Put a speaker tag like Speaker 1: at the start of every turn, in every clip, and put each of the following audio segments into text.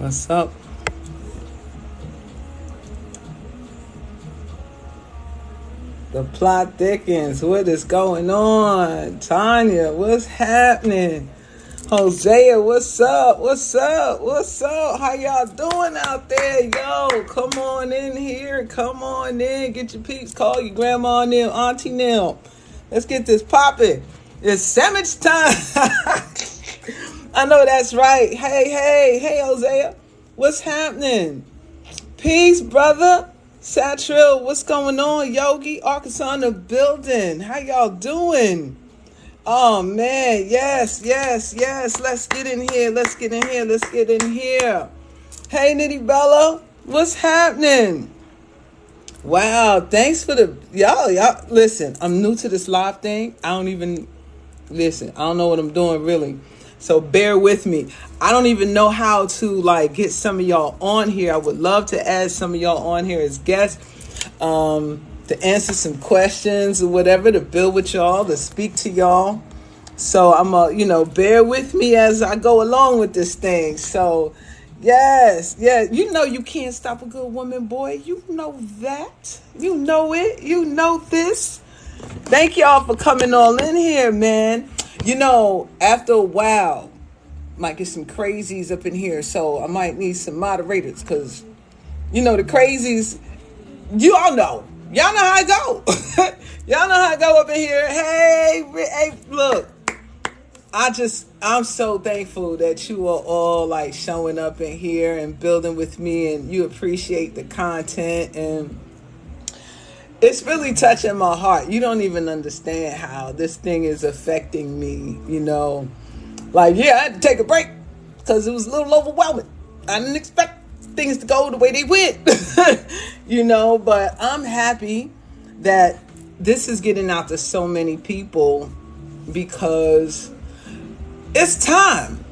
Speaker 1: What's up? The plot thickens. What is going on? Tanya, what's happening? Hosea, what's up? What's up? What's up? How y'all doing out there? Yo, come on in here. Come on in. Get your peeps. Call your grandma and them, auntie them. Let's get this popping. It's sandwich time. I know that's right. Hey, Hosea. What's happening? Peace, brother. Satril, what's going on? Yogi, Arkansas in the building. How y'all doing? Oh, man. Yes. Let's get in here. Let's get in here. Hey, Nitty Bella. What's happening? Wow. Thanks for the... Y'all, listen, I'm new to this live thing. I don't know what I'm doing, really. So bear with me. I don't even know how to get some of y'all on here. I would love to add some of y'all on here as guests, to answer some questions or whatever, to build with y'all, to speak to y'all. So I'm bear with me as I go along with this thing. So yes, you can't stop a good woman, boy. You know that. You know it. You know this. Thank y'all for coming all in here, man. After a while, might get some crazies up in here, so I might need some moderators, because, the crazies, you all know. Y'all know how I go. Y'all know how I go up in here. Hey, look. I'm so thankful that you are all, showing up in here and building with me, and you appreciate the content, and it's really touching my heart. You don't even understand how this thing is affecting me, I had to take a break because it was a little overwhelming. I didn't expect things to go the way they went, but I'm happy that this is getting out to so many people, because it's time.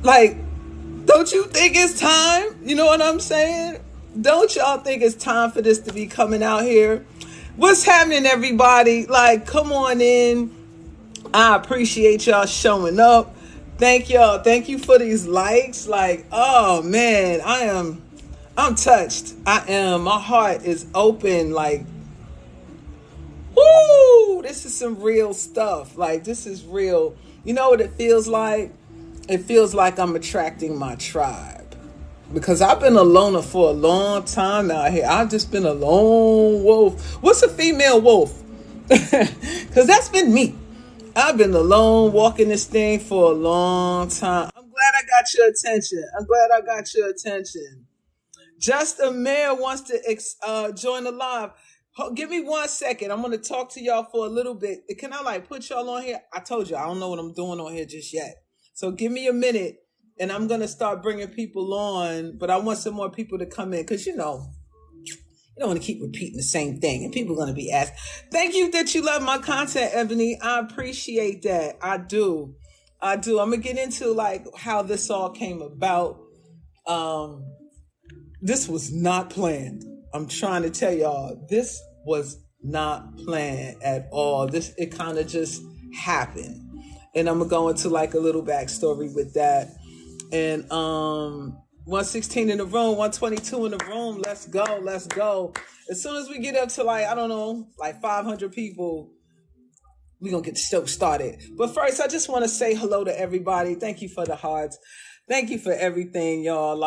Speaker 1: Don't you think it's time? You know what I'm saying? Don't y'all think it's time for this to be coming out here? What's happening, everybody? Come on in. I appreciate y'all showing up. Thank y'all. Thank you for these likes. Oh man, I'm touched. I am. My heart is open. Woo! This is some real stuff. This is real. You know what it feels like? It feels like I'm attracting my tribe. Because I've been a loner for a long time out here. I've just been a lone wolf. What's a female wolf? Because that's been me. I've been alone walking this thing for a long time. I'm glad I got your attention. Just a mayor wants to join the live. Give me 1 second. I'm going to talk to y'all for a little bit. Can I put y'all on here? I told you, I don't know what I'm doing on here just yet. So give me a minute. And I'm going to start bringing people on, but I want some more people to come in, because, you don't want to keep repeating the same thing, and people are going to be asked. Thank you that you love my content, Ebony. I appreciate that. I do. I'm going to get into how this all came about. This was not planned. I'm trying to tell y'all, this was not planned at all. It kind of just happened. And I'm going to go into a little backstory with that. And 116 in the room, 122 in the room. Let's go. As soon as we get up to 500 people, we're going to get the show started. But first, I just want to say hello to everybody. Thank you for the hearts. Thank you for everything, y'all.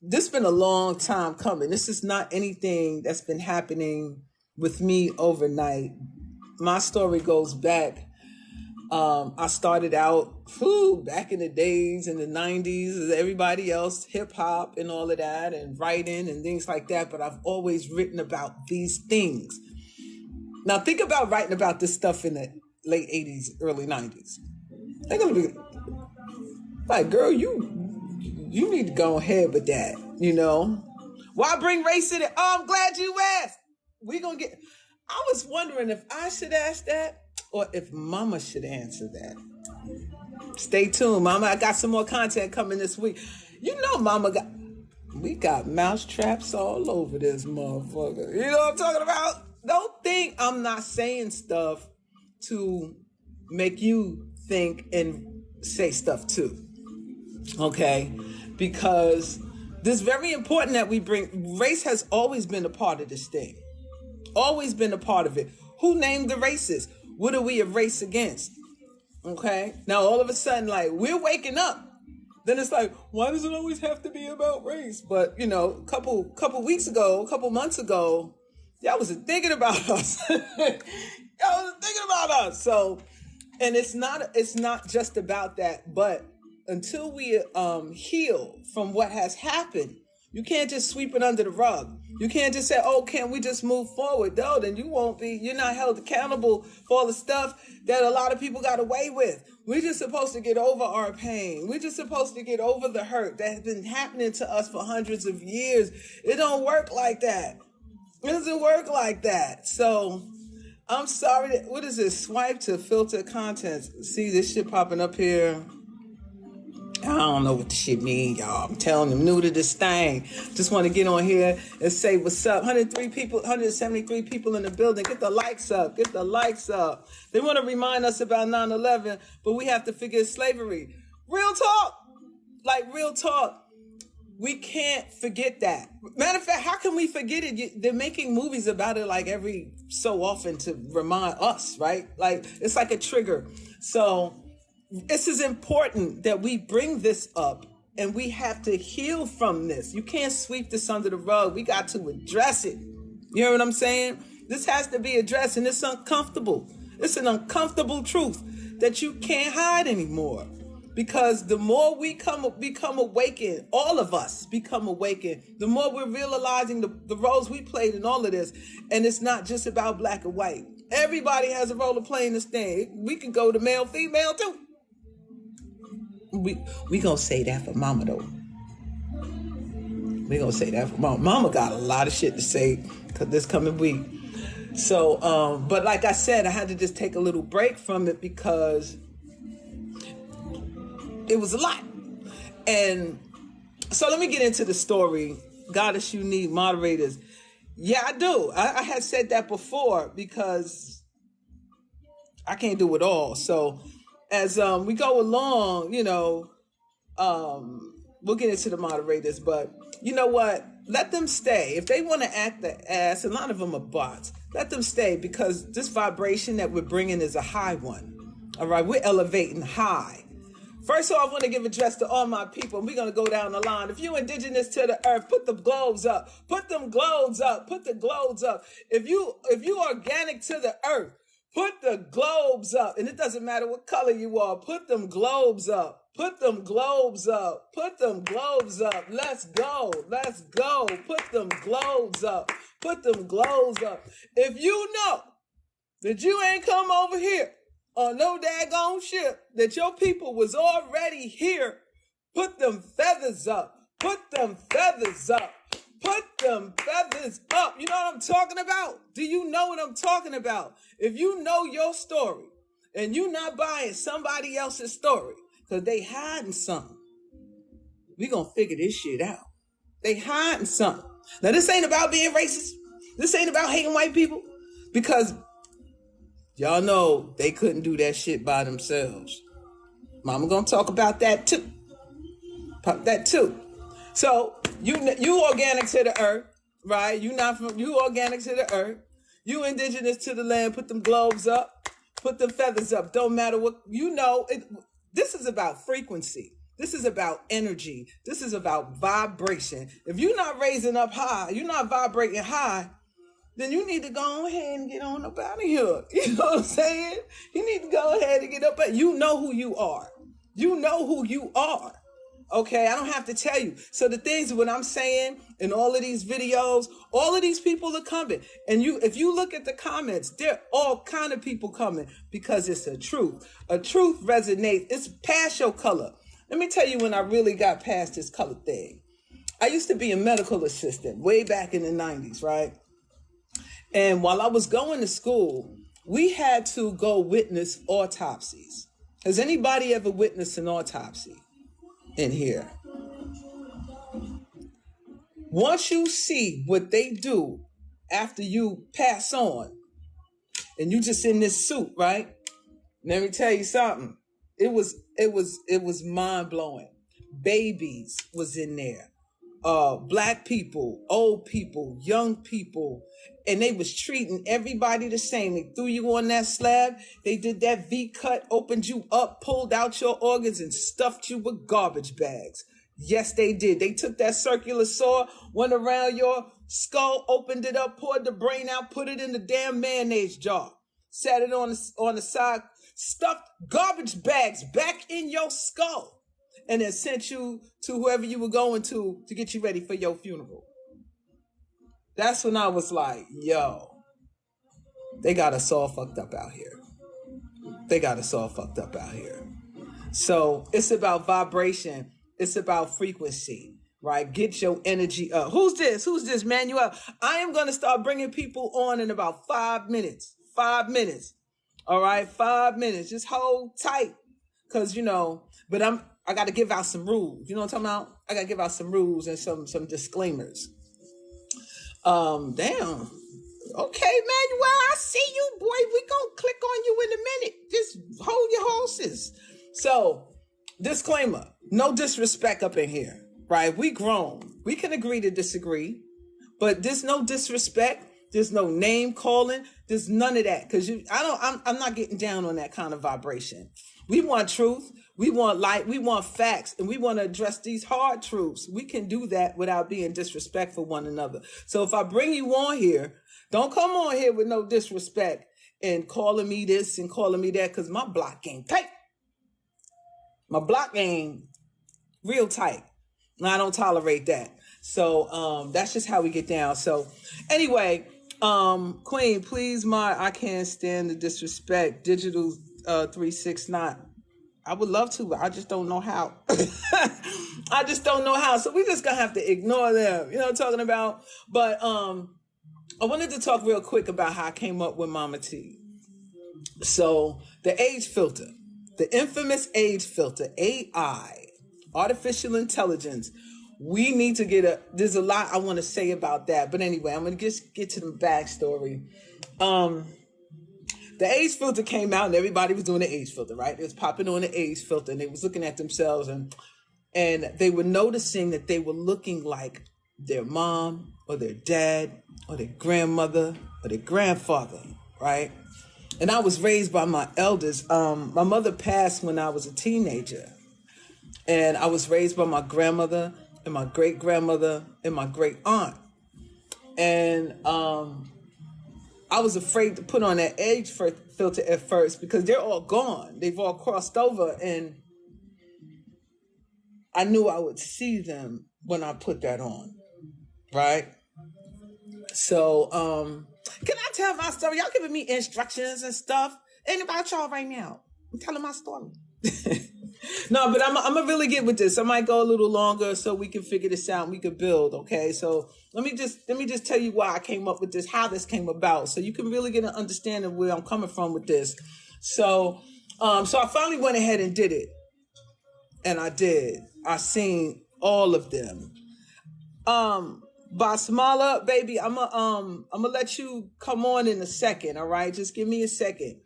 Speaker 1: This has been a long time coming. This is not anything that's been happening with me overnight. My story goes back. I started out back in the days in the 90s as everybody else, hip hop and all of that, and writing and things like that. But I've always written about these things. Now think about writing about this stuff in the late 80s, early 90s. They're going to be girl, you need to go ahead with that, Why bring race in it? Oh, I'm glad you asked. I was wondering if I should ask that, or if Mama should answer that. Stay tuned, Mama. I got some more content coming this week. Mama we got mouse traps all over this motherfucker. You know what I'm talking about? Don't think I'm not saying stuff to make you think and say stuff too. Okay? because this is very important that we bring. Race has always been a part of this thing. Always been a part of it. Who named the races? What are we a race against? Okay. Now all of a sudden, like, we're waking up. Then it's like, why does it always have to be about race? But a couple weeks ago, a couple months ago, y'all wasn't thinking about us. Y'all wasn't thinking about us. So, and it's not just about that, but until we heal from what has happened, you can't just sweep it under the rug. You can't just say, oh, can't we just move forward? No, then you're not held accountable for all the stuff that a lot of people got away with. We're just supposed to get over our pain. We're just supposed to get over the hurt that has been happening to us for hundreds of years. It don't work like that. It doesn't work like that. So I'm sorry. What is this? Swipe to filter contents. See this shit popping up here. I don't know what the shit mean, y'all. I'm telling them, new to this thing. Just want to get on here and say what's up. 173 people in the building. Get the likes up. Get the likes up. They want to remind us about 9/11, but we have to forget slavery. Real talk. Like, real talk. We can't forget that. Matter of fact, how can we forget it? They're making movies about it like every so often to remind us, right? Like, it's like a trigger. So this is important that we bring this up, and we have to heal from this. You can't sweep this under the rug. We got to address it. You hear what I'm saying? This has to be addressed, and it's uncomfortable. It's an uncomfortable truth that you can't hide anymore. Because the more we become awakened, all of us become awakened, the more we're realizing the roles we played in all of this. And it's not just about black and white. Everybody has a role to play in this thing. We can go to male, female too. We gonna say that for Mama though. We gonna say that for Mama. Mama got a lot of shit to say because this coming week. So, but like I said, I had to just take a little break from it because it was a lot. And so let me get into the story. Goddess, you need moderators. Yeah, I do. I had said that before because I can't do it all. So as we go along, we'll get into the moderators, but you know what? Let them stay. If they want to act the ass, a lot of them are bots. Let them stay because this vibration that we're bringing is a high one. All right, we're elevating high. First of all, I want to give address to all my people. And we're going to go down the line. If you indigenous to the earth, put the globes up. Put them globes up. Put the globes up. If you organic to the earth, put the globes up. And it doesn't matter what color you are. Put them globes up. Put them globes up. Put them globes up. Let's go. Let's go. Put them globes up. Put them globes up. If you know that you ain't come over here on no daggone ship, that your people was already here, put them feathers up. Put them feathers up. Put them feathers up. You know what I'm talking about? Do you know what I'm talking about? If you know your story and you not buying somebody else's story because they hiding something, we gonna figure this shit out. They hiding something. Now this ain't about being racist. This ain't about hating white people because y'all know they couldn't do that shit by themselves. Mama gonna talk about that too. So you organic to the earth, right? You organic to the earth. You indigenous to the land. Put them globes up. Put them feathers up. Don't matter what this is about frequency. This is about energy. This is about vibration. If you're not raising up high, you're not vibrating high, then you need to go ahead and get on up out of here. You know what I'm saying? You need to go ahead and get up. You know who you are. You know who you are. Okay, I don't have to tell you. So the things what I'm saying in all of these videos, all of these people are coming. And if you look at the comments, there are all kind of people coming because it's a truth. A truth resonates. It's past your color. Let me tell you when I really got past this color thing. I used to be a medical assistant way back in the 90s, right? And while I was going to school, we had to go witness autopsies. Has anybody ever witnessed an autopsy in here? Once you see what they do after you pass on, and you just in this suit, right? Let me tell you something. It was mind blowing Babies was in there. Black people, old people, young people, and they was treating everybody the same. They threw you on that slab. They did that V cut, opened you up, pulled out your organs, and stuffed you with garbage bags. Yes, they did. They took that circular saw, went around your skull, opened it up, poured the brain out, put it in the damn mayonnaise jar, sat it on the side, stuffed garbage bags back in your skull, and then sent you to whoever you were going to get you ready for your funeral. That's when I was like, yo, they got us all fucked up out here. They got us all fucked up out here. So it's about vibration. It's about frequency, right? Get your energy up. Who's this, Manuel? I am going to start bringing people on in about 5 minutes. 5 minutes. All right, 5 minutes. Just hold tight. Because, but I got to give out some rules. You know what I'm talking about? I got to give out some rules and some disclaimers. Damn. Okay, Manuel, I see you, boy. We gonna click on you in a minute. Just hold your horses. So, disclaimer, no disrespect up in here, right? We grown. We can agree to disagree, but there's no disrespect. There's no name calling. There's none of that. Cause I'm not getting down on that kind of vibration. We want truth. We want light. We want facts, and we want to address these hard truths. We can do that without being disrespectful one another. So if I bring you on here, don't come on here with no disrespect and calling me this and calling me that, because my block game tight. My block game real tight. And I don't tolerate that. So that's just how we get down. So anyway, Queen, please, I can't stand the disrespect. Digital 369. I would love to, but I just don't know how. I just don't know how. So we just gonna have to ignore them. You know what I'm talking about? But I wanted to talk real quick about how I came up with MahMah Tea. So the age filter, the infamous age filter, AI, artificial intelligence. We need to there's a lot I want to say about that. But anyway, I'm going to just get to the backstory. The age filter came out and everybody was doing the age filter, right? It was popping on the age filter and they was looking at themselves and they were noticing that they were looking like their mom or their dad or their grandmother or their grandfather, right? And I was raised by my elders. My mother passed when I was a teenager, and I was raised by my grandmother and my great grandmother and my great aunt. And I was afraid to put on that age filter at first because they're all gone. They've all crossed over, and I knew I would see them when I put that on, right? So, can I tell my story? Y'all giving me instructions and stuff. Ain't about y'all right now. I'm telling my story. No, but I'm gonna really get with this. I might go a little longer so we can figure this out and we can build. Okay, so let me just tell you why I came up with this, how this came about, so you can really get an understanding of where I'm coming from with this. So I finally went ahead and did it, and I did. I seen all of them. Basmala, baby, I'm gonna let you come on in a second. All right, just give me a second.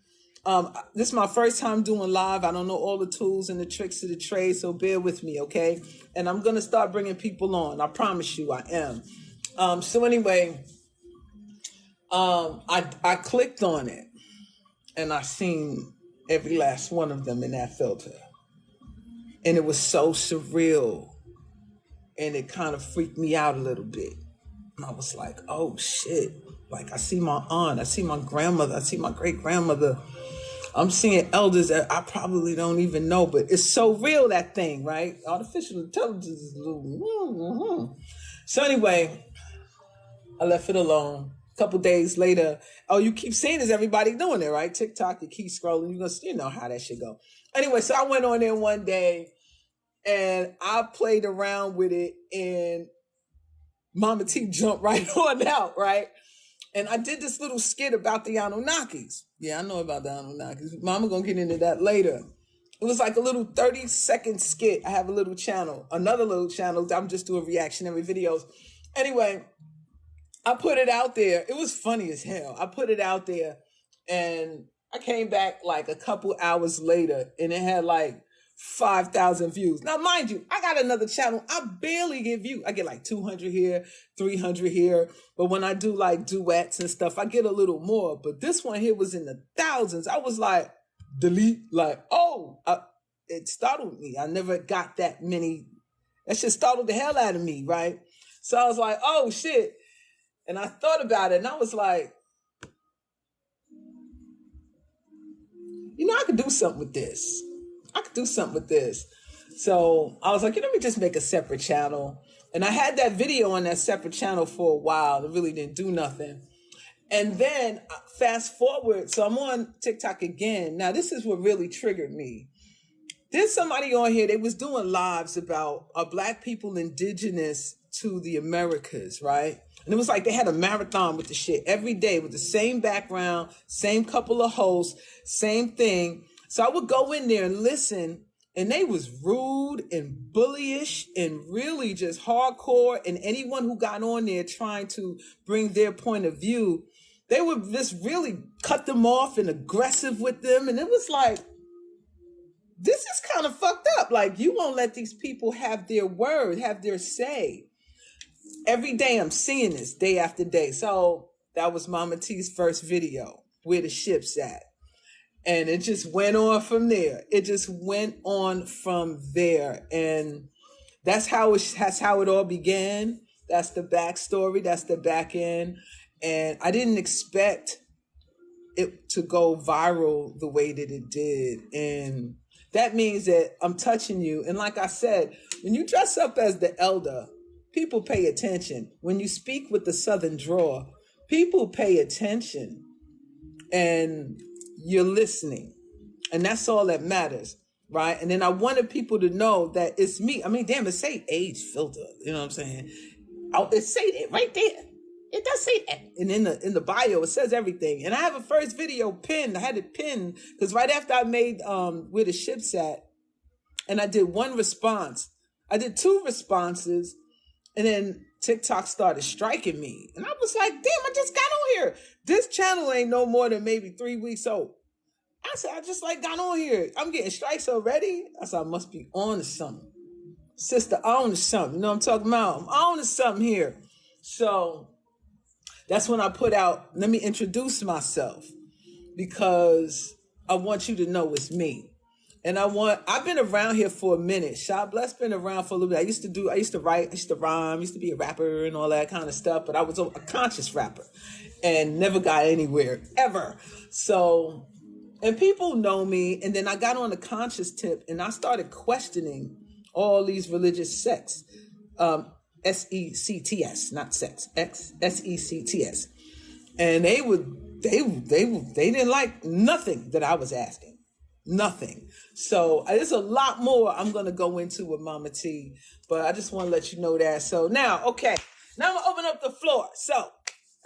Speaker 1: This is my first time doing live. I don't know all the tools and the tricks of the trade, so bear with me, okay? And I'm going to start bringing people on. I promise you I am. So anyway, I clicked on it, and I seen every last one of them in that filter. And it was so surreal, and it kind of freaked me out a little bit. And I was like, oh, shit. Like, I see my aunt, I see my grandmother, I see my great-grandmother. I'm seeing elders that I probably don't even know, but it's so real, that thing, right? Artificial intelligence is a little... So anyway, I left it alone. A couple days later, oh, you keep seeing this, everybody doing it, right? TikTok, you keep scrolling, you know how that shit go. Anyway, so I went on there one day, and I played around with it, and MahMah Tea jumped right on out, right? And I did this little skit about the Anunnakis. Yeah, I know about the Anunnakis. Mama gonna get into that later. It was like a little 30-second skit. I have a little channel, another little channel. I'm just doing reactionary videos. Anyway, I put it out there. It was funny as hell. I put it out there, and I came back like a couple hours later, and it had like 5,000 views. Now, mind you, I got another channel. I barely get views. I get like 200 here, 300 here. But when I do like duets and stuff, I get a little more. But this one here was in the thousands. I was like, delete, like, it startled me. I never got that many. That shit startled the hell out of me, right? So I was like, oh shit. And I thought about it and I was like, I could do something with this. So I was like, let me just make a separate channel. And I had that video on that separate channel for a while. It really didn't do nothing. And then fast forward. So I'm on TikTok again. Now, this is what really triggered me. There's somebody on here, they was doing lives about Black people indigenous to the Americas, right? And it was like they had a marathon with the shit every day with the same background, same couple of hosts, same thing. So I would go in there and listen, and they was rude and bullyish and really just hardcore. And anyone who got on there trying to bring their point of view, they would just really cut them off and aggressive with them. And it was like, this is kind of fucked up. Like, you won't let these people have their word, have their say. Every day I'm seeing this, day after day. So that was MahMah Tea's first video, Where the Ship's At. And it just went on from there. And that's how it all began. That's the backstory. That's the back end. And I didn't expect it to go viral the way that it did. And that means that I'm touching you. And like I said, when you dress up as the elder, people pay attention. When you speak with the Southern drawl, people pay attention and you're listening. And that's all that matters, right? And then I wanted people to know that it's me. I mean, damn, it say age filter. You know what I'm saying? It say that right there. It does say that. And in the bio, it says everything. And I have a first video pinned. I had it pinned because right after I made Where the Ship's At, and I did one response. I did two responses, and then TikTok started striking me. And I was like, damn, I just got on here. This channel ain't no more than maybe 3 weeks old. I said, I just got on here. I'm getting strikes already. I said, I must be on to something. Sister, on to something. You know what I'm talking about? I'm on to something here. So that's when I put out, let me introduce myself, because I want you to know it's me. And I've been around here for a minute. Shot Bless been around for a little bit. I used to write, I used to rhyme, used to be a rapper and all that kind of stuff, but I was a conscious rapper and never got anywhere, ever. So, and people know me, and then I got on the conscious tip and I started questioning all these religious sects. SECTS, not sex, SECTS. And they didn't like nothing that I was asking. Nothing. So there's a lot more I'm going to go into with MahMah Tea, but I just want to let you know that. So now, okay, now I'm going to open up the floor. So,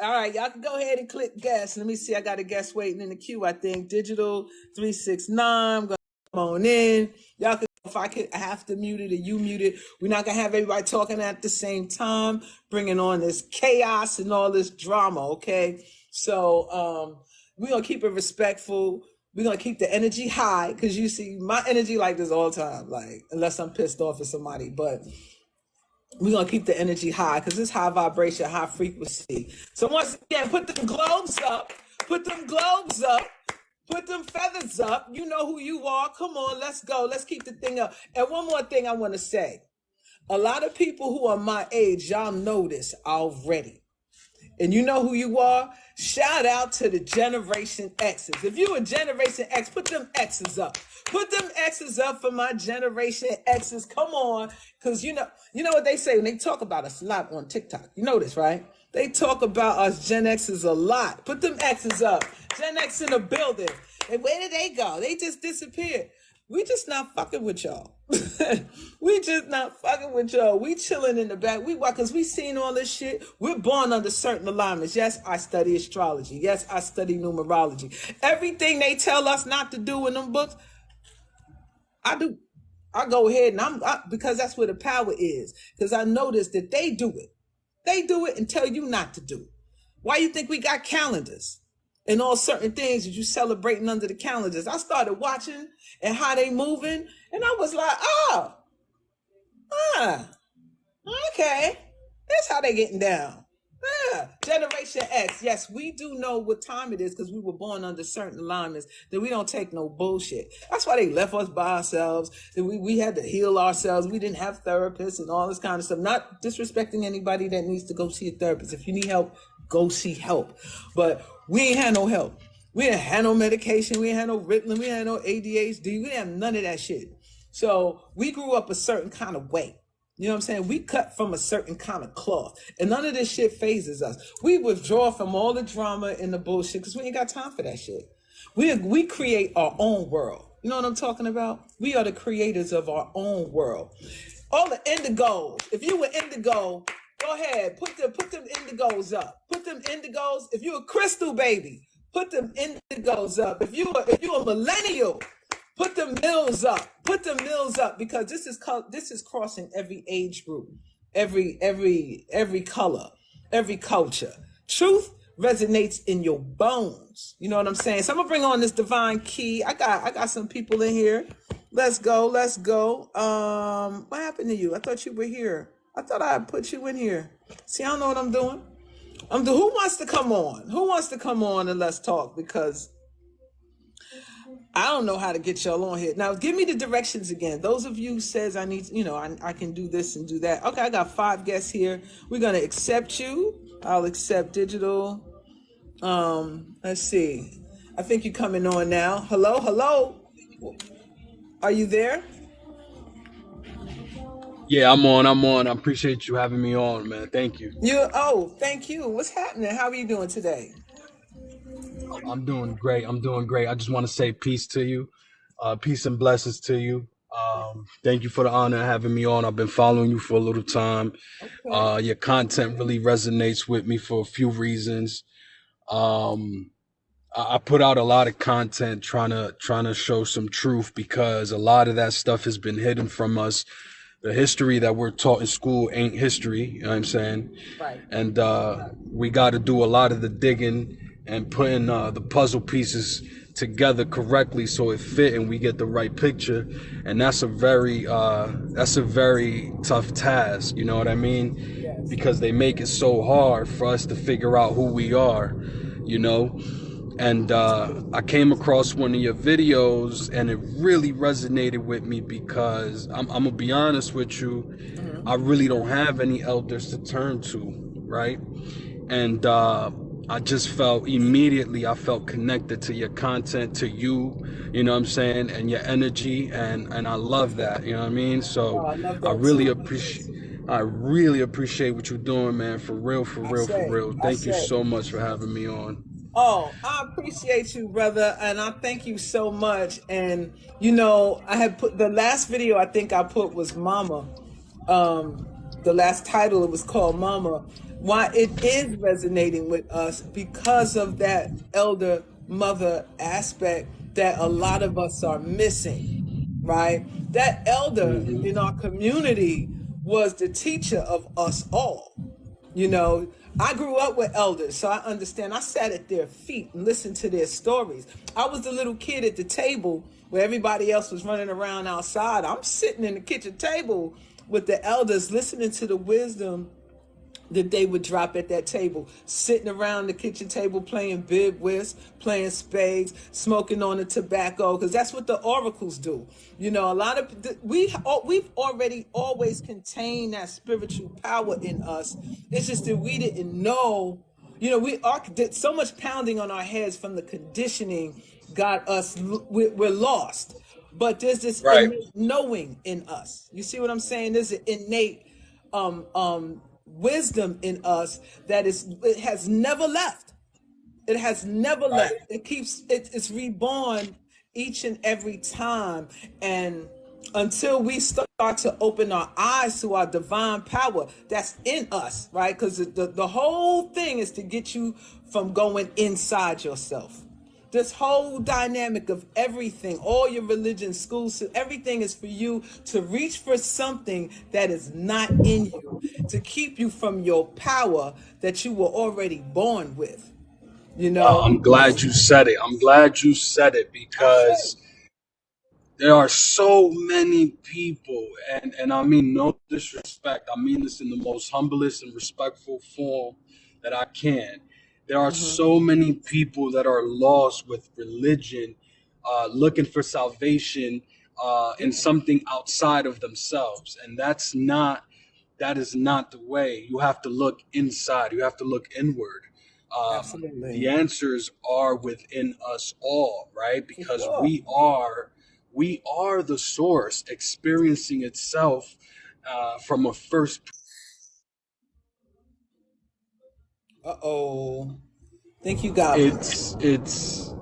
Speaker 1: all right, y'all can go ahead and click guest. Let me see. I got a guest waiting in the queue, I think. Digital 369. I'm going to come on in. Y'all can, if I have to mute it or you mute it. We're not going to have everybody talking at the same time, bringing on this chaos and all this drama, okay? So we're going to keep it respectful. We're going to keep the energy high, because you see my energy like this all the time, like, unless I'm pissed off at somebody. But we're going to keep the energy high because it's high vibration, high frequency. So once again, put them globes up. Put them globes up. Put them feathers up. You know who you are. Come on, let's go. Let's keep the thing up. And one more thing I want to say. A lot of people who are my age, y'all know this already. And you know who you are? Shout out to the Generation X's. If you a Generation X, put them X's up. Put them X's up for my Generation X's. Come on. Because you know what they say when they talk about us a lot on TikTok. You know this, right? They talk about us Gen X's a lot. Put them X's up. Gen X in the building. And where did they go? They just disappeared. We just not fucking with y'all. We just not fucking with y'all. We chilling in the back. Because we seen all this shit. We're born under certain alignments. Yes, I study astrology. Yes, I study numerology. Everything they tell us not to do in them books, I do. I go ahead and because that's where the power is. Because I noticed that they do it. They do it and tell you not to do it. Why you think we got calendars? and all certain things that you celebrating under the calendars. I started watching and how they moving, and I was like, oh, okay, that's how they getting down. Yeah. Generation X. Yes, we do know what time it is because we were born under certain alignments that we don't take no bullshit. That's why they left us by ourselves. That we had to heal ourselves. We didn't have therapists and all this kind of stuff. Not disrespecting anybody that needs to go see a therapist. If you need help, go see help. But we ain't had no help. We didn't have no medication. We ain't had no Ritalin. We ain't had no ADHD. We didn't have none of that shit. So we grew up a certain kind of way. You know what I'm saying? We cut from a certain kind of cloth. And none of this shit phases us. We withdraw from all the drama and the bullshit because we ain't got time for that shit. We create our own world. You know what I'm talking about? We are the creators of our own world. All the indigos. If you were indigo, go ahead. Put them indigos up. Put them indigos. If you a crystal baby, put them indigos up. If you a millennial, put the mills up. Put the mills up because this is crossing every age group, every color, every culture. Truth resonates in your bones. You know what I'm saying? So I'm gonna bring on this divine key. I got some people in here. Let's go. What happened to you? I thought you were here. I thought I put you in here. See, I don't know what I'm doing. Who wants to come on? Who wants to come on and let's talk? Because I don't know how to get y'all on here. Now, give me the directions again. Those of you who says I need, I can do this and do that. Okay, I got 5 guests here. We're going to accept you. I'll accept digital. Let's see. I think you're coming on now. Hello. Are you there?
Speaker 2: Yeah, I'm on. I appreciate you having me on, man. Thank you.
Speaker 1: Thank you. What's happening? How are you doing today?
Speaker 2: I'm doing great. I just want to say peace to you. Peace and blessings to you. Thank you for the honor of having me on. I've been following you for a little time.
Speaker 1: Okay.
Speaker 2: Your content really resonates with me for a few reasons. Um, I put out a lot of content trying to show some truth because a lot of that stuff has been hidden from us. The history that we're taught in school ain't history, you know what I'm saying?
Speaker 1: Right.
Speaker 2: And we got to do a lot of the digging and putting the puzzle pieces together correctly so it fit and we get the right picture. And that's a very tough task, you know what I mean?
Speaker 1: Yes.
Speaker 2: Because they make it so hard for us to figure out who we are, you know? And I came across one of your videos and it really resonated with me because I'm gonna be honest with you, I really don't have any elders to turn to, right? And I just felt immediately, I felt connected to your content, to you, you know what I'm saying, and your energy, and I love that, you know what I mean?
Speaker 1: Oh,
Speaker 2: So
Speaker 1: I love
Speaker 2: I
Speaker 1: that
Speaker 2: really
Speaker 1: too.
Speaker 2: appreciate I really appreciate what you're doing, man. For real, for
Speaker 1: I
Speaker 2: real, for
Speaker 1: say,
Speaker 2: real.
Speaker 1: I
Speaker 2: Thank you
Speaker 1: say.
Speaker 2: so much for having me on.
Speaker 1: Oh, I appreciate you, brother, and I thank you so much. And I had put the last video I think I put was Mama. The last title it was called Mama. Why it is resonating with us because of that elder mother aspect that a lot of us are missing, right? That elder in
Speaker 2: Hmm.
Speaker 1: our community was the teacher of us all. You know, I grew up with elders, so I understand. I sat at their feet and listened to their stories. I was the little kid at the table where everybody else was running around outside. I'm sitting in the kitchen table with the elders listening to the wisdom that they would drop at that table, sitting around the kitchen table playing bid whist, playing spades, smoking on the tobacco, because that's what the oracles do. A lot of we've already always contained that spiritual power in us. It's just that we didn't know. We are did so much pounding on our heads from the conditioning got us. We're lost. But there's this
Speaker 2: Right.
Speaker 1: innate knowing in us. You see what I'm saying? There's an innate wisdom in us it has never left. It has never
Speaker 2: Right.
Speaker 1: left. It's reborn each and every time. And until we start to open our eyes to our divine power that's in us, right? Because the whole thing is to get you from going inside yourself. This whole dynamic of everything, all your religion, schools, everything is for you to reach for something that is not in you, to keep you from your power that you were already born with. You know,
Speaker 2: I'm glad you said it. I'm glad you said it
Speaker 1: I say,
Speaker 2: because there are so many people, and I mean no disrespect. I mean this in the most humblest and respectful form that I can. There are
Speaker 1: hmm
Speaker 2: so many people that are lost with religion, looking for salvation in
Speaker 1: yeah,
Speaker 2: something outside of themselves, and that is not the way. You have to look inside. You have to look inward. The
Speaker 1: absolutely,
Speaker 2: answers are within us all, right?
Speaker 1: for
Speaker 2: Because
Speaker 1: sure.
Speaker 2: we are the source experiencing itself from a first.
Speaker 1: Uh-oh. Think you got
Speaker 2: It's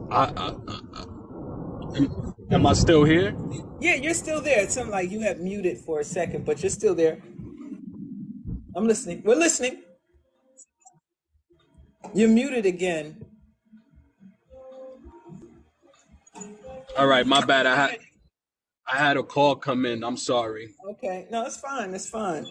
Speaker 2: am I still here?
Speaker 1: Yeah, you're still there. It sounded like you had muted for a second, but you're still there. I'm listening. We're listening. You're muted again.
Speaker 2: All right, my bad. I had a call come in. I'm sorry.
Speaker 1: Okay. No, it's fine. It's fine.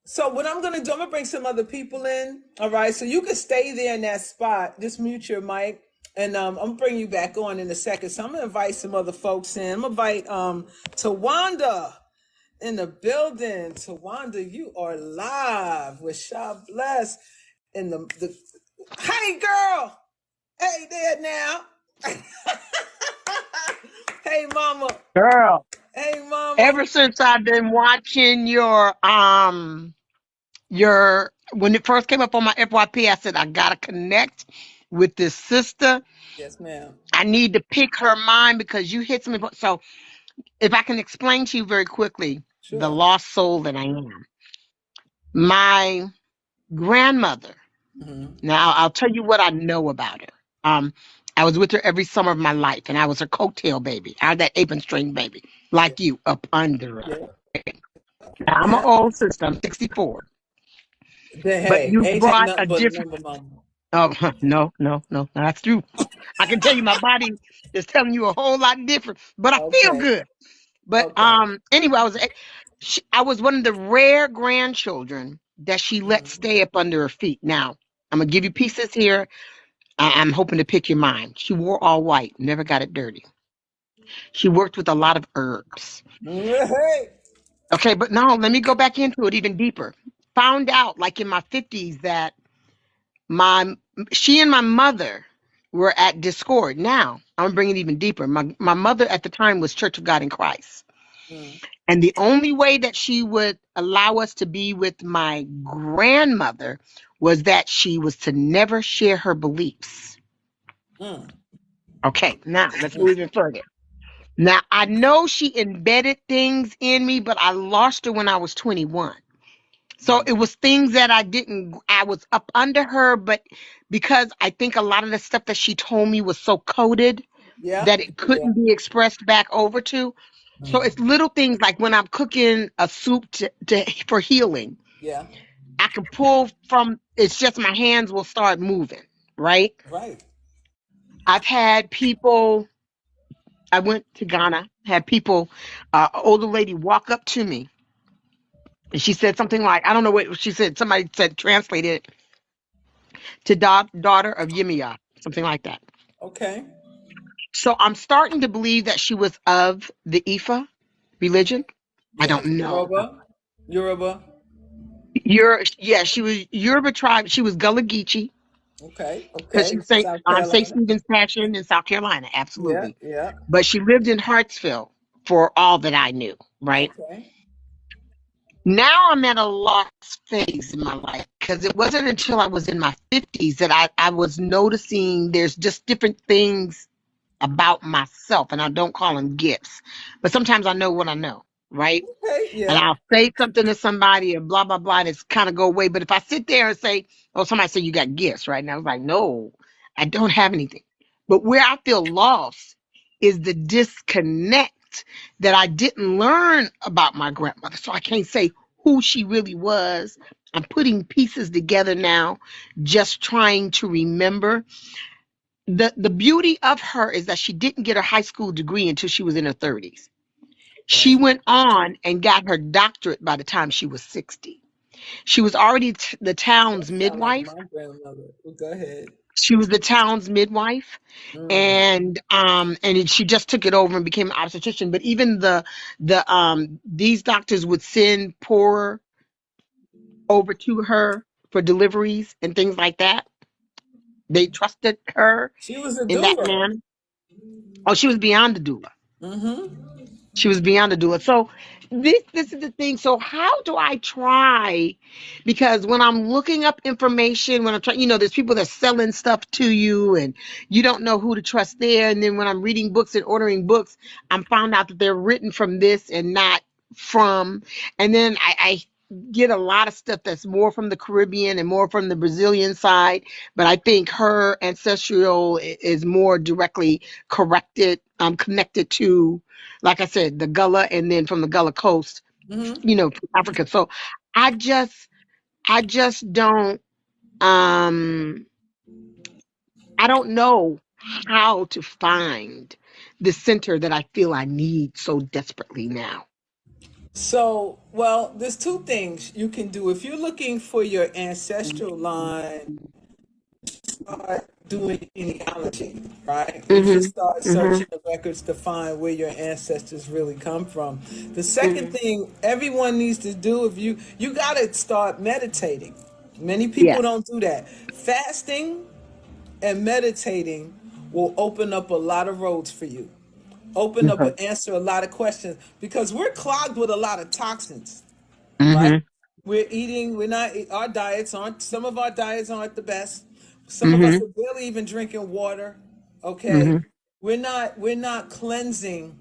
Speaker 1: So what I'm gonna do, I'm gonna bring some other people in. All right. So you can stay there in that spot. Just mute your mic. And I'm gonna bring you back on in a second. So I'm gonna invite some other folks in. I'm gonna invite Tawanda in the building. Tawanda, you are live with Shaw Bless in the hey girl. Hey there now. Hey mama.
Speaker 3: Girl,
Speaker 1: Hey mama.
Speaker 3: ever since I've been watching your when it first came up on my FYP, I said I gotta connect with this sister.
Speaker 1: Yes, ma'am.
Speaker 3: I need to pick her mind because you hit me. So if I can explain to you very quickly the
Speaker 1: Sure.
Speaker 3: lost soul that I am. My grandmother.
Speaker 1: Hmm.
Speaker 3: Now I'll tell you what I know about her. Um, I was with her every summer of my life, and I was her coattail baby. I was that apron string baby,
Speaker 1: Yeah.
Speaker 3: like you, up under her.
Speaker 1: Yeah.
Speaker 3: Now, I'm an old sister. I'm 64. But
Speaker 1: Hey,
Speaker 3: you
Speaker 1: age ain't
Speaker 3: brought a
Speaker 1: nothing but a
Speaker 3: different.
Speaker 1: number, mama.
Speaker 3: Oh, no, that's true. I can tell you my body is telling you a whole lot different, but I feel
Speaker 1: Okay.
Speaker 3: good. But
Speaker 1: Okay.
Speaker 3: anyway, I was one of the rare grandchildren that she let
Speaker 1: Mhm.
Speaker 3: stay up under her feet. Now, I'm gonna give you pieces here. I'm hoping to pick your mind. She wore all white, never got it dirty. She worked with a lot of herbs.
Speaker 1: Hey.
Speaker 3: Okay, but no, let me go back into it even deeper. Found out like in my 50s that my she and my mother were at discord. Now I'm bringing it even deeper. My mother at the time was Church of God in Christ,
Speaker 1: Mm,
Speaker 3: and the only way that she would allow us to be with my grandmother was that she was to never share her beliefs.
Speaker 1: mm,
Speaker 3: Okay, now let's
Speaker 1: mm.
Speaker 3: move even further. Now I know she embedded things in me, but I lost her when I was 21. So it was things that I was up under her, but because I think a lot of the stuff that she told me was so coded
Speaker 1: Yeah.
Speaker 3: that it
Speaker 1: Yeah.
Speaker 3: couldn't be expressed back over to. So it's
Speaker 1: Mm.
Speaker 3: little things like when I'm cooking a soup for healing,
Speaker 1: Yeah.
Speaker 3: I can pull from, it's just my hands will start moving, right?
Speaker 1: Right.
Speaker 3: I've had people, I went to Ghana, had people, older lady walk up to me and she said something like, I don't know what she said, somebody said, translate it to daughter of Yimia, something like that.
Speaker 1: Okay.
Speaker 3: So I'm starting to believe that she was of the Ifa religion. I
Speaker 1: Yeah.
Speaker 3: don't know.
Speaker 1: Yoruba. Yoruba.
Speaker 3: She was Yoruba tribe. She was Gullah Geechee
Speaker 1: Okay.
Speaker 3: because she
Speaker 1: Okay.
Speaker 3: was St.
Speaker 1: South
Speaker 3: St.
Speaker 1: Carolina.
Speaker 3: Stephen's Passion in South Carolina,
Speaker 1: Yeah.
Speaker 3: absolutely.
Speaker 1: Yeah.
Speaker 3: But she lived in Hartsville for all that I knew. Right
Speaker 1: Okay.
Speaker 3: now, I'm at a lost phase in my life because it wasn't until I was in my 50s that I was noticing there's just different things about myself, and I don't call them gifts, but sometimes I know what I know, right?
Speaker 1: Okay.
Speaker 3: And
Speaker 1: Yeah.
Speaker 3: I'll say something to somebody and blah blah blah, and it's kind of go away. But if I sit there and say, "Oh, somebody said you got gifts," right now, I was like, "No, I don't have anything." But where I feel lost is the disconnect that I didn't learn about my grandmother, so I can't say who she really was. I'm putting pieces together now, just trying to remember the beauty of her is that she didn't get her high school degree until she was in her 30s. She
Speaker 1: Okay.
Speaker 3: went on and got her doctorate by the time she was 60. She was already the
Speaker 1: That
Speaker 3: town's
Speaker 1: sound like
Speaker 3: midwife.
Speaker 1: my grandmother. Well, go ahead.
Speaker 3: She was the town's midwife,
Speaker 1: Mm.
Speaker 3: she just took it over and became an obstetrician. But even these doctors would send poorer over to her for deliveries and things like that. They trusted her
Speaker 1: She was a
Speaker 3: in that
Speaker 1: doula.
Speaker 3: manner. Oh, she was beyond the doula.
Speaker 1: Mm-hmm.
Speaker 3: She was beyond the doula. So this is the thing. So how do I try? Because when I'm looking up information, when I'm trying, there's people that selling stuff to you, and you don't know who to trust there. And then when I'm reading books and ordering books, I'm found out that they're written from this and not from. And then I get a lot of stuff that's more from the Caribbean and more from the Brazilian side. But I think her ancestral is more directly connected to, like I said, the Gullah, and then from the Gullah Coast,
Speaker 1: Mm-hmm.
Speaker 3: to Africa. So I just, I just don't, um, I don't know how to find the center that I feel I need so desperately now.
Speaker 1: So, well, there's two things you can do. If you're looking for your ancestral line, start doing genealogy, right? You should
Speaker 3: Mhm.
Speaker 1: start
Speaker 3: Mhm.
Speaker 1: searching the records to find where your ancestors really come from. The second
Speaker 3: Mhm.
Speaker 1: thing everyone needs to do, if you got to start meditating. Many people
Speaker 3: Yes.
Speaker 1: don't do that. Fasting and meditating will open up a lot of roads for you. Open up
Speaker 3: Mhm.
Speaker 1: and answer a lot of questions because we're clogged with a lot of toxins, right?
Speaker 3: Mhm.
Speaker 1: We're eating, we're not, our diets aren't, some of our diets aren't the best. Some of us
Speaker 3: Mhm.
Speaker 1: are barely even drinking water, okay?
Speaker 3: Mhm.
Speaker 1: We're not cleansing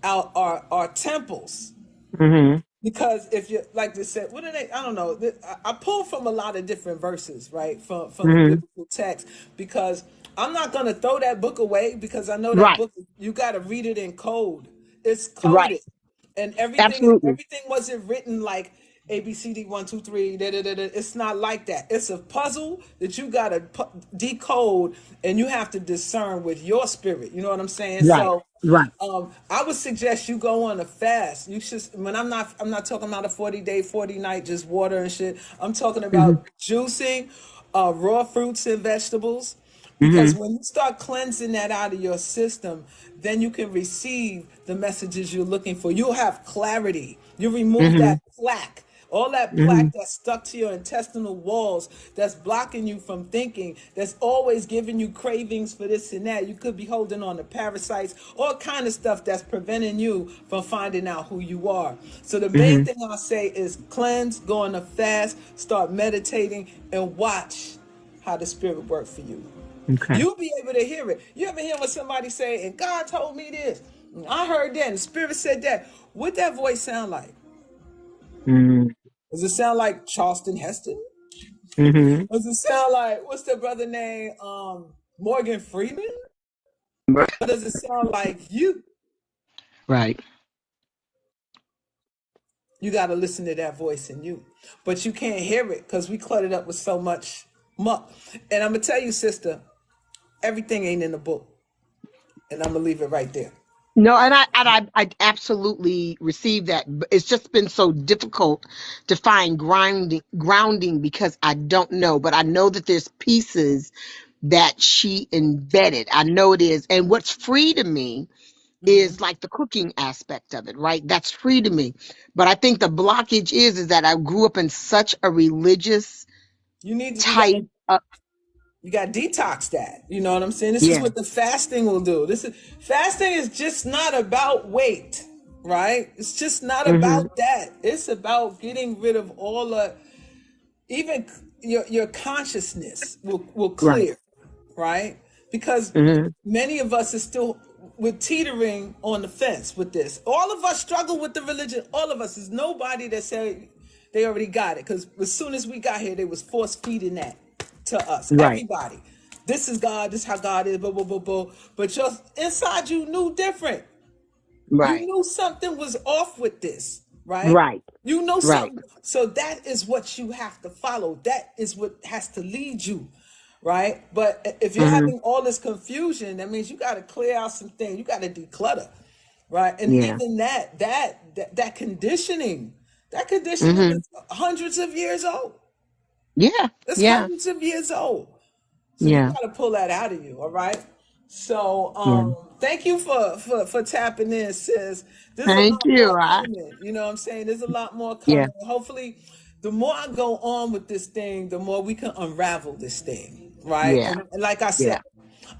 Speaker 1: our temples.
Speaker 3: Mhm.
Speaker 1: Because if you like they said, what are they? I don't know. I pull from a lot of different verses, right, from the
Speaker 3: Mhm.
Speaker 1: biblical text, because I'm not gonna throw that book away because I know that
Speaker 3: Right.
Speaker 1: book. You got to read it in code. It's
Speaker 3: Right.
Speaker 1: coded, and
Speaker 3: Absolutely.
Speaker 1: everything wasn't written like ABCD 1 2 3. Da, da, da, da. It's not like that. It's a puzzle that you gotta decode, and you have to discern with your spirit. You know what I'm saying?
Speaker 3: Right.
Speaker 1: So
Speaker 3: Right.
Speaker 1: I would suggest you go on a fast. You should. When I'm not talking about a 40-day, 40-night, just water and shit. I'm talking
Speaker 3: Mhm.
Speaker 1: about juicing, raw fruits and vegetables. Because
Speaker 3: Mhm.
Speaker 1: when you start cleansing that out of your system, then you can receive the messages you're looking for. You'll have clarity. You remove
Speaker 3: Mhm.
Speaker 1: that plaque. All that plaque
Speaker 3: Mhm.
Speaker 1: that's stuck to your intestinal walls, that's blocking you from thinking, that's always giving you cravings for this and that. You could be holding on to parasites, all kind of stuff that's preventing you from finding out who you are. So the main
Speaker 3: Mhm.
Speaker 1: thing I'll say is cleanse, go on a fast, start meditating, and watch how the spirit works for you.
Speaker 3: Okay.
Speaker 1: You'll be able to hear it. You ever hear when somebody say, and God told me this, and I heard that, and the spirit said that. What that voice sound like?
Speaker 3: Mhm.
Speaker 1: Does it sound like Charleston Heston?
Speaker 3: Mhm.
Speaker 1: Does it sound like what's the brother name? Morgan Freeman? Or does it sound like you?
Speaker 3: Right.
Speaker 1: You got to listen to that voice in you, but you can't hear it because we cluttered up with so much muck. And I'm gonna tell you, sister, everything ain't in the book, and I'm gonna leave it right there.
Speaker 3: No, and I absolutely received that. But it's just been so difficult to find grounding because I don't know, but I know that there's pieces that she embedded. I know it is. And what's free to me
Speaker 1: Hmm.
Speaker 3: is like the cooking aspect of it, right? That's free to me. But I think the blockage is that I grew up in such a religious
Speaker 1: You got to
Speaker 3: type of,
Speaker 1: you got to detox that. You know what I'm saying? This is
Speaker 3: yeah.
Speaker 1: what the fasting will do. This is fasting is just not about weight, right? It's just not
Speaker 3: Hmm.
Speaker 1: about that. It's about getting rid of all the even your consciousness will
Speaker 3: Right.
Speaker 1: clear, right? Because
Speaker 3: Hmm.
Speaker 1: many of us are still we're teetering on the fence with this. All of us struggle with the religion. All of us. There's nobody that said they already got it. Because as soon as we got here, they was force feeding that to us.
Speaker 3: Right.
Speaker 1: Everybody. This is God. This is how God is. Blah blah blah blah. But just inside you knew different. You
Speaker 3: Right.
Speaker 1: knew something was off with this, right?
Speaker 3: Right.
Speaker 1: You know
Speaker 3: Right.
Speaker 1: something. So that is what you have to follow. That is what has to lead you, right? But if you're
Speaker 3: Hmm.
Speaker 1: having all this confusion, that means you got to clear out some things. You got to declutter, right? And
Speaker 3: Yeah.
Speaker 1: even that conditioning That conditioning
Speaker 3: Hmm.
Speaker 1: is hundreds of years old.
Speaker 3: Yeah.
Speaker 1: It's
Speaker 3: Yeah.
Speaker 1: hundreds of years old. So you
Speaker 3: Yeah.
Speaker 1: got to pull that out of you, all right? So
Speaker 3: Yeah.
Speaker 1: thank you for tapping in, sis. There's a
Speaker 3: Thank
Speaker 1: lot
Speaker 3: you.
Speaker 1: more coming. You know what I'm saying? There's a lot more
Speaker 3: Yeah.
Speaker 1: coming. Hopefully, the more I go on with this thing, the more we can unravel this thing, right?
Speaker 3: Yeah.
Speaker 1: And like I said,
Speaker 3: Yeah.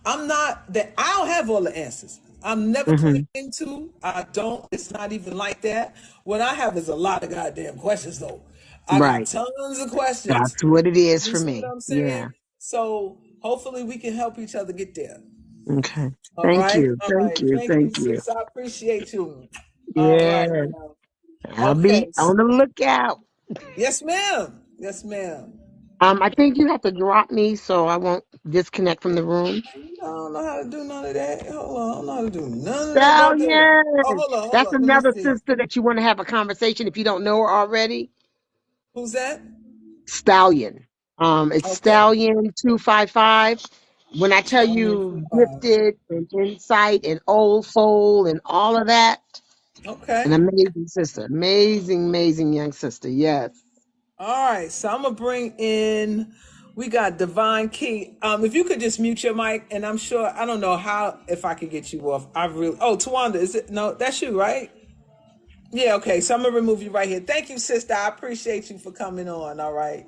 Speaker 1: I'm not that I don't have all the answers. I'm never
Speaker 3: Hmm.
Speaker 1: claiming to. I don't. It's not even like that. What I have is a lot of goddamn questions, though. I got
Speaker 3: Right.
Speaker 1: tons of questions.
Speaker 3: That's what it is
Speaker 1: You
Speaker 3: for
Speaker 1: see what
Speaker 3: me.
Speaker 1: I'm saying?
Speaker 3: Yeah.
Speaker 1: So hopefully we can help each other get there.
Speaker 3: Okay.
Speaker 1: All
Speaker 3: Thank
Speaker 1: right.
Speaker 3: you.
Speaker 1: All
Speaker 3: Thank
Speaker 1: right.
Speaker 3: you.
Speaker 1: Thank you,
Speaker 3: Thank you.
Speaker 1: sis. I appreciate you. All right.
Speaker 3: Yeah.
Speaker 1: Now.
Speaker 3: I'll be
Speaker 1: Okay.
Speaker 3: on the lookout.
Speaker 1: Yes, ma'am. Yes, ma'am.
Speaker 3: I think you have to drop me so I won't disconnect from the room.
Speaker 1: I don't know how to do none of that. Hold on. I don't know how to do none of that. No, there. Oh,
Speaker 3: Stallion.
Speaker 1: hold on. Hold
Speaker 3: That's
Speaker 1: on. Let me
Speaker 3: another
Speaker 1: see.
Speaker 3: sister that you want to have a conversation if you don't know her already.
Speaker 1: Who's that?
Speaker 3: Stallion. It's
Speaker 1: Okay.
Speaker 3: Stallion 255. When I tell
Speaker 1: Stallion
Speaker 3: you
Speaker 1: 25.
Speaker 3: gifted and insight and old soul and all of that, an
Speaker 1: Okay.
Speaker 3: amazing sister. Amazing, amazing young sister. Yes.
Speaker 1: All right. So I'm gonna bring in. We got Divine Key. If you could just mute your mic, and I'm sure I don't know how if I could get you off. I really. Oh, Tawanda, is it? No, that's you, right? Yeah. Okay. So I'm gonna remove you right here. Thank you, sister. I appreciate you for coming on. All right.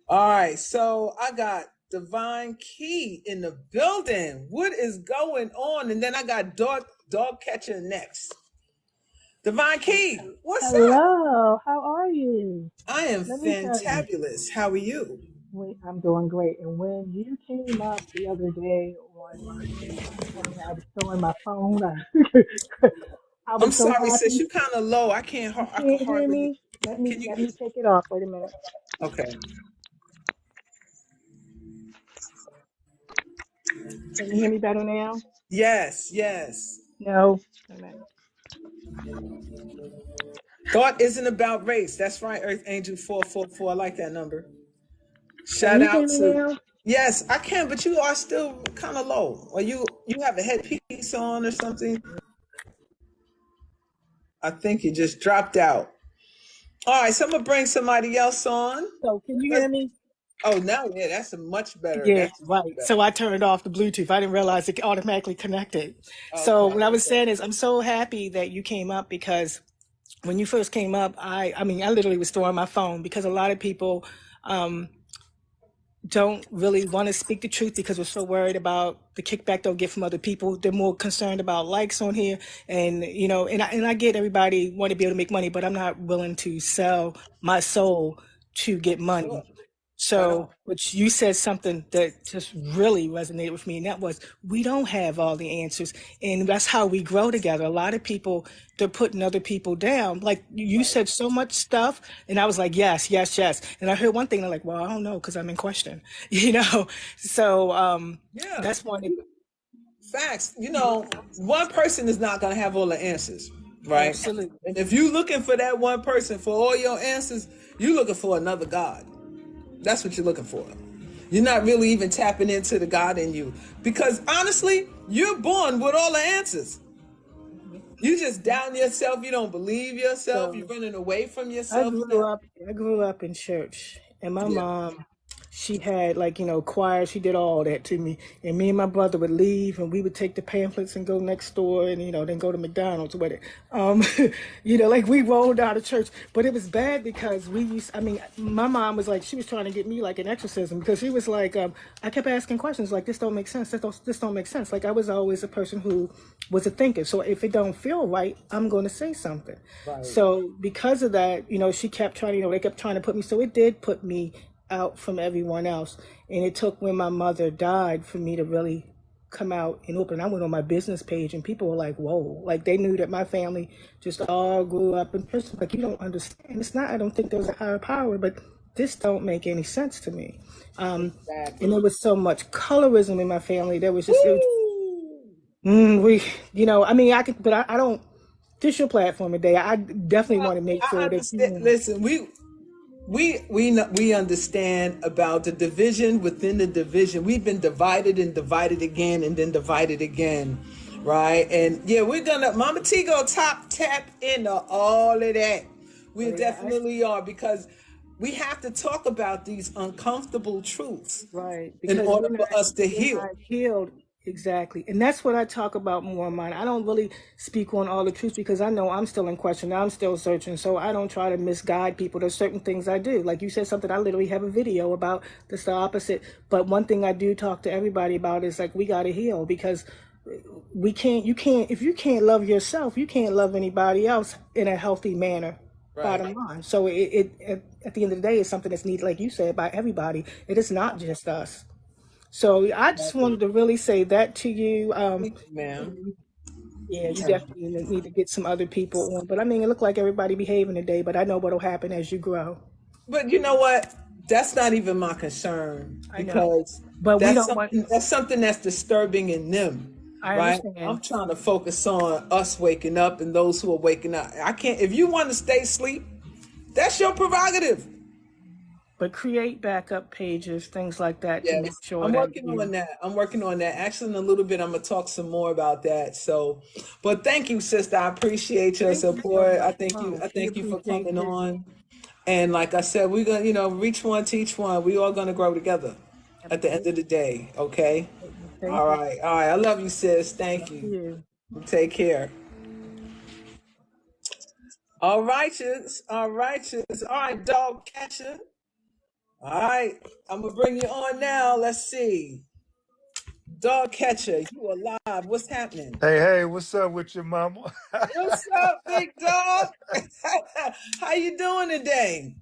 Speaker 1: All right. So I got Divine Key in the building. What is going on? And then I got dog catcher next. Divine Key, what's up?
Speaker 4: Hello, how are you?
Speaker 1: I am
Speaker 4: Let me tell you,
Speaker 1: fantabulous. How are you?
Speaker 4: I'm doing great. And when you came up the other day on my page, I'm telling you, I was still on my phone. I
Speaker 1: I'm
Speaker 4: was so
Speaker 1: sorry, sis.
Speaker 4: happy.
Speaker 1: You kind of low. I can't.
Speaker 4: You
Speaker 1: I can
Speaker 4: can't hear
Speaker 1: hardly.
Speaker 4: me. Let me
Speaker 1: Can you?
Speaker 4: let me take it off. Wait a minute.
Speaker 1: Okay.
Speaker 4: Can you hear me better now?
Speaker 1: Yes. Yes.
Speaker 4: No. Wait a minute.
Speaker 1: Thought isn't about race. That's right. Earth Angel 444. I like that number.
Speaker 4: Can
Speaker 1: Shout
Speaker 4: you
Speaker 1: out
Speaker 4: hear me
Speaker 1: to.
Speaker 4: now?
Speaker 1: Yes, I can, but you are still kind of low. Or you have a headpiece on or something. I think you just dropped out. All right, so I'm gonna bring somebody else on.
Speaker 4: So can you
Speaker 1: Let's,
Speaker 4: hear me?
Speaker 1: oh, now yeah, that's a much better.
Speaker 4: Yeah,
Speaker 1: That's much
Speaker 4: right.
Speaker 1: better.
Speaker 4: So I turned off the Bluetooth. I didn't realize it automatically connected. So
Speaker 1: Okay.
Speaker 4: what I was saying is I'm so happy that you came up because when you first came up, I mean, I literally was throwing my phone because a lot of people um, don't really want to speak the truth because we're so worried about the kickback they'll get from other people. They're more concerned about likes on here, and and I get everybody want to be able to make money, but I'm not willing to sell my soul to get
Speaker 1: Sure.
Speaker 4: money.
Speaker 1: Right on.
Speaker 4: So, which you said something that just really resonated with me, and that was we don't have all the answers, and that's how we grow together. A lot of people they're putting other people down. Like you
Speaker 1: Right.
Speaker 4: said so much stuff, and I was like, yes, yes, yes. And I heard one thing, and I'm like, well, I don't know because I'm in question, you know. So
Speaker 1: Yeah.
Speaker 4: that's one.
Speaker 1: Facts. One person is not gonna have all the answers, right?
Speaker 4: Absolutely.
Speaker 1: And if you looking for that one person for all your answers, you looking for another God. That's what you're looking for. You're not really even tapping into the God in you. Because honestly, you're born with all the answers. You just down yourself. You don't believe yourself. You're
Speaker 4: So
Speaker 1: running away from
Speaker 4: I
Speaker 1: yourself.
Speaker 4: grew up I grew up in church and my
Speaker 1: Yeah.
Speaker 4: mom she had like choir, she did all that to me, and me and my brother would leave and we would take the pamphlets and go next door and then go to McDonald's with it. Like we rolled out of church, but it was bad because my mom was like she was trying to get me like an exorcism because she was like I kept asking questions like this don't make sense, this don't make sense. Like I was always a person who was a thinker, so if it don't feel right I'm going to say something.
Speaker 1: Right.
Speaker 4: So because of that, she kept trying, they kept trying to put me. So it did put me out from everyone else. And it took when my mother died for me to really come out and open. I went on my business page and people were like, whoa, like they knew that my family just all grew up in prison. Like you don't understand. It's not, I don't think there's a higher power, but this don't make any sense to me. And
Speaker 1: Exactly.
Speaker 4: there was so much colorism in my family. There was just,
Speaker 1: Woo!
Speaker 4: I could, but I don't, this your platform today. I definitely
Speaker 1: Well,
Speaker 4: want to make
Speaker 1: I
Speaker 4: sure that
Speaker 1: understand. Listen, we understand about the division within the division. We've been divided and divided again and then divided again. right? And yeah, we're gonna MahMah Tea gonna tap into all of that. We
Speaker 4: But yeah,
Speaker 1: definitely are because we have to talk about these uncomfortable truths
Speaker 4: right,
Speaker 1: in
Speaker 4: because
Speaker 1: order for us to
Speaker 4: you're
Speaker 1: heal.
Speaker 4: not healed exactly, and that's what I talk about more in mine. I don't really speak on all the truths because I know I'm still in question. I'm still searching, so I don't try to misguide people. There's certain things I do, like you said something. I literally have a video about this, the opposite. But one thing I do talk to everybody about is like we got to heal because we can't. You can't if you can't love yourself, you can't love anybody else in a healthy manner.
Speaker 1: Right.
Speaker 4: Bottom line. So at the end of the day, it's something that's needed, like you said, by everybody. It is not just us. So I just
Speaker 1: Exactly.
Speaker 4: wanted to really say that to you.
Speaker 1: Thank you, ma'am.
Speaker 4: Yeah, you definitely need to get some other people on. But I mean, it looked like everybody behaving today, but I know what'll happen as you grow.
Speaker 1: But you know what? That's not even my concern
Speaker 4: I know.
Speaker 1: because
Speaker 4: But we don't want,
Speaker 1: that's something that's disturbing in them,
Speaker 4: I
Speaker 1: right?
Speaker 4: understand.
Speaker 1: I'm trying to focus on us waking up and those who are waking up. I can't if you want to stay asleep, that's your prerogative.
Speaker 4: But create backup pages, things like that to make
Speaker 1: Yes.
Speaker 4: sure
Speaker 1: I'm
Speaker 4: that
Speaker 1: working
Speaker 4: you,
Speaker 1: on that. I'm working on that. Actually, in a little bit, I'm gonna talk some more about that. So, but thank you, sister. I appreciate your
Speaker 4: thank you so
Speaker 1: support.
Speaker 4: much.
Speaker 1: I thank you.
Speaker 4: Oh,
Speaker 1: I
Speaker 4: we
Speaker 1: thank you for
Speaker 4: appreciate
Speaker 1: coming
Speaker 4: you.
Speaker 1: on. And like I said, we're gonna, reach one, teach one. We all gonna grow together at the end of
Speaker 4: Absolutely.
Speaker 1: the day. Okay.
Speaker 4: Thank
Speaker 1: All
Speaker 4: you.
Speaker 1: right. All right. I love you, sis. Thank
Speaker 4: Love
Speaker 1: you.
Speaker 4: you.
Speaker 1: Take care. All righteous. All righteous. All right, dog catcher. All right. I'm gonna bring you on now. Let's see. Dog catcher, you alive. What's happening?
Speaker 5: Hey, hey, what's up with your mama?
Speaker 1: What's up, big dog? How you doing today?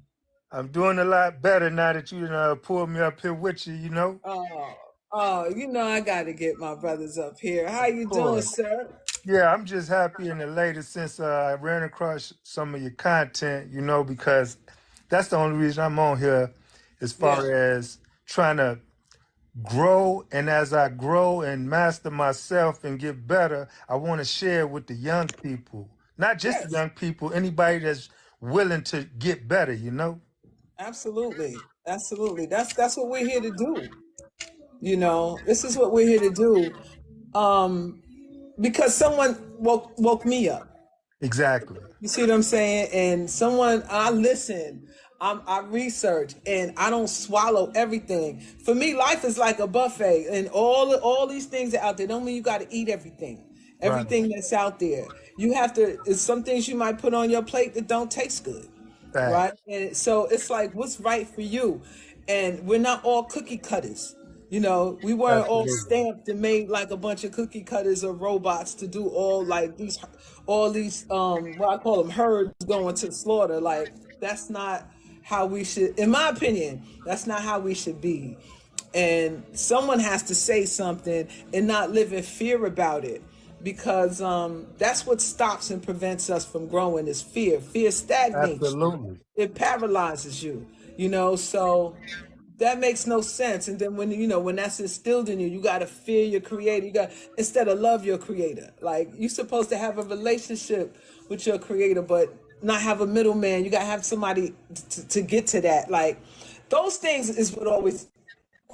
Speaker 5: I'm doing a lot better now that you pulled me up here with you, you know?
Speaker 1: Oh, oh, I gotta get my brothers up here. How you
Speaker 5: Of
Speaker 1: doing,
Speaker 5: course.
Speaker 1: sir?
Speaker 5: Yeah, I'm just happy and elated since I ran across some of your content, you know, because that's the only reason I'm on here as
Speaker 1: Yeah.
Speaker 5: far as trying to grow. And as I grow and master myself and get better, I want to share with the young people, not just the
Speaker 1: Yes.
Speaker 5: young people, anybody that's willing to get better, you know?
Speaker 1: Absolutely. Absolutely. That's what we're here to do. This is what we're here to do. Um, because someone woke me up.
Speaker 5: Exactly.
Speaker 1: You see what I'm saying? And I listen, I research, and I don't swallow everything. For me, life is like a buffet, and all these things are out there. Don't mean you got to eat everything.
Speaker 5: Right.
Speaker 1: Everything that's out there, you have to. It's some things you might put on your plate that don't taste good, right?
Speaker 5: Facts.
Speaker 1: And so it's like, what's right for you? And we're not all cookie cutters. We weren't all
Speaker 5: Absolutely.
Speaker 1: stamped and made like a bunch of cookie cutters or robots to do all these what I call them herds going to slaughter. Like that's not how we should, in my opinion, that's not how we should be. And someone has to say something and not live in fear about it because that's what stops and prevents us from growing is fear. Fear stagnates you.
Speaker 5: Absolutely.
Speaker 1: It paralyzes you, so that makes no sense. And then when that's instilled in you, you got to fear your creator. You got instead of love your creator. Like you're supposed to have a relationship with your creator, but not have a middleman. You got to have somebody to get to that. Like those things is what always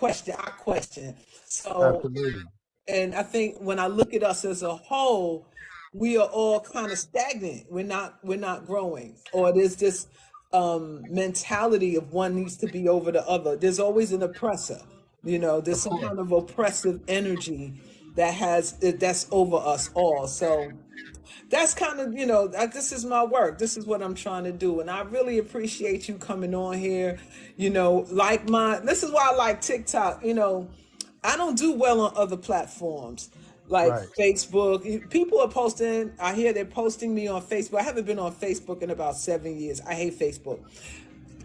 Speaker 1: I question. So,
Speaker 5: Absolutely.
Speaker 1: and I think when I look at us as a whole, we are all kind of stagnant. We're not growing, or there's this mentality of one needs to be over the other. There's always an oppressor. There's
Speaker 5: Of
Speaker 1: some
Speaker 5: course.
Speaker 1: kind of oppressive energy that's over us all. So that's kind of this is my work, this is what I'm trying to do, and I really appreciate you coming on here. This is why I like TikTok. I don't do well on other platforms like
Speaker 5: Right.
Speaker 1: Facebook. People are posting, I hear they're posting me on Facebook. I haven't been on Facebook in about 7 years. I hate Facebook.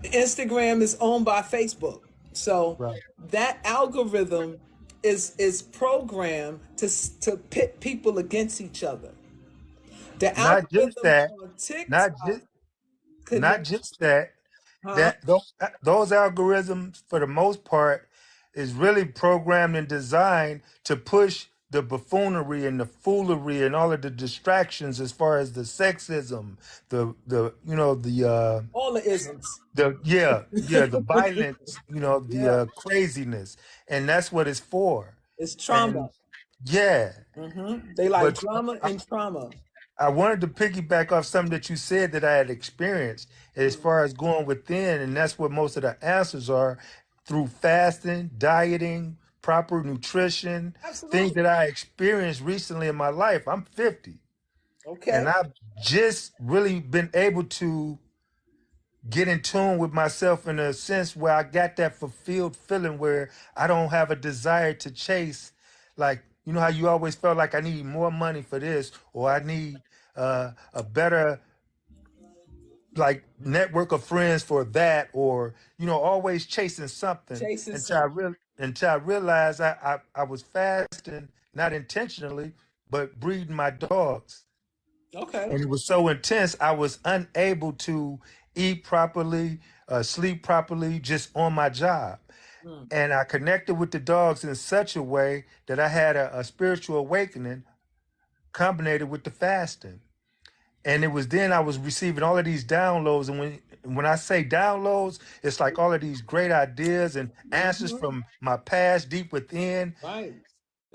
Speaker 1: Instagram is owned by Facebook, so
Speaker 5: Right.
Speaker 1: that algorithm is programmed to pit people against each other. The
Speaker 5: Not just
Speaker 1: algorithm
Speaker 5: that.
Speaker 1: on
Speaker 5: Not
Speaker 1: TikTok
Speaker 5: just not
Speaker 1: connects,
Speaker 5: just that.
Speaker 1: huh?
Speaker 5: Those algorithms, for the most part, is really programmed and designed to push the buffoonery and the foolery and all of the distractions as far as the sexism,
Speaker 1: All the isms.
Speaker 5: the violence, the
Speaker 1: Yeah,
Speaker 5: craziness, and that's what it's for.
Speaker 1: it's
Speaker 5: And
Speaker 1: trauma.
Speaker 5: Yeah,
Speaker 1: They like
Speaker 5: but
Speaker 1: drama and trauma.
Speaker 5: I wanted to piggyback off something that you said that I had experienced as far as going within, and that's what most of the answers are through fasting, dieting, proper nutrition, things
Speaker 1: Absolutely.
Speaker 5: that I experienced recently in my life. I'm 50, and
Speaker 1: Okay.
Speaker 5: I've just really been able to get in tune with myself in a sense where I got that fulfilled feeling where I don't have a desire to chase, like, you know how you always felt like I need more money for this, or I need a better like network of friends for that, or always chasing something
Speaker 1: Chasing
Speaker 5: until I
Speaker 1: something.
Speaker 5: really until I realized I was fasting, not intentionally, but breeding my dogs.
Speaker 1: Okay.
Speaker 5: And it was so intense, I was unable to eat properly, sleep properly, just on my job.
Speaker 1: Mm.
Speaker 5: And I connected with the dogs in such a way that I had a spiritual awakening combined with the fasting. And it was then I was receiving all of these downloads. And when I say downloads, it's like all of these great ideas and answers
Speaker 1: Mm-hmm.
Speaker 5: from my past deep within,
Speaker 1: Right.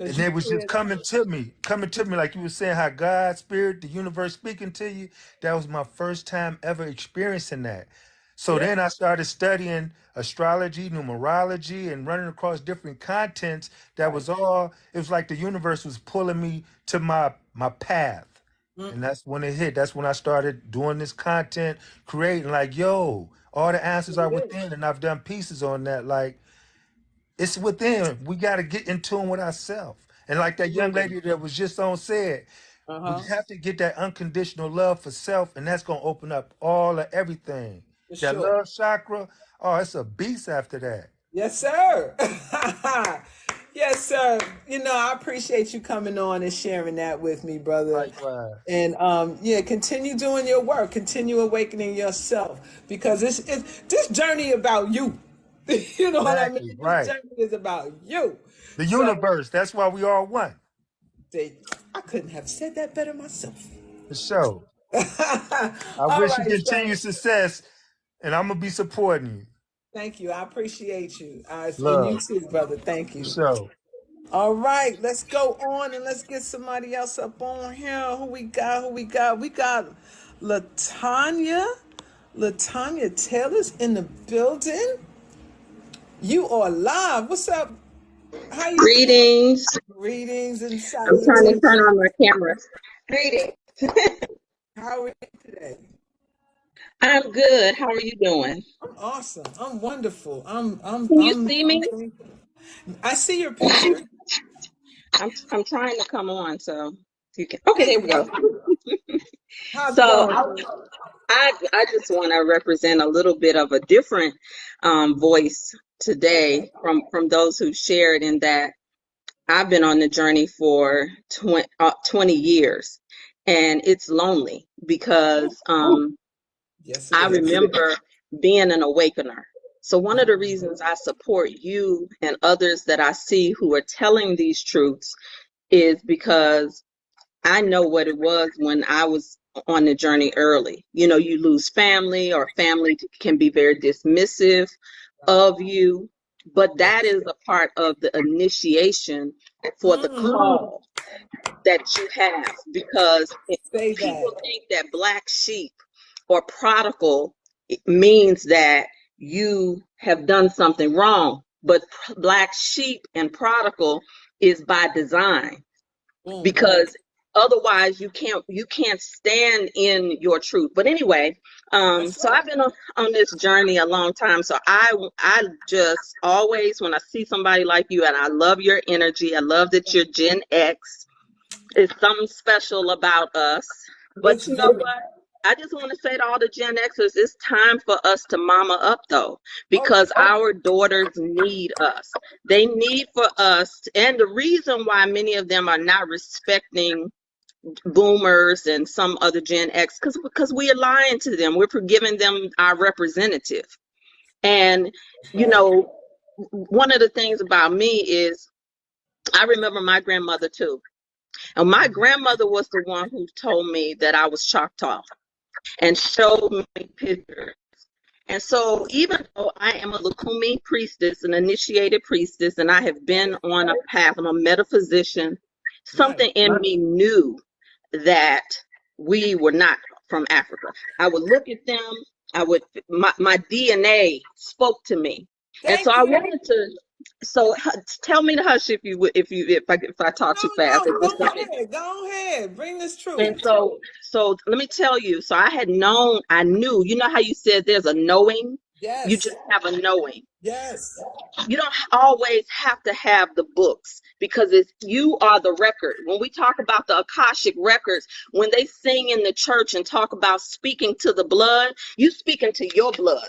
Speaker 5: and
Speaker 1: Because you
Speaker 5: it was just
Speaker 1: said,
Speaker 5: coming to me like you were saying, how God, spirit, the universe speaking to you. That was my first time ever experiencing that. So
Speaker 1: yeah,
Speaker 5: then I started studying astrology, numerology, and running across different contents that
Speaker 1: right.
Speaker 5: was all, it was like the universe was pulling me to my path.
Speaker 1: Mm.
Speaker 5: And that's when it hit. That's when I started doing this content, creating like, yo, all the answers are
Speaker 1: It is.
Speaker 5: within. And I've done pieces on that. Like, it's within. We got to get in tune with ourselves. And like that young
Speaker 1: Absolutely.
Speaker 5: lady that was just on said, we
Speaker 1: Uh-huh.
Speaker 5: have to get that unconditional love for self, and that's gonna open up all of everything.
Speaker 1: For
Speaker 5: That
Speaker 1: sure.
Speaker 5: love chakra, oh, it's a beast after that.
Speaker 1: Yes, sir. Yes, sir. I appreciate you coming on and sharing that with me, brother.
Speaker 5: Likewise.
Speaker 1: And yeah, continue doing your work, continue awakening yourself because it's this journey about you. You know what I mean?
Speaker 5: Exactly.
Speaker 1: This
Speaker 5: Right.
Speaker 1: journey is about you.
Speaker 5: The
Speaker 1: So
Speaker 5: universe. That's why we are one.
Speaker 1: they, I couldn't have said that better myself.
Speaker 5: For sure. I
Speaker 1: All
Speaker 5: wish you
Speaker 1: right, sir.
Speaker 5: continued success, and I'm gonna be supporting you.
Speaker 1: Thank you. I appreciate you. And you
Speaker 5: Love.
Speaker 1: too, brother. Thank
Speaker 5: For
Speaker 1: you.
Speaker 5: sure.
Speaker 1: All right, let's go on and let's get somebody else up on here. Who we got? Who we got? We got Latanya. Latanya Taylor's in the building. You are live. What's up? How you doing?
Speaker 6: Greetings.
Speaker 1: Greetings and
Speaker 6: I'm trying to turn
Speaker 1: salutations.
Speaker 6: on my camera. Greetings.
Speaker 1: How are you today?
Speaker 6: I'm good. How are you doing?
Speaker 1: I'm awesome. I'm wonderful. I'm I'm
Speaker 6: Can you
Speaker 1: I'm
Speaker 6: see
Speaker 1: I'm
Speaker 6: me?
Speaker 1: thankful. I see your picture.
Speaker 6: I'm trying to come on so you can. Okay,
Speaker 1: There
Speaker 6: there
Speaker 1: you
Speaker 6: we go.
Speaker 1: go. How's it
Speaker 6: So
Speaker 1: going?
Speaker 6: I just want to represent a little bit of a different voice today from those who shared in that I've been on the journey for 20 years, and it's lonely because
Speaker 1: Yes, it
Speaker 6: I
Speaker 1: is.
Speaker 6: remember being an awakener. So, one of the reasons I support you and others that I see who are telling these truths is because I know what it was when I was on the journey early. You know, you lose family, or family can be very dismissive of you, but that is a part of the initiation for the
Speaker 1: Mm,
Speaker 6: call that you have, because
Speaker 1: say
Speaker 6: people
Speaker 1: that.
Speaker 6: think that black sheep or prodigal means that you have done something wrong, but black sheep and prodigal is by design,
Speaker 1: Boom.
Speaker 6: because otherwise you can't stand in your truth. But anyway,
Speaker 1: That's
Speaker 6: so
Speaker 1: right.
Speaker 6: I've been on this journey a long time, so I just always, when I see somebody like you, and I love your energy, I love that you're Gen X. It's something special about us. But
Speaker 1: It's
Speaker 6: you know
Speaker 1: very.
Speaker 6: what? I just want to say to all the Gen Xers, it's time for us to mama up, though,
Speaker 1: Oh,
Speaker 6: because our daughters need us. They need for us. And the reason why many of them are not respecting boomers and some other Gen X, because we are lying to them. We're giving them our representative. And,
Speaker 1: that's
Speaker 6: you
Speaker 1: right.
Speaker 6: know, one of the things about me is I remember my grandmother too. And my grandmother was the one who told me that I was Choctaw and showed me pictures. And so, even though I am a Lukumi priestess, an initiated priestess, and I have been on a path, I'm a metaphysician, Something in me knew that we were not from Africa. I would look at them. My DNA spoke to me. And so
Speaker 1: Thank
Speaker 6: I
Speaker 1: you.
Speaker 6: wanted to, tell me to hush if you would, if I talk too fast.
Speaker 1: No, go ahead. Go ahead. Bring this
Speaker 6: And
Speaker 1: truth.
Speaker 6: so let me tell you. So I knew, you know how you said there's a knowing? You
Speaker 1: Yes.
Speaker 6: just have a knowing.
Speaker 1: Yes.
Speaker 6: You don't always have to have the books because you are the record. When we talk about the Akashic records, when they sing in the church and talk about speaking to the blood, you speaking to your blood.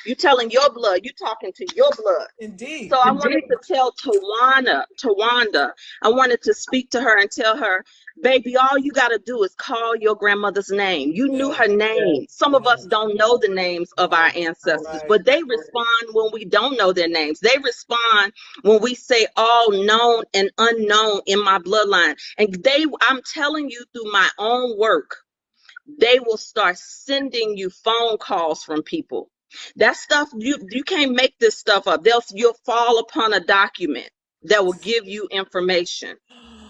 Speaker 6: You telling your blood, you talking to your blood.
Speaker 1: Indeed.
Speaker 6: So I wanted to tell Tawanda, I wanted to speak to her and tell her, baby, all you got to do is call your grandmother's name. You knew
Speaker 1: Yeah.
Speaker 6: her name. Some of us don't know the names of our
Speaker 1: Right.
Speaker 6: ancestors,
Speaker 1: Right.
Speaker 6: but they respond when we don't know their names. They respond when we say all known and unknown in my bloodline. And I'm telling you through my own work, they will start sending you phone calls from people. That stuff, you can't make this stuff up. You'll fall upon a document that will give you information.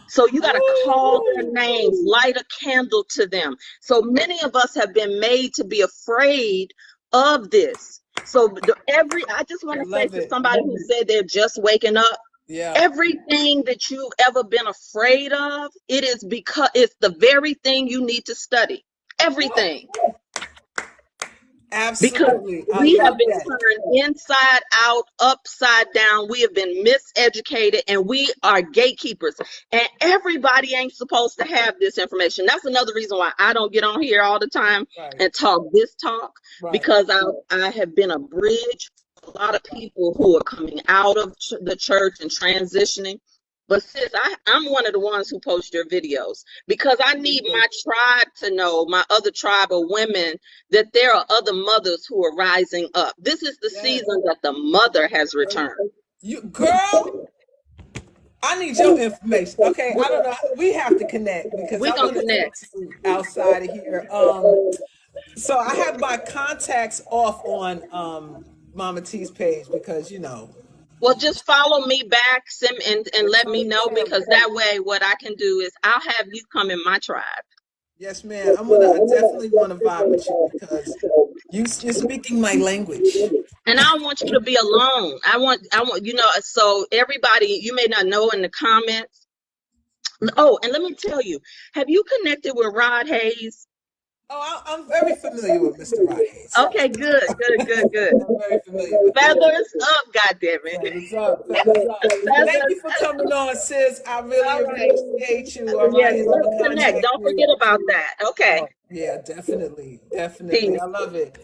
Speaker 6: So you got to call their
Speaker 1: Ooh.
Speaker 6: names, light a candle to them. So many of us have been made to be afraid of this. So I just want to say
Speaker 1: Love
Speaker 6: to
Speaker 1: it.
Speaker 6: somebody who said they're just waking up,
Speaker 1: Yeah.
Speaker 6: everything that you've ever been afraid of, it is because it's the very thing you need to study. Everything. Because
Speaker 1: Absolutely. I
Speaker 6: we have
Speaker 1: love
Speaker 6: been
Speaker 1: that.
Speaker 6: turned inside out, upside down. We have been miseducated and we are gatekeepers. And everybody ain't supposed to have this information. That's another reason why I don't get on here all the time
Speaker 1: Right.
Speaker 6: and talk this talk,
Speaker 1: Right.
Speaker 6: because I have been a bridge for a lot of people who are coming out of the church and transitioning. But sis, I'm one of the ones who post your videos because I need my tribe to know, my other tribe of women, that there are other mothers who are rising up. This is the
Speaker 1: Yes.
Speaker 6: season that the mother has returned.
Speaker 1: You girl, I need your information. Okay, I don't know. We have to connect because
Speaker 6: We
Speaker 1: I
Speaker 6: gonna
Speaker 1: want to talk
Speaker 6: connect.
Speaker 1: to you outside of here. So I have my contacts off on MahMah Tea's page because
Speaker 6: Well, just follow me back, and
Speaker 1: we're
Speaker 6: let me
Speaker 1: coming
Speaker 6: know,
Speaker 1: together.
Speaker 6: because that way what I can do is I'll have you come in my tribe.
Speaker 1: Yes, ma'am. I definitely want to vibe with you because you're speaking my language.
Speaker 6: And I don't want you to be alone. I want, so everybody, you may not know in the comments. Oh, and let me tell you, have you connected with Rod Hayes?
Speaker 1: Oh, I'm very familiar with Mr. Rod Hayes.
Speaker 6: Okay, good, good, good, good.
Speaker 1: I'm very familiar with him.
Speaker 6: Feathers up, goddammit.
Speaker 1: Feathers up, feathers up. Thank
Speaker 6: Feathers
Speaker 1: you for
Speaker 6: up.
Speaker 1: coming on, sis. I really
Speaker 6: All right.
Speaker 1: appreciate you. All
Speaker 6: Yes,
Speaker 1: right, and I'm
Speaker 6: let's
Speaker 1: gonna
Speaker 6: connect.
Speaker 1: contact
Speaker 6: Don't
Speaker 1: you.
Speaker 6: forget about that. Okay.
Speaker 1: Oh, yeah, definitely, definitely.
Speaker 6: Peace.
Speaker 1: I love it.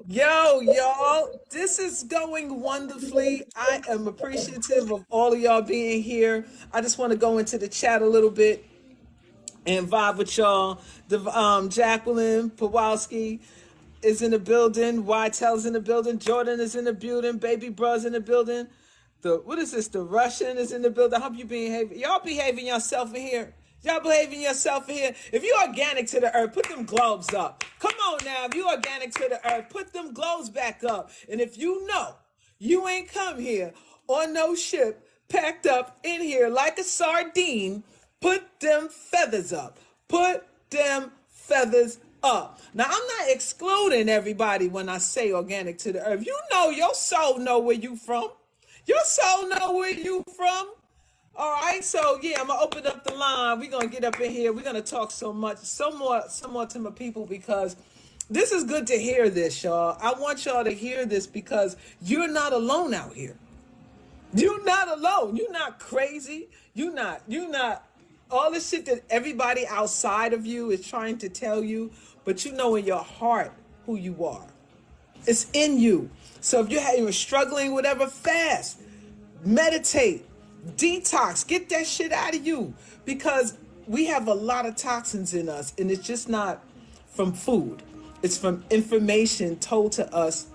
Speaker 1: Yo, y'all, this is going wonderfully. I am appreciative of all of y'all being here. I just want to go into the chat a little bit and vibe with y'all. Jacqueline Pawlowski is in the building. Ytel's in the building. Jordan is in the building. Baby Bruh's in the building. What is this? The Russian is in the building. I hope you behaving. Y'all behaving yourself in here. Y'all behaving yourself in here. If you organic to the earth, put them globes up. Come on now. If you organic to the earth, put them globes back up. And if you know you ain't come here on no ship packed up in here like a sardine, put them feathers up. Put them feathers up. Now, I'm not excluding everybody when I say organic to the earth. You know your soul know where you from. Your soul know where you from. All right, so yeah, I'm gonna open up the line. We're gonna get up in here. We're gonna talk some more to my people because this is good to hear this, y'all. I want y'all to hear this because you're not alone out here. You're not alone. You're not crazy. You're not all the shit that everybody outside of you is trying to tell you, but you know in your heart who you are. It's in you. So if you're struggling, whatever, fast, meditate, detox, get that shit out of you because we have a lot of toxins in us and it's just not from food. It's from information told to us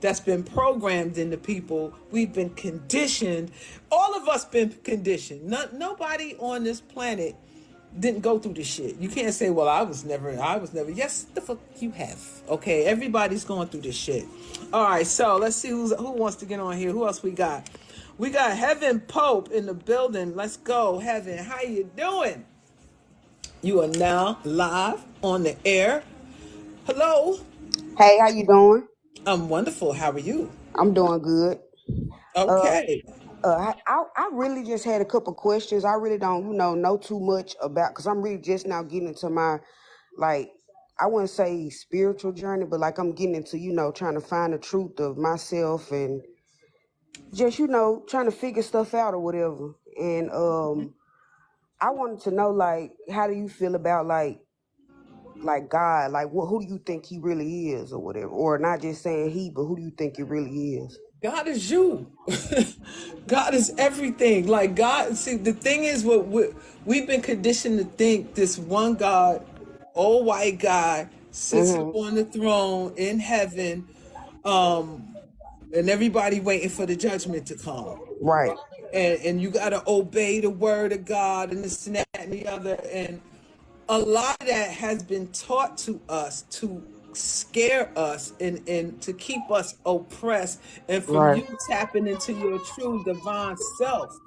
Speaker 1: that's been programmed into people. We've been conditioned. All of us been conditioned. Nobody on this planet didn't go through this shit. You can't say, well, I was never. Yes, the fuck you have. Okay, everybody's going thugh this shit. All right, so let's see who wants to get on here. Who else we got? We got Heaven Pope in the building. Let's go, Heaven. How you doing? You are now live on the air. Hello.
Speaker 7: Hey, how you doing?
Speaker 1: I'm wonderful. How are you?
Speaker 7: I'm doing good. Uh,
Speaker 1: Okay.
Speaker 7: I really just had a couple questions. I really don't, know too much about because I'm really just now getting into my, like, I wouldn't say spiritual journey, but like I'm getting into, trying to find the truth of myself and just, trying to figure stuff out or whatever. And I wanted to know, like, how do you feel about like God? Like, who do you think He really is or whatever? Or not just saying He, but who do you think He really is?
Speaker 1: God is you. God is everything. Like God, see, the thing is, we've been conditioned to think this one God, old white guy, sits up
Speaker 7: Mm-hmm.
Speaker 1: on the throne in heaven, and everybody waiting for the judgment to come.
Speaker 7: Right.
Speaker 1: And you got to obey the word of God and this and that and the other. And a lot of that has been taught to us to scare us and to keep us oppressed and from
Speaker 7: Right.
Speaker 1: you tapping into your true divine self.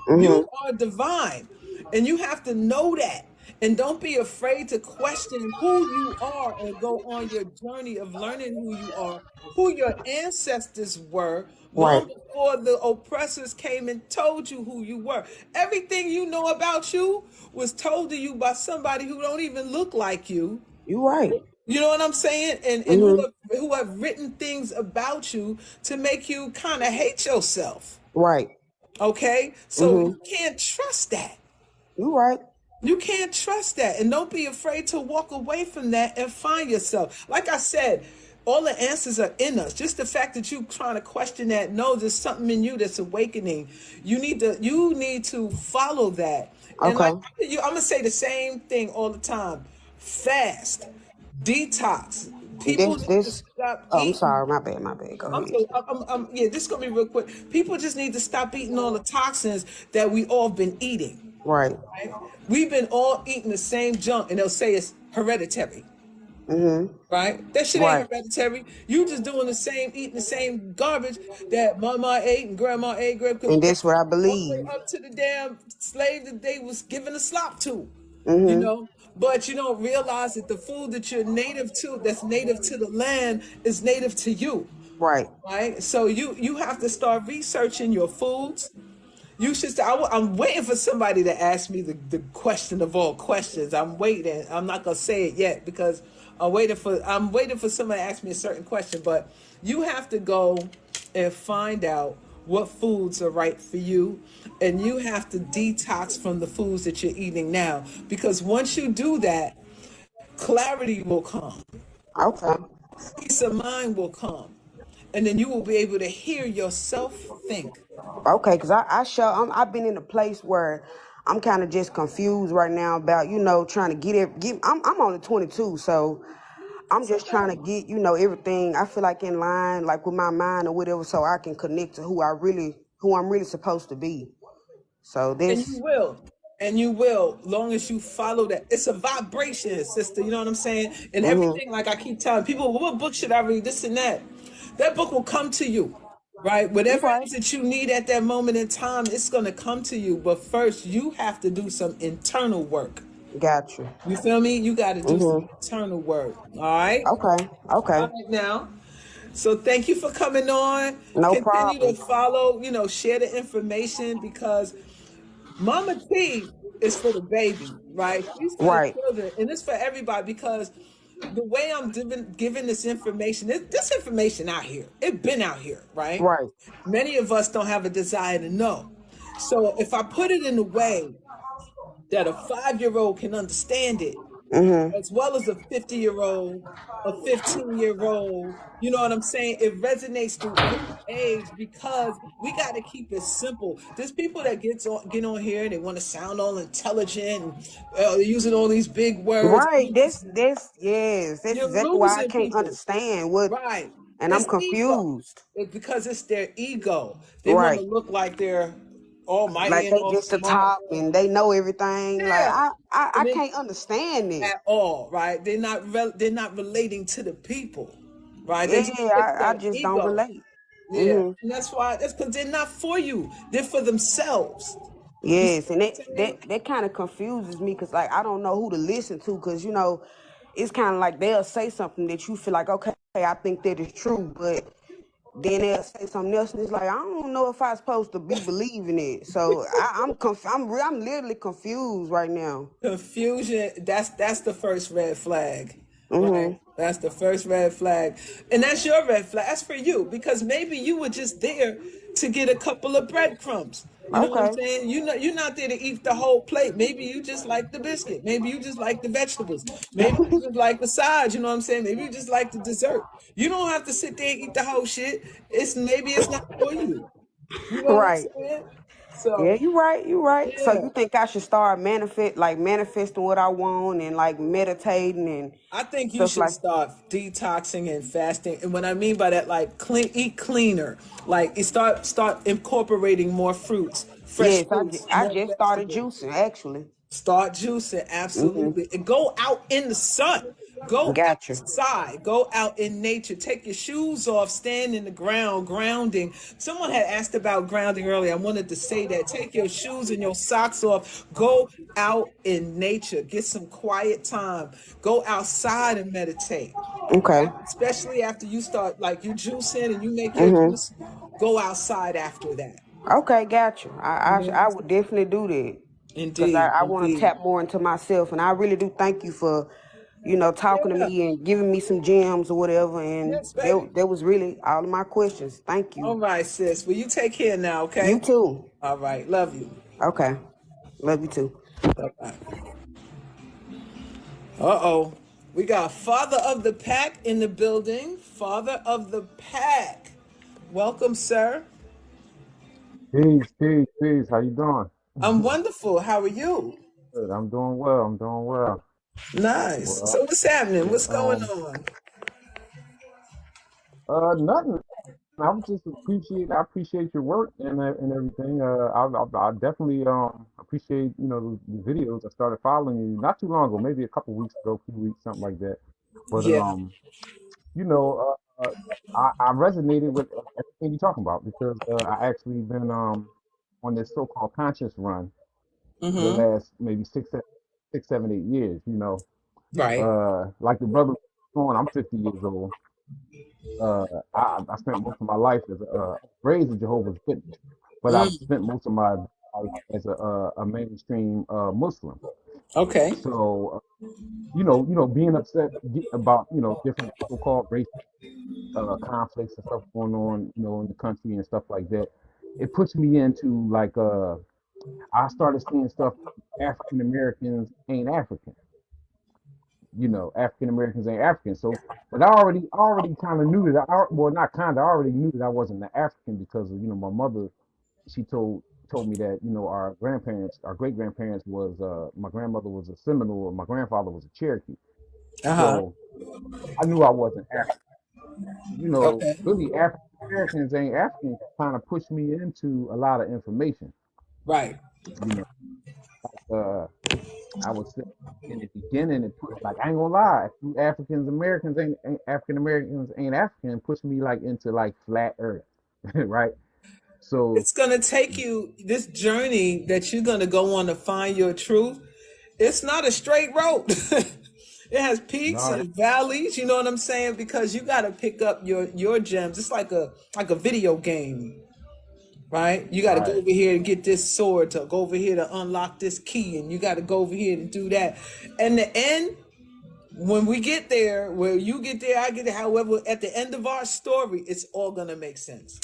Speaker 7: Mm-hmm.
Speaker 1: You are divine and you have to know that. And don't be afraid to question who you are and go on your journey of learning who you are, who your ancestors were
Speaker 7: Right.
Speaker 1: long before the oppressors came and told you who you were. Everything you know about you was told to you by somebody who don't even look like you.
Speaker 7: You right.
Speaker 1: You know what I'm saying? And
Speaker 7: Mm-hmm.
Speaker 1: who have written things about you to make you kind of hate yourself.
Speaker 7: Right.
Speaker 1: Okay? So
Speaker 7: Mm-hmm.
Speaker 1: you can't trust that.
Speaker 7: You right.
Speaker 1: You can't trust that. And don't be afraid to walk away from that and find yourself. Like I said, all the answers are in us. Just the fact that you trying to question that, no, there's something in you that's awakening. You need to follow that. And like
Speaker 7: Okay.
Speaker 1: I'm gonna say the same thing all the time. Fast, detox. People
Speaker 7: This
Speaker 1: need to
Speaker 7: this
Speaker 1: stop
Speaker 7: oh, I'm
Speaker 1: eating.
Speaker 7: sorry, my bad, my bad. Go ahead.
Speaker 1: Yeah, this is gonna be real quick. People just need to stop eating all the toxins that we all been eating.
Speaker 7: Right.
Speaker 1: Right? We've been all eating the same junk, and they'll say it's hereditary.
Speaker 7: Mm-hmm.
Speaker 1: Right? That shit ain't
Speaker 7: Right.
Speaker 1: hereditary. You just doing the same, eating the same garbage that mama ate and grandma ate,
Speaker 7: And
Speaker 1: grandpa,
Speaker 7: that's what I
Speaker 1: all the way
Speaker 7: believe.
Speaker 1: up to the damn slave that they was giving a slop to. You
Speaker 7: Mm-hmm.
Speaker 1: know, but you don't realize that the food that you're native to, that's native to the land, is native to you.
Speaker 7: Right.
Speaker 1: Right? So you have to start researching your foods. You should. I'm waiting for somebody to ask me the question of all questions. I'm waiting. I'm not gonna say it yet because I'm waiting for somebody to ask me a certain question. But you have to go and find out what foods are right for you, and you have to detox from the foods that you're eating now. Because once you do that, clarity will come,
Speaker 7: Okay.
Speaker 1: peace of mind will come, and then you will be able to hear yourself think.
Speaker 7: Okay, because I've been in a place where I'm kind of just confused right now about, trying to I'm only 22, so I'm
Speaker 1: It's
Speaker 7: just trying to
Speaker 1: okay.
Speaker 7: get, everything I feel like in line, like with my mind or whatever, so I can connect to who I'm really supposed to be. So
Speaker 1: And you
Speaker 7: this,
Speaker 1: will. And you will, long as you follow that. It's a vibration, sister. You know what I'm saying? And
Speaker 7: mm-hmm.
Speaker 1: everything, like I keep telling people, what book should I read? This and that. That book will come to you, right?
Speaker 7: You
Speaker 1: Whatever it
Speaker 7: right.
Speaker 1: is that you need at that moment in time, it's going to come to you. But first, you have to do some internal work.
Speaker 7: Got you.
Speaker 1: You feel me? You got to do some
Speaker 7: Mm-hmm.
Speaker 1: internal work. All right?
Speaker 7: Okay.
Speaker 1: All
Speaker 7: Okay.
Speaker 1: right, now. So thank you for coming on.
Speaker 7: No
Speaker 1: Continue to
Speaker 7: problem.
Speaker 1: follow, share the information because MahMah Tea is for the baby, right? She's for the
Speaker 7: Right.
Speaker 1: children, and it's for everybody because the way I'm giving this information, this information out here, it been out here, right?
Speaker 7: Right.
Speaker 1: Many of us don't have a desire to know. So if I put it in a way that a 5-year-old can understand it,
Speaker 7: Mm-hmm.
Speaker 1: as well as a 50-year-old, a 15-year-old. You know what I'm saying? It resonates through any age because we got to keep it simple. There's people that get on here and they want to sound all intelligent and they're using all these big words.
Speaker 7: Right. This yes. That's
Speaker 1: You're
Speaker 7: exactly why I
Speaker 1: losing
Speaker 7: can't
Speaker 1: people,
Speaker 7: understand what,
Speaker 1: right?
Speaker 7: and I'm
Speaker 1: It's ego.
Speaker 7: confused.
Speaker 1: It's because it's their ego. They want to
Speaker 7: Right.
Speaker 1: look like they're almighty
Speaker 7: Like
Speaker 1: and
Speaker 7: they
Speaker 1: all
Speaker 7: just the
Speaker 1: smart.
Speaker 7: top and they know everything. Like
Speaker 1: Yeah,
Speaker 7: I
Speaker 1: and they
Speaker 7: can't understand it.
Speaker 1: at all, right? They're not relating to the people, right?
Speaker 7: Yeah,
Speaker 1: It's
Speaker 7: I
Speaker 1: their
Speaker 7: just don't
Speaker 1: ego.
Speaker 7: relate.
Speaker 1: Yeah, and that's why. That's because they're not for you. They're for themselves. You see
Speaker 7: Yes, and
Speaker 1: what I'm
Speaker 7: that
Speaker 1: saying?
Speaker 7: that that kind of confuses me because like I don't know who to listen to because it's kind of like they'll say something that you feel like okay, I think that is true, but then they'll say something else and it's like I don't know if I'm supposed to be believing it. So I'm literally confused right now.
Speaker 1: Confusion, that's the first red flag, right?
Speaker 7: Mhm.
Speaker 1: That's the first red flag. And that's your red flag. That's for you because maybe you were just there to get a couple of breadcrumbs. You know what I'm
Speaker 7: Okay.
Speaker 1: saying? You're not there to eat the whole plate. Maybe you just like the biscuit. Maybe you just like the vegetables. Maybe you just like the sides. You know what I'm saying? Maybe you just like the dessert. You don't have to sit there and eat the whole shit. Maybe it's not for you. You know what I'm
Speaker 7: Right.
Speaker 1: saying?
Speaker 7: Yeah,
Speaker 1: So
Speaker 7: you right. You right. So
Speaker 1: yeah.
Speaker 7: you think I should start manifesting what I want and like meditating and
Speaker 1: I think you
Speaker 7: stuff
Speaker 1: should
Speaker 7: like.
Speaker 1: start detoxing and fasting. And what I mean by that, like eat cleaner. Like start incorporating more fruits, fresh
Speaker 7: Yes,
Speaker 1: fruits,
Speaker 7: I
Speaker 1: more
Speaker 7: just started
Speaker 1: vegetables.
Speaker 7: juicing actually.
Speaker 1: Start juicing,
Speaker 7: Mhm.
Speaker 1: absolutely. And go out in the sun. Go
Speaker 7: Gotcha.
Speaker 1: outside. Go out in nature. Take your shoes off. Stand in the ground, grounding. Someone had asked about grounding earlier. I wanted to say that. Take your shoes and your socks off. Go out in nature. Get some quiet time. Go outside and meditate.
Speaker 7: Okay.
Speaker 1: Especially after you start, like you juicing and you make your
Speaker 7: Mhm.
Speaker 1: juice, go outside after that.
Speaker 7: Okay, gotcha.
Speaker 1: You
Speaker 7: I
Speaker 1: know what
Speaker 7: I
Speaker 1: I'm
Speaker 7: would
Speaker 1: saying?
Speaker 7: definitely do that because
Speaker 1: Indeed,
Speaker 7: I want to
Speaker 1: indeed.
Speaker 7: tap more into myself, and I really do thank you for, talking to
Speaker 1: Yeah.
Speaker 7: me and giving me some gems or whatever. And
Speaker 1: Yes, baby.
Speaker 7: that was really all of my questions. Thank
Speaker 1: All
Speaker 7: you.
Speaker 1: right, sis. Well, you take care now,
Speaker 7: You
Speaker 1: okay?
Speaker 7: too.
Speaker 1: All right. Love you.
Speaker 7: Okay. Love you too.
Speaker 1: Bye-bye. Uh-oh. We got Father of the Pack in the building. Father of the Pack. Welcome, sir.
Speaker 8: Peace, peace, peace. How you doing?
Speaker 1: I'm wonderful. How are you?
Speaker 8: Good. I'm doing well. I'm doing well.
Speaker 1: Nice.
Speaker 8: Well,
Speaker 1: So what's happening?
Speaker 8: yeah.
Speaker 1: What's going on?
Speaker 8: Nothing. I appreciate your work and everything. I definitely appreciate the videos. I started following you not too long ago, maybe a couple weeks ago, few weeks, something like that. But
Speaker 1: Yeah.
Speaker 8: you know, I resonated with everything you're talking about because I actually been on this so-called conscious run for the
Speaker 1: Mm-hmm.
Speaker 8: last maybe 6, 7, 8 years.
Speaker 1: Right.
Speaker 8: Like the brother going, I'm 50 years old. I spent most of my life as raised a Jehovah's Witness, but I've
Speaker 1: Mm.
Speaker 8: spent most of my life as a mainstream Muslim.
Speaker 1: Okay.
Speaker 8: So being upset about different so-called race conflicts and stuff going on in the country and stuff like that, it puts me into like I started seeing stuff African Americans ain't African. African Americans ain't African. So, but I already kind of knew that. Well, not kind of. I already knew that I wasn't an African because of my mother. She told me that our grandparents, our great grandparents was my grandmother was a Seminole and my grandfather was a Cherokee.
Speaker 1: Uh-huh.
Speaker 8: So I knew I wasn't African.
Speaker 1: Okay.
Speaker 8: Really African Americans ain't African kind of pushed me into a lot of information.
Speaker 1: Right.
Speaker 8: You know, uh, I would say in the beginning, it put like I ain't gonna lie, ain't African Americans ain't African pushed me like into like flat Earth, right? So
Speaker 1: It's gonna take you this journey that you're gonna go on to find your truth. It's not a straight road. It has peaks
Speaker 8: no,
Speaker 1: and valleys. You know what I'm saying? Because you got to pick up your gems. It's like a video game, right? You got to go
Speaker 8: right,
Speaker 1: over here and get this sword to go over here to unlock this key, and you got to go over here and do that. And the end, when we get there, where you get there, I get there. However, at the end of our story, it's all gonna make sense.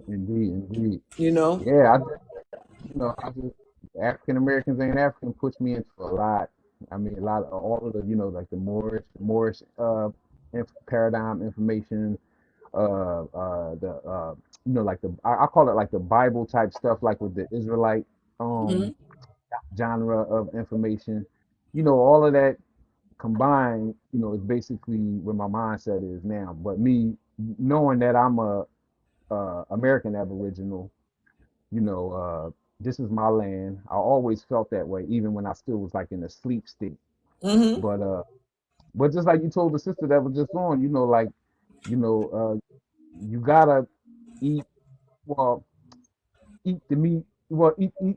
Speaker 8: indeed, indeed,
Speaker 1: You know.
Speaker 8: yeah. I just African Americans ain't African puts me into a lot. I mean, a lot of all of the like the Moorish paradigm information, the like I call it like the Bible type stuff, like with the Israelite
Speaker 1: Hmm.
Speaker 8: um genre of information. All of that combined, is basically where my mindset is now. But me knowing that I'm a American Aboriginal, this is my land. I always felt that way, even when I still was like in a sleep state.
Speaker 1: Hmm.
Speaker 8: But just like you told the sister that was just on, like, you know, you gotta eat, well, eat the meat. Well, eat the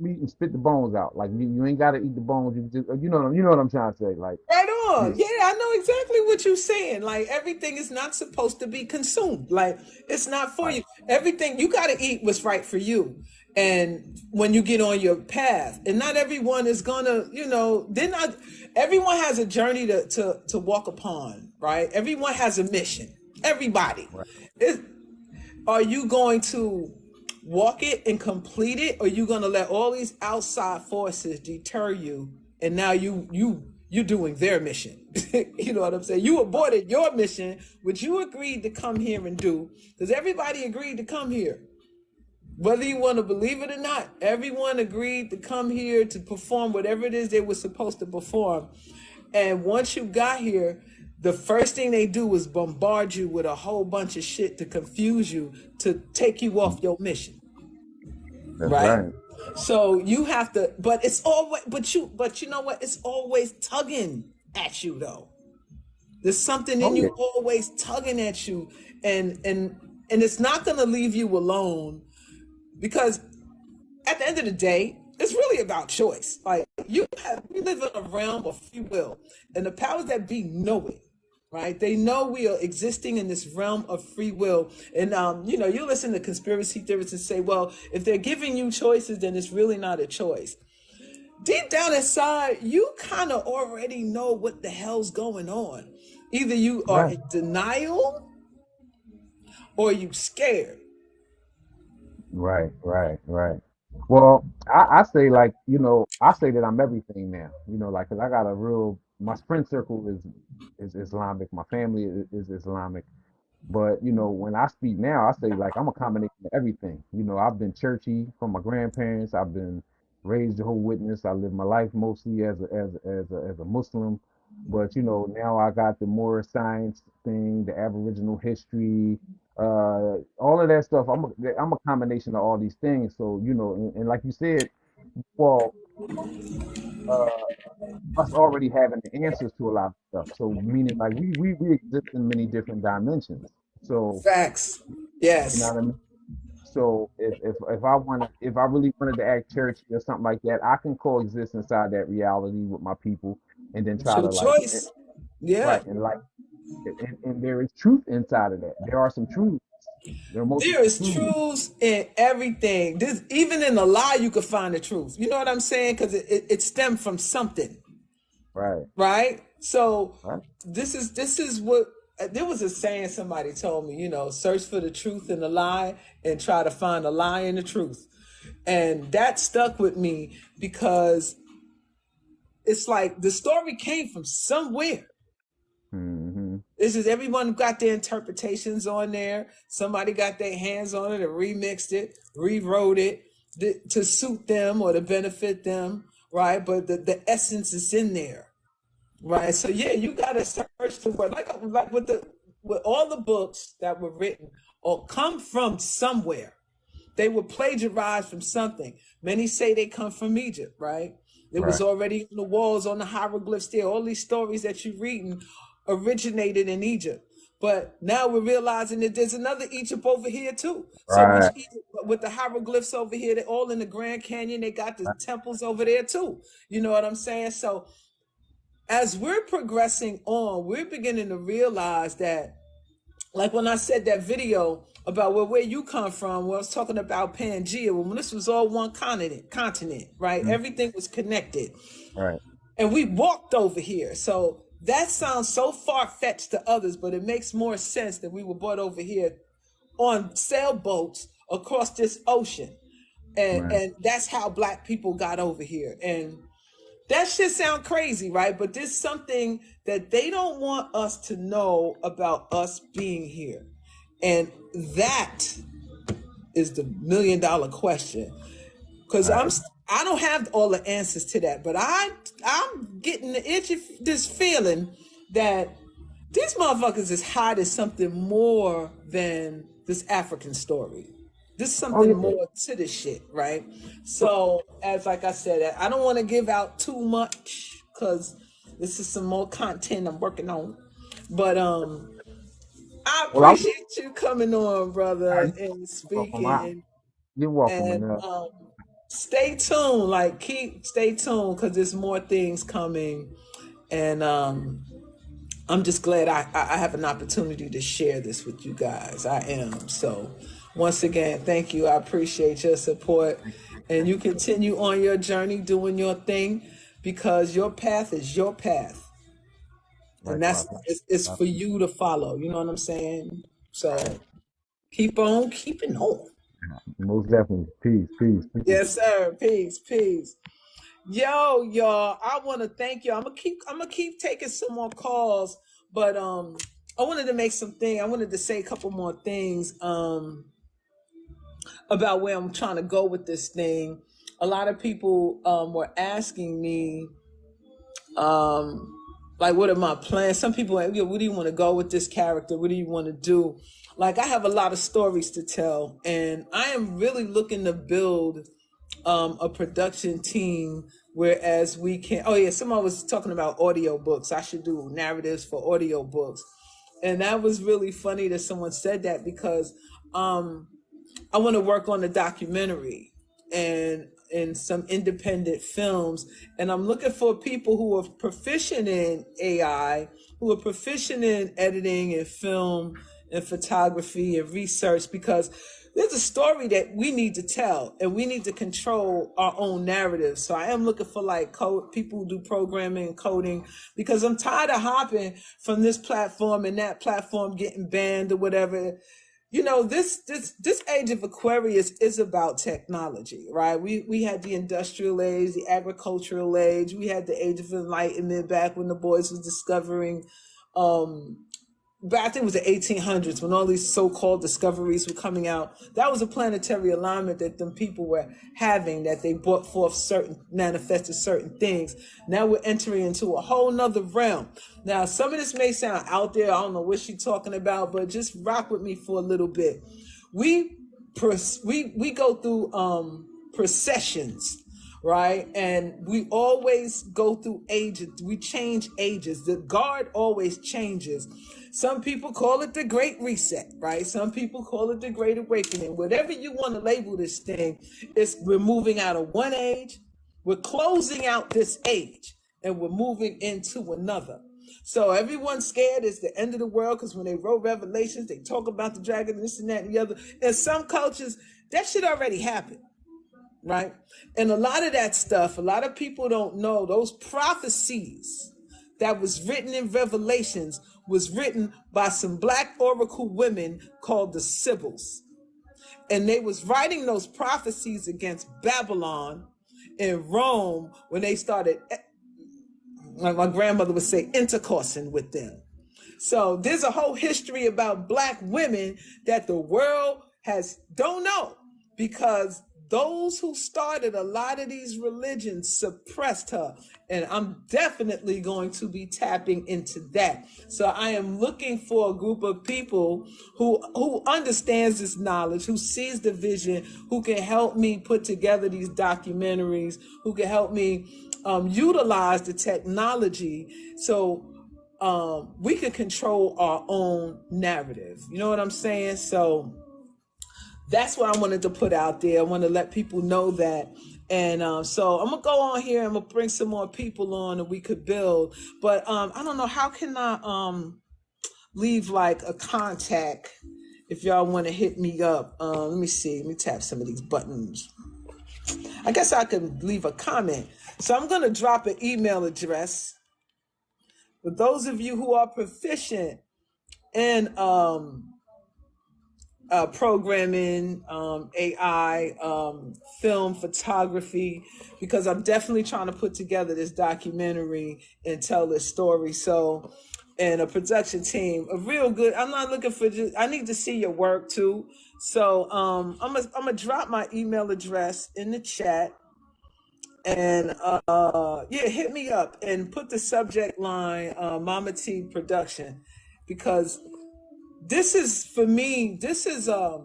Speaker 8: meat and spit the bones out. Like you ain't gotta eat the bones. You just, you know what I'm trying to say. Like,
Speaker 1: Right
Speaker 8: yeah,
Speaker 1: on. Yeah, I know exactly what you're saying. Like everything is not supposed to be consumed. Like it's not for
Speaker 8: right,
Speaker 1: you. Everything you got to eat what's right for you. And when you get on your path, and not everyone is gonna, they're not. Everyone has a journey to walk upon. Right. Everyone has a mission. Everybody.
Speaker 8: right.
Speaker 1: It, are you going to walk it and complete it, or are you going to let all these outside forces deter you? And now you're doing their mission. You know what I'm saying? You aborted your mission, which you agreed to come here and do, because everybody agreed to come here. Whether you want to believe it or not, everyone agreed to come here to perform whatever it is they were supposed to perform. And once you got here, the first thing they do is bombard you with a whole bunch of shit to confuse you, to take you off your mission,
Speaker 8: That's
Speaker 1: right?
Speaker 8: right.
Speaker 1: So you have to, but it's always, but you know what? It's always tugging at you though. There's something in
Speaker 8: Oh yeah,
Speaker 1: you always tugging at you, and it's not gonna leave you alone, because at the end of the day, it's really about choice. Like we live in a realm of free will, and the powers that be know it. Right? They know we are existing in this realm of free will. And you listen to conspiracy theorists and say, well, if they're giving you choices, then it's really not a choice. Deep down inside, you kind of already know what the hell's going on. Either you are
Speaker 8: right,
Speaker 1: in denial or you scared.
Speaker 8: right. Well, I say, like, I say that I'm everything now. Like, 'cause I got a real, my friend circle is Islamic. My family is Islamic. But when I speak now, I say, like, I'm a combination of everything. I've been churchy from my grandparents. I've been raised Jehovah's Witness. I live my life mostly as a Muslim. But now I got the more science thing, the Aboriginal history, all of that stuff. I'm a combination of all these things. So and like you said, well, uh, us already having the answers to a lot of stuff. So meaning, like, we exist in many different dimensions. So
Speaker 1: Facts.
Speaker 8: you know
Speaker 1: Yes.
Speaker 8: what I mean. So if I really wanted to act churchy or something like that, I can coexist inside that reality with my people, and then
Speaker 1: It's
Speaker 8: try
Speaker 1: your
Speaker 8: to, like,
Speaker 1: choice. Yeah.
Speaker 8: right, and, like, and there is truth inside of that. There are some truths. There are multiple
Speaker 1: There is
Speaker 8: truths.
Speaker 1: truths in everything. This, even in a lie, you could find the truth. You know what I'm saying? Because it stemmed from something,
Speaker 8: Right,
Speaker 1: right? So
Speaker 8: right,
Speaker 1: this is what there was a saying somebody told me. Search for the truth in the lie and try to find a lie in the truth, and that stuck with me because it's like the story came from somewhere.
Speaker 8: mm-hmm,
Speaker 1: This is everyone got their interpretations on there. Somebody got their hands on it and remixed it, rewrote it to suit them or to benefit them, right? But the essence is in there, right? So yeah, you gotta search the word, like with all the books that were written or come from somewhere. They were plagiarized from something. Many say they come from Egypt, right? It was
Speaker 8: right,
Speaker 1: already on the walls, on the hieroglyphs there. All these stories that you're reading originated in Egypt. But now we're realizing that there's another Egypt over here too. So which
Speaker 8: right,
Speaker 1: Egypt, with the hieroglyphs over here, they're all in the Grand Canyon. They got the temples over there too. You know what I'm saying? So as we're progressing on, we're beginning to realize that, like when I said that video about where you come from, when I was talking about Pangea, when this was all one continent, right?
Speaker 8: mm,
Speaker 1: Everything was connected.
Speaker 8: right,
Speaker 1: And we walked over here. So that sounds so far-fetched to others, but it makes more sense that we were brought over here on sailboats across this ocean. And
Speaker 8: right,
Speaker 1: and that's how black people got over here. And that shit sound crazy, right? But there's something that they don't want us to know about us being here. And that is the $1 million question. Because
Speaker 8: right.
Speaker 1: I don't have all the answers to that, but I'm getting the itchy this feeling that these motherfuckers is hiding something more than this African story. There's
Speaker 8: Oh
Speaker 1: something
Speaker 8: yeah.
Speaker 1: more to this shit, right? So as like I said, I don't want to give out too much because this is some more content I'm working on. But
Speaker 8: Well, I was
Speaker 1: appreciate you coming on, brother, and
Speaker 8: welcome.
Speaker 1: speaking.
Speaker 8: You're welcome,
Speaker 1: And
Speaker 8: and
Speaker 1: stay tuned. Like stay tuned because there's more things coming. And I'm just glad I have an opportunity to share this with you guys. I am. So once again, thank you. I appreciate your support. And you continue on your journey doing your thing because your path is your path. And
Speaker 8: likewise.
Speaker 1: it's for you to follow. You know what I'm saying? So keep on keeping on.
Speaker 8: Most definitely. Peace, peace, peace.
Speaker 1: Yes, sir. Peace, peace. Yo, y'all, I want to thank you. I'm gonna keep taking some more calls, but I wanted to I wanted to say a couple more things about where I'm trying to go with this thing. A lot of people were asking me um like what are my plans. Some people are, where do you want to go with this character? What do you want to do? Like I have a lot of stories to tell, and I am really looking to build a production team, whereas we can, oh yeah, someone was talking about audio books. I should do narratives for audio books. And that was really funny that someone said that because I want to work on a documentary and some independent films. And I'm looking for people who are proficient in AI, who are proficient in editing and film and photography and research, because there's a story that we need to tell and we need to control our own narrative. So I am looking for like people who do programming and coding, because I'm tired of hopping from this platform and that platform getting banned or whatever. You know, this age of Aquarius is about technology, right? We had the industrial age, the agricultural age, we had the age of enlightenment back when the boys was discovering back, I think it was the 1800s when all these so-called discoveries were coming out. That was a planetary alignment that them people were having, that they brought forth manifested certain things. Now we're entering into a whole nother realm. Now, some of this may sound out there. I don't know what she's talking about, but just rock with me for a little bit. We go through processions, right? And we always go through ages. We change ages. The guard always changes. Some people call it the Great Reset, right? Some people call it the Great Awakening. Whatever you want to label this thing, we're moving out of one age, we're closing out this age, and we're moving into another. So everyone's scared it's the end of the world because when they wrote Revelations, they talk about the dragon, this and that and the other. In some cultures, that shit already happened, right? And a lot of that stuff, a lot of people don't know those prophecies that was written in Revelations was written by some black oracle women called the Sibyls. And they was writing those prophecies against Babylon in Rome when they started, like my grandmother would say, intercoursing with them. So there's a whole history about black women that the world don't know, because those who started a lot of these religions suppressed her. And I'm definitely going to be tapping into that. So I am looking for a group of people who understands this knowledge, who sees the vision, who can help me put together these documentaries, who can help me utilize the technology so we can control our own narrative. You know what I'm saying? So that's what I wanted to put out there. I want to let people know that. And so I'm going to go on here. I'm going to bring some more people on that we could build. But I don't know. How can I leave like a contact if y'all want to hit me up? Let me see. Let me tap some of these buttons. I guess I can leave a comment. So I'm going to drop an email address for those of you who are proficient in programming, AI, film, photography, because I'm definitely trying to put together this documentary and tell this story. So, and a production team, a real good. I'm not looking for just. I need to see your work too. So, I'm gonna drop my email address in the chat, and yeah, hit me up and put the subject line MahMah Tea production, because this is, for me, this is a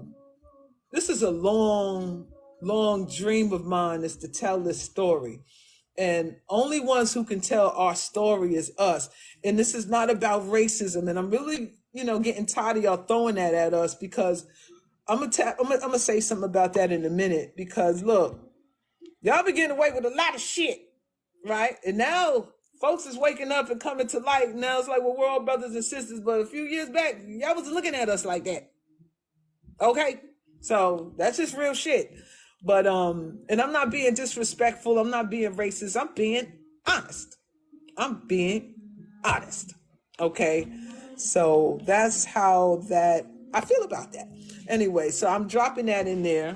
Speaker 1: long dream of mine, is to tell this story. And only ones who can tell our story is us. And this is not about racism. And I'm really getting tired of y'all throwing that at us, because I'm gonna say something about that in a minute, because look, y'all been getting away with a lot of shit, right? And now folks is waking up and coming to light. Now it's like, well, we're all brothers and sisters, but a few years back, y'all was looking at us like that. Okay? So that's just real shit. But and I'm not being disrespectful, I'm not being racist, I'm being honest. Okay? So that's how that I feel about that. Anyway, so I'm dropping that in there.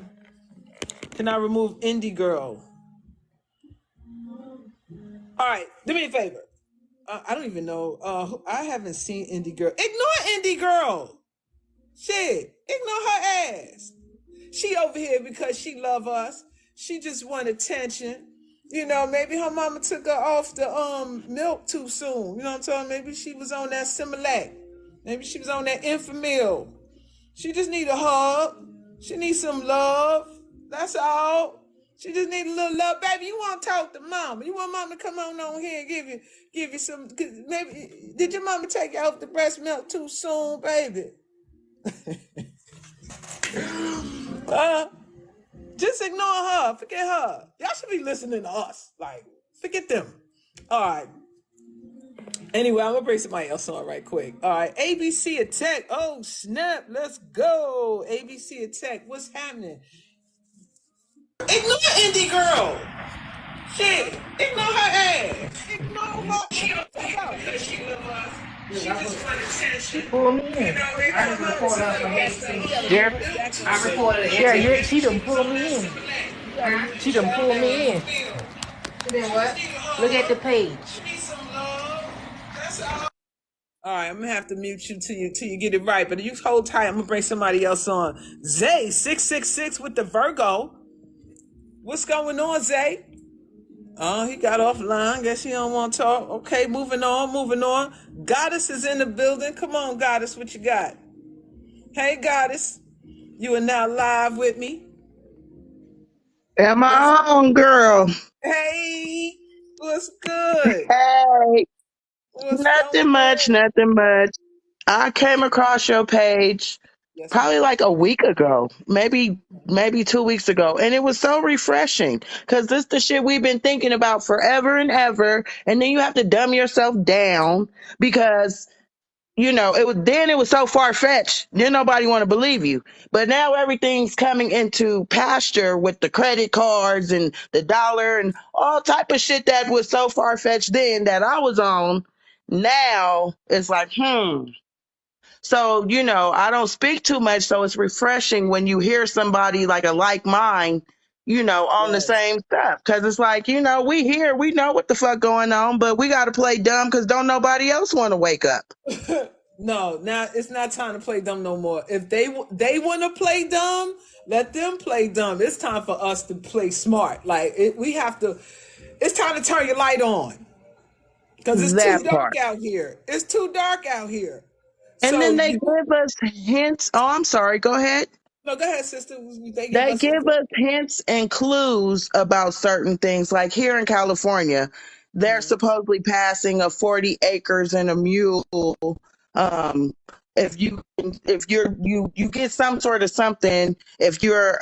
Speaker 1: Can I remove Indie Girl? All right, do me a favor. I don't even know. I haven't seen Indie Girl. Ignore Indie Girl. Shit, ignore her ass. She over here because she love us. She just want attention. Maybe her mama took her off the milk too soon. You know what I'm talking? Maybe she was on that Similac. Maybe she was on that Infamil. She just need a hug. She needs some love. That's all. She just need a little love. Baby, you want to talk to mama. You want mama to come on here and give you some. Maybe, did your mama take you off the breast milk too soon, baby? Just ignore her. Forget her. Y'all should be listening to us. Like, forget them. All right. Anyway, I'm going to bring somebody else on right quick. All right. ABC Attack. Oh, snap. Let's go. ABC Attack. What's happening? Ignore Indie Girl. Shit. Ignore her ass. Ignore her. She love us. She just want attention.
Speaker 9: Pull me in. I just reported her for hate speech. Jeremy, I reported her. Yeah, she done pull me in. She done pull me in. Then what? Look at the page.
Speaker 1: All right, I'm gonna have to mute you till you get it right. But you hold tight. I'm gonna bring somebody else on. Zay 666 with the Virgo. What's going on, Zay? Oh, he got offline. Guess he don't want to talk. Okay, moving on. Goddess is in the building. Come on, Goddess, what you got? Hey, Goddess, you are now live with me.
Speaker 3: Am I on, girl?
Speaker 1: Hey, what's good?
Speaker 3: Hey,
Speaker 1: What's
Speaker 3: nothing
Speaker 1: going
Speaker 3: much,
Speaker 1: on?
Speaker 3: nothing much. I came across your page
Speaker 1: Yes,
Speaker 3: probably
Speaker 1: ma'am.
Speaker 3: like a week ago, maybe 2 weeks ago, and it was so refreshing because this the shit we've been thinking about forever and ever, and then you have to dumb yourself down because it was so far fetched. Then nobody want to believe you. But now everything's coming into pasture with the credit cards and the dollar and all type of shit that was so far fetched then that I was on. Now it's like, So, I don't speak too much, so it's refreshing when you hear somebody like a like mind, on the
Speaker 1: Yes.
Speaker 3: same stuff. Cause it's like, we here, we know what the fuck going on, but we got to play dumb because don't nobody else want to wake up.
Speaker 1: No, now it's not time to play dumb no more. If they want to play dumb, let them play dumb. It's time for us to play smart. Like we have to. It's time to turn your light on because it's too
Speaker 3: That
Speaker 1: dark
Speaker 3: part.
Speaker 1: out here. It's too dark out here.
Speaker 3: And
Speaker 1: So
Speaker 3: then they
Speaker 1: you
Speaker 3: give us hints. Oh, I'm sorry. Go ahead.
Speaker 1: no, go ahead, sister. They give
Speaker 3: They
Speaker 1: us
Speaker 3: give us hints and clues about certain things. Like here in California, they're supposedly passing a 40 acres and a mule. Um, if you get some sort of something, if you're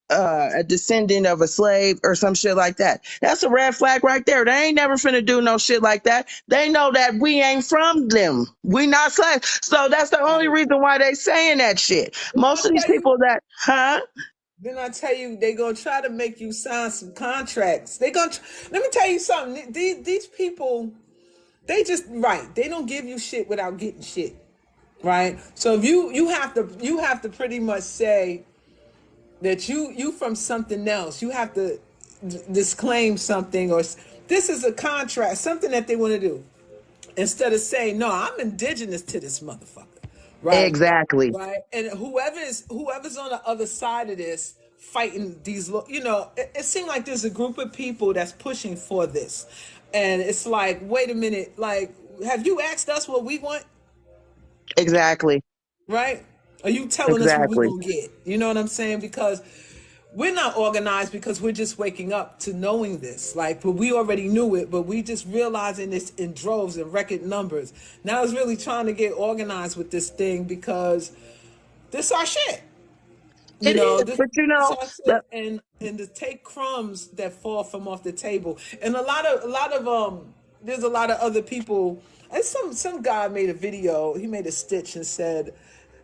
Speaker 3: a descendant of a slave or some shit like that. That's a red flag right there. They ain't never finna do no shit like that. They know that we ain't from them. We not slaves. So that's the only
Speaker 1: right.
Speaker 3: reason why they saying that shit.
Speaker 1: Didn't I
Speaker 3: Most of these
Speaker 1: tell you?
Speaker 3: people that, huh?
Speaker 1: Then I tell you, they gonna try to make you sign some contracts. They gonna. Let me tell you something. These people, they just right. They don't give you shit without getting shit. Right. So if you have to pretty much say that you from something else. You have to disclaim something, or this is a contract, something that they want to do, instead of saying, no, I'm indigenous to this motherfucker. Right.
Speaker 3: Exactly.
Speaker 1: Right. And whoever's on the other side of this fighting these, it seems like there's a group of people that's pushing for this. And it's like, wait a minute, like, have you asked us what we want?
Speaker 3: Exactly.
Speaker 1: Right? Are you telling us what we're
Speaker 3: Exactly.
Speaker 1: gonna get? You know what I'm saying? Because we're not organized because we're just waking up to knowing this. Like, but we already knew it, but we just realizing this in droves and record numbers. Now it's really trying to get organized with this thing because this our shit. You
Speaker 3: It
Speaker 1: know,
Speaker 3: is,
Speaker 1: this
Speaker 3: but
Speaker 1: this our shit, and to take crumbs that fall from off the table, and a lot of there's a lot of other people. And some guy made a video. He made a stitch and said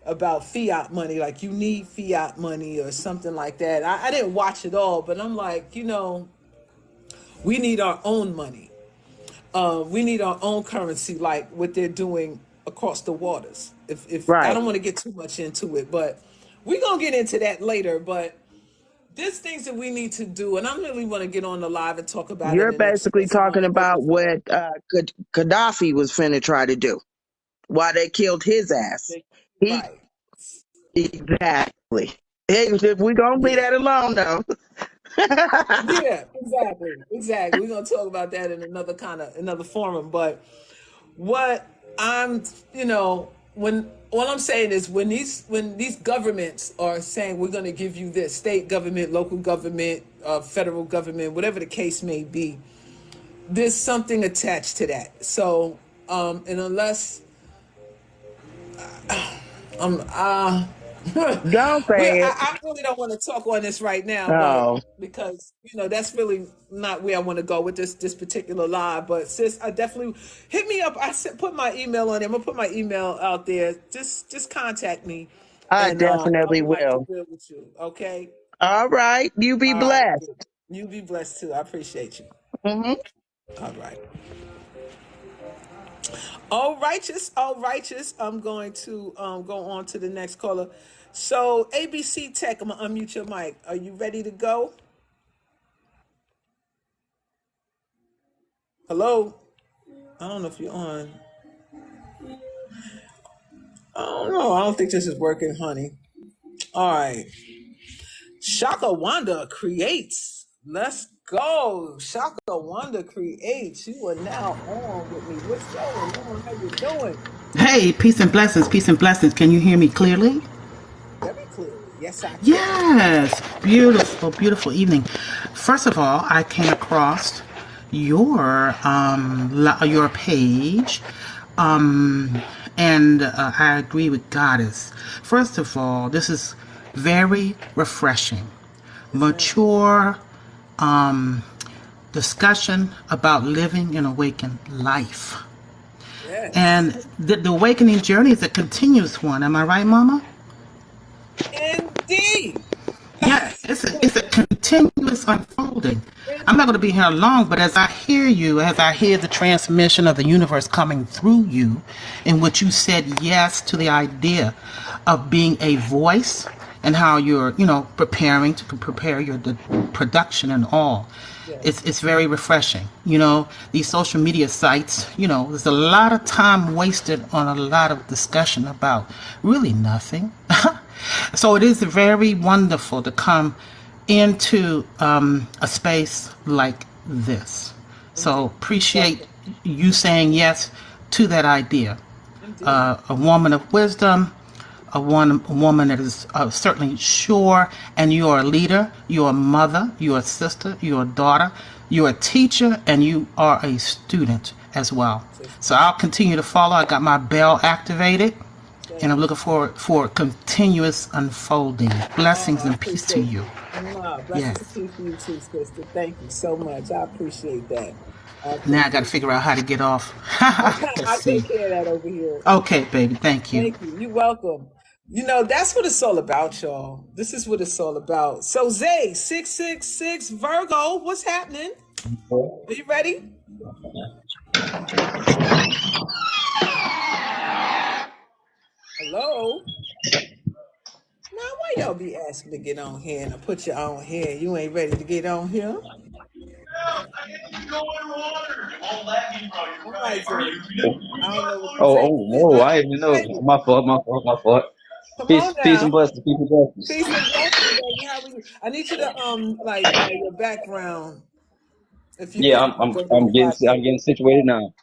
Speaker 1: about fiat money, like you need fiat money or something like that. I didn't watch it all, but I'm like, we need our own money. We need our own currency, like what they're doing across the waters. If I
Speaker 3: right.
Speaker 1: don't want to get too much into it, but we're gonna get into that later. But there's things that we need to do, and I really want to get on the live and talk about it
Speaker 3: You're
Speaker 1: and
Speaker 3: basically
Speaker 1: express it on
Speaker 3: talking
Speaker 1: the
Speaker 3: about
Speaker 1: microphone.
Speaker 3: what Gaddafi was finna try to do. Why they killed his ass. He
Speaker 1: Right.
Speaker 3: exactly. Hey, if we gonna leave
Speaker 1: Yeah.
Speaker 3: that alone though.
Speaker 1: Yeah, exactly. We're gonna talk about that in another forum. But what I'm, when what I'm saying is when these governments are saying we're gonna give you this state government, local government, federal government, whatever the case may be, there's something attached to that. So, and unless
Speaker 3: Don't say it.
Speaker 1: I really don't want to talk on this right now, but
Speaker 3: Oh,
Speaker 1: because that's really not where I want to go with this particular live. But sis, I definitely hit me up. Put my email on there. I'm gonna put my email out there. Just contact me,
Speaker 3: I
Speaker 1: and I
Speaker 3: definitely
Speaker 1: would like to
Speaker 3: will.
Speaker 1: build with you. Okay.
Speaker 3: All right. You be
Speaker 1: All right.
Speaker 3: blessed.
Speaker 1: You be blessed too. I appreciate you.
Speaker 3: Hmm.
Speaker 1: All right. All righteous, all righteous. I'm going to go on to the next caller. So ABC Tech, I'm gonna unmute your mic. Are you ready to go? Hello? I don't know if you're on. I don't know. I don't think this is working, honey. All right. Shaka Wanda creates. Let's go. Shaka Wanda creates. You are now on with me. What's going on? How you doing?
Speaker 10: Hey, peace and blessings, peace and blessings. Can you hear me clearly?
Speaker 1: Very clearly. Yes, I can.
Speaker 10: Yes. Beautiful, beautiful evening. First of all, I came across your page, and I agree with Goddess. First of all, this is very refreshing,
Speaker 1: Yes, ma'am.
Speaker 10: mature discussion about living an awakened life.
Speaker 1: Yes.
Speaker 10: And the awakening journey is a continuous one. Am I right, Mama?
Speaker 1: Indeed.
Speaker 10: Yeah, it's a continuous unfolding. I'm not going to be here long, but as I hear you, as I hear the transmission of the universe coming through you, in which you said yes to the idea of being a voice and how you're, preparing to prepare your production and all.
Speaker 1: Yes.
Speaker 10: It's very refreshing. These social media sites, there's a lot of time wasted on a lot of discussion about really nothing. So it is very wonderful to come into a space like this. So
Speaker 1: Indeed.
Speaker 10: appreciate
Speaker 1: Welcome.
Speaker 10: you saying yes to that idea.
Speaker 1: Indeed.
Speaker 10: A woman of wisdom, a woman that is certainly sure, and you are a leader, you're a mother, you're a sister, you're a daughter, you're a teacher, and you are a student as well. So I'll continue to follow. I got my bell activated, and I'm looking forward for continuous unfolding.
Speaker 1: Oh,
Speaker 10: Blessings
Speaker 1: I
Speaker 10: and peace to
Speaker 1: appreciate
Speaker 10: you.
Speaker 1: it. Blessings and
Speaker 10: Yes.
Speaker 1: peace to you too, sister. Thank you so much. I appreciate that. I
Speaker 10: Now I got
Speaker 1: appreciate
Speaker 10: to figure out how to get off.
Speaker 1: it.
Speaker 10: Let's
Speaker 1: I'll
Speaker 10: see.
Speaker 1: take care of that over here.
Speaker 10: Okay, baby. Thank you.
Speaker 1: Thank you. You're welcome. That's what it's all about, y'all. This is what it's all about. So Zay, 666 Virgo, what's happening? Are you ready? Hello? Now why y'all be asking to get on here and I put you on here? You ain't ready to get on here?
Speaker 11: I guess you go underwater. All that you bro, you're
Speaker 1: All
Speaker 11: right.
Speaker 1: right,
Speaker 11: Are
Speaker 1: Zay.
Speaker 11: you
Speaker 1: I don't know what you're
Speaker 11: Oh,
Speaker 1: saying.
Speaker 11: I didn't know.
Speaker 1: Baby,
Speaker 11: My fault, my fault.
Speaker 1: come on
Speaker 11: Peace
Speaker 1: now.
Speaker 11: and blessings, peace and blessings.
Speaker 1: Peace and blessings, baby. How are you? I need you to your background, if you
Speaker 11: Yeah,
Speaker 1: could go to the
Speaker 11: I'm
Speaker 1: project.
Speaker 11: getting situated now.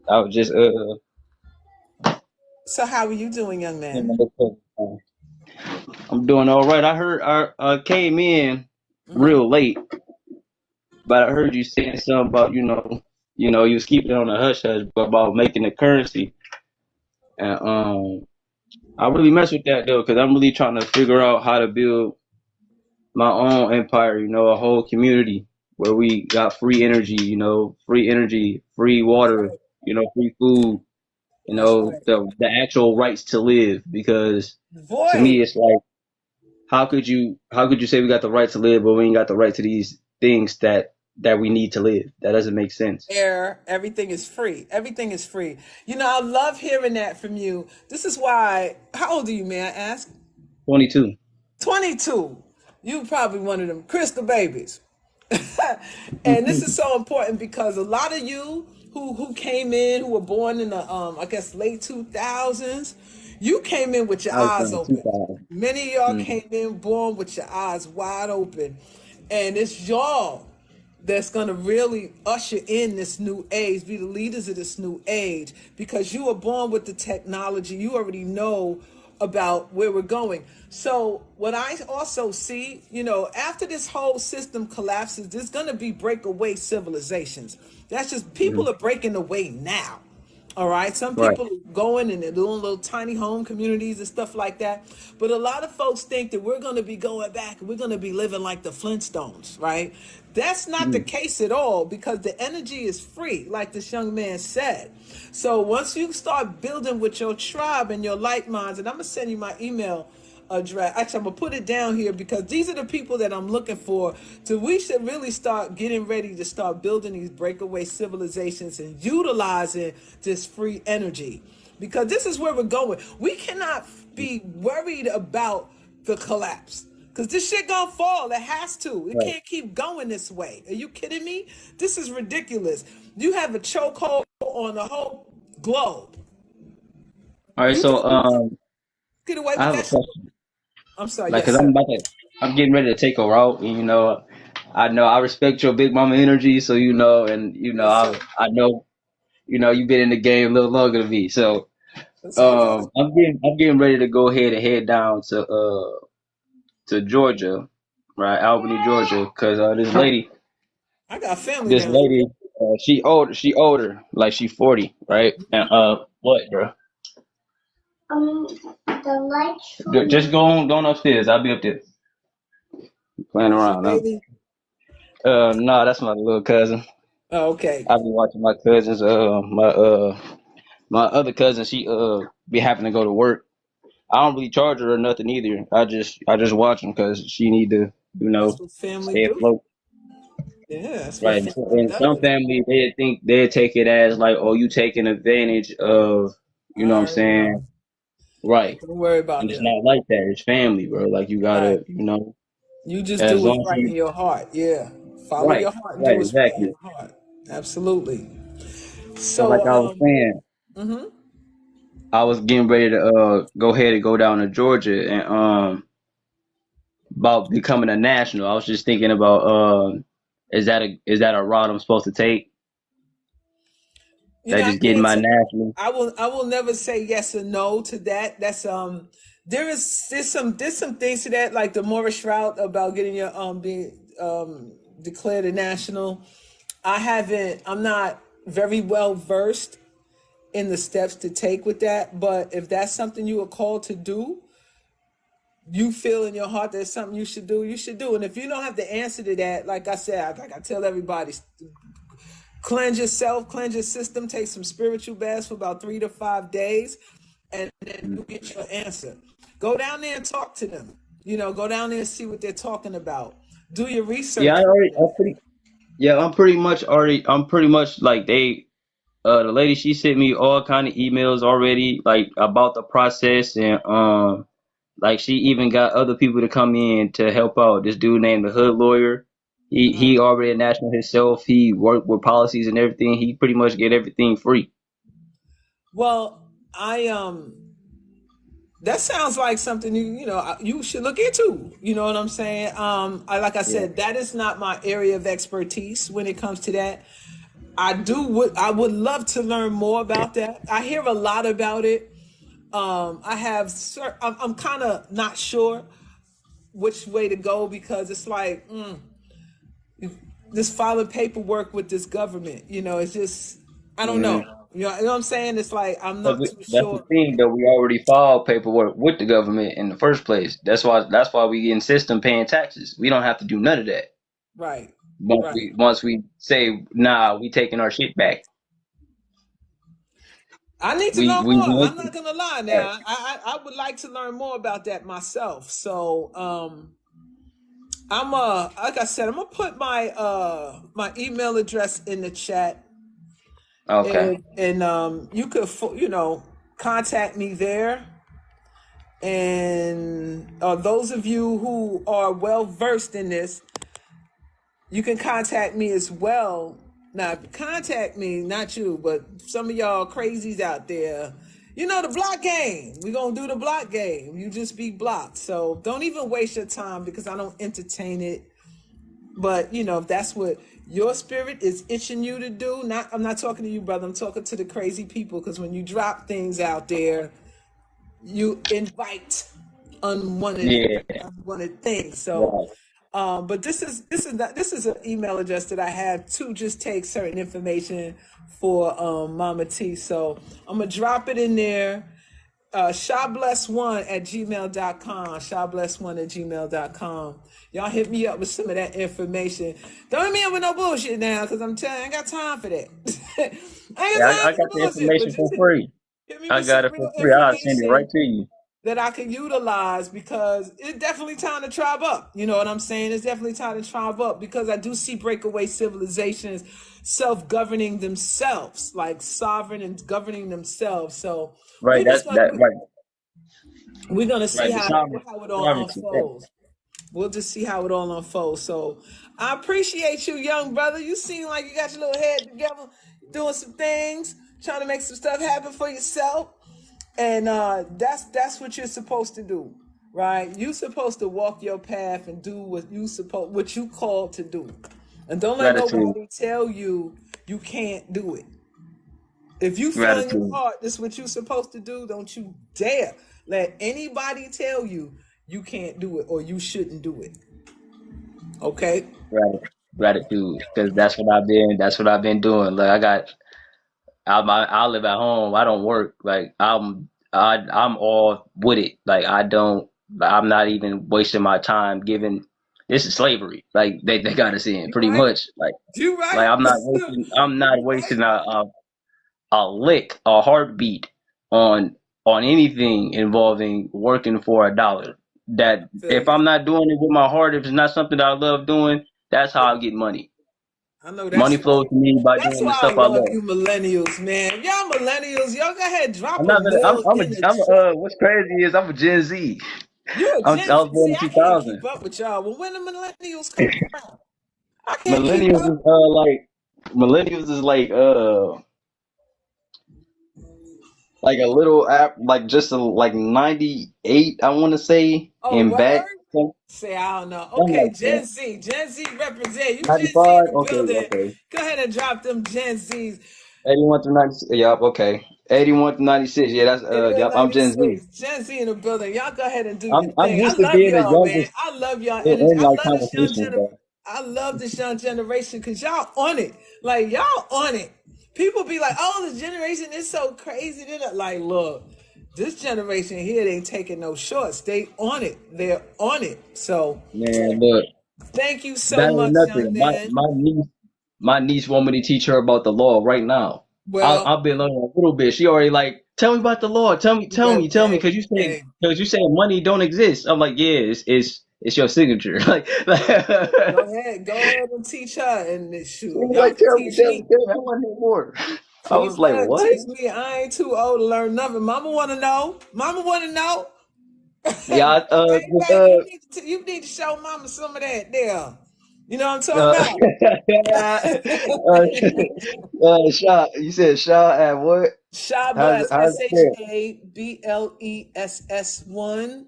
Speaker 11: I was just
Speaker 1: So how are you doing, young
Speaker 11: in
Speaker 1: man?
Speaker 11: my little I'm doing all right. I heard I came in.
Speaker 12: real late. But I heard you saying something about you was keeping it on the hush hush, but about making the currency, and I really mess with that though, because I'm really trying to figure out how to build my own empire. A whole community where we got free energy. Free energy, free
Speaker 1: That's
Speaker 12: water.
Speaker 1: right.
Speaker 12: Free food.
Speaker 1: That's right.
Speaker 12: The actual rights to live. Because to
Speaker 1: Boy,
Speaker 12: me, it's like, how could you say we got the right to live, but we ain't got the right to these things that we need to live? That doesn't make sense.
Speaker 1: air, everything is free. Everything is free. I love hearing that from you. This is why, how old are you, may I ask?
Speaker 12: 22.
Speaker 1: 22. You probably one of them crystal babies. And this is so important because a lot of you who came in, who were born in the I guess late 2000s, you came in with your
Speaker 12: I was
Speaker 1: eyes
Speaker 12: born in
Speaker 1: open.
Speaker 12: 2000.
Speaker 1: Many of y'all
Speaker 12: Mm.
Speaker 1: came in born with your eyes wide open. And it's y'all that's going to really usher in this new age, be the leaders of this new age, because you were born with the technology. You already know about where we're going. So what I also see, after this whole system collapses, there's going to be breakaway civilizations. That's just
Speaker 12: Mhm.
Speaker 1: people are breaking away now. All right. Some
Speaker 12: Right.
Speaker 1: people are going and they're doing little tiny home communities and stuff like that. But a lot of folks think that we're going to be going back and we're going to be living like the Flintstones, right? That's not the
Speaker 12: Mm.
Speaker 1: case at all because the energy is free, like this young man said. So once you start building with your tribe and your like minds, and I'm going to send you my email address. Actually, I'm gonna put it down here because these are the people that I'm looking for. So we should really start getting ready to start building these breakaway civilizations and utilizing this free energy because this is where we're going. We cannot be worried about the collapse because this shit gonna fall. It has to. It
Speaker 12: Right.
Speaker 1: can't keep going this way. Are you kidding me? This is ridiculous. You have a chokehold on the whole globe.
Speaker 12: All right.
Speaker 1: You
Speaker 12: So
Speaker 1: think get away
Speaker 12: I
Speaker 1: with
Speaker 12: have a
Speaker 1: that shit?
Speaker 12: question.
Speaker 1: I'm sorry.
Speaker 12: Like,
Speaker 1: Yes,
Speaker 12: cause
Speaker 1: sir.
Speaker 12: I'm getting ready to take a route, and I know I respect your big mama energy, so and
Speaker 1: Yes, sir.
Speaker 12: you've been in the game a little longer than me, so
Speaker 1: That's all good.
Speaker 12: I'm getting ready to go ahead and head down to Georgia, right, Albany, Georgia, cause
Speaker 1: I got family
Speaker 12: this
Speaker 1: down there.
Speaker 12: lady, she older, like she 40, right, and what, bro? The lights. Just go on upstairs. I'll be up there playing
Speaker 1: That's your
Speaker 12: around.
Speaker 1: baby.
Speaker 12: No, that's my little cousin.
Speaker 1: Oh, okay.
Speaker 12: I've been watching my cousins. My other cousin, she be having to go to work. I don't really charge her or nothing either. I just watch them because she need to,
Speaker 1: That's what family
Speaker 12: stay
Speaker 1: do.
Speaker 12: afloat.
Speaker 1: Yeah, that's what
Speaker 12: Right. And
Speaker 1: family
Speaker 12: some
Speaker 1: does.
Speaker 12: families they take it as like, oh, you taking advantage of,
Speaker 1: I
Speaker 12: you know what I'm
Speaker 1: already know.
Speaker 12: saying? Right.
Speaker 1: Don't worry about
Speaker 12: And it's
Speaker 1: them.
Speaker 12: not like that. It's family, bro. Like you
Speaker 1: Right.
Speaker 12: gotta,
Speaker 1: You just do
Speaker 12: as
Speaker 1: what's
Speaker 12: long as
Speaker 1: right in
Speaker 12: you
Speaker 1: your heart. Yeah. Follow
Speaker 12: right,
Speaker 1: your heart and do
Speaker 12: right,
Speaker 1: what's right in
Speaker 12: exactly.
Speaker 1: your heart. Absolutely.
Speaker 12: So like
Speaker 1: So,
Speaker 12: I was saying,
Speaker 1: mhm.
Speaker 12: I was getting ready to go ahead and go down to Georgia and about becoming a national. I was just thinking about is that a route I'm supposed to take? That
Speaker 1: I
Speaker 12: just getting
Speaker 1: can't
Speaker 12: my
Speaker 1: say
Speaker 12: national.
Speaker 1: I will never say yes or no to that. That's there's some things to that, like the Morris route about getting your being declared a national. I'm not very well versed in the steps to take with that, but if that's something you are called to do, you feel in your heart there's something you should do, you should do. And if you don't have the answer to that, like I said, like I tell everybody, cleanse yourself, cleanse your system, take some spiritual baths for about 3 to 5 days, and then you get your answer. Go down there and talk to them. Go down there and see what they're talking about. Do your
Speaker 12: Yeah,
Speaker 1: research on them.
Speaker 12: I'm pretty much like the lady, she sent me all kind of emails already, like about the process, and like she even got other people to come in to help out. This dude named the Hood Lawyer. He already a national himself. He worked with policies and everything. He pretty much get everything free.
Speaker 1: Well, I that sounds like something you should look into. You know what I'm saying? Like I
Speaker 12: Yeah.
Speaker 1: said, that is not my area of expertise when it comes to that. I would love to learn more about that. I hear a lot about it. I'm kind of not sure which way to go, because it's like this filing paperwork with this government. It's just, I don't know.
Speaker 12: Mm-hmm.
Speaker 1: You know what I'm saying? It's like I'm not too
Speaker 12: That's the
Speaker 1: sure.
Speaker 12: thing, though. We already filed paperwork with the government in the first place. That's why we insist on paying taxes. We don't have to do none of that.
Speaker 1: Right,
Speaker 12: Once
Speaker 1: right.
Speaker 12: we say, nah, we taking our shit back.
Speaker 1: I need to
Speaker 12: We
Speaker 1: know
Speaker 12: we
Speaker 1: more.
Speaker 12: went
Speaker 1: I'm
Speaker 12: to
Speaker 1: not gonna lie.
Speaker 12: that.
Speaker 1: Now, I would like to learn more about that myself. So, I'm like I said, I'm gonna put my email address in the chat,
Speaker 12: Okay.
Speaker 1: and you could contact me there. And those of you who are well versed in this, you can contact me as well. Now, contact me, not you, but some of y'all crazies out there. The block game. We're going to do the block game. You just be blocked. So don't even waste your time, because I don't entertain it. But, if that's what your spirit is itching you to do, I'm not talking to you, brother. I'm talking to the crazy people, because when you drop things out there, you invite
Speaker 12: Yeah.
Speaker 1: unwanted things. So,
Speaker 12: Right.
Speaker 1: but this is an email address that I have to just take certain information for MahMah Tea. So I'm gonna drop it in there. ShawBless1@gmail.com. ShawBless1@gmail.com. Y'all hit me up with some of that information. Don't hit me up with no bullshit now, because I'm telling you, I ain't got time for that. I ain't
Speaker 12: Yeah,
Speaker 1: got time
Speaker 12: I
Speaker 1: for the
Speaker 12: got the
Speaker 1: bullshit. But
Speaker 12: information
Speaker 1: just
Speaker 12: for free.
Speaker 1: hit me
Speaker 12: I
Speaker 1: with some
Speaker 12: got it for
Speaker 1: real
Speaker 12: free. I'll send it right
Speaker 1: information
Speaker 12: to you.
Speaker 1: that I can utilize, because it's definitely time to tribe up. You know what I'm saying? It's definitely time to tribe up, because I do see breakaway civilizations self-governing themselves, like sovereign and governing themselves. So
Speaker 12: Right.
Speaker 1: we just gonna
Speaker 12: Right.
Speaker 1: we're gonna see
Speaker 12: Right. The
Speaker 1: how it all
Speaker 12: sovereignty. Yeah.
Speaker 1: unfolds. We'll just see how it all unfolds. So I appreciate you, young brother. You seem like you got your little head together, doing some things, trying to make some stuff happen for yourself. And that's what you're supposed to do, right? You're supposed to walk your path and do what you called to do. And don't let
Speaker 12: Gratitude.
Speaker 1: nobody tell you you can't do it. If you feel in your
Speaker 12: Gratitude.
Speaker 1: heart this is what you're supposed to do, don't you dare let anybody tell you you can't do it or you shouldn't do it. Okay?
Speaker 12: Gratitude. Because that's what I've been doing. Like I live at home. I don't work. Like I'm all with it. Like I'm not even wasting my time giving. This is slavery. Like they got us in
Speaker 1: You
Speaker 12: pretty
Speaker 1: right?
Speaker 12: much.
Speaker 1: You
Speaker 12: Like
Speaker 1: right?
Speaker 12: I'm not wasting
Speaker 1: You right?
Speaker 12: a lick, a heartbeat on anything involving working for a dollar. That
Speaker 1: I feel
Speaker 12: if
Speaker 1: you.
Speaker 12: I'm not doing it with my heart, if it's not something that I love doing, that's how I get money.
Speaker 1: I know
Speaker 12: Money
Speaker 1: that's
Speaker 12: flows
Speaker 1: right.
Speaker 12: to me by
Speaker 1: That's
Speaker 12: doing the
Speaker 1: why
Speaker 12: stuff
Speaker 1: I
Speaker 12: I
Speaker 1: love
Speaker 12: love.
Speaker 1: you millennials, man. Y'all millennials, y'all go ahead,
Speaker 12: I'm
Speaker 1: drop a
Speaker 12: not gonna.
Speaker 1: mill in the chat.
Speaker 12: What's crazy is I'm a Gen Z.
Speaker 1: You a
Speaker 12: I
Speaker 1: Gen Z.
Speaker 12: was born
Speaker 1: See,
Speaker 12: in
Speaker 1: I can't
Speaker 12: 2000.
Speaker 1: keep up with y'all. Well, when the millennials come around, I can't keep
Speaker 12: Millennials
Speaker 1: up.
Speaker 12: is millennials is like a little app, like just like 98, I want to say,
Speaker 1: Oh,
Speaker 12: and back,
Speaker 1: word?
Speaker 12: something
Speaker 1: Say, I don't know.
Speaker 12: like
Speaker 1: Okay,
Speaker 12: that.
Speaker 1: Gen Z. Gen Z represent. You Gen Z
Speaker 12: 95.
Speaker 1: in the
Speaker 12: Okay,
Speaker 1: building.
Speaker 12: okay.
Speaker 1: Go ahead and drop them Gen Zs.
Speaker 12: 81 through 96. Yep. Okay. 81 through 96. Yeah, that's
Speaker 1: Yeah,
Speaker 12: Yep. I'm Gen Z.
Speaker 1: 96. Gen Z in the building. Y'all go ahead and do your
Speaker 12: I'm
Speaker 1: thing. I
Speaker 12: used to
Speaker 1: love
Speaker 12: being the
Speaker 1: y'all, man.
Speaker 12: youngest
Speaker 1: I love y'all energy.
Speaker 12: in
Speaker 1: I
Speaker 12: like
Speaker 1: love this young
Speaker 12: conversations
Speaker 1: generation.
Speaker 12: though.
Speaker 1: I love this young generation because y'all on it. Like y'all on it. People be like, "Oh, this generation is so crazy." They're not like, look, this generation here, they ain't taking no shorts. They on it. They're on it. So
Speaker 12: Man, look.
Speaker 1: thank you so
Speaker 12: That ain't
Speaker 1: much, young
Speaker 12: nothing.
Speaker 1: man.
Speaker 12: My niece want me to teach her about the law right now.
Speaker 1: Well,
Speaker 12: I've been learning a little bit. She already like, tell me about the law.
Speaker 1: you better,
Speaker 12: Tell me,
Speaker 1: hey, hey,
Speaker 12: because you say money don't exist. I'm like, yeah, it's your signature. Like, she
Speaker 1: go ahead and teach her and shoot.
Speaker 12: was
Speaker 1: Y'all
Speaker 12: like,
Speaker 1: can teach me.
Speaker 12: tell me. I want to know more. I
Speaker 1: Teach
Speaker 12: was like,
Speaker 1: her,
Speaker 12: what?
Speaker 1: teach me. I ain't too old to learn nothing. Mama want to know. Mama want to know.
Speaker 12: Yeah,
Speaker 1: Baby, you need to show Mama some of that there. You know what I'm
Speaker 12: uh,
Speaker 1: talking
Speaker 12: uh,
Speaker 1: about?
Speaker 12: Shaw, you said Shaw at what?
Speaker 1: Shabless,
Speaker 12: How's it feel?
Speaker 1: SHABLESS1,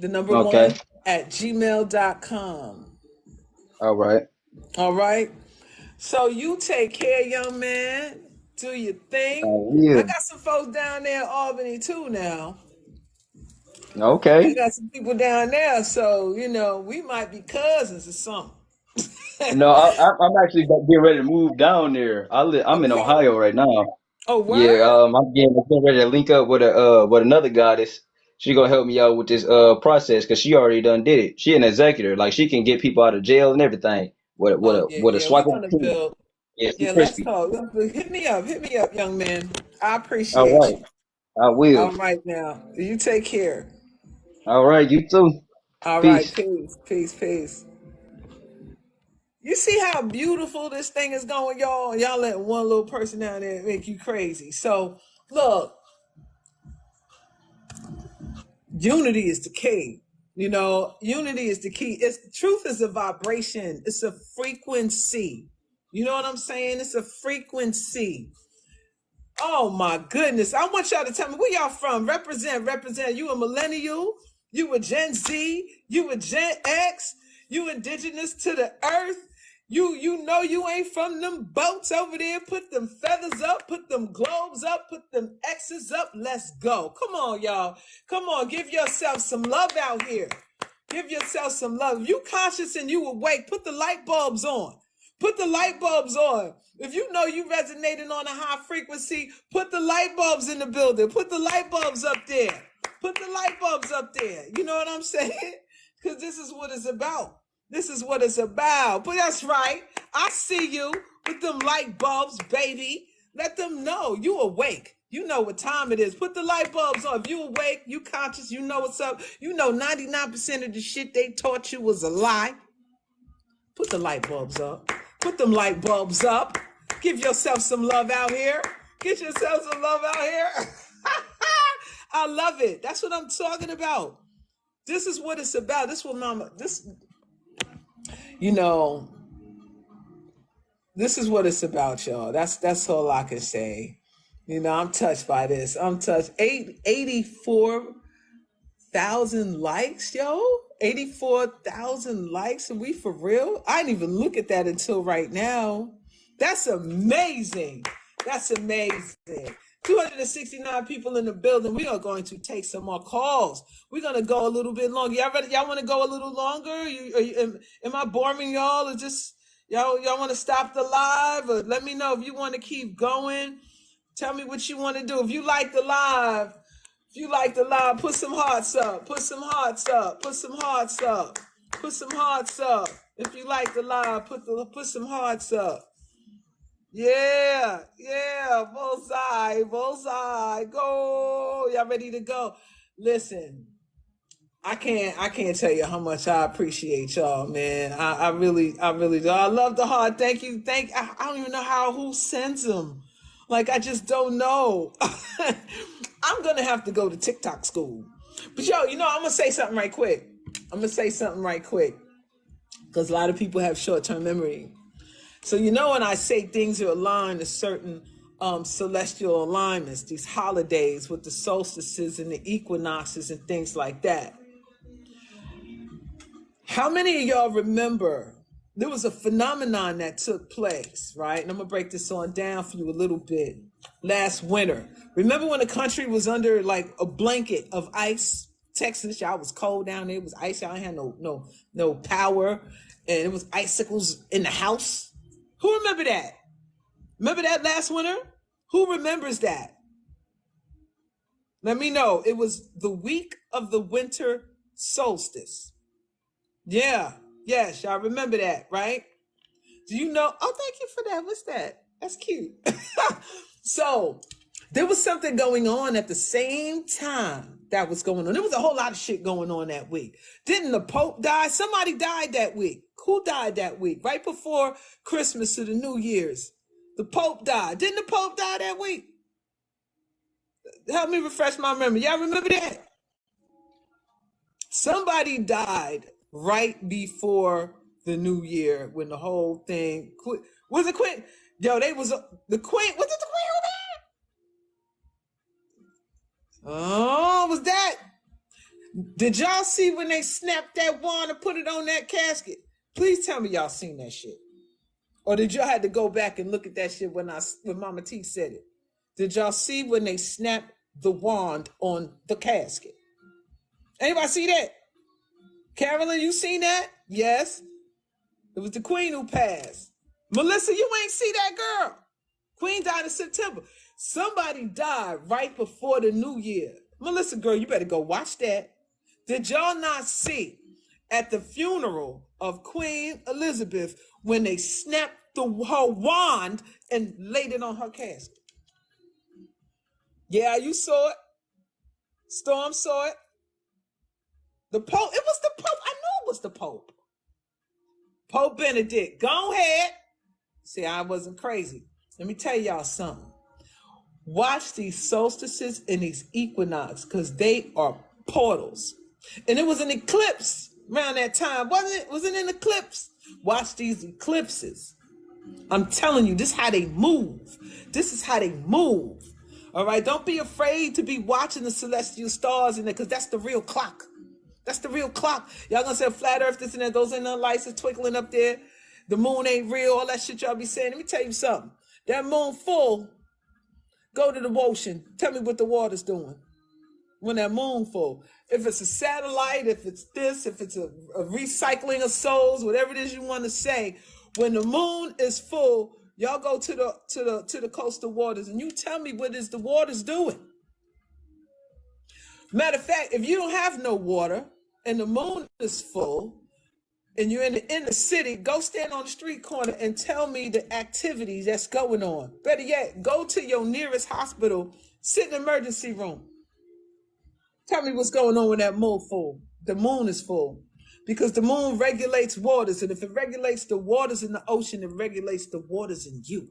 Speaker 1: the number
Speaker 12: Okay.
Speaker 1: one, at gmail.com.
Speaker 12: All right.
Speaker 1: All right. So you take care, young man. Do your
Speaker 12: I
Speaker 1: thing. I
Speaker 12: will.
Speaker 1: got some folks down there in Albany too now. I
Speaker 12: Okay.
Speaker 1: got some people down there, so you know we might be cousins or something.
Speaker 12: No, I'm actually getting ready to move down there. I'm in
Speaker 1: Okay.
Speaker 12: Ohio right now.
Speaker 1: Oh,
Speaker 12: Yeah,
Speaker 1: word.
Speaker 12: I'm getting ready to link up with a with another goddess. She gonna help me out with this process because she already done did it. She an executor, like she can get people out of jail and everything
Speaker 1: Oh yeah,
Speaker 12: with a
Speaker 1: yeah.
Speaker 12: swipe
Speaker 1: We're
Speaker 12: of
Speaker 1: gonna
Speaker 12: a pen.
Speaker 1: build.
Speaker 12: Yeah, she
Speaker 1: Yeah, let's
Speaker 12: crispy.
Speaker 1: talk. Hit me up, young man. I
Speaker 12: All
Speaker 1: appreciate
Speaker 12: right,
Speaker 1: you.
Speaker 12: I will.
Speaker 1: All right now. You take care.
Speaker 12: All right, you too.
Speaker 1: All right,
Speaker 12: Peace.
Speaker 1: peace, peace, peace. You see how beautiful this thing is going, y'all? Y'all let one little person down there make you crazy. So look, unity is the key. You know, unity is the key. It's truth is a vibration. It's a frequency. You know what I'm saying? It's a frequency. Oh my goodness. I want y'all to tell me where y'all from. Represent. You a millennial? You a Gen Z? You a Gen X? You indigenous to the earth? You know you ain't from them boats over there. Put them feathers up, put them globes up, put them X's up. Let's go. Come on, y'all. Come on, give yourself some love out here. Give yourself some love. If you conscious and you awake, put the light bulbs on. Put the light bulbs on. If you know you resonating on a high frequency, put the light bulbs in the building. Put the light bulbs up there. Put the light bulbs up there. You know what I'm saying? Because this is what it's about. This is what it's about. But that's right. I see you with them light bulbs, baby. Let them know you awake. You know what time it is. Put the light bulbs on. If you awake, you conscious, you know what's up. You know 99% of the shit they taught you was a lie. Put the light bulbs up. Put them light bulbs up. Give yourself some love out here. Get yourself some love out here. I love it. That's what I'm talking about. This is what it's about. You know, this is what it's about, y'all. That's all I can say. You know, I'm touched by this. I'm touched. 84,000 likes, yo. 84,000 likes. Are we for real? I didn't even look at that until right now. That's amazing. That's amazing. 269 people in the building. We are going to take some more calls. We're going to go a little bit longer. Y'all ready? Y'all want to go a little longer? Am I boring y'all? Or just y'all want to stop the live? Or let me know if you want to keep going. Tell me what you want to do. If you like the live, put some hearts up. Put some hearts up. Put some hearts up. Put some hearts up. If you like the live, put some hearts up. Yeah, yeah, bullseye, go. Y'all ready to go? Listen, I can't tell you how much I appreciate y'all, man. I really do. I love the heart. Thank you. I don't even know who sends them. Like I just don't know. I'm gonna have to go to TikTok school. But yo, I'm gonna say something right quick. Because a lot of people have short-term memory. So when I say things are aligned to certain celestial alignments, these holidays with the solstices and the equinoxes and things like that. How many of y'all remember there was a phenomenon that took place, right? And I'm gonna break this on down for you a little bit. Last winter, remember when the country was under like a blanket of ice? Texas, y'all was cold down there. It was ice. Y'all had no power, and it was icicles in the house. Who remember that? Remember that last winter? Who remembers that? Let me know. It was the week of the winter solstice. Yeah. Yes, y'all remember that, right? Do you know? Oh, thank you for that. What's that? That's cute. So, there was something going on at the same time that was going on. There was a whole lot of shit going on that week. Didn't the Pope die? Somebody died that week. Who died that week? Right before Christmas to the New Year's. The Pope died. Didn't the Pope die that week? Help me refresh my memory. Y'all remember that? Somebody died right before the New Year when the whole thing was it Queen? Yo, they was the Queen. Was it the Queen who died? Oh, was that? Did y'all see when they snapped that wand and put it on that casket? Please tell me y'all seen that shit. Or did y'all had to go back and look at that shit when MahMah Tea said it? Did y'all see when they snapped the wand on the casket? Anybody see that? Carolyn, you seen that? Yes. It was the queen who passed. Melissa, you ain't see that girl. Queen died in September. Somebody died right before the new year. Melissa, girl, you better go watch that. Did y'all not see at the funeral of Queen Elizabeth when they snapped her wand and laid it on her casket? Yeah, you saw it. Storm saw it. The Pope, it was the Pope. I knew it was the Pope. Pope Benedict, go ahead. See, I wasn't crazy. Let me tell y'all something. Watch these solstices and these equinox because they are portals. And it was an eclipse around that time, wasn't it? Was it an eclipse? Watch these eclipses. I'm telling you, this is how they move. This is how they move. All right, don't be afraid to be watching the celestial stars in there because that's the real clock. That's the real clock. Y'all gonna say flat earth, this and that, those ain't no lights is twinkling up there. The moon ain't real, all that shit y'all be saying. Let me tell you something. That moon full, go to the ocean. Tell me what the water's doing when that moon full. If it's a satellite, if it's this, if it's a recycling of souls, whatever it is you want to say, when the moon is full, y'all go to the coastal waters and you tell me what is the waters doing. Matter of fact, if you don't have no water and the moon is full and you're in the inner city, go stand on the street corner and tell me the activities that's going on. Better yet, go to your nearest hospital, sit in the emergency room. Tell me what's going on when that moon full. The moon is full because the moon regulates waters. And if it regulates the waters in the ocean, it regulates the waters in you.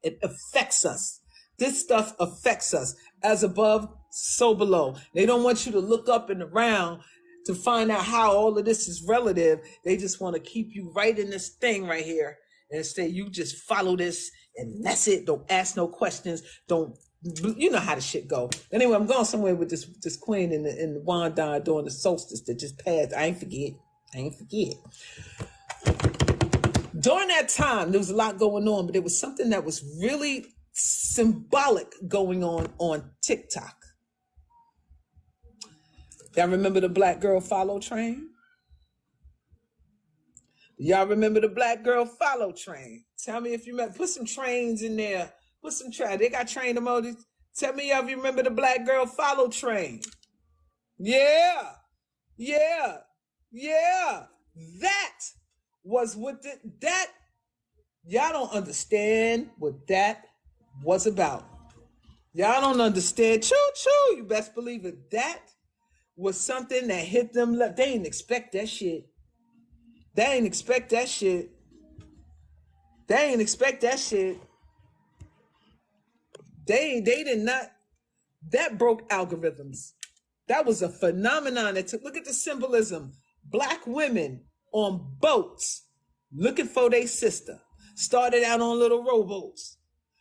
Speaker 1: It affects us. This stuff affects us. As above, so below. They don't want you to look up and around to find out how all of this is relative. They just want to keep you right in this thing right here and say, you just follow this and that's it. Don't ask no questions. Don't, you know how the shit go. Anyway, I'm going somewhere with this queen in the wand died during the solstice that just passed. I ain't forget. During that time, there was a lot going on, but there was something that was really symbolic going on TikTok. Y'all remember the black girl follow train? Y'all remember the black girl follow train? Tell me if you remember. Put some trains in there. Put some train. They got train emojis. Tell me if you remember the black girl follow train. Yeah. That was what that. Y'all don't understand what that was about. Y'all don't understand. Choo. You best believe it. That was something that hit them. They didn't expect that shit. They didn't expect that shit. They did not. That broke algorithms. That was a phenomenon that took. Look at the symbolism. Black women on boats looking for their sister. Started out on little rowboats.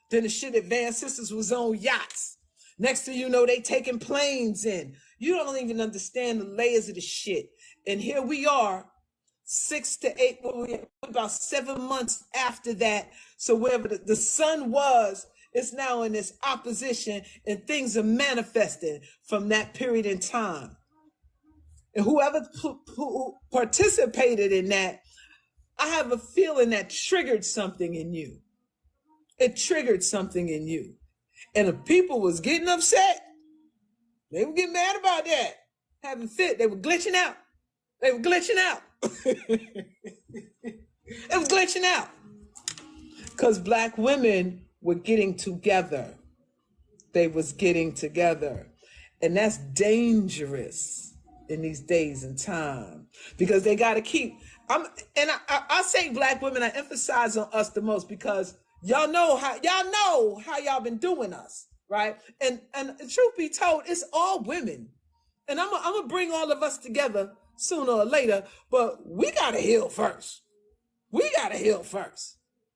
Speaker 1: Then the shit advanced. Sisters was on yachts. Next thing you know, they taking planes in. You don't even understand the layers of the shit. And here we are, 6 to 8, about 7 months after that. So wherever the sun was, it's now in this opposition and things are manifesting from that period in time. And whoever who participated in that, I have a feeling that triggered something in you. It triggered something in you. And if people was getting upset, they were getting mad about that. Having fit, they were glitching out. It was glitching out. Because black women were getting together. They was getting together. And that's dangerous in these days and time. Because they got to keep, I say black women, I emphasize on us the most because y'all know how y'all been doing us, right? And truth be told, it's all women. And I'm gonna bring all of us together sooner or later, but we gotta heal first.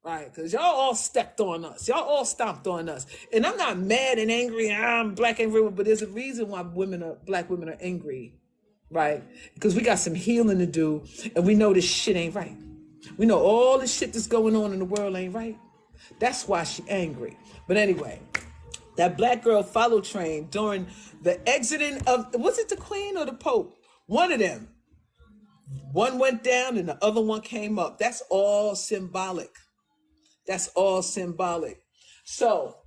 Speaker 1: Right? Because y'all all stepped on us. Y'all all stomped on us. And I'm not mad and angry. I'm black and red, but there's a reason why black women are angry, right? Because we got some healing to do, and we know this shit ain't right. We know all the shit that's going on in the world ain't right. That's why she angry. But anyway, That black girl follow train during the exiting of, was it the Queen or the Pope? One of them. One went down and the other one came up. That's all symbolic. That's all symbolic. So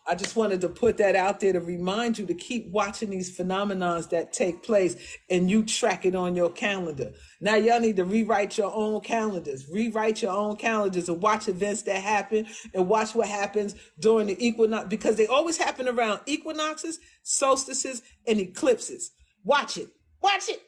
Speaker 1: I just wanted to put that out there to remind you to keep watching these phenomenons that take place, and you track it on your calendar. Now y'all need to rewrite your own calendars. Rewrite your own calendars and watch events that happen, and watch what happens during the equinox, because they always happen around equinoxes, solstices, and eclipses. Watch it. Watch it.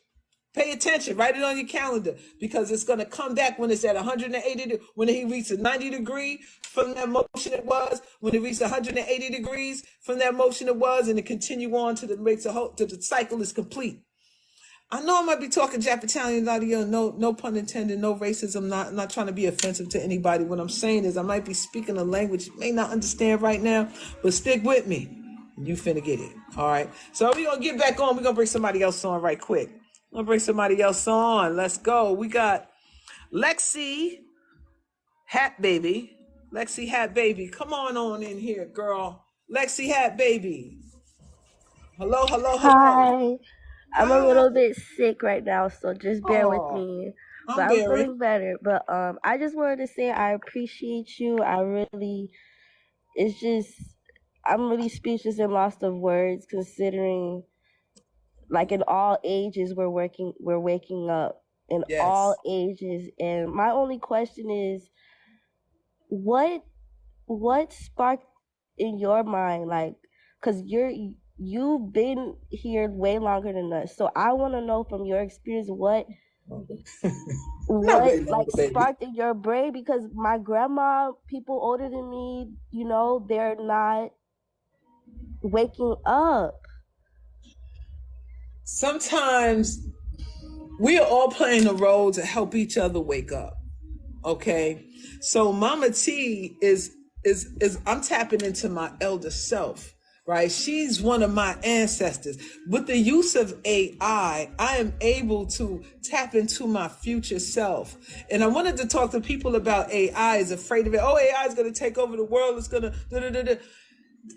Speaker 1: Pay attention. Write it on your calendar, because it's going to come back when it's at 180, when he reaches 90 degree from that motion it was, when it reaches 180 degrees from that motion it was, and it continue on to the cycle is complete. I know I might be talking Jap Italian audio, no pun intended, no racism, I'm not trying to be offensive to anybody. What I'm saying is I might be speaking a language you may not understand right now, but stick with me. You finna get it. All right. So we're going to get back on. We're going to bring somebody else on right quick. I'm gonna bring somebody else on. Let's go. We got Lexi Hat Baby. Lexi Hat Baby. Come on in here, girl. Lexi Hat Baby. Hello.
Speaker 13: Hi, I'm a
Speaker 1: Hi.
Speaker 13: little bit sick right now, so just bear with
Speaker 1: Oh,
Speaker 13: me. But
Speaker 1: I'm
Speaker 13: I'm
Speaker 1: Barry.
Speaker 13: feeling better. But I just wanted to say I appreciate you. It's just, I'm really speechless and lost of words, considering like in all ages we're waking up in all
Speaker 1: Yes.
Speaker 13: ages. And my only question is, what sparked in your mind, like, because you've been here way longer than us, so I want to know from your experience what
Speaker 1: Not way
Speaker 13: like
Speaker 1: longer, baby.
Speaker 13: sparked in your brain, because my grandma, people older than me, they're not waking up.
Speaker 1: Sometimes we are all playing a role to help each other wake up. Okay. So MahMah Tea is I'm tapping into my elder self, right? She's one of my ancestors. With the use of AI, I am able to tap into my future self. And I wanted to talk to people about AI is afraid of it. Oh, AI is going to take over the world. It's going to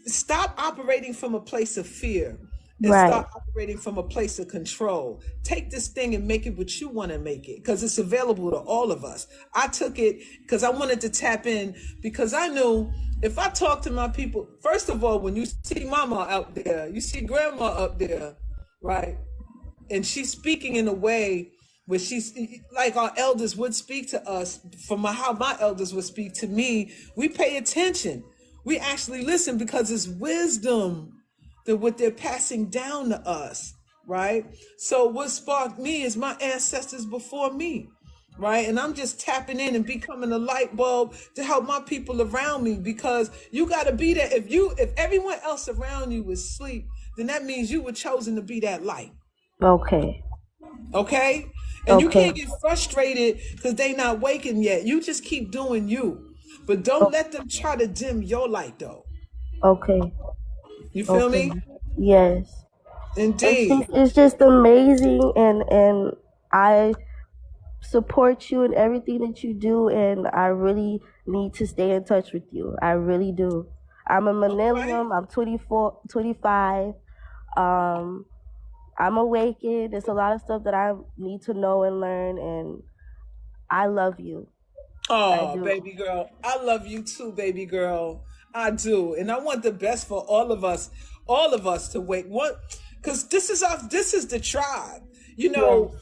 Speaker 1: stop operating from a place of fear and
Speaker 13: Right.
Speaker 1: start operating from a place of control. Take this thing and make it what you want to make it, because it's available to all of us. I took it because I wanted to tap in, because I knew if I talk to my people, first of all, when you see mama out there, you see grandma up there, right? And she's speaking in a way where she's like our elders would speak to us, from how my elders would speak to me. We pay attention. We actually listen, because it's wisdom that what they're passing down to us, right? So what sparked me is my ancestors before me, right? And I'm just tapping in and becoming a light bulb to help my people around me, because you got to be there. If everyone else around you is asleep, then that means you were chosen to be that light.
Speaker 13: Okay.
Speaker 1: Okay? And you
Speaker 13: Okay.
Speaker 1: can't get frustrated because they not waking yet. You just keep doing you. But don't let them try to dim your light, though.
Speaker 13: Okay.
Speaker 1: You feel
Speaker 13: Okay.
Speaker 1: me?
Speaker 13: Yes.
Speaker 1: Indeed.
Speaker 13: It's just amazing, and I support you in everything that you do, and I really need to stay in touch with you. I really do. I'm a
Speaker 1: All right.
Speaker 13: millennium. I'm 24, 25. Um, I'm awakened. There's a lot of stuff that I need to know and learn, and I love you. I
Speaker 1: Oh,
Speaker 13: do.
Speaker 1: baby girl. I love you too, baby girl. I do. And I want the best for all of us to wake what, because this is the tribe. You
Speaker 13: Yes.
Speaker 1: know,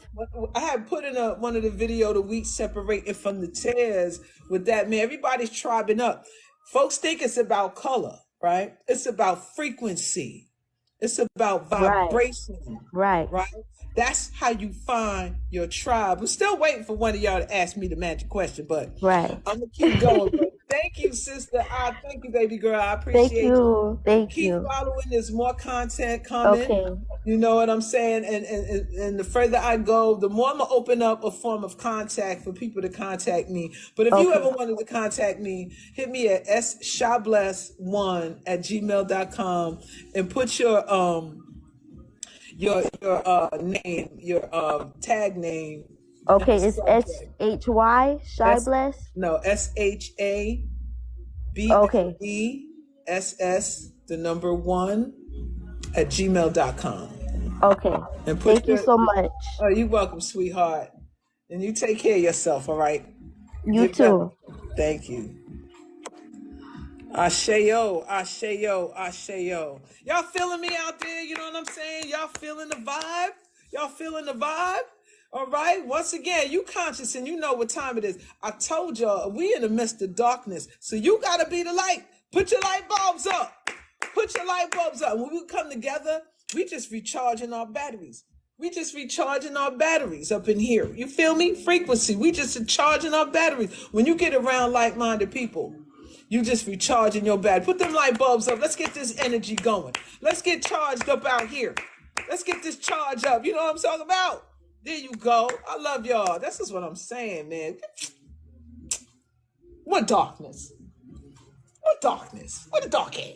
Speaker 1: I had put in one of the video, the wheat separating from the tares, with that, man. Everybody's tribing up. Folks think it's about color, right? It's about frequency. It's about
Speaker 13: Right.
Speaker 1: vibration,
Speaker 13: Right.
Speaker 1: right? That's how you find your tribe. I'm still waiting for one of y'all to ask me the magic question, but
Speaker 13: Right.
Speaker 1: I'm gonna keep going. But thank you, sister. Thank you, baby girl. I
Speaker 13: Thank
Speaker 1: appreciate you.
Speaker 13: you. Thank
Speaker 1: Keep
Speaker 13: you.
Speaker 1: following. There's more content coming.
Speaker 13: Okay.
Speaker 1: You know what I'm saying? And the further I go, the more I'm gonna open up a form of contact for people to contact me. But if you
Speaker 13: Okay.
Speaker 1: ever wanted to contact me, hit me at shabless1@gmail.com and put your name, your tag name in the
Speaker 13: Okay. It's
Speaker 1: subject.
Speaker 13: Shy
Speaker 1: S
Speaker 13: Bless.
Speaker 1: no SHABLESS the number 1 at gmail.com.
Speaker 13: Okay.
Speaker 1: And put
Speaker 13: Thank you
Speaker 1: your,
Speaker 13: so much.
Speaker 1: oh, you're welcome, sweetheart. And you take care of yourself, all right?
Speaker 13: You
Speaker 1: Get better.
Speaker 13: too.
Speaker 1: Thank you. Asheo, Asheo, Asheo. Y'all feeling me out there? You know what I'm saying? Y'all feeling the vibe? Y'all feeling the vibe? All right. Once again, you conscious and you know what time it is. I told y'all we in the midst of darkness, so you gotta be the light. Put your light bulbs up. Put your light bulbs up. When we come together, we just recharging our batteries. We just recharging our batteries up in here. You feel me? Frequency. We just charging our batteries. When you get around like-minded people, you just recharging your battery. Put them light bulbs up. Let's get this energy going. Let's get charged up out here. Let's get this charge up. You know what I'm talking about? There you go. I love y'all. This is what I'm saying, man. What darkness? What darkness? What the dark at?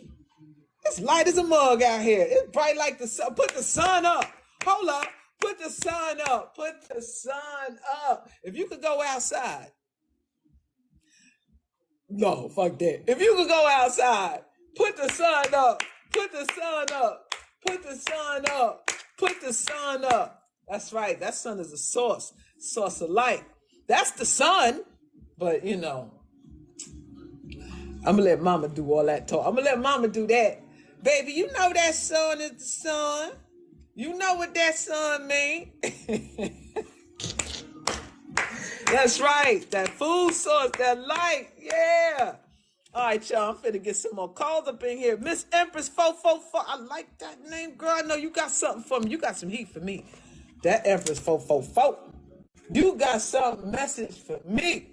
Speaker 1: It's light as a mug out here. It's bright like the sun. Put the sun up. Hold up. Put the sun up. Put the sun up. If you could go outside. No, fuck that. If you could go outside, put the sun up. Put the sun up. Put the sun up. Put the sun up. That's right. That sun is a source of light. That's the sun. But, you know, I'm going to let mama do all that talk. I'm going to let mama do that. Baby, you know that sun is the sun. You know what that sun mean. That's right. That food source, that light. Yeah. All right, y'all. I'm finna get some more calls up in here. Miss Empress 444. I like that name, girl. I know you got something for me. You got some heat for me. That Empress 444. You got some message for me.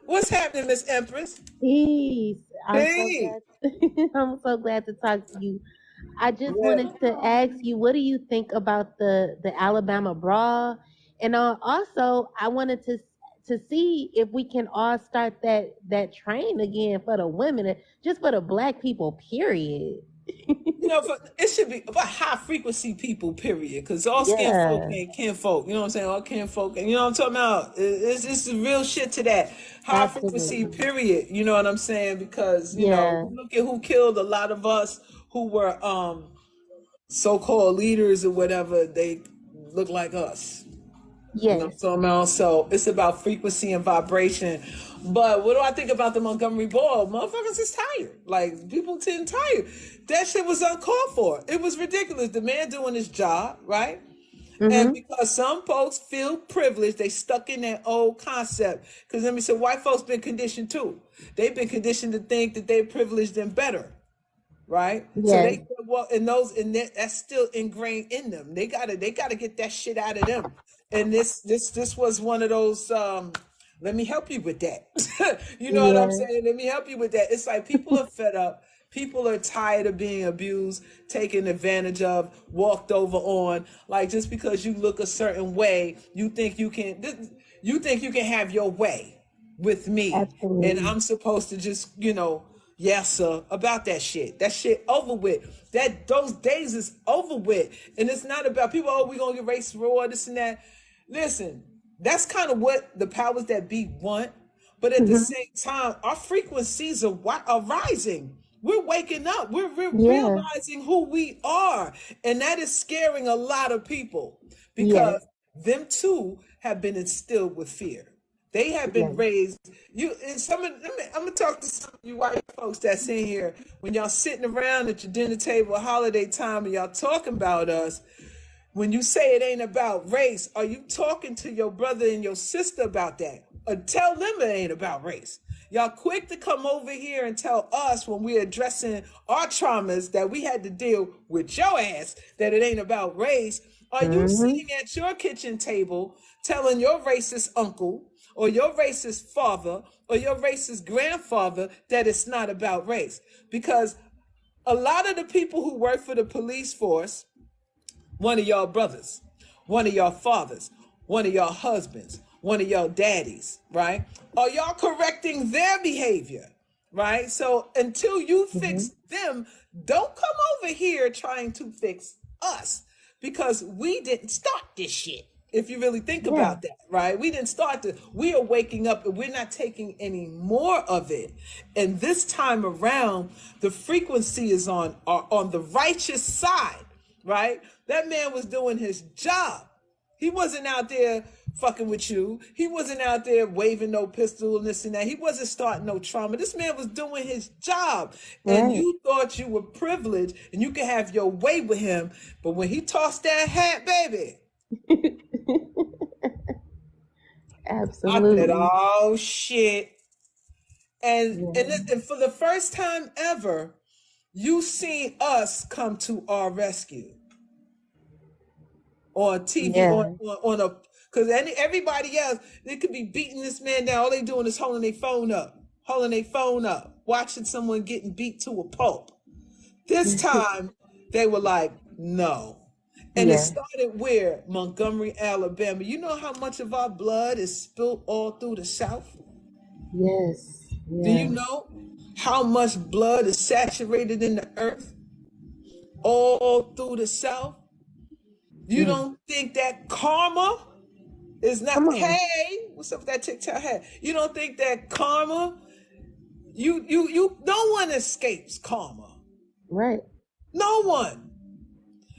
Speaker 1: What's happening, Miss Empress?
Speaker 14: Peace.
Speaker 1: Hey.
Speaker 14: I'm so glad to talk to you. I just
Speaker 1: Yeah.
Speaker 14: wanted to ask you, what do you think about the Alabama brawl? And also, I wanted to see if we can all start that train again for the women, just for the Black people, period.
Speaker 1: You know, it should be about high frequency people, period. Because all skin folk
Speaker 14: Yeah,
Speaker 1: ain't kin folk. You know what I'm saying? All kin folk. You know what I'm talking about? It's real shit to that. High frequency,
Speaker 14: absolutely.
Speaker 1: period. You know what I'm saying? Because, you know,
Speaker 14: Yeah.
Speaker 1: look at who killed a lot of us who were so-called leaders or whatever. They look like us. You know what I'm
Speaker 14: Yes.
Speaker 1: talking about? So it's about frequency and vibration. But what do I think about the Montgomery Ball? Motherfuckers is tired. Like, people getting tired. That shit was uncalled for. It was ridiculous. The man doing his job, right? And
Speaker 14: Mm-hmm.
Speaker 1: because some folks feel privileged, they stuck in that old concept. Because let me say, white folks been conditioned too. They've been conditioned to think that they're privileged and better. Right, so
Speaker 14: Yes.
Speaker 1: they well, and that's still ingrained in them. They gotta get that shit out of them. And this was one of those. Let me help you with that. You know what I'm
Speaker 14: Yeah.
Speaker 1: saying? Let me help you with that. It's like people are fed up. People are tired of being abused, taken advantage of, walked over on. Like, just because you look a certain way, you think you can. You think you can have your way with me, and
Speaker 14: Absolutely.
Speaker 1: I'm supposed to just, yes, sir, about that shit. That shit over with. Those days is over with. And it's not about people, oh, we gonna get race war, this and that. Listen, that's kind of what the powers that be want. But at the
Speaker 14: Mm-hmm.
Speaker 1: same time, our frequencies are rising. We're waking up. We're
Speaker 14: Yeah.
Speaker 1: realizing who we are. And that is scaring a lot of people
Speaker 14: Yes.
Speaker 1: because them too have been instilled with fear. They have
Speaker 14: Yes.
Speaker 1: been raised. I'm gonna talk to some of you white folks that's in here. When y'all sitting around at your dinner table, holiday time, and y'all talking about us. When you say it ain't about race, are you talking to your brother and your sister about that? Or tell them it ain't about race. Y'all quick to come over here and tell us when we're addressing our traumas that we had to deal with your ass, that it ain't about race. Are you
Speaker 14: Mm-hmm.
Speaker 1: sitting at your kitchen table telling your racist uncle or your racist father or your racist grandfather that it's not about race? Because a lot of the people who work for the police force, one of y'all brothers, one of y'all fathers, one of y'all husbands, one of y'all daddies, right? Are y'all correcting their behavior, right? So until you
Speaker 14: Mm-hmm.
Speaker 1: fix them, don't come over here trying to fix us because we didn't start this shit. If you really think
Speaker 14: Yeah.
Speaker 1: about that, right? We didn't start to, we are waking up and we're not taking any more of it. And this time around, the frequency is on the righteous side, right? That man was doing his job. He wasn't out there fucking with you. He wasn't out there waving no pistol and this and that. He wasn't starting no trauma. This man was doing his job. And
Speaker 14: Right.
Speaker 1: you thought you were privileged and you could have your way with him. But when he tossed that hat, baby, I said,
Speaker 14: Absolutely.
Speaker 1: oh shit. And,
Speaker 14: Yeah.
Speaker 1: and for the first time ever, you seen us come to our rescue on TV,
Speaker 14: Yeah.
Speaker 1: on a, because everybody else, they could be beating this man down. All they doing is holding their phone up, watching someone getting beat to a pulp. This time, they were like, no. And it
Speaker 14: Yeah.
Speaker 1: started where? Montgomery, Alabama. You know how much of our blood is spilt all through the South?
Speaker 14: Yes.
Speaker 1: Do you
Speaker 14: Yeah.
Speaker 1: know how much blood is saturated in the earth all through the South? You
Speaker 14: Mm.
Speaker 1: don't think that karma is
Speaker 14: Come
Speaker 1: not,
Speaker 14: on.
Speaker 1: hey, what's up with that TikTok hat? You don't think that karma, no one escapes karma.
Speaker 14: Right.
Speaker 1: No one.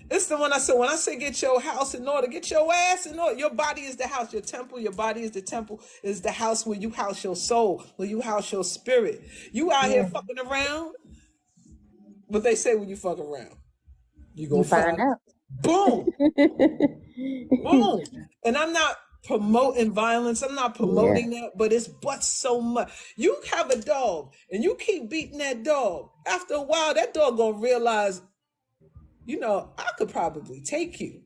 Speaker 1: It's the one I said, when I say get your house in order, get your ass in order. Your body is the house, your temple, your body is the temple, is the house where you house your soul, where you house your spirit. You out here
Speaker 14: Yeah.
Speaker 1: fucking around, what they say when you fuck around, you
Speaker 14: You
Speaker 1: gonna
Speaker 14: find
Speaker 1: find,
Speaker 14: out.
Speaker 1: boom, boom. And I'm not promoting violence, I'm not
Speaker 14: Yeah.
Speaker 1: promoting that, but it's but so much. You have a dog and you keep beating that dog. After a while, that dog gonna realize, I could probably take you.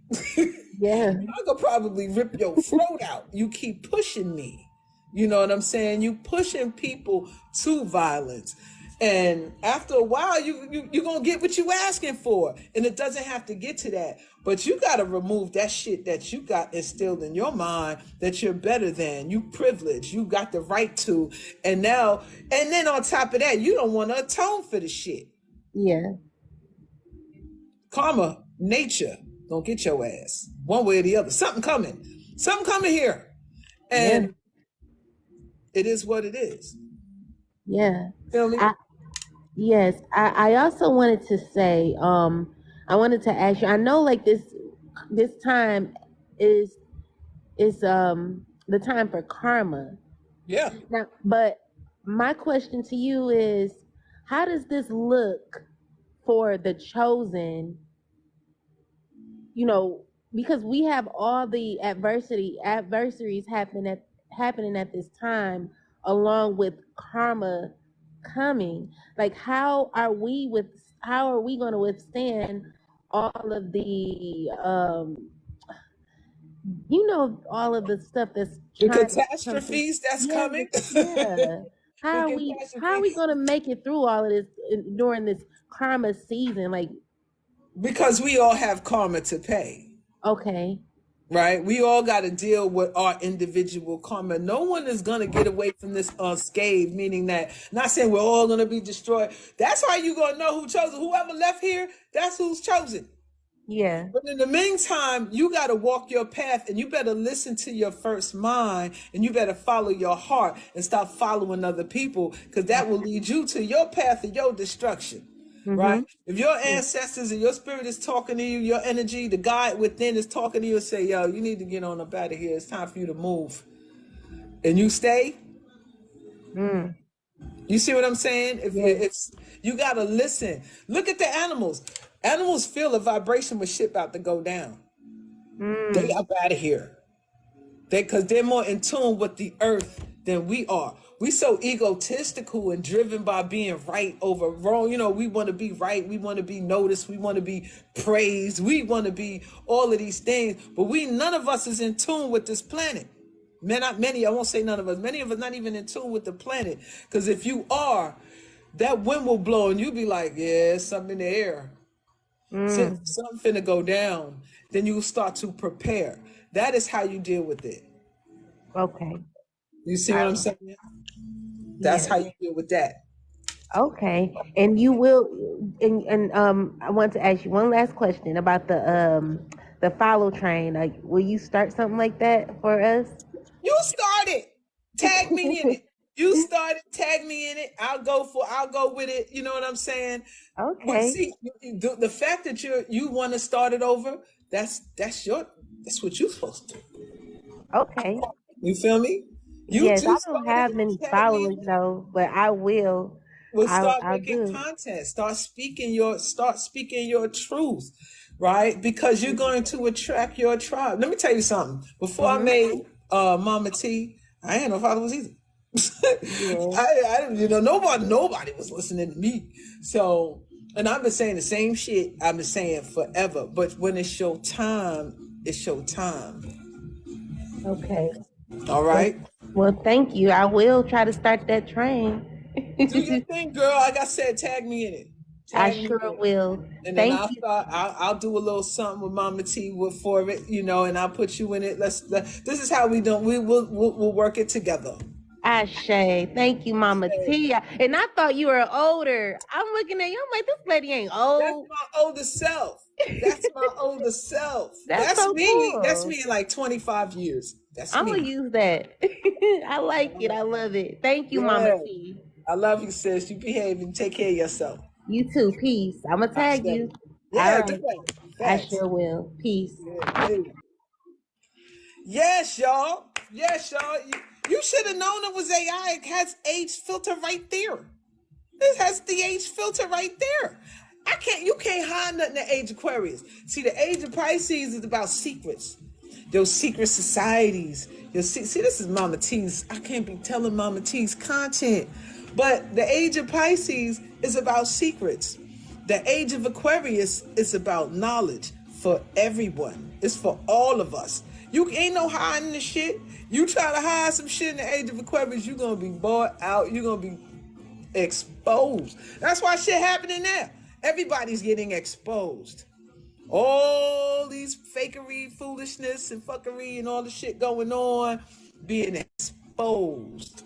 Speaker 14: Yeah.
Speaker 1: I could probably rip your throat out. You keep pushing me. You know what I'm saying? You pushing people to violence. And after a while, you're going to get what you asking for. And it doesn't have to get to that. But you got to remove that shit that you got instilled in your mind that you're better than. You privileged. You got the right to. And then on top of that, you don't want to atone for the shit.
Speaker 14: Yeah.
Speaker 1: Karma, nature, gonna get your ass one way or the other. Something coming here,
Speaker 14: Yeah.
Speaker 1: and it is what it is.
Speaker 14: Yeah.
Speaker 1: Feel me?
Speaker 14: Yes. I also wanted to say, I wanted to ask you, I know like this time is the time for karma.
Speaker 1: Yeah.
Speaker 14: Now, but my question to you is, how does this look for the chosen? Because we have all the adversaries happening at this time, along with karma coming. Like, how are we going to withstand all of the all of the stuff that's
Speaker 1: The
Speaker 14: trying to come through?
Speaker 1: catastrophes that's
Speaker 14: Yeah,
Speaker 1: coming.
Speaker 14: yeah.
Speaker 1: The
Speaker 14: How are
Speaker 1: catastrophe,
Speaker 14: we going to make it through all of this during this karma season? Like,
Speaker 1: because we all have karma to pay.
Speaker 14: okay.
Speaker 1: Right? We all got to deal with our individual karma. No one is going to get away from this unscathed, meaning that, not saying we're all going to be destroyed. That's how you going to know who chosen. Whoever left here, that's who's chosen.
Speaker 14: Yeah.
Speaker 1: But in the meantime, you got to walk your path and you better listen to your first mind and you better follow your heart and stop following other people, because that will lead you to your path of your destruction. Right? If your ancestors and your spirit is talking to you, your energy, the God within is talking to you and say, yo, you need to get on up out of here. It's time for you to move. And you stay. You see what I'm saying? It's you got to listen. Look at the animals. Animals feel a vibration when shit about to go down. They up out of here. Because they're more in tune with the earth than we are. We so egotistical and driven by being right over wrong. We want to be right. We want to be noticed. We want to be praised. We want to be all of these things. But none of us is in tune with this planet. Not many, I won't say none of us. Many of us not even in tune with the planet. Because if you are, that wind will blow and you'll be like, yeah, something in the air. Something finna go down. Then you start to prepare. That is how you deal with it.
Speaker 14: Okay.
Speaker 1: You see what I'm saying? That's
Speaker 14: Yeah.
Speaker 1: how you deal with that.
Speaker 14: Okay. And you will, and I want to ask you one last question about the follow train. Like, will you start something like that for us?
Speaker 1: You started. Tag me in it. You started. Tag me in it. I'll go with it. You know what I'm saying? But
Speaker 14: Okay.
Speaker 1: see, the fact that you want to start it over, that's what you're supposed to do.
Speaker 14: Okay.
Speaker 1: You feel me? You
Speaker 14: Yes, I don't
Speaker 1: started
Speaker 14: have
Speaker 1: it.
Speaker 14: many
Speaker 1: Tag me in
Speaker 14: followers
Speaker 1: it.
Speaker 14: though, but I will.
Speaker 1: Well, start
Speaker 14: I'll
Speaker 1: making
Speaker 14: do it.
Speaker 1: content. Start speaking your truth, right? Because you're going to attract your tribe. Let me tell you something. Before I
Speaker 14: Mhm.
Speaker 1: made MahMah Tea, I ain't no followers either.
Speaker 14: Yeah.
Speaker 1: Nobody was listening to me. So, and I've been saying the same shit I've been saying forever. But when it's your time, it's your time.
Speaker 14: Okay.
Speaker 1: All
Speaker 14: Well,
Speaker 1: right.
Speaker 14: well, thank you. I will try to start that train.
Speaker 1: Do your thing, girl. Like I said, tag me in it.
Speaker 14: I
Speaker 1: Tag me
Speaker 14: sure
Speaker 1: in it.
Speaker 14: will.
Speaker 1: And then
Speaker 14: Thank
Speaker 1: I'll
Speaker 14: you.
Speaker 1: start. I'll do a little something with MahMah Tea for it, and I'll put you in it. This is how we do. We'll work it together.
Speaker 14: Ashe. Thank you, Mama Tia. And I thought you were older. I'm looking at you. I'm like, this lady ain't
Speaker 1: That's
Speaker 14: old.
Speaker 1: my older self. That's my older self.
Speaker 14: That's
Speaker 1: That's
Speaker 14: so
Speaker 1: me. That's
Speaker 14: cool.
Speaker 1: me in like 25 years. That's
Speaker 14: I'm gonna
Speaker 1: me.
Speaker 14: use that. I like it. I love it. Thank you, Mama
Speaker 1: Yeah.
Speaker 14: T.
Speaker 1: I love you, sis. You behave and take care of yourself.
Speaker 14: You too. Peace. I'm gonna
Speaker 1: I
Speaker 14: tag
Speaker 1: said,
Speaker 14: you. All
Speaker 1: yeah, do
Speaker 14: right.
Speaker 1: that.
Speaker 14: I
Speaker 1: Facts.
Speaker 14: sure will. Peace.
Speaker 1: Yeah. Yes, y'all. Yes, y'all. You should have known it was AI. It has age filter right there. It has the age filter right there. You can't hide nothing in age Aquarius. See, the age of Pisces is about secrets. Those secret societies. See, this is MahMah T's. I can't be telling MahMah T's content. But the age of Pisces is about secrets. The age of Aquarius is about knowledge for everyone. It's for all of us. You ain't no hiding the shit. You try to hide some shit in the age of Aquarius, you're gonna be bought out. You're gonna be exposed. That's why shit happening now. Everybody's getting exposed. All these fakery, foolishness, and fuckery, and all the shit going on, being exposed.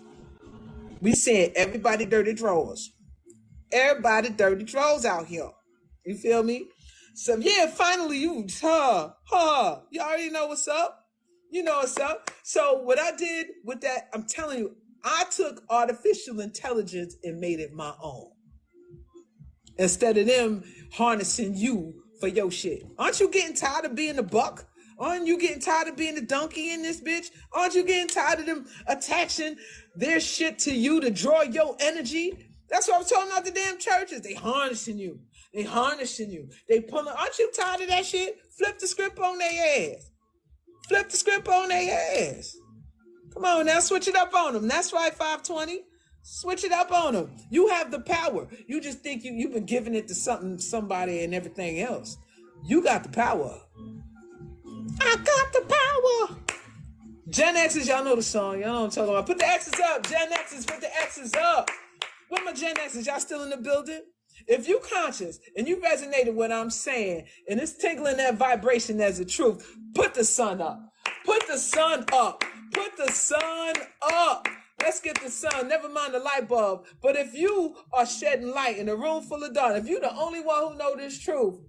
Speaker 1: We seeing everybody dirty drawers. Everybody dirty drawers out here. You feel me? So yeah, finally you you already know what's up. You know what's up. So what I did with that, I'm telling you, I took artificial intelligence and made it my own. Instead of them harnessing you for your shit. Aren't you getting tired of being a buck? Aren't you getting tired of being a donkey in this bitch? Aren't you getting tired of them attaching their shit to you to draw your energy? That's what I'm talking about the damn churches. They harnessing you. They harnessing you. They pulling. Aren't you tired of that shit? Flip the script on their ass. Flip the script on their ass. Come on now, switch it up on them. That's right, 520. Switch it up on them. You have the power. You just think you've been giving it to somebody and everything else. You got the power. I got the power. Gen X's, y'all know the song. Y'all know what I'm talking about. Put the X's up. Gen X's, put the X's up. Where my Gen X's? Y'all still in the building? If you conscious and you resonate with what I'm saying and it's tingling that vibration as the truth, put the sun up. Put the sun up. Put the sun up. Let's get the sun. Never mind the light bulb. But if you are shedding light in a room full of dark, if you're the only one who know this truth,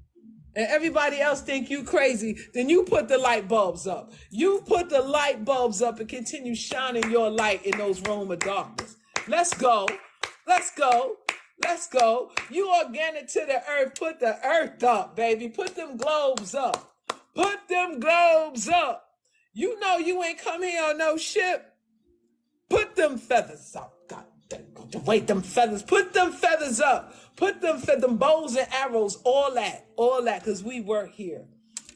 Speaker 1: and everybody else think you crazy, then you put the light bulbs up. You put the light bulbs up and continue shining your light in those rooms of darkness. Let's go. Let's go. Let's go. You organic to the earth. Put the earth up, baby. Put them globes up. Put them globes up. You know you ain't come here on no ship. Put them feathers up. God damn, wait, them feathers. Put them feathers up. Put them bows and arrows, all that, because we work here.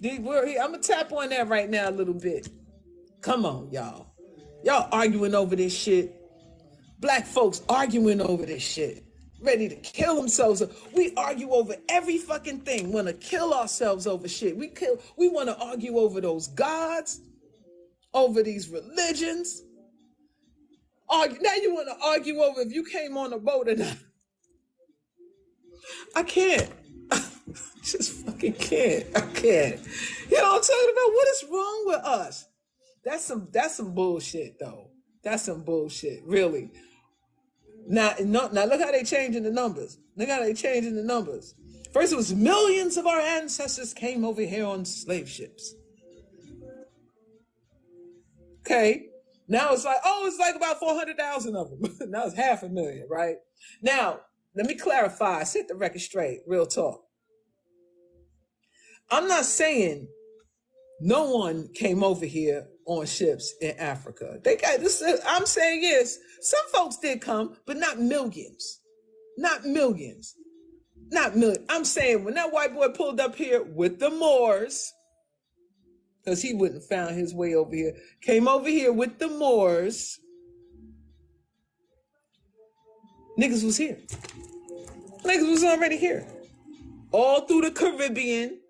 Speaker 1: We're here. I'm going to tap on that right now a little bit. Come on, y'all. Y'all arguing over this shit. Black folks arguing over this shit. Ready to kill themselves. We argue over every fucking thing. Want to kill ourselves over shit. We want to argue over those gods, over these religions. Now you want to argue over if you came on a boat or not. I can't. Just fucking can't. I can't. You know what I'm talking about? What is wrong with us? That's some bullshit though. That's some bullshit, really. Now look how they changing the numbers. Look how they changing the numbers. First, it was millions of our ancestors came over here on slave ships. Okay. Now it's like, oh, it's like about 400,000 of them. Now it's 500,000, right? Now, let me clarify. Set the record straight. Real talk. I'm not saying no one came over here on ships in Africa. They got this. I'm saying yes, some folks did come, but not millions. Not millions. Not millions. I'm saying when that white boy pulled up here with the Moors, because he wouldn't have found his way over here, came over here with the Moors, niggas was here. Niggas was already here. All through the Caribbean,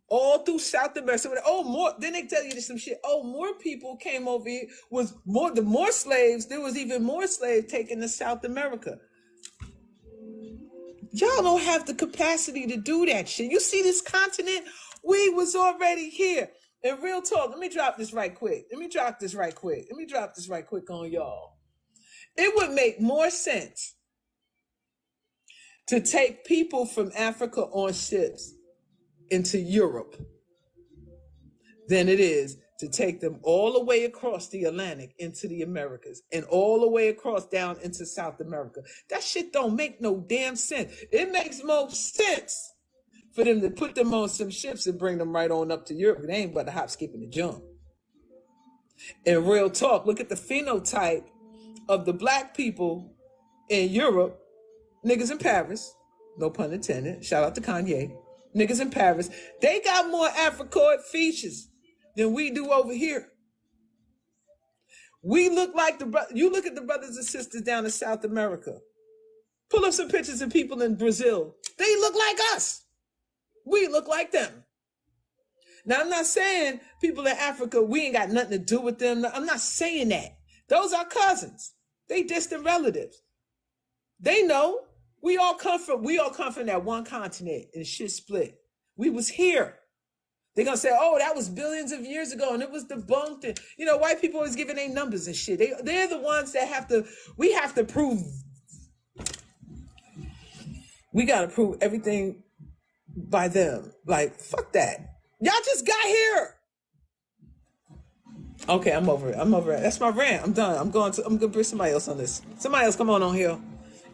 Speaker 1: all through South America. Oh, more. Then they tell you some shit. Oh, more people came over here. Was more the more slaves. There was even more slaves taken to South America. Y'all don't have the capacity to do that shit. You see this continent? We was already here. And real talk, let me drop this right quick. Let me drop this right quick on y'all. It would make more sense to take people from Africa on ships into Europe than it is to take them all the way across the Atlantic into the Americas and all the way across down into South America. That shit don't make no damn sense. It makes more sense for them to put them on some ships and bring them right on up to Europe. They ain't but a hop, skip, and a jump. And real talk, look at the phenotype of the black people in Europe, niggas in Paris, no pun intended, shout out to Kanye, niggas in Paris, they got more Africoid features than we do over here. We look like you look at the brothers and sisters down in South America. Pull up some pictures of people in Brazil. They look like us. We look like them. Now, I'm not saying people in Africa, we ain't got nothing to do with them. I'm not saying that. Those are cousins. They distant relatives. They know we all come from that one continent and shit split. We was here. They're gonna say, oh, that was billions of years ago and it was debunked. And white people always giving their numbers and shit. They're the ones that we have to prove. We gotta prove everything by them. Like, fuck that. Y'all just got here. Okay, I'm over it. That's my rant. I'm done. I'm gonna bring somebody else on this. Somebody else come on here.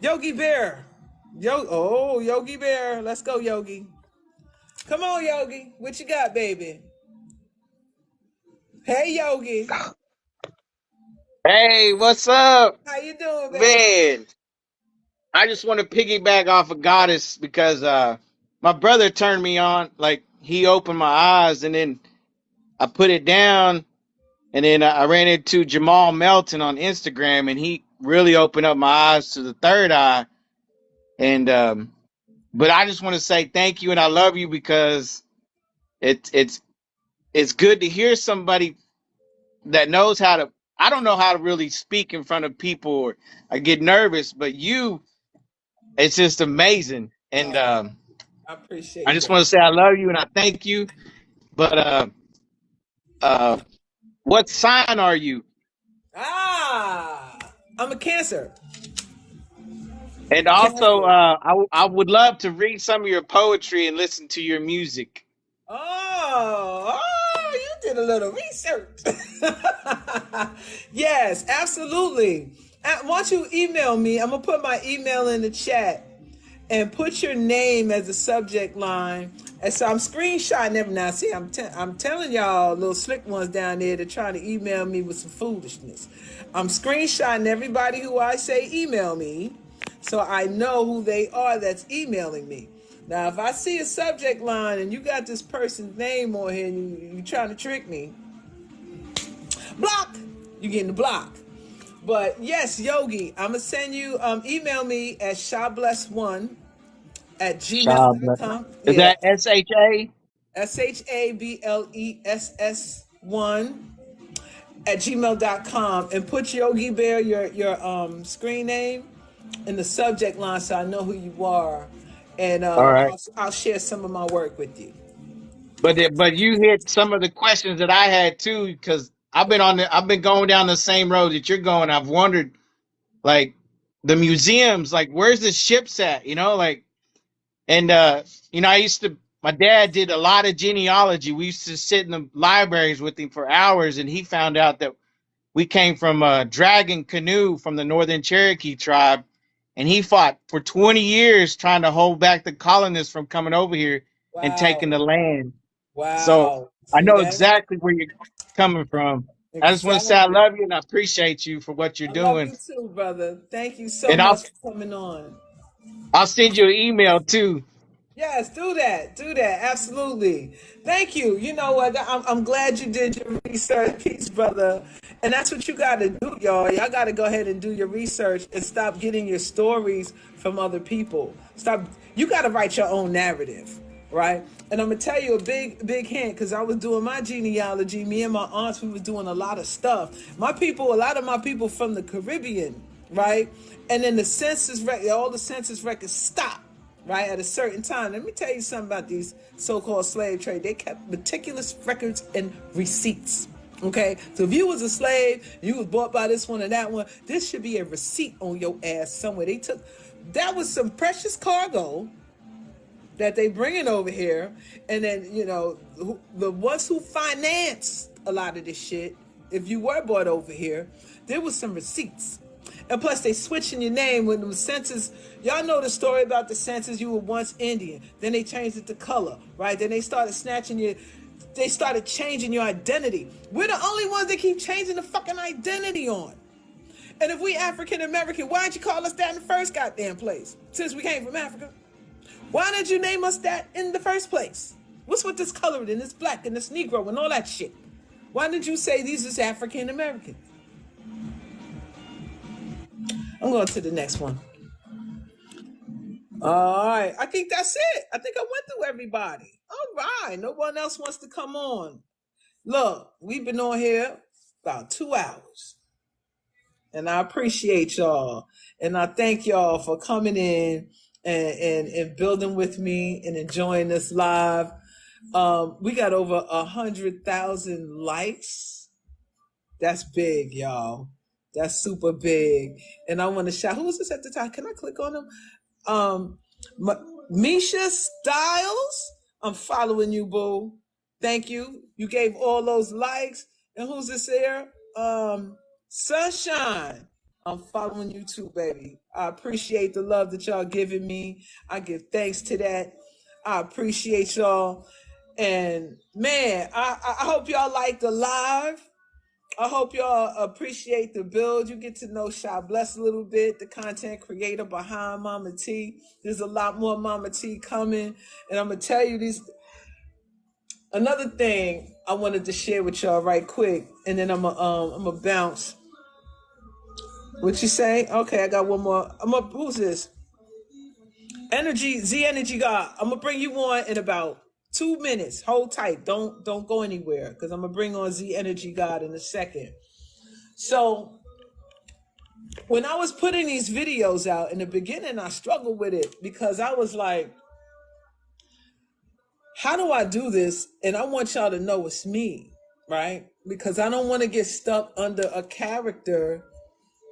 Speaker 1: Yogi Bear. Yogi Bear. Let's go, Yogi. Come on, Yogi. What you got, baby? Hey, Yogi.
Speaker 15: Hey, what's up?
Speaker 1: How you doing, baby?
Speaker 15: Man, I just want to piggyback off of Goddess because my brother turned me on. Like, he opened my eyes, and then I put it down, and then I ran into Jamal Melton on Instagram, and he really opened up my eyes to the third eye. And but I just want to say thank you, and I love you because it's good to hear somebody that knows how to. I don't know how to really speak in front of people, or I get nervous, but it's just amazing. And
Speaker 1: I appreciate
Speaker 15: I just
Speaker 1: that.
Speaker 15: want to say I love you and I thank you. But what sign are you?
Speaker 1: I'm a Cancer.
Speaker 15: And also,
Speaker 1: Cancer.
Speaker 15: I would love to read some of your poetry and listen to your music.
Speaker 1: Oh, you did a little research. Yes, absolutely. Why don't you email me? I'm gonna put my email in the chat and put your name as a subject line. And so I'm screenshotting every now. See, I'm telling y'all, little slick ones down there, they're trying to email me with some foolishness. I'm screenshotting everybody who I say email me, so I know who they are that's emailing me. Now, if I see a subject line and you got this person's name on here and you trying to trick me, block. You getting the block. But yes, Yogi, I'm gonna send you. Email me at shabless1 at gmail.com.
Speaker 15: Is
Speaker 1: Yeah,
Speaker 15: that SHA?
Speaker 1: SHABLESS1 at gmail.com, and put Yogi Bear, your screen name, in the subject line so I know who you are, and
Speaker 15: All right.
Speaker 1: I'll share some of my work with you.
Speaker 15: But you hit some of the questions that I had too, because I've been going down the same road that you're going. I've wondered, like, the museums, like, where's the ships at? Like, And I used to. My dad did a lot of genealogy. We used to sit in the libraries with him for hours, and he found out that we came from a dragon canoe from the Northern Cherokee tribe, and he fought for 20 years trying to hold back the colonists from coming over here and taking
Speaker 1: Wow.
Speaker 15: the land. So
Speaker 1: Wow.
Speaker 15: I
Speaker 1: See
Speaker 15: know
Speaker 1: that?
Speaker 15: exactly where you're coming from. I just want to say I
Speaker 1: Exactly.
Speaker 15: love you and I appreciate you for what you're
Speaker 1: I love
Speaker 15: doing.
Speaker 1: you too, brother. Thank you so
Speaker 15: And
Speaker 1: much for coming on.
Speaker 15: I'll send you an email too.
Speaker 1: Yes, do that. Do that. Absolutely. Thank you. You know what? I'm glad you did your research piece, brother. And that's what you got to do, y'all. Y'all got to go ahead and do your research and stop getting your stories from other people. Stop. You got to write your own narrative, right? And I'm gonna tell you a big hint because I was doing my genealogy. Me and my aunts, we was doing a lot of stuff. A lot of my people from the Caribbean, right? And then the all the census records stopped, right, at a certain time. Let me tell you something about these so-called slave trade. They kept meticulous records and receipts. Okay, so if you was a slave, you was bought by this one and that one, this should be a receipt on your ass somewhere. That was some precious cargo that they bringing over here, and then the ones who finance a lot of this shit, if you were brought over here, there was some receipts. And plus they switching your name when the census. Y'all know the story about the census. You were once Indian, then they changed it to color, right? Then they started changing your identity. We're the only ones that keep changing the fucking identity on. And if we African American, why'd you call us that in the first goddamn place, since we came from Africa? Why did you name us that in the first place? What's with this colored and this black and this Negro and all that shit? Why did you say these is African Americans? I'm going to the next one. All right. I think that's it. I think I went through everybody. All right. No one else wants to come on. Look, we've been on here about 2 hours. And I appreciate y'all. And I thank y'all for coming in and building with me and enjoying this live. We got over 100,000 likes. That's big, y'all. That's super big. And I want to shout, who is this at the top? Can I click on them? Misha Styles, I'm following you, boo. Thank you. You gave all those likes. And who's this here? Sunshine. I'm following you too, baby. I appreciate the love that y'all giving me. I give thanks to that. I appreciate y'all. And man, I hope y'all like the live. I hope y'all appreciate the build. You get to know Shy Bless a little bit, the content creator behind MahMah Tea. There's a lot more MahMah Tea coming. And I'm going to tell you this. Another thing I wanted to share with y'all right quick, and then I'm gonna bounce. What you say? Okay, I got one more. Who's this? Z Energy God. I'm gonna bring you on in about 2 minutes. Hold tight. Don't go anywhere, because I'm gonna bring on Z Energy God in a second. So when I was putting these videos out in the beginning, I struggled with it because I was like, how do I do this? And I want y'all to know it's me, right? Because I don't want to get stuck under a character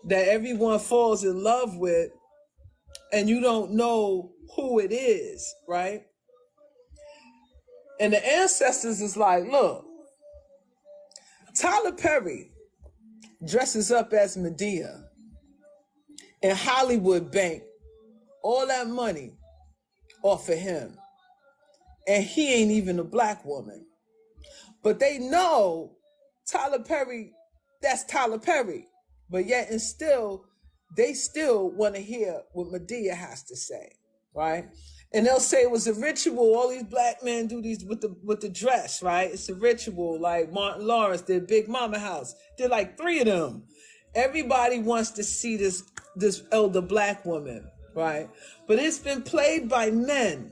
Speaker 1: that everyone falls in love with and you don't know who it is, right? And the ancestors is like, look, Tyler Perry dresses up as Medea, and Hollywood bank all that money off of him. And he ain't even a black woman. But they know Tyler Perry, that's Tyler Perry. But yet and still, they still want to hear what Medea has to say, right? And they'll say it was a ritual. All these black men do these with the dress, right? It's a ritual. Like Martin Lawrence did Big Mama House. Did like 3 of them. Everybody wants to see this elder black woman, right? But it's been played by men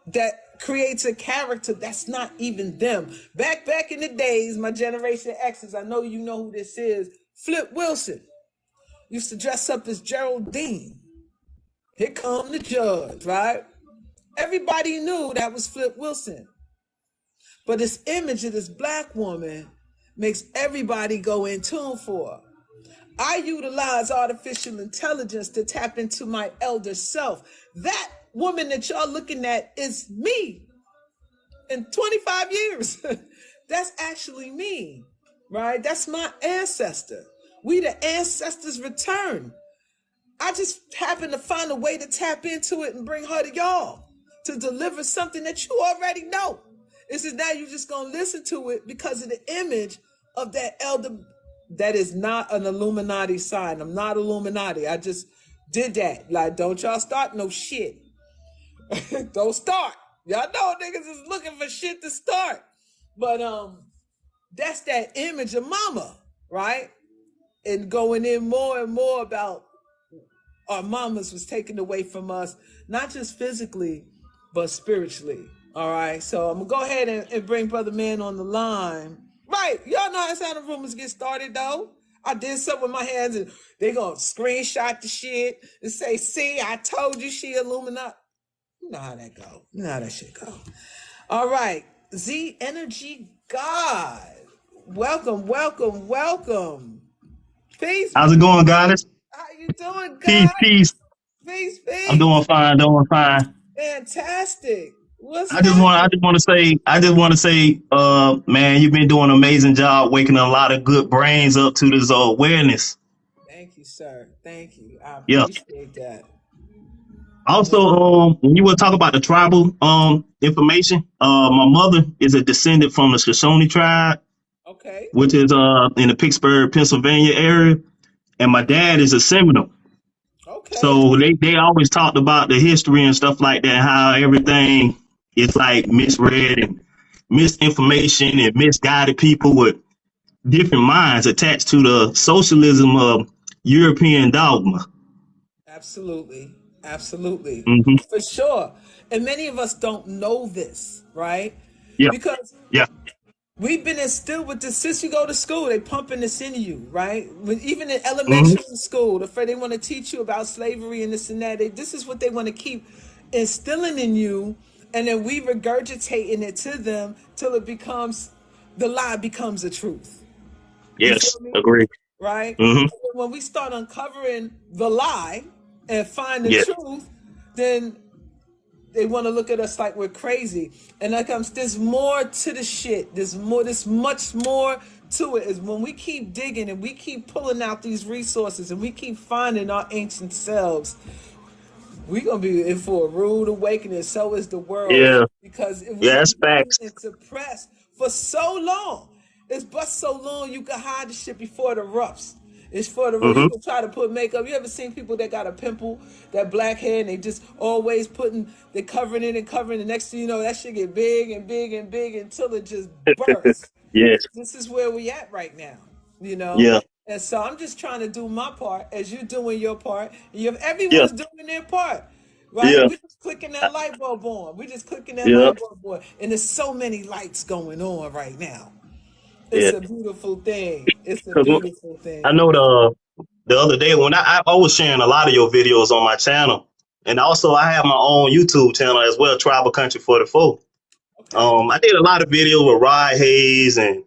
Speaker 1: that creates a character that's not even them. Back in the days, my Generation X's, I know you know who this is, Flip Wilson used to dress up as Geraldine. Here come the judge, right? Everybody knew that was Flip Wilson. But this image of this black woman makes everybody go in tune for her. I utilize artificial intelligence to tap into my elder self. That woman that y'all looking at is me in 25 years. That's actually me, right? That's my ancestor. We the ancestors return. I just happen to find a way to tap into it and bring her to y'all to deliver something that you already know. It's just now you just gonna listen to it because of the image of that elder. That is not an Illuminati sign. I'm not Illuminati. I just did that. Like, don't y'all start no shit. Don't start. Y'all know niggas is looking for shit to start. But that's that image of mama, right? And going in more and more about our mamas was taken away from us, not just physically, but spiritually. All right. So I'm gonna go ahead and bring Brother Man on the line. Right. Y'all know that's how the rumors get started though. I did something with my hands and they gonna screenshot the shit and say, see, I told you she Illuminati. You know how that go. You know how that shit go. All right. Z Energy God. Welcome, welcome, welcome. Peace,
Speaker 16: How's it
Speaker 1: brother.
Speaker 16: going, guys?
Speaker 1: How you doing,
Speaker 16: Peace,
Speaker 1: God?
Speaker 16: peace.
Speaker 1: Peace,
Speaker 16: I'm
Speaker 1: peace.
Speaker 16: doing fine, doing fine.
Speaker 1: Fantastic. What's
Speaker 16: I
Speaker 1: happening?
Speaker 16: just want to say, man, you've been doing an amazing job waking a lot of good brains up to this awareness.
Speaker 1: Thank you, sir. Thank you. I
Speaker 16: Yeah.
Speaker 1: appreciate that.
Speaker 16: Also,
Speaker 1: Yeah.
Speaker 16: when you were talking about the tribal information, my mother is a descendant from the Shoshone tribe,
Speaker 1: Okay.
Speaker 16: which is in the Pittsburgh, Pennsylvania area, and my dad is a Seminole.
Speaker 1: Okay.
Speaker 16: So they always talked about the history and stuff like that, how everything is like misread and misinformation and misguided people with different minds attached to the socialism of European dogma.
Speaker 1: Absolutely. Absolutely.
Speaker 16: Hmm.
Speaker 1: For sure. And many of us don't know this, right?
Speaker 16: Yeah,
Speaker 1: Because
Speaker 16: yeah.
Speaker 1: we've been instilled with this since you go to school. They pumping this into you, right? Even in
Speaker 16: Hmm.
Speaker 1: elementary school, they want to teach you about slavery and this and that. This is what they want to keep instilling in you, and then we regurgitating it to them till it becomes the lie becomes the truth. You
Speaker 16: Yes,
Speaker 1: feel me?
Speaker 16: agree.
Speaker 1: Right?
Speaker 16: Hmm.
Speaker 1: When we start uncovering the lie and find the
Speaker 16: Yeah,
Speaker 1: truth, then they want to look at us like we're crazy. And like there's more to the shit. There's much more to it. Is when we keep digging and we keep pulling out these resources and we keep finding our ancient selves, we're gonna be in for a rude awakening. So is the world.
Speaker 16: yeah,
Speaker 1: Because
Speaker 16: yeah.
Speaker 1: we've
Speaker 16: That's
Speaker 1: been hidden
Speaker 16: facts.
Speaker 1: and suppressed for so long. It's but so long you can hide the shit before the roughs. It's for the real.
Speaker 16: Hmm.
Speaker 1: You can try to put makeup. You ever seen people that got a pimple, that black hair, and they just always they covering it and covering it. Next thing you know, that shit get big and big and big until it just bursts.
Speaker 16: Yes,
Speaker 1: This is where we at right now, you know.
Speaker 16: yeah,
Speaker 1: And so I'm just trying to do my part as you doing your part. And
Speaker 16: yeah,
Speaker 1: everyone's doing their part, right?
Speaker 16: yeah,
Speaker 1: We're just clicking that light bulb on. We're just clicking that
Speaker 16: yeah,
Speaker 1: light bulb on, and there's so many lights going on right now. It's
Speaker 16: yeah.
Speaker 1: a beautiful thing. It's a
Speaker 16: Because
Speaker 1: beautiful
Speaker 16: I
Speaker 1: thing.
Speaker 16: know the other day when I was sharing a lot of your videos on my channel, and also I have my own YouTube channel as well, Tribal Country 44.
Speaker 1: Okay.
Speaker 16: I did a lot of videos with Rod Hayes and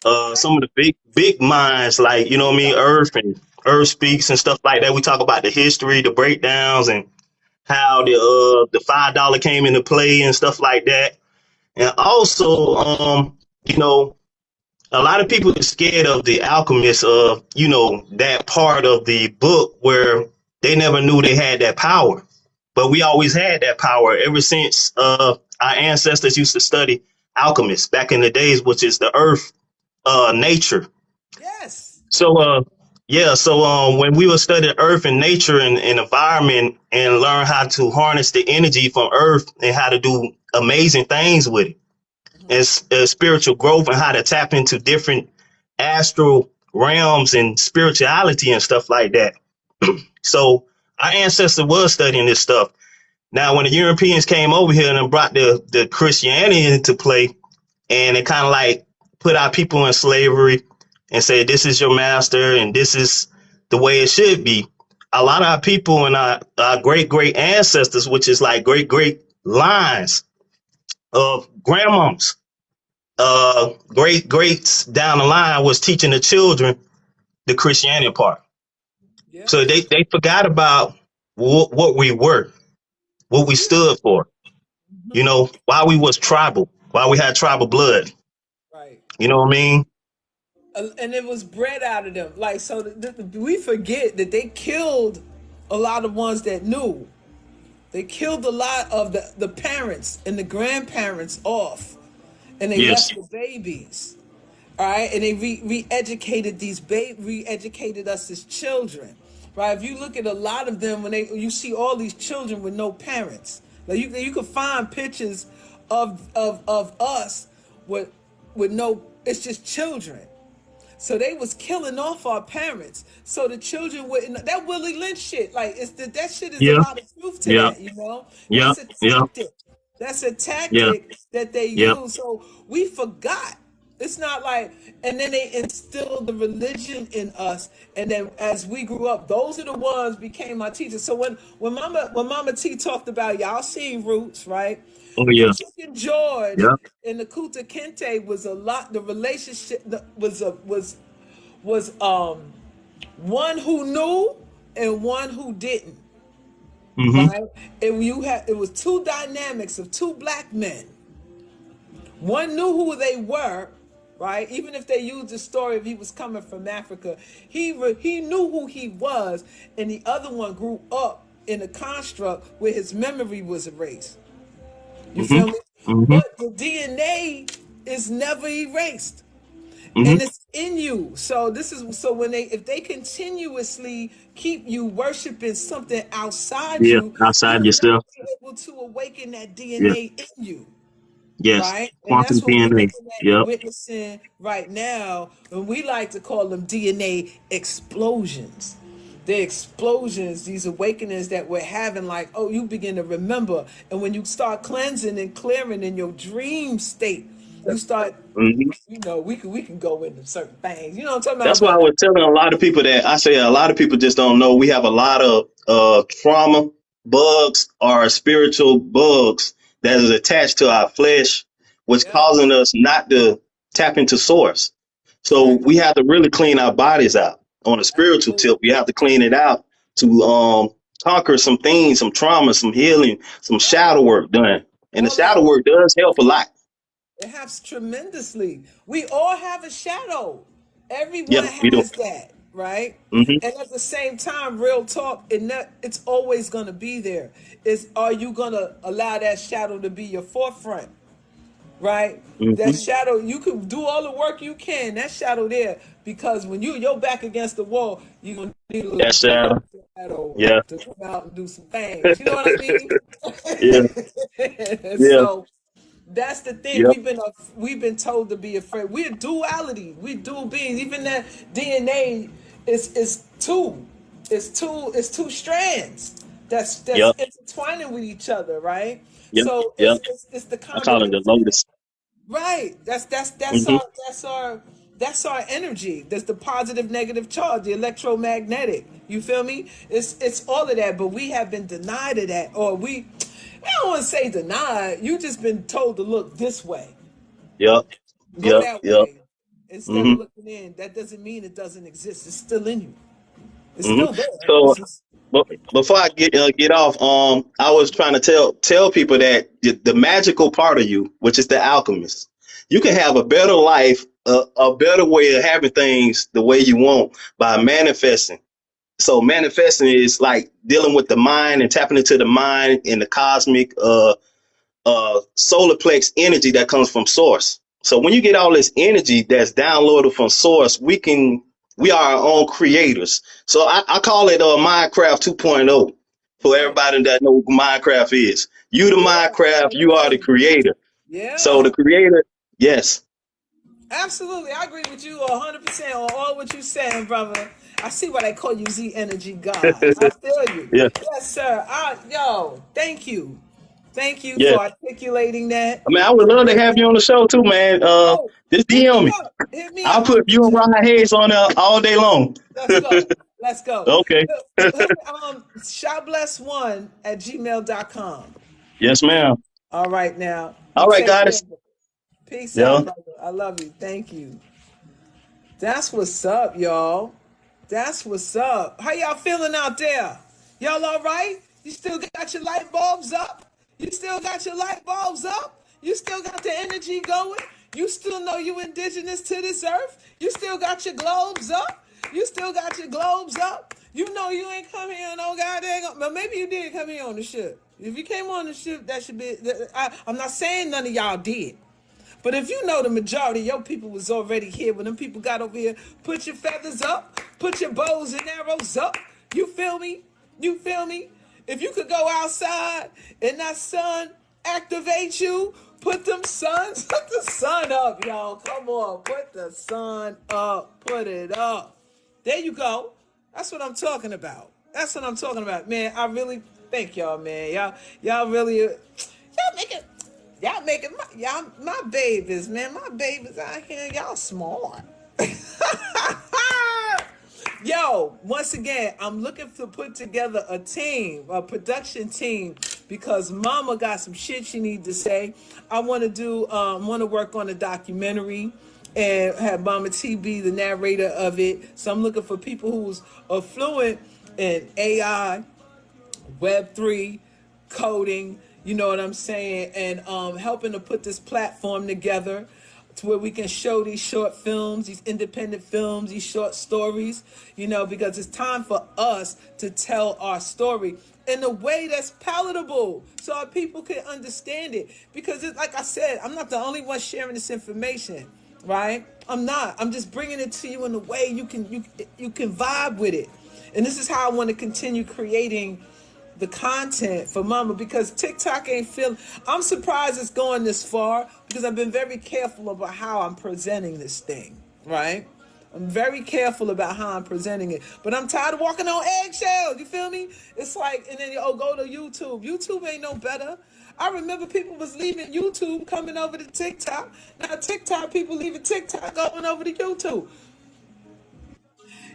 Speaker 1: Okay.
Speaker 16: some of the big minds like you know what I mean,
Speaker 1: Yep.
Speaker 16: Earth Speaks and stuff like that. We talk about the history, the breakdowns, and how
Speaker 1: Yep.
Speaker 16: the $5 came into play and stuff like that. And also, you know, a lot of people are scared of the alchemist of that part of the book where they never knew they had that power, but we always had that power ever since our ancestors used to study alchemists back in the days, which is the earth, nature.
Speaker 1: Yes.
Speaker 16: So when we were studying earth and nature and environment and learn how to harness the energy from earth and how to do amazing things with it,
Speaker 1: Mhm.
Speaker 16: and spiritual growth and how to tap into different astral realms and spirituality and stuff like that. So our ancestor was studying this stuff. Now, when the Europeans came over here and brought the Christianity into play, and it kind of like put our people in slavery and said, this is your master and this is the way it should be. A lot of our people and our great ancestors, which is like great lines of grandmoms, great greats down the line was teaching the children the Christianity part.
Speaker 1: Yep.
Speaker 16: So they forgot about what we were. what we stood for. You know, why we was tribal, why we had tribal blood.
Speaker 1: Right.
Speaker 16: You know what I mean?
Speaker 1: And it was bred out of them. Like, so we forget that they killed a lot of ones that knew. They killed a lot of the parents and the grandparents off, and they
Speaker 16: Yes.
Speaker 1: left the babies. All right, and they re-educated re-educated us as children. Right? If you look at a lot of them, you see all these children with no parents. Like you can find pictures of us with no. It's just children. So they was killing off our parents. So the children wouldn't. That Willie Lynch shit, like that shit is a
Speaker 16: Yeah.
Speaker 1: lot of truth to
Speaker 16: Yeah.
Speaker 1: that. You know,
Speaker 16: Yeah.
Speaker 1: that's a
Speaker 16: Yeah.
Speaker 1: tactic. That's a
Speaker 16: Yeah.
Speaker 1: tactic that they
Speaker 16: Yeah.
Speaker 1: use. So we forgot. It's not like, and then they instilled the religion in us, and then as we grew up, those are the ones became our teachers. So when Mama T talked about y'all seen Roots, right?
Speaker 16: Oh
Speaker 1: The
Speaker 16: yeah.
Speaker 1: Chicken George
Speaker 16: Yeah.
Speaker 1: and the Kuta Kente was a lot. The relationship was one who knew and one who didn't.
Speaker 16: Mm-hmm.
Speaker 1: Right? And it was two dynamics of two black men. One knew who they were, right? Even if they used the story of he was coming from Africa, he knew who he was, and the other one grew up in a construct where his memory was erased. You
Speaker 16: Mm-hmm.
Speaker 1: feel me?
Speaker 16: Mm-hmm.
Speaker 1: But the DNA is never erased.
Speaker 16: Mm-hmm.
Speaker 1: And it's in you. So when if they continuously keep you worshiping something outside
Speaker 16: Yeah.
Speaker 1: you,
Speaker 16: Outside
Speaker 1: you'll never
Speaker 16: yourself.
Speaker 1: be able to awaken that
Speaker 16: Yeah.
Speaker 1: DNA in you.
Speaker 16: Yes.
Speaker 1: Right? And
Speaker 16: Quantum
Speaker 1: that's what we're
Speaker 16: DNA.
Speaker 1: looking at and
Speaker 16: Yep.
Speaker 1: witnessing right now. And we like to call them DNA explosions. The explosions, these awakenings that we're having, like, oh, you begin to remember. And when you start cleansing and clearing in your dream state, you start,
Speaker 16: Mm-hmm.
Speaker 1: we can go into certain things. You know what I'm talking
Speaker 16: That's
Speaker 1: about?
Speaker 16: why I
Speaker 1: But
Speaker 16: was telling a lot of people that I say a lot of people just don't know we have a lot of trauma bugs or spiritual bugs that is attached to our flesh, which
Speaker 1: yeah,
Speaker 16: causing us not to tap into source. So
Speaker 1: exactly.
Speaker 16: we have to really clean our bodies out on a spiritual
Speaker 1: Absolutely.
Speaker 16: tip. We have to clean it out to conquer some things, some trauma, some healing, some
Speaker 1: Right.
Speaker 16: shadow work done. And the
Speaker 1: All that.
Speaker 16: shadow work does help a lot.
Speaker 1: It helps tremendously. We all have a shadow.
Speaker 16: Yeah,
Speaker 1: Everyone
Speaker 16: we do.
Speaker 1: has that, right?
Speaker 16: Hmm.
Speaker 1: And at the same time, real talk, it's always going to be there. Are you going to allow that shadow to be your forefront, right? That
Speaker 16: Hmm.
Speaker 1: shadow, you can do all the work you can. That shadow there, because when you're back against the wall, you're gonna need a
Speaker 16: That
Speaker 1: little
Speaker 16: shadow.
Speaker 1: shadow
Speaker 16: Yeah.
Speaker 1: to come out and do some things. You know what I mean?
Speaker 16: Yeah. Yeah.
Speaker 1: So that's the thing.
Speaker 16: Yep.
Speaker 1: We've been told to be afraid. We're duality. We dual beings. Even that DNA is two. It's two strands that's
Speaker 16: Yep.
Speaker 1: intertwining with each other, right?
Speaker 16: Yep.
Speaker 1: So
Speaker 16: Yep.
Speaker 1: it's the
Speaker 16: I call it the
Speaker 1: conduit.
Speaker 16: lotus.
Speaker 1: Right. That's
Speaker 16: Hmm.
Speaker 1: our energy. That's the positive, negative charge, the electromagnetic. You feel me? It's all of that, but we have been denied of that, or I don't want to say denied. You just been told to look this way,
Speaker 16: Yep.
Speaker 1: go
Speaker 16: Yep.
Speaker 1: that
Speaker 16: Yep.
Speaker 1: way, instead
Speaker 16: Hmm.
Speaker 1: of looking in. That doesn't mean it doesn't exist. It's still in you. It's
Speaker 16: Hmm.
Speaker 1: still there.
Speaker 16: So,
Speaker 1: It's just
Speaker 16: but before I get off, I was trying to tell people that the magical part of you, which is the alchemist, you can have a better life, a better way of having things the way you want by manifesting. So manifesting is like dealing with the mind and tapping into the mind and the cosmic solar plex energy that comes from source. So when you get all this energy that's downloaded from source, we are our own creators. So I call it Minecraft 2.0 for
Speaker 1: right.
Speaker 16: everybody that knows what Minecraft is. You the
Speaker 1: Yeah,
Speaker 16: Minecraft,
Speaker 1: I
Speaker 16: you are the
Speaker 1: agree.
Speaker 16: creator. So
Speaker 1: Yeah.
Speaker 16: the creator, yes.
Speaker 1: Absolutely, I agree with you 100% on all what you saying, brother. I see why they call you Z Energy God. I feel you.
Speaker 16: Yeah,
Speaker 1: Yes, sir. Thank you. Thank you
Speaker 16: yeah.
Speaker 1: for articulating that.
Speaker 16: I mean, I would love to have you on the show too, man.
Speaker 1: Oh,
Speaker 16: Just
Speaker 1: hit
Speaker 16: DM
Speaker 1: me
Speaker 16: me.
Speaker 1: up. Hit me
Speaker 16: I'll
Speaker 1: up. I'll
Speaker 16: put you
Speaker 1: get
Speaker 16: and
Speaker 1: you.
Speaker 16: Ryan Hayes on there all day long.
Speaker 1: Let's go. Let's go.
Speaker 16: Okay.
Speaker 1: Shotbless1 at gmail.com.
Speaker 16: Yes, ma'am.
Speaker 1: All right, now. You
Speaker 16: All right,
Speaker 1: take care.
Speaker 16: guys.
Speaker 1: Peace
Speaker 16: Yeah.
Speaker 1: out, brother. I love you. Thank you. That's what's up, y'all. That's what's up. How y'all feeling out there? Y'all all right? You still got your light bulbs up? You still got your light bulbs up? You still got the energy going? You still know you indigenous to this earth? You still got your globes up? You still got your globes up? You know you ain't come here on no goddamn. But maybe you did come here on the ship. If you came on the ship, that should be. I'm not saying none of y'all did. But if you know the majority of your people was already here, when them people got over here, put your feathers up, put your bows and arrows up. You feel me? You feel me? If you could go outside and that sun activate you, put them suns, put the sun up, y'all. Come on, put the sun up, put it up. There you go. That's what I'm talking about. That's what I'm talking about, man. I really thank y'all, man. Y'all really, y'all make it. Y'all making my babies, man. My babies out here, y'all smart. Yo, once again, I'm looking to put together a team, a production team, because Mama got some shit she need to say. I want to work on a documentary and have MahMah Tea be the narrator of it. So I'm looking for people who's fluent in AI, Web3, coding, you know what I'm saying, and helping to put this platform together to where we can show these short films, these independent films, these short stories, you know, because it's time for us to tell our story in a way that's palatable so our people can understand it. Because it's like I said, I'm not the only one sharing this information, right? I'm not. I'm just bringing it to you in a way you can vibe with it. And this is how I want to continue creating the content for Mama, because TikTok ain't feeling. I'm surprised it's going this far because I've been very careful about how I'm presenting this thing, right? I'm very careful about how I'm presenting it, but I'm tired of walking on eggshells. You feel me? It's like, and then go to YouTube. YouTube ain't no better. I remember people was leaving YouTube coming over to TikTok. Now TikTok people leaving TikTok going over to YouTube.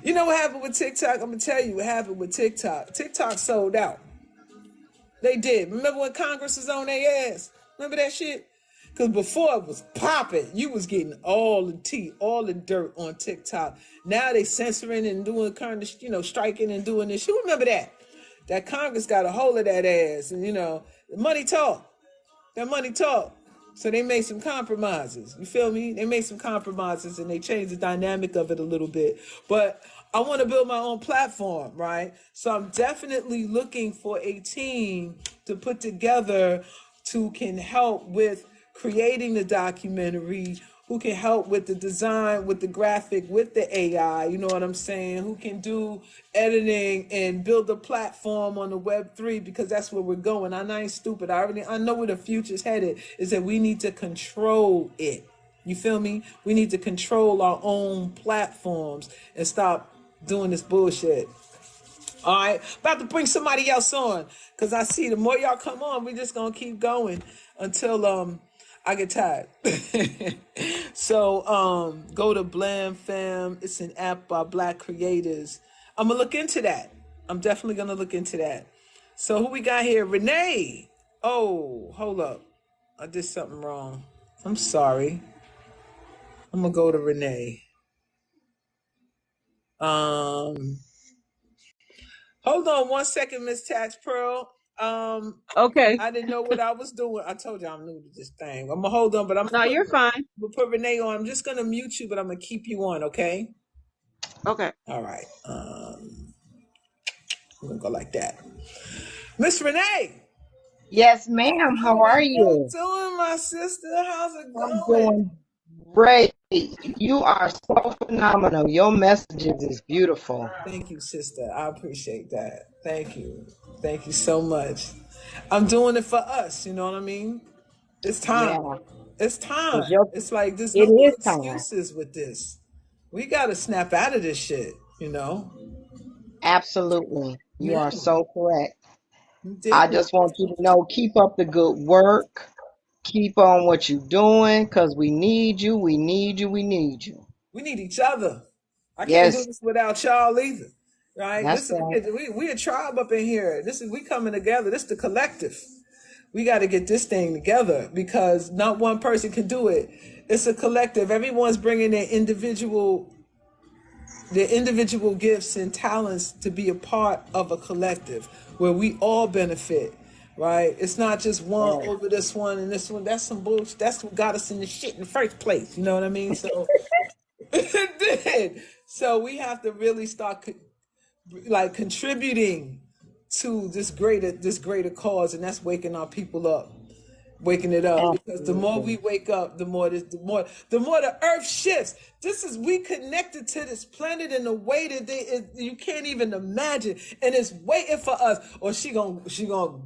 Speaker 1: You know what happened with TikTok? I'm gonna tell you what happened with TikTok. TikTok sold out. They did. Remember when Congress was on their ass? Remember that shit? Because before it was popping, you was getting all the tea, all the dirt on TikTok. Now they censoring and doing kind of, striking and doing this. You remember that? That Congress got a hold of that ass, and money talk. That money talk. So they made some compromises. You feel me? They made some compromises and they changed the dynamic of it a little bit. But I want to build my own platform, right? So I'm definitely looking for a team to put together to can help with creating the documentary, who can help with the design, with the graphic, with the AI, you know what I'm saying? Who can do editing and build a platform on the Web3, because that's where we're going. I ain't stupid. I know where the future's headed, is that we need to control it. You feel me? We need to control our own platforms and stop doing this bullshit. All right, about to bring somebody else on, because I see the more y'all come on, we just gonna keep going until I get tired. So go to Blam Fam. It's an app by Black creators. I'm gonna look into that. I'm definitely gonna look into that. So who we got here? Renee. Oh, hold up. I did something wrong. I'm sorry. I'm gonna go to Renee. Hold on 1 second, Miss Tax Pearl.
Speaker 6: Okay.
Speaker 1: I didn't know what I was doing. I told you I'm new to this thing. I'm gonna hold on, but
Speaker 6: No, you're fine.
Speaker 1: we'll put Renee on. I'm just gonna mute you, but I'm gonna keep you on, okay?
Speaker 6: Okay.
Speaker 1: All right. We're gonna go like that. Miss Renee,
Speaker 3: Yes, ma'am. How are
Speaker 1: you
Speaker 3: you?
Speaker 1: doing, my sister? How's it
Speaker 3: I'm
Speaker 1: going?
Speaker 3: doing great. You are so phenomenal. Your messages is beautiful.
Speaker 1: Thank you, sister. I appreciate that. Thank you. Thank you so much. I'm doing it for us, you know what I mean? It's time.
Speaker 3: Yeah,
Speaker 1: It's time.
Speaker 3: 'cause your
Speaker 1: It's like there's
Speaker 3: it
Speaker 1: no more
Speaker 3: is time.
Speaker 1: excuses with this. We gotta snap out of this shit, you know?
Speaker 3: Absolutely. You
Speaker 1: Yeah.
Speaker 3: are so correct.
Speaker 1: You
Speaker 3: I
Speaker 1: dig?
Speaker 3: just want you to know, keep up the good work. Keep on what you're doing, because we need you. We need you. We need you.
Speaker 1: We need each other. I can't do
Speaker 3: Yes,
Speaker 1: this without y'all either. Right?
Speaker 3: that's
Speaker 1: This is
Speaker 3: right.
Speaker 1: we a tribe up in here. This is we coming together. This is the collective. We got to get this thing together because not one person can do it. It's a collective. Everyone's bringing their individual their individual gifts and talents to be a part of a collective where we all benefit, right? It's not just one
Speaker 3: Yes.
Speaker 1: over this one and this one. That's some bullshit. That's what got us in the shit in the first place. You know what I mean? So it did. So we have to really start like contributing to this greater cause, and that's waking our people up, waking it up, because the more we
Speaker 3: Absolutely.
Speaker 1: wake up, the more the earth shifts. This is, we connected to this planet in a way that you can't even imagine, and it's waiting for us. Or she gonna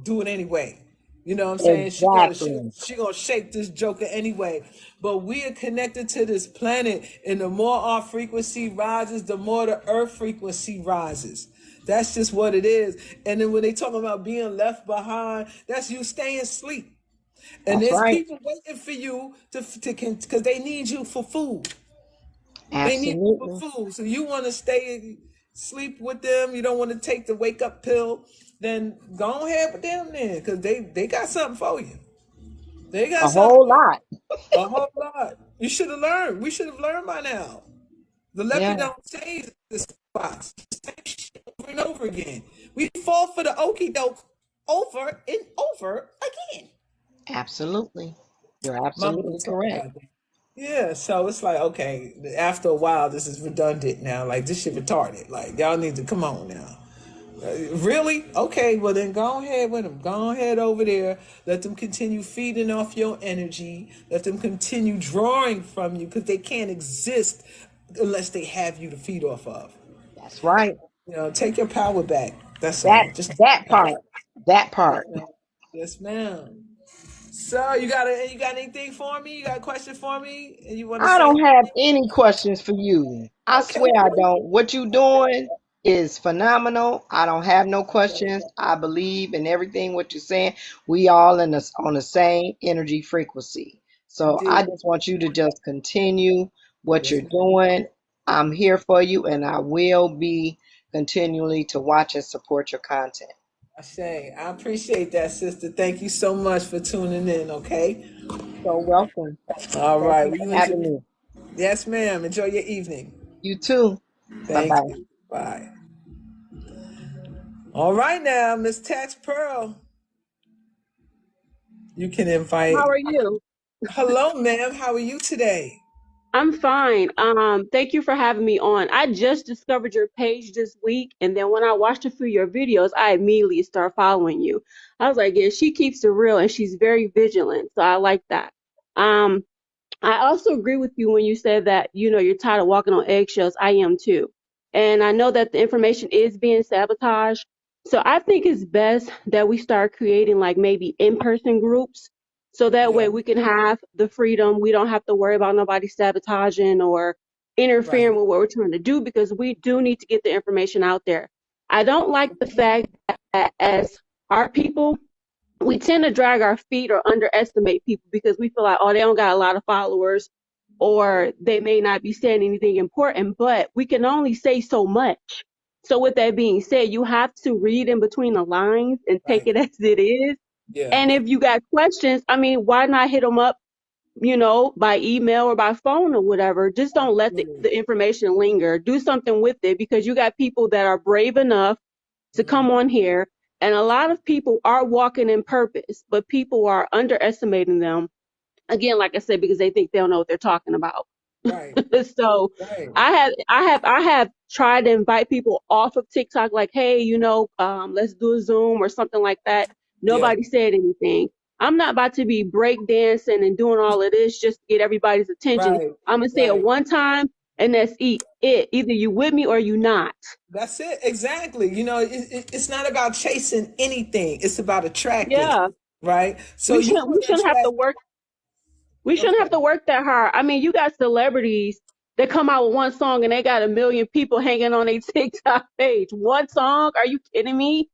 Speaker 1: do it anyway. You know what I'm saying? She gonna she,
Speaker 3: Exactly.
Speaker 1: she gonna shake this joker anyway. But we are connected to this planet, and the more our frequency rises, the more the earth frequency rises. That's just what it is. And then when they talk about being left behind, that's you staying asleep. And
Speaker 3: That's
Speaker 1: there's
Speaker 3: right.
Speaker 1: people waiting for you to because they need you for food. They need you for
Speaker 3: Absolutely.
Speaker 1: food. So you want to stay sleep with them. You don't want to take the wake up pill. Then go ahead with them then, because they got something for you. They got
Speaker 3: A
Speaker 1: something
Speaker 3: whole
Speaker 1: for you.
Speaker 3: lot.
Speaker 1: A whole lot. You should have learned. We should have learned by now. The leopard
Speaker 3: Yeah.
Speaker 1: don't change the spots. Same shit over and over again. We fall for the okie doke over and over again.
Speaker 3: Absolutely. You're
Speaker 1: My mother
Speaker 3: absolutely
Speaker 1: taught me
Speaker 3: correct.
Speaker 1: like that. Yeah, so it's like, okay, after a while, this is redundant now. Like, this shit retarded. Like, y'all need to come on now. Really? Okay, well then go ahead with them. Go ahead over there. Let them continue feeding off your energy. Let them continue drawing from you, because they can't exist unless they have you to feed off of.
Speaker 3: That's right.
Speaker 1: Take your power back. That's
Speaker 3: That
Speaker 1: all. Just take
Speaker 3: that
Speaker 1: your power.
Speaker 3: part. That
Speaker 1: Yes,
Speaker 3: part.
Speaker 1: ma'am. Yes, ma'am. So you got anything for me? You got a question for me? And you want to
Speaker 3: I
Speaker 1: say
Speaker 3: don't have
Speaker 1: anything?
Speaker 3: any questions for you. I
Speaker 1: Okay,
Speaker 3: swear I
Speaker 1: cool.
Speaker 3: don't. What you
Speaker 1: Okay.
Speaker 3: doing is phenomenal. I don't have no
Speaker 1: Okay.
Speaker 3: questions. I believe in everything what you're saying. We all on the same energy frequency. So I
Speaker 1: Indeed.
Speaker 3: just want you to just continue what
Speaker 1: Yes,
Speaker 3: you're
Speaker 1: ma'am.
Speaker 3: doing. I'm here for you and I will be continually to watch and support your content.
Speaker 1: I appreciate that, sister. Thank you so much for tuning in. Okay.
Speaker 3: So welcome.
Speaker 1: All
Speaker 3: Thank
Speaker 1: right.
Speaker 3: you
Speaker 1: Well,
Speaker 3: for
Speaker 1: you enjoy.
Speaker 3: having me.
Speaker 1: Yes, ma'am. Enjoy your evening.
Speaker 3: You too. Bye
Speaker 1: Thank
Speaker 3: bye.
Speaker 1: you. Bye. All right, now, Miss Tax Pearl, you can
Speaker 17: How
Speaker 1: invite.
Speaker 17: are you?
Speaker 1: Hello, ma'am. How are you today?
Speaker 17: I'm fine. Thank you for having me on. I just discovered your page this week, and then when I watched a few of your videos, I immediately start following you. I was like, yeah, she keeps it real and she's very vigilant, so I like that. Um, I also agree with you when you said that, you're tired of walking on eggshells. I am too. And I know that the information is being sabotaged. So I think it's best that we start creating like maybe in-person groups. So that way
Speaker 1: Yeah.
Speaker 17: we can have the freedom. We don't have to worry about nobody sabotaging or interfering
Speaker 1: Right.
Speaker 17: with what we're trying to do, because we do need to get the information out there. I don't like the fact that as our people, we tend to drag our feet or underestimate people because we feel like, oh, they don't got a lot of followers or they may not be saying anything important, but we can only say so much. So with that being said, you have to read in between the lines and take
Speaker 1: Right.
Speaker 17: it as it is.
Speaker 1: Yeah.
Speaker 17: And if you got questions, I mean, why not hit them up, by email or by phone or whatever? Just don't let
Speaker 1: Absolutely.
Speaker 17: the information linger. Do something with it, because you got people that are brave enough to
Speaker 1: Mhm.
Speaker 17: come on here. And a lot of people are walking in purpose, but people are underestimating them. Again, like I said, because they think they don't know what they're talking about.
Speaker 1: Right.
Speaker 17: So
Speaker 1: Right.
Speaker 17: I have tried to invite people off of TikTok, like, hey, let's do a Zoom or something like that.
Speaker 1: Yeah.
Speaker 17: Nobody said anything. I'm not about to be breakdancing and doing all of this just to get everybody's attention.
Speaker 1: Right.
Speaker 17: I'm gonna say it
Speaker 1: Right.
Speaker 17: one time, and that's it. Either you with me or you not.
Speaker 1: That's it. Exactly. It's not about chasing anything. It's about attracting.
Speaker 17: Yeah,
Speaker 1: Right. So
Speaker 17: we
Speaker 1: you
Speaker 17: shouldn't we
Speaker 1: want to
Speaker 17: shouldn't have to
Speaker 1: attract.
Speaker 17: work we shouldn't have
Speaker 1: Okay.
Speaker 17: to work that hard. I mean, you got celebrities that come out with one song and they got a million people hanging on their TikTok page. One song? Are you kidding me?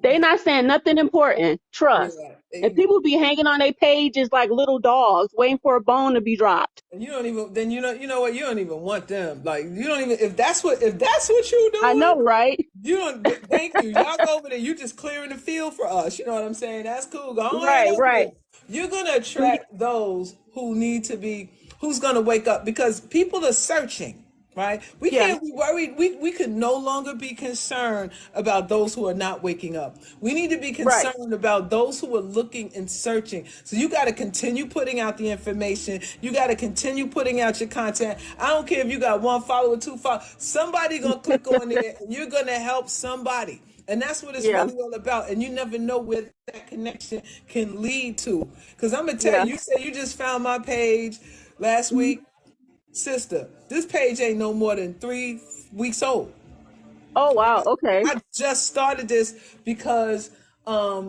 Speaker 17: They not saying nothing important. Trust.
Speaker 1: Yeah.
Speaker 17: And people be hanging on their pages like little dogs waiting for a bone to be dropped.
Speaker 1: And you don't even. Then you know what? You don't even want them. Like, you don't even. If that's what you're
Speaker 17: I
Speaker 1: doing.
Speaker 17: know, right?
Speaker 1: You don't. Thank you. Y'all go over there. You just clearing the field for us. You know what I'm saying? That's cool. Go ahead
Speaker 17: Right,
Speaker 1: over
Speaker 17: right.
Speaker 1: there. You're gonna attract those who need to be. Who's gonna wake up, because people are searching, right? We
Speaker 17: Yeah.
Speaker 1: can't be worried. We could no longer be concerned about those who are not waking up. We need to be
Speaker 17: Right.
Speaker 1: concerned about those who are looking and searching. So you got to continue putting out the information. You got to continue putting out your content. I don't care if you got one follower, two followers. Somebody gonna click on there, and you're gonna help somebody. And that's what it's
Speaker 17: Yeah.
Speaker 1: really all about. And you never know where that connection can lead to. Because I'm gonna tell
Speaker 17: Yeah.
Speaker 1: you, you said you just found my page last
Speaker 17: Mhm.
Speaker 1: week. Sister, this page ain't no more than 3 weeks old.
Speaker 17: Oh wow. Okay.
Speaker 1: I just started this because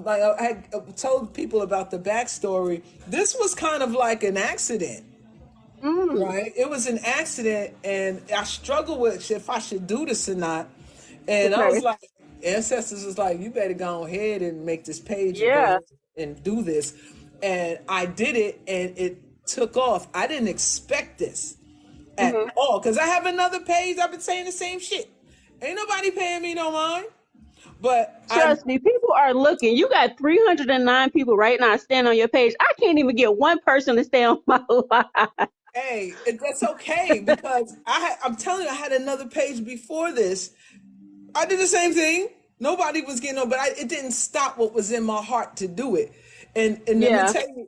Speaker 1: like I had told people about the backstory. This was kind of like an accident,
Speaker 17: Mm.
Speaker 1: right? It was an accident, and I struggled with if I should do this or not. And I was
Speaker 17: Okay.
Speaker 1: like, ancestors was like, you better go ahead and make this page and go
Speaker 17: Yeah.
Speaker 1: ahead and do this. And I did it, and it took off. I didn't expect this at
Speaker 17: Hmm.
Speaker 1: all because I have another page. I've been saying the same shit. Ain't nobody paying me no mind. But I'm
Speaker 17: Trust me, people are looking. You got 309 people right now stand on your page. I can't even get one person to stay on my live.
Speaker 1: hey, that's okay because I'm telling you, I had another page before this. I did the same thing. Nobody was getting on, but it didn't stop what was in my heart to do it. And let me
Speaker 17: Yeah.
Speaker 1: tell you,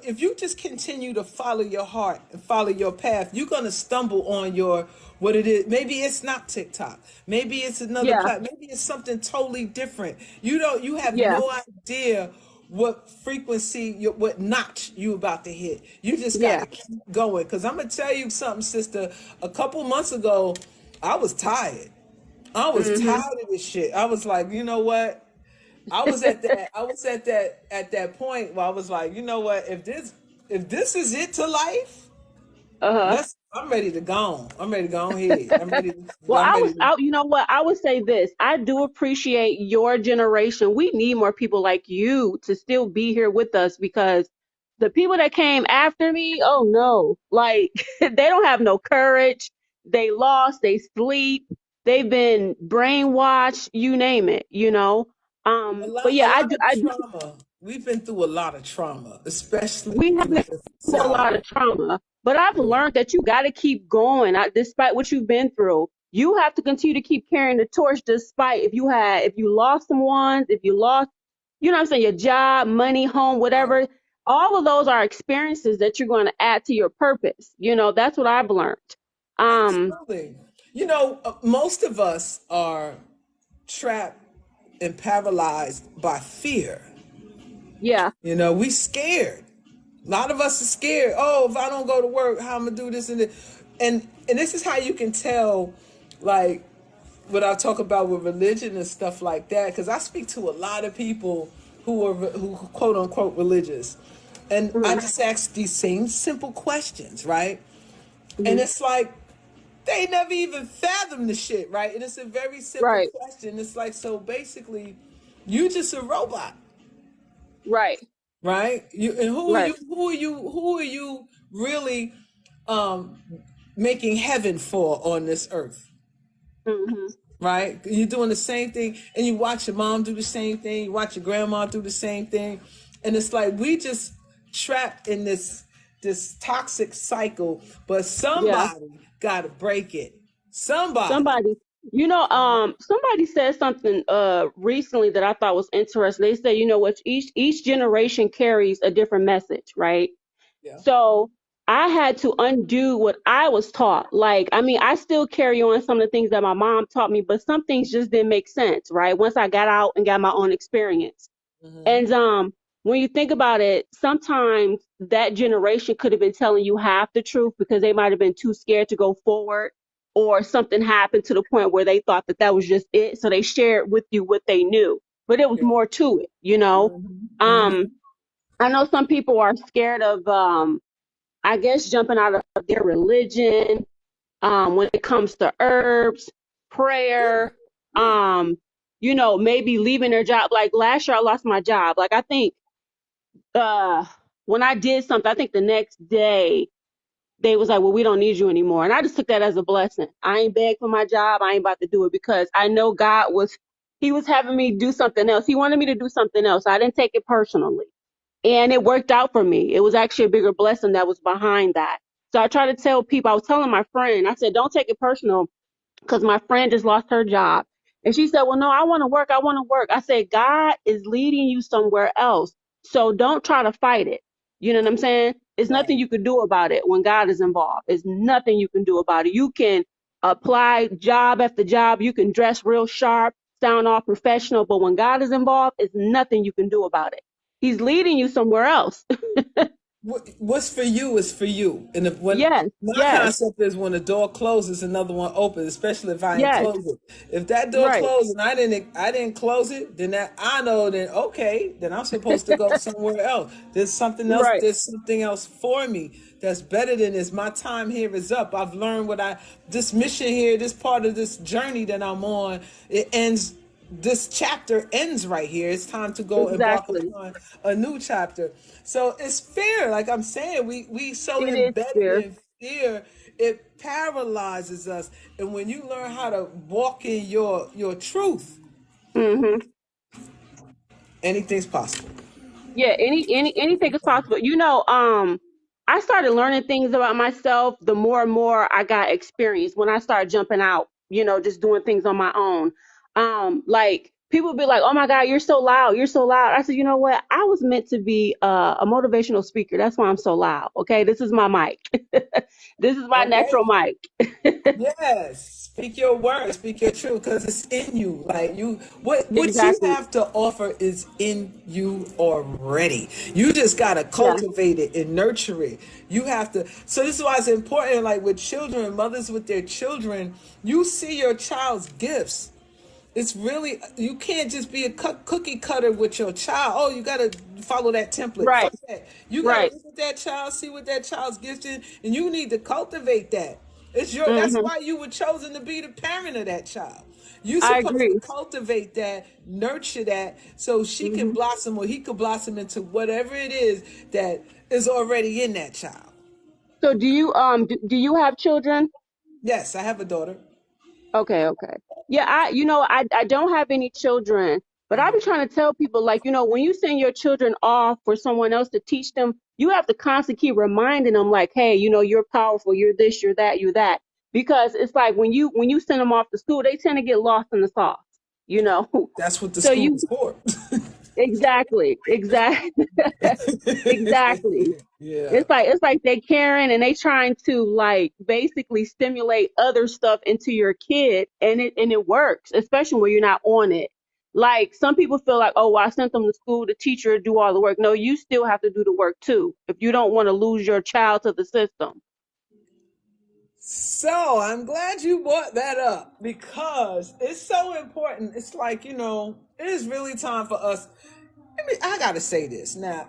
Speaker 1: if you just continue to follow your heart and follow your path, you're gonna stumble on your what it is. Maybe it's not TikTok. Maybe it's another
Speaker 17: Yeah.
Speaker 1: platform. Maybe it's something totally different. You have
Speaker 17: Yeah.
Speaker 1: no idea what frequency, what notch you about to hit. You just
Speaker 17: Yeah.
Speaker 1: gotta keep going. Cause I'm gonna tell you something, sister. A couple months ago, I was tired. I was
Speaker 17: Hmm.
Speaker 1: tired of this shit. I was like, you know what? I was at that point where I was like, you know what? If this is it to life,
Speaker 17: Uh-huh.
Speaker 1: I'm ready to go. I'm ready to go ahead.
Speaker 17: Well,
Speaker 1: I'm ready to
Speaker 17: you know what? I would say this. I do appreciate your generation. We need more people like you to still be here with us because the people that came after me, oh no, like they don't have no courage. They lost, they sleep, they've been brainwashed, you name it, you know? But
Speaker 1: a
Speaker 17: yeah,
Speaker 1: lot of
Speaker 17: I do
Speaker 1: trauma. We've been through a lot of trauma, especially
Speaker 17: we have
Speaker 1: in
Speaker 17: been
Speaker 1: the
Speaker 17: through a
Speaker 1: South.
Speaker 17: lot of trauma, but I've
Speaker 1: Yeah.
Speaker 17: learned that you got to keep going. Despite what you've been through, you have to continue to keep carrying the torch. Despite if you lost some ones, if you lost, you know what I'm saying, your job, money, home,
Speaker 1: Right.
Speaker 17: whatever. All of those are experiences that you're going to add to your purpose. You know, that's what I've learned. Um,
Speaker 1: Absolutely. Most of us are trapped and paralyzed by fear.
Speaker 17: yeah,
Speaker 1: We scared. A lot of us are scared. Oh, if I don't go to work, how I'm gonna do this and this. And this is how you can tell, like, what I talk about with religion and stuff like that. Because I speak to a lot of people who quote unquote religious, and I
Speaker 17: mhm,
Speaker 1: just ask these same simple questions, right? And
Speaker 17: mhm,
Speaker 1: it's like they never even fathom the shit, right? And it's a very simple
Speaker 17: right,
Speaker 1: question. It's like, so basically, you just a robot,
Speaker 17: right,
Speaker 1: right? And who are
Speaker 17: right.
Speaker 1: you? Who are you really um, making heaven for on this earth?
Speaker 17: Hmm.
Speaker 1: Right? You're doing the same thing, and you watch your mom do the same thing. You watch your grandma do the same thing, and it's like we just trapped in this toxic cycle. But
Speaker 17: Yeah.
Speaker 1: somebody got to break it. Somebody.
Speaker 17: Somebody, somebody said something recently that I thought was interesting. They say, you know what, each generation carries a different message, right?
Speaker 1: Yeah.
Speaker 17: So I had to undo what I was taught. Like, I mean, I still carry on some of the things that my mom taught me, but some things just didn't make sense, right? Once I got out and got my own experience.
Speaker 1: Hmm.
Speaker 17: And when you think about it, sometimes that generation could have been telling you half the truth because they might have been too scared to go forward, or something happened to the point where they thought that that was just it. So they shared with you what they knew, but it was
Speaker 1: Yeah.
Speaker 17: more to it, you know?
Speaker 1: Hmm.
Speaker 17: Um,
Speaker 1: Hmm.
Speaker 17: I know some people are scared of, I guess, jumping out of their religion when it comes to herbs, prayer,
Speaker 1: Yeah.
Speaker 17: maybe leaving their job. Like last year, I lost my job. Like I think uh when I did something, I think the next day they was like, well, we don't need you anymore. And I just took that as a blessing. I ain't begged for my job. I ain't about to do it because I know he was having me do something else. He wanted me to do something else. I didn't take it personally. And it worked out for me. It was actually a bigger blessing that was behind that. So I try to tell people, I was telling my friend, I said, don't take it personal because my friend just lost her job. And she said, well, no, I want to work. I want to work. I said, God is leading you somewhere else. So don't try to fight it. You know what I'm saying? It's
Speaker 1: Right.
Speaker 17: nothing you can do about it when God is involved. It's nothing you can do about it. You can apply job after job. You can dress real sharp, sound all professional. But when God is involved, it's nothing you can do about it. He's leading you somewhere else.
Speaker 1: What's for you is for you. And if, when
Speaker 17: Yes,
Speaker 1: my
Speaker 17: yes,
Speaker 1: concept is when a door closes, another one opens. Especially if I ain't
Speaker 17: yes,
Speaker 1: close it. If that door
Speaker 17: right,
Speaker 1: closed and I didn't close it, then that I know then okay, then I'm supposed to go somewhere else. There's something else.
Speaker 17: right.
Speaker 1: There's something else for me that's better than this. My time here is up. I've learned this mission here, this part of this journey that I'm on. It ends. This chapter ends right here. It's time to go embark
Speaker 17: Exactly.
Speaker 1: upon a new chapter. So it's fear. Like I'm saying, we so
Speaker 17: It is
Speaker 1: embedded
Speaker 17: fair.
Speaker 1: in fear, it paralyzes us. And when you learn how to walk in your truth,
Speaker 17: Hmm.
Speaker 1: anything's possible.
Speaker 17: Yeah, anything is possible. I started learning things about myself the more and more I got experience when I started jumping out, just doing things on my own. Like people be like, "Oh my God, you're so loud. You're so loud." I said, "You know what? I was meant to be a motivational speaker. That's why I'm so loud. Okay, this is my mic. This is my
Speaker 1: Okay.
Speaker 17: natural mic."
Speaker 1: Yes, speak your word, speak your truth, because it's in you. Like what you
Speaker 17: Exactly.
Speaker 1: have to offer is in you already. You just gotta
Speaker 17: Yeah.
Speaker 1: cultivate it and nurture it. You have to. So this is why it's important. Like with children, mothers with their children, you see your child's gifts. It's really you can't just be a cookie cutter with your child. Oh, you gotta follow that template.
Speaker 17: Right.
Speaker 1: Fuck that. You gotta
Speaker 17: Right.
Speaker 1: look at that child, see what that child's gifted, and you need to cultivate that. It's your. That's
Speaker 17: Hmm.
Speaker 1: why you were chosen to be the parent of that child. You
Speaker 17: I
Speaker 1: supposed to
Speaker 17: agree.
Speaker 1: cultivate that, nurture that, so she can
Speaker 17: Hmm.
Speaker 1: blossom or he could blossom into whatever it is that is already in that child.
Speaker 17: So do you have children?
Speaker 1: Yes, I have a daughter.
Speaker 17: Okay, okay. Yeah, I don't have any children, but I be trying to tell people like, when you send your children off for someone else to teach them, you have to constantly keep reminding them like, hey, you're powerful, you're this, you're that, you're that. Because it's like when you send them off to school, they tend to get lost in the sauce, you know.
Speaker 1: That's what the
Speaker 17: So
Speaker 1: school
Speaker 17: you
Speaker 1: is for.
Speaker 17: exactly. Exactly.
Speaker 1: Yeah.
Speaker 17: It's like they caring and they trying to like basically stimulate other stuff into your kid and it works, especially when you're not on it. Like some people feel like, oh, well, I sent them to school, the teacher do all the work. No, you still have to do the work too if you don't want to lose your child to the system.
Speaker 1: So I'm glad you brought that up because it's so important. It's like, it is really time for us. I got to say this now.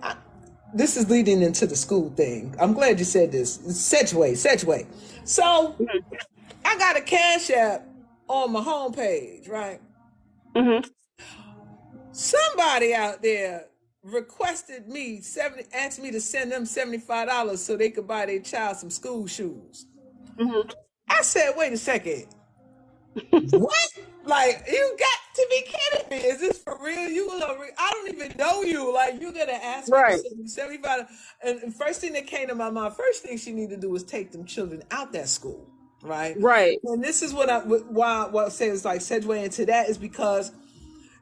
Speaker 1: This is leading into the school thing. I'm glad you said this. Sedgway. So I got a Cash App on my homepage, right?
Speaker 17: Hmm.
Speaker 1: Somebody out there requested asked me to send them $75 so they could buy their child some school shoes.
Speaker 17: Hmm.
Speaker 1: I said, wait a second. What? Like you got to be kidding me? Is this for real? I don't even know you. Like you're gonna ask me to
Speaker 17: Right,
Speaker 1: send you 75? And first thing that came to my mind, first thing she needed to do was take them children out that school, right?
Speaker 17: right.
Speaker 1: And this is why I say it's like segue into that is because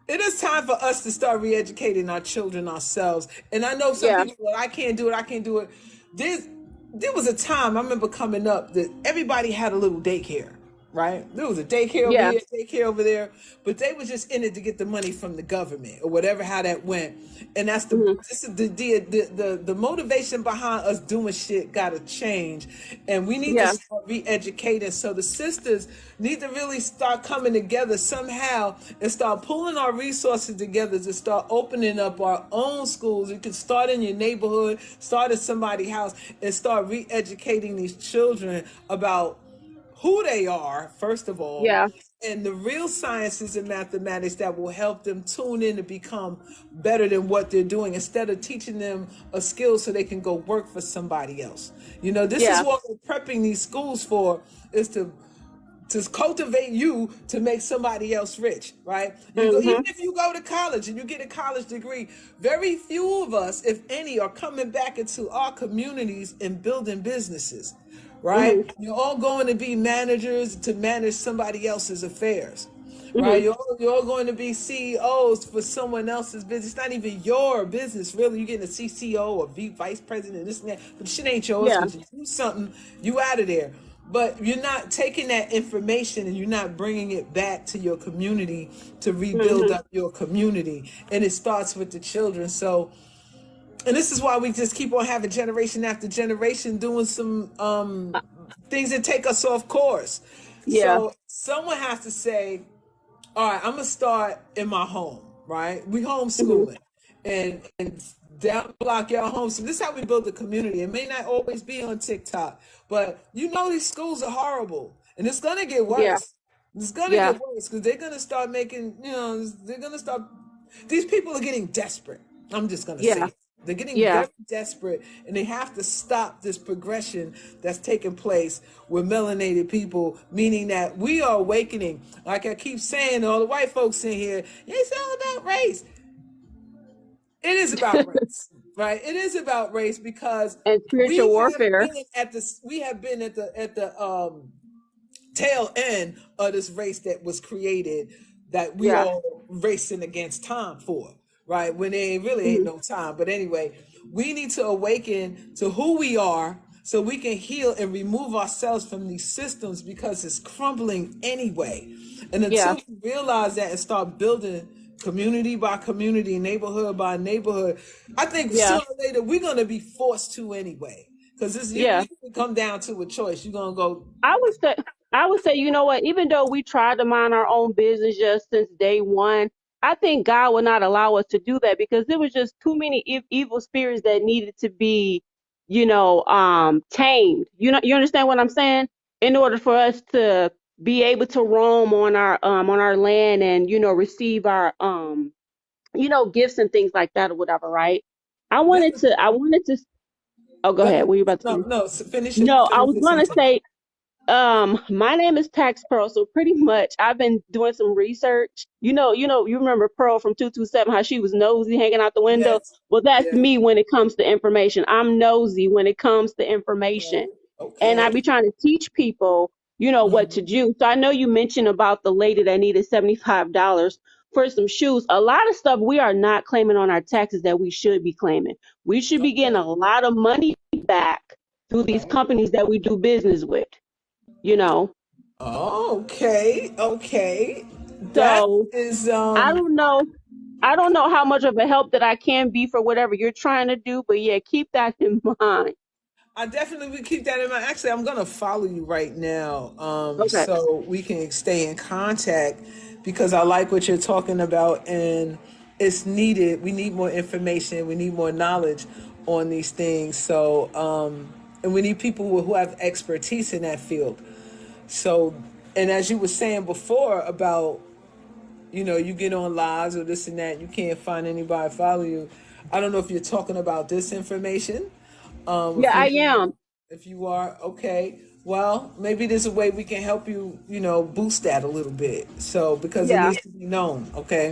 Speaker 1: it is time for us to start re-educating our children ourselves. And I know some
Speaker 17: Yeah,
Speaker 1: people are like, I can't do it. I can't do it. There was a time I remember coming up that everybody had a little daycare, right? There was a daycare over
Speaker 17: yeah.
Speaker 1: here, daycare over there, but they were just in it to get the money from the government or whatever. How that went, and
Speaker 17: Hmm.
Speaker 1: this is the motivation behind us doing shit got to change, and we need to
Speaker 17: Yeah,
Speaker 1: start re-educating. So the sisters need to really start coming together somehow and start pulling our resources together to start opening up our own schools. You can start in your neighborhood, start at somebody's house, and start re-educating these children about who they are, first of all,
Speaker 17: yeah,
Speaker 1: and the real sciences and mathematics that will help them tune in to become better than what they're doing instead of teaching them a skill so they can go work for somebody else. This is
Speaker 17: yeah.
Speaker 1: what we're prepping these schools for, is to cultivate you to make somebody else rich, right?
Speaker 17: Hmm.
Speaker 1: Even if you go to college and you get a college degree, very few of us, if any, are coming back into our communities and building businesses. right?
Speaker 17: Mhm.
Speaker 1: You're all going to be managers to manage somebody else's affairs, right?
Speaker 17: Mhm.
Speaker 1: You're all going to be CEOs for someone else's business. It's not even your business, really. You're getting a CCO or vice president, this and that, but shit ain't yours
Speaker 17: Yeah.
Speaker 1: because you do something, you out of there. But you're not taking that information and you're not bringing it back to your community to rebuild
Speaker 17: Mhm.
Speaker 1: up your community. And it starts with the children. So, and this is why we just keep on having generation after generation doing some things that take us off course.
Speaker 17: Yeah.
Speaker 1: So someone has to say, all right, I'm gonna start in my home, right? We
Speaker 17: Mhm.
Speaker 1: homeschooling, and down the block, y'all homeschool. This is how we build the community. It may not always be on TikTok, but you know these schools are horrible, and it's gonna get
Speaker 17: Yeah.
Speaker 1: worse. It's gonna
Speaker 17: Yeah.
Speaker 1: get worse because they're gonna start making, they're gonna start. These people are getting desperate. I'm just gonna say
Speaker 17: Yeah.
Speaker 1: it. They're getting
Speaker 17: Yeah.
Speaker 1: very desperate, and they have to stop this progression that's taking place with melanated people, meaning that we are awakening. Like I keep saying, all the white folks in here, it's all about race. It is about race, right? It is about race because
Speaker 17: And spiritual warfare.
Speaker 1: we have been at the tail end of this race that was created that we
Speaker 17: Yeah.
Speaker 1: all racing against time for, right? When there really ain't
Speaker 17: Mhm.
Speaker 1: no time. But anyway, we need to awaken to who we are so we can heal and remove ourselves from these systems because it's crumbling anyway. And
Speaker 17: Yeah.
Speaker 1: until we realize that and start building community by community, neighborhood by neighborhood, I think
Speaker 17: Yeah.
Speaker 1: sooner or later we're gonna be forced to anyway. Because this
Speaker 17: Yeah.
Speaker 1: you come down to a choice. You're gonna go.
Speaker 17: I would say, you know what, even though we tried to mind our own business just since day one, I think God would not allow us to do that because there was just too many evil spirits that needed to be, tamed. You understand what I'm saying? In order for us to be able to roam on our land and, receive our gifts and things like that or whatever, right? I wanted to, oh, go
Speaker 1: Go
Speaker 17: ahead.
Speaker 1: ahead.
Speaker 17: What were you about to
Speaker 1: No,
Speaker 17: say?
Speaker 1: no. Finish it.
Speaker 17: No, I
Speaker 1: Finish
Speaker 17: was
Speaker 1: your
Speaker 17: gonna
Speaker 1: sentence.
Speaker 17: say my name is Tax Pearl, so pretty much I've been doing some research. You remember Pearl from 227, how she was nosy hanging out the window?
Speaker 1: Yes.
Speaker 17: Well, that's
Speaker 1: Yes.
Speaker 17: me when it comes to information. I'm nosy when it comes to information.
Speaker 1: Okay.
Speaker 17: And I
Speaker 1: Okay.
Speaker 17: be trying to teach people, what to
Speaker 1: Mhm.
Speaker 17: do. So I know you mentioned about the lady that needed $75 for some shoes. A lot of stuff we are not claiming on our taxes that we should be claiming. We should be getting
Speaker 1: Okay.
Speaker 17: a lot of money back through these companies that we do business with you know.
Speaker 1: Okay. Okay. That
Speaker 17: So
Speaker 1: is
Speaker 17: I don't know. I don't know how much of a help that I can be for whatever you're trying to do, but yeah, keep that in mind.
Speaker 1: I definitely would keep that in mind. Actually, I'm gonna follow you right now,
Speaker 17: Okay.
Speaker 1: so we can stay in contact because I like what you're talking about, and it's needed. We need more information. We need more knowledge on these things. So, and we need people who have expertise in that field. So, and as you were saying before about, you get on lives or this and that, you can't find anybody follow you. I don't know if you're talking about this information.
Speaker 17: Yeah,
Speaker 1: If
Speaker 17: I
Speaker 1: you
Speaker 17: am.
Speaker 1: if you are, okay, well, maybe there's a way we can help you, boost that a little bit. So because it
Speaker 17: Yeah.
Speaker 1: needs to be known, okay.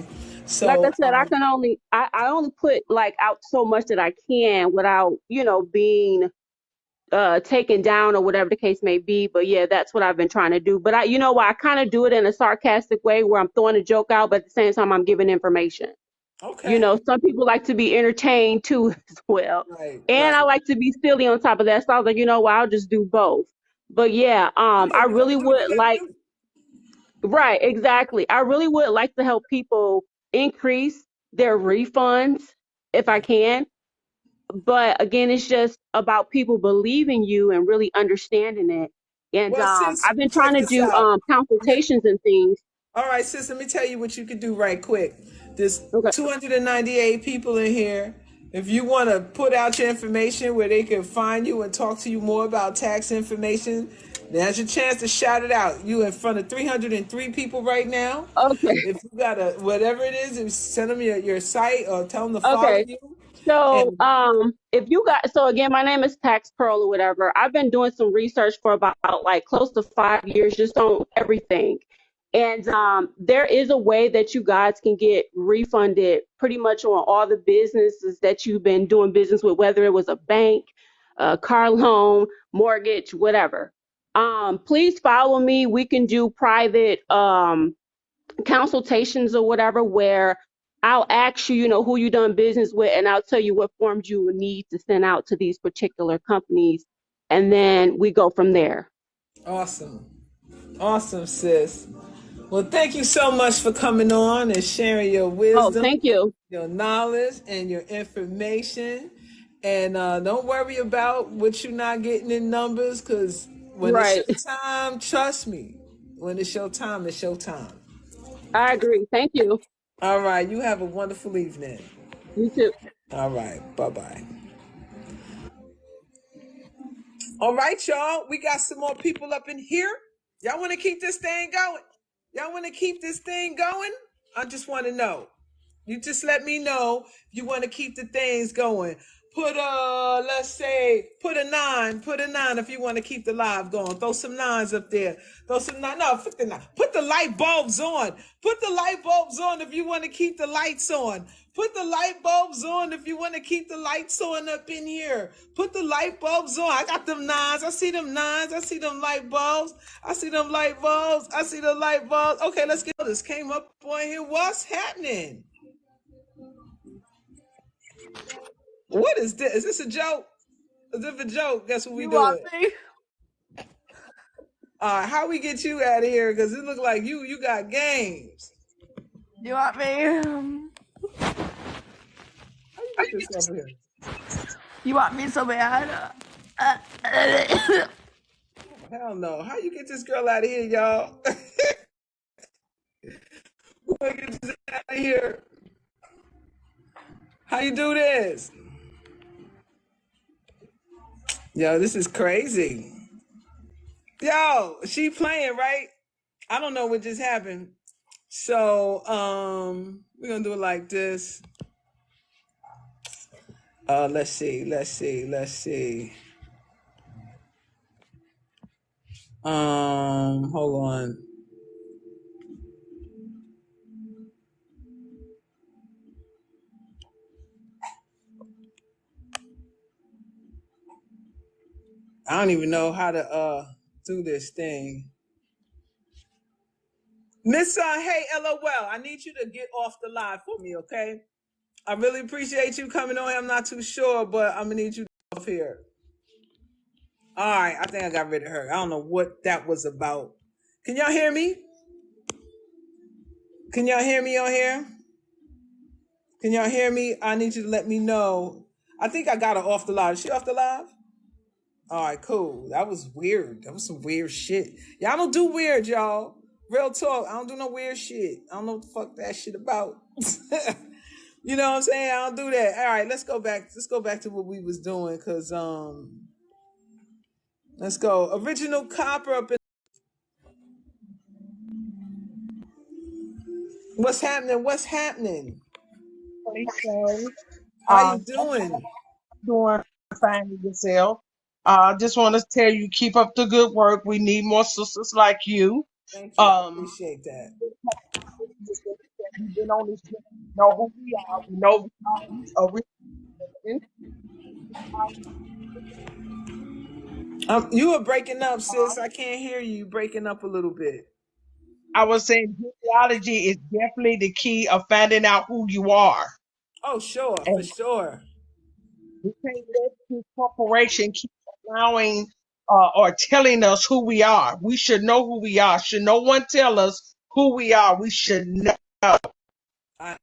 Speaker 17: Like I
Speaker 1: So
Speaker 17: said, I only put like out so much that I can without, being taken down or whatever the case may be. But yeah, that's what I've been trying to do. But I kind of do it in a sarcastic way where I'm throwing a joke out, but at the same time I'm giving information.
Speaker 1: okay,
Speaker 17: Some people like to be entertained too as well.
Speaker 1: right,
Speaker 17: And I
Speaker 1: right.
Speaker 17: like to be silly on top of that. So I was like, I'll just do both. But yeah,
Speaker 1: Yeah,
Speaker 17: I
Speaker 1: we gotta
Speaker 17: really
Speaker 1: do what
Speaker 17: would
Speaker 1: we gotta
Speaker 17: like,
Speaker 1: do.
Speaker 17: right, exactly. I really would like to help people increase their refunds if I can. But again, it's just about people believing you and really understanding it. And
Speaker 1: Well, sis,
Speaker 17: I've been trying
Speaker 1: check
Speaker 17: to
Speaker 1: this
Speaker 17: do
Speaker 1: out.
Speaker 17: consultations and things.
Speaker 1: All right, sis, let me tell you what you can do right quick. There's
Speaker 17: Okay.
Speaker 1: 298 people in here. If you want to put out your information where they can find you and talk to you more about tax information, now's your chance to shout it out. You in front of 303 people right now.
Speaker 17: Okay.
Speaker 1: If you got a whatever it is, send them your site or tell them to follow
Speaker 17: Okay.
Speaker 1: you.
Speaker 17: So,
Speaker 1: And
Speaker 17: if you got, so again, my name is Tax Pearl or whatever. I've been doing some research for about like close to 5 years, just on everything. And there is a way that you guys can get refunded pretty much on all the businesses that you've been doing business with, whether it was a bank, car loan, mortgage, whatever. Please follow me. We can do private consultations or whatever where I'll ask you, who you done business with, and I'll tell you what forms you will need to send out to these particular companies, and then we go from there.
Speaker 1: Awesome. Awesome, sis. Well, thank you so much for coming on and sharing your
Speaker 17: Oh,
Speaker 1: wisdom,
Speaker 17: thank you.
Speaker 1: your knowledge, and your information. And don't worry about what you're not getting in numbers, because when it's
Speaker 17: Right.
Speaker 1: your time, trust me, when it's your time, it's your time.
Speaker 17: I agree. Thank you.
Speaker 1: All right. You have a wonderful evening.
Speaker 17: You too.
Speaker 1: All right. Bye bye. All right, y'all. We got some more people up in here. Y'all want to keep this thing going? Y'all want to keep this thing going? I just want to know. You just let me know if you want to keep the things going. Put let's say, put a nine if you want to keep the live going. Throw some nines up there. Throw some nine. No, put the nine. Put the light bulbs on. Put the light bulbs on if you want to keep the lights on. Put the light bulbs on if you want to keep the lights on up in here. Put the light bulbs on. I got them nines. I see them nines. I see them light bulbs. I see them light bulbs. I see the light bulbs. Okay, let's get this. Came up on here. What's happening? What is this? Is this a joke? Is this a joke? Guess what we
Speaker 18: You want
Speaker 1: doing?
Speaker 18: me?
Speaker 1: How we get you out of here? Because it look like you got games.
Speaker 18: You want me?
Speaker 1: How you get this over here?
Speaker 18: You want me so bad?
Speaker 1: Hell no. How you get this girl out of here, y'all? We gonna get this out of here. How you do this? Yo, this is crazy. Yo, she playing, right? I don't know what just happened. So, we're gonna do it like this. Let's see. Hold on. I don't even know how to do this thing. Miss Hey LOL, I need you to get off the live for me, okay? I really appreciate you coming on here. I'm not too sure, but I'm gonna need you off here. All right, I think I got rid of her. I don't know what that was about. Can y'all hear me? Can y'all hear me on here? Can y'all hear me? I need you to let me know. I think I got her off the live. Is she off the live? All right, cool. That was weird. That was some weird shit. Y'all don't do weird, y'all. Real talk. I don't do no weird shit. I don't know what the fuck that shit about. You know what I'm saying? I don't do that. All right, let's go back. Let's go back to what we was doing, cause let's go. Original copper up in. What's happening? What's happening?
Speaker 19: So,
Speaker 1: How you doing?
Speaker 19: doing fine with yourself. Just want to tell you, keep up the good work. We need more sisters like you.
Speaker 1: Thank you. I
Speaker 19: Um,
Speaker 1: appreciate that.
Speaker 19: we've been on this journey. We know who we are. We know we are.
Speaker 1: You are breaking up, sis. I can't hear you. You breaking up a little bit.
Speaker 19: I was saying genealogy is definitely the key of finding out who you are.
Speaker 1: Oh, sure, for
Speaker 19: And
Speaker 1: sure.
Speaker 19: we can't let this corporation keep allowing or telling us who we are. We should know who we are. Should no one tell us who we are, we should know.
Speaker 1: I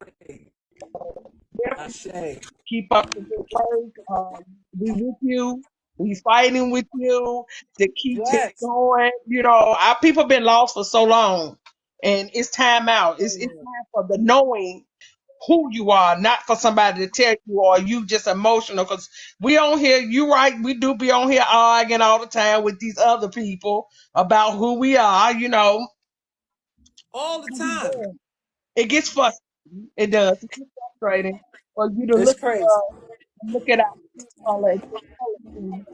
Speaker 1: say.
Speaker 19: Keep up the good work. We with you. We fighting with you to keep this
Speaker 1: Yes.
Speaker 19: going. Our people been lost for so long, and it's time out. It's
Speaker 1: Amen.
Speaker 19: time for the knowing who you are, not for somebody to tell you or you just emotional. Because we on here, you right, we do be on here arguing all the time with these other people about who we are.
Speaker 1: All the time.
Speaker 19: It gets frustrating. It does. It gets frustrating for you to
Speaker 1: It's crazy.
Speaker 19: look at our color and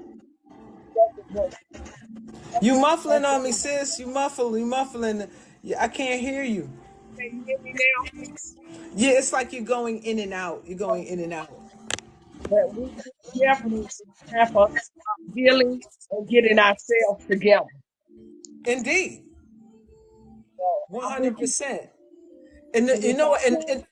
Speaker 19: what
Speaker 1: You muffling
Speaker 19: can
Speaker 1: on me, sis. You muffling. Yeah, I can't hear you.
Speaker 19: you hear me now?
Speaker 1: Yeah, it's like you're going in and out. You're going in and out.
Speaker 19: But we definitely have for healing and getting ourselves together.
Speaker 1: Indeed,
Speaker 19: I want you
Speaker 1: 100%. And
Speaker 19: to,
Speaker 1: you
Speaker 19: if
Speaker 1: know
Speaker 19: I
Speaker 1: what? And,
Speaker 19: could,
Speaker 1: and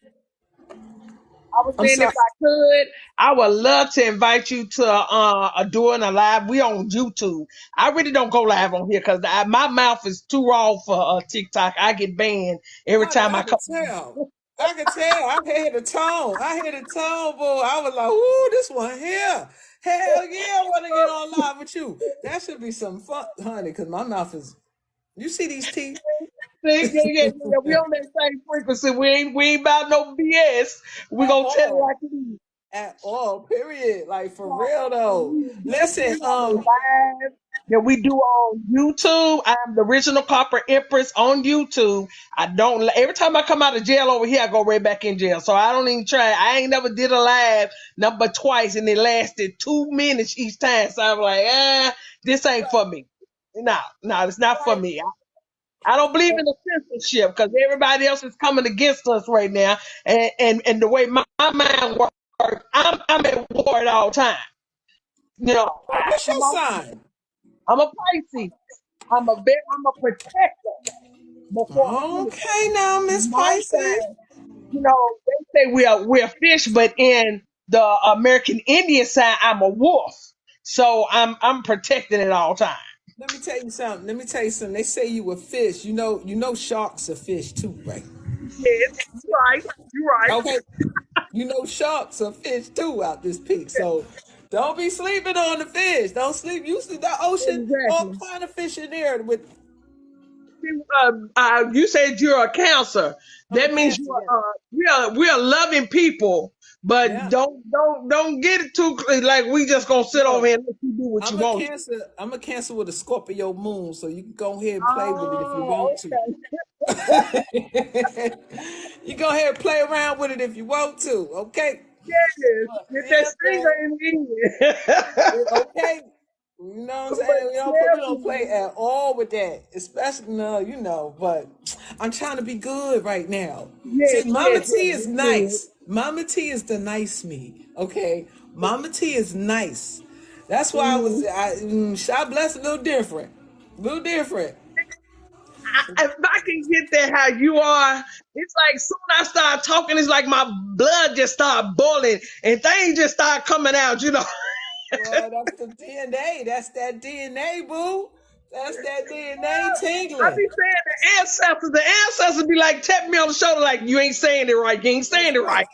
Speaker 19: I was
Speaker 1: I'm
Speaker 19: saying if
Speaker 1: sorry.
Speaker 19: I could, I would love to invite you to doing a live. We on YouTube. I really don't go live on here because my mouth is too raw for TikTok. I get banned every
Speaker 1: Honey,
Speaker 19: time
Speaker 1: I
Speaker 19: I
Speaker 1: could
Speaker 19: come.
Speaker 1: tell. I could tell. I hear the tone. I hear the tone, boy. I was like, "Ooh, this one here. Hell yeah, I want to get on live with you. That should be some fun, honey, because my mouth is. You see these teeth?
Speaker 19: See, yeah, we on that same frequency. We ain't about no BS. We
Speaker 1: At
Speaker 19: gonna tell it
Speaker 1: all.
Speaker 19: like it is.
Speaker 1: At all. Period. Like for
Speaker 19: So,
Speaker 1: real though.
Speaker 19: we
Speaker 1: Listen,
Speaker 19: definitely have a live that we do on YouTube. I'm the original Copper Empress on YouTube. I don't every time I come out of jail over here, I go right back in jail. So I don't even try. I ain't never did a live number twice, and it lasted 2 minutes each time. So I'm like, this ain't for me. No, it's not for me. I don't believe in the censorship because everybody else is coming against us right now, and the way my mind works, I'm at war at all times. You know,
Speaker 1: what's your
Speaker 19: I'm a,
Speaker 1: sign?
Speaker 19: I'm a Pisces. I'm a protector before anything.
Speaker 1: Okay now, Miss
Speaker 19: My
Speaker 1: Pisces.
Speaker 19: sign, they say we're fish, but in the American Indian sign, I'm a wolf. So I'm protected at all times.
Speaker 1: Let me tell you something. Let me tell you something. They say you a fish. You know sharks are fish too, right?
Speaker 19: Yes, you're right. You're right.
Speaker 1: Okay. You know sharks are fish too out this peak. So don't be sleeping on the fish. Don't sleep. You see that ocean, all
Speaker 19: Exactly.
Speaker 1: kind of fish in there with
Speaker 19: You said you're a cancer.
Speaker 1: I'm a
Speaker 19: That means
Speaker 1: cancer,
Speaker 19: you
Speaker 1: yeah.
Speaker 19: are. We are loving people, but
Speaker 1: Yeah.
Speaker 19: don't get it too like we just gonna sit over
Speaker 1: Look,
Speaker 19: here and let you do what you want.
Speaker 1: I'm a cancer with a Scorpio moon, so you can go ahead and play with it if you
Speaker 19: Oh,
Speaker 1: want to.
Speaker 19: okay.
Speaker 1: You go ahead and play around with it if you want to, okay?
Speaker 19: Yes.
Speaker 1: But
Speaker 19: Get that
Speaker 1: yeah,
Speaker 19: stinger
Speaker 1: man.
Speaker 19: in the
Speaker 1: Okay. You know what I'm
Speaker 19: But
Speaker 1: saying? We don't play
Speaker 19: definitely,
Speaker 1: at all with that. Especially no, but I'm trying to be good right now. See,
Speaker 19: yes,
Speaker 1: Mama
Speaker 19: yes, yes.
Speaker 1: T is
Speaker 19: You good.
Speaker 1: nice. Mama T is the nice me. Okay. Mama T is nice. That's why
Speaker 19: Mm.
Speaker 1: God bless a little different. A little different.
Speaker 19: If I can get that how you are, it's like soon I start talking, it's like my blood just start boiling and things just start coming out.
Speaker 1: Well, that's the DNA. That's that DNA, boo. That's that DNA
Speaker 19: I
Speaker 1: tingling.
Speaker 19: be saying the ancestors be like, tap me on the shoulder, like, you ain't saying it right. You ain't saying it right.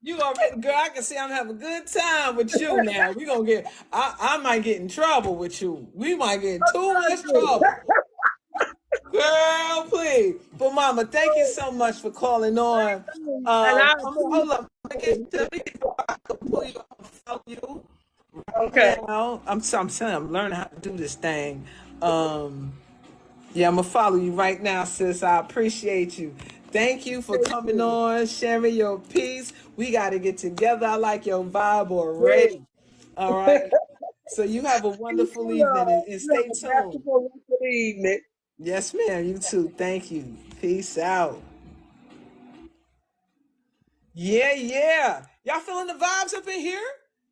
Speaker 1: You already, girl. I can see I'm having a good time with you now. We gonna get. I might get in trouble with you. We might get in too much trouble, girl. Please, but Mama, thank you so much for calling on.
Speaker 19: And I
Speaker 1: Hold up. I'm gonna
Speaker 19: appreciate
Speaker 1: get to me before I can pull you up and follow you
Speaker 19: it.
Speaker 1: right
Speaker 19: Okay.
Speaker 1: now. I'm saying I'm learning how to do this thing. Yeah, I'm gonna follow you right now, sis. I appreciate you. Thank you for coming on, sharing your piece. We got to get together. I like your vibe
Speaker 19: Yeah.
Speaker 1: already. All right. So you have a wonderful evening and
Speaker 19: You have
Speaker 1: stay
Speaker 19: a
Speaker 1: tuned.
Speaker 19: masterful rest of the evening.
Speaker 1: Yes, ma'am. You too. Thank you. Peace out. Yeah, yeah. Y'all feeling the vibes up in here?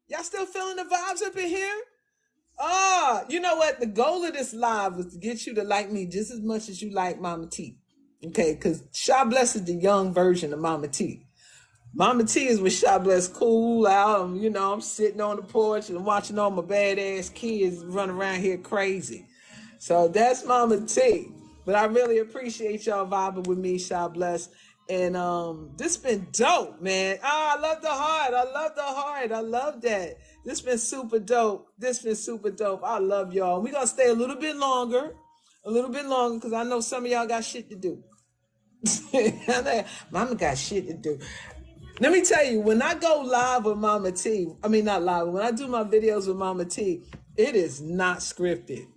Speaker 1: Y'all still feeling the vibes up in here? You know what? The goal of this live was to get you to like me just as much as you like Mama T. Okay, because Sha Bless is the young version of Mama T. Mama T is with Sha Bless cool out. I'm sitting on the porch and watching all my badass kids run around here crazy. So that's Mama T. But I really appreciate y'all vibing with me, Sha Bless. And this been dope, man. I love the heart. I love the heart. I love that. This been super dope. I love y'all. We're gonna stay a little bit longer, because I know some of y'all got shit to do. Mama got shit to do. Let me tell you, when I go live with Mama T, I mean not live, when I do my videos with Mama T, it is not scripted.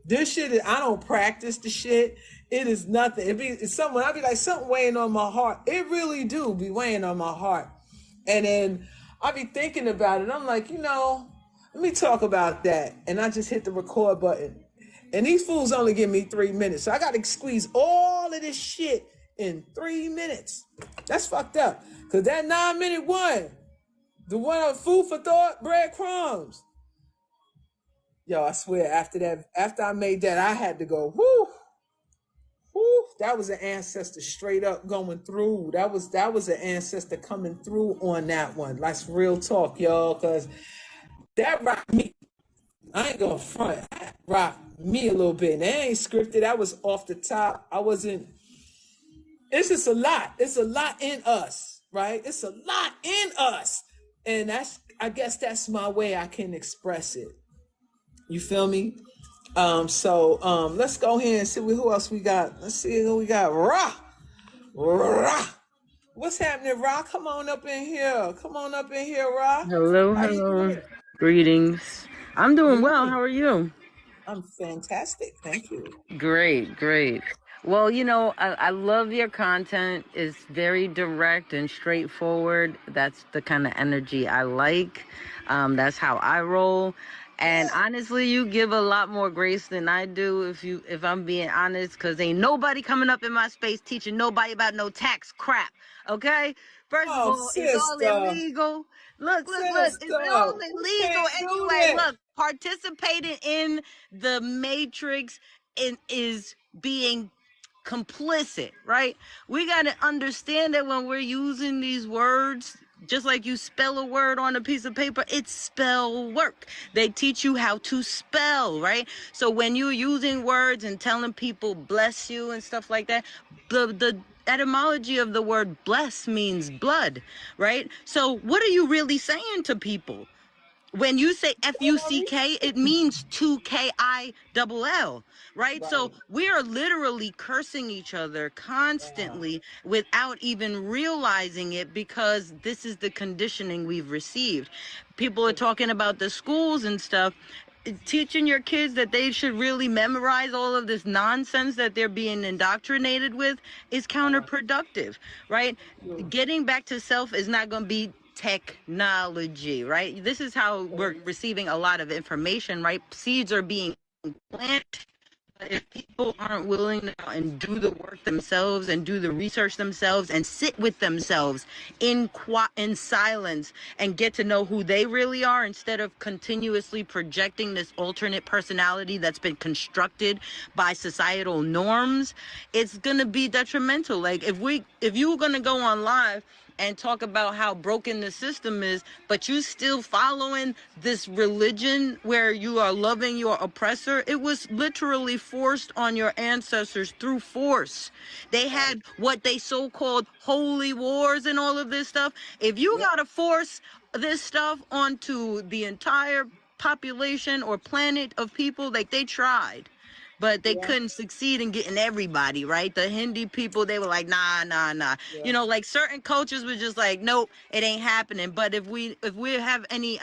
Speaker 1: This shit is, I don't practice the shit. It is nothing. It's something, I be like, something weighing on my heart. It really do be weighing on my heart. And then I be thinking about it. I'm like, let me talk about that. And I just hit the record button. And these fools only give me 3 minutes. So I got to squeeze all of this shit in 3 minutes. That's fucked up. Cause that 9-minute one, the one on food for thought, breadcrumbs. Yo, I swear, after I made that, I had to go, whoo, whoo. That was an ancestor straight up going through. That was an ancestor coming through on that one. That's real talk, y'all. Cause that rocked me. I ain't gonna front. That rocked me a little bit. That ain't scripted. That was off the top. I wasn't. It's just a lot. It's a lot in us, right? It's a lot in us. And I guess that's my way I can express it. You feel me? So let's go ahead and see who else we got. Let's see who we got. Ra! Ra! What's happening, Ra? Come on up in here. Come on up in here, Ra.
Speaker 20: Hello,
Speaker 1: How you
Speaker 20: hello.
Speaker 1: doing?
Speaker 20: Greetings. I'm doing well. How
Speaker 1: Greetings.
Speaker 20: are you?
Speaker 1: I'm fantastic. Thank you.
Speaker 20: Great, great. Well, I love your content. It's very direct and straightforward. That's the kind of energy I like. That's how I roll. And honestly, you give a lot more grace than I do, if I'm being honest, because ain't nobody coming up in my space teaching nobody about no tax crap. Okay? First of
Speaker 1: Oh,
Speaker 20: all, it's all
Speaker 1: sister.
Speaker 20: illegal. Look. It's all
Speaker 1: Sister. We
Speaker 20: illegal
Speaker 1: can't do
Speaker 20: anyway.
Speaker 1: that.
Speaker 20: Look, participating in the matrix is being complicit, right? We got to understand that when we're using these words, just like you spell a word on a piece of paper, it's spell work. They teach you how to spell, right? So when you're using words and telling people bless you and stuff like that, the etymology of the word bless means blood, right? So what are you really saying to people? When you say F-U-C-K, it means 2-K-I-double-L, right? So we are literally cursing each other constantly without even realizing it, because this is the conditioning we've received. People are talking about the schools and stuff. Teaching your kids that they should really memorize all of this nonsense that they're being indoctrinated with is counterproductive, right? Getting back to self is not going to be technology, right? This is how we're receiving a lot of information, right? Seeds are being planted. If people aren't willing to go and do the work themselves and do the research themselves and sit with themselves in silence and get to know who they really are, instead of continuously projecting this alternate personality that's been constructed by societal norms, it's going to be detrimental. Like if you were going to go on live and talk about how broken the system is, but you still following this religion where you are loving your oppressor, it was literally forced on your ancestors through force. They had what they so-called holy wars and all of this stuff. If you gotta force this stuff onto the entire population or planet of people, like they tried, but they couldn't succeed in getting everybody, right? The Hindi people, they were like, nah. Like certain cultures were just like, nope, it ain't happening. But if we have any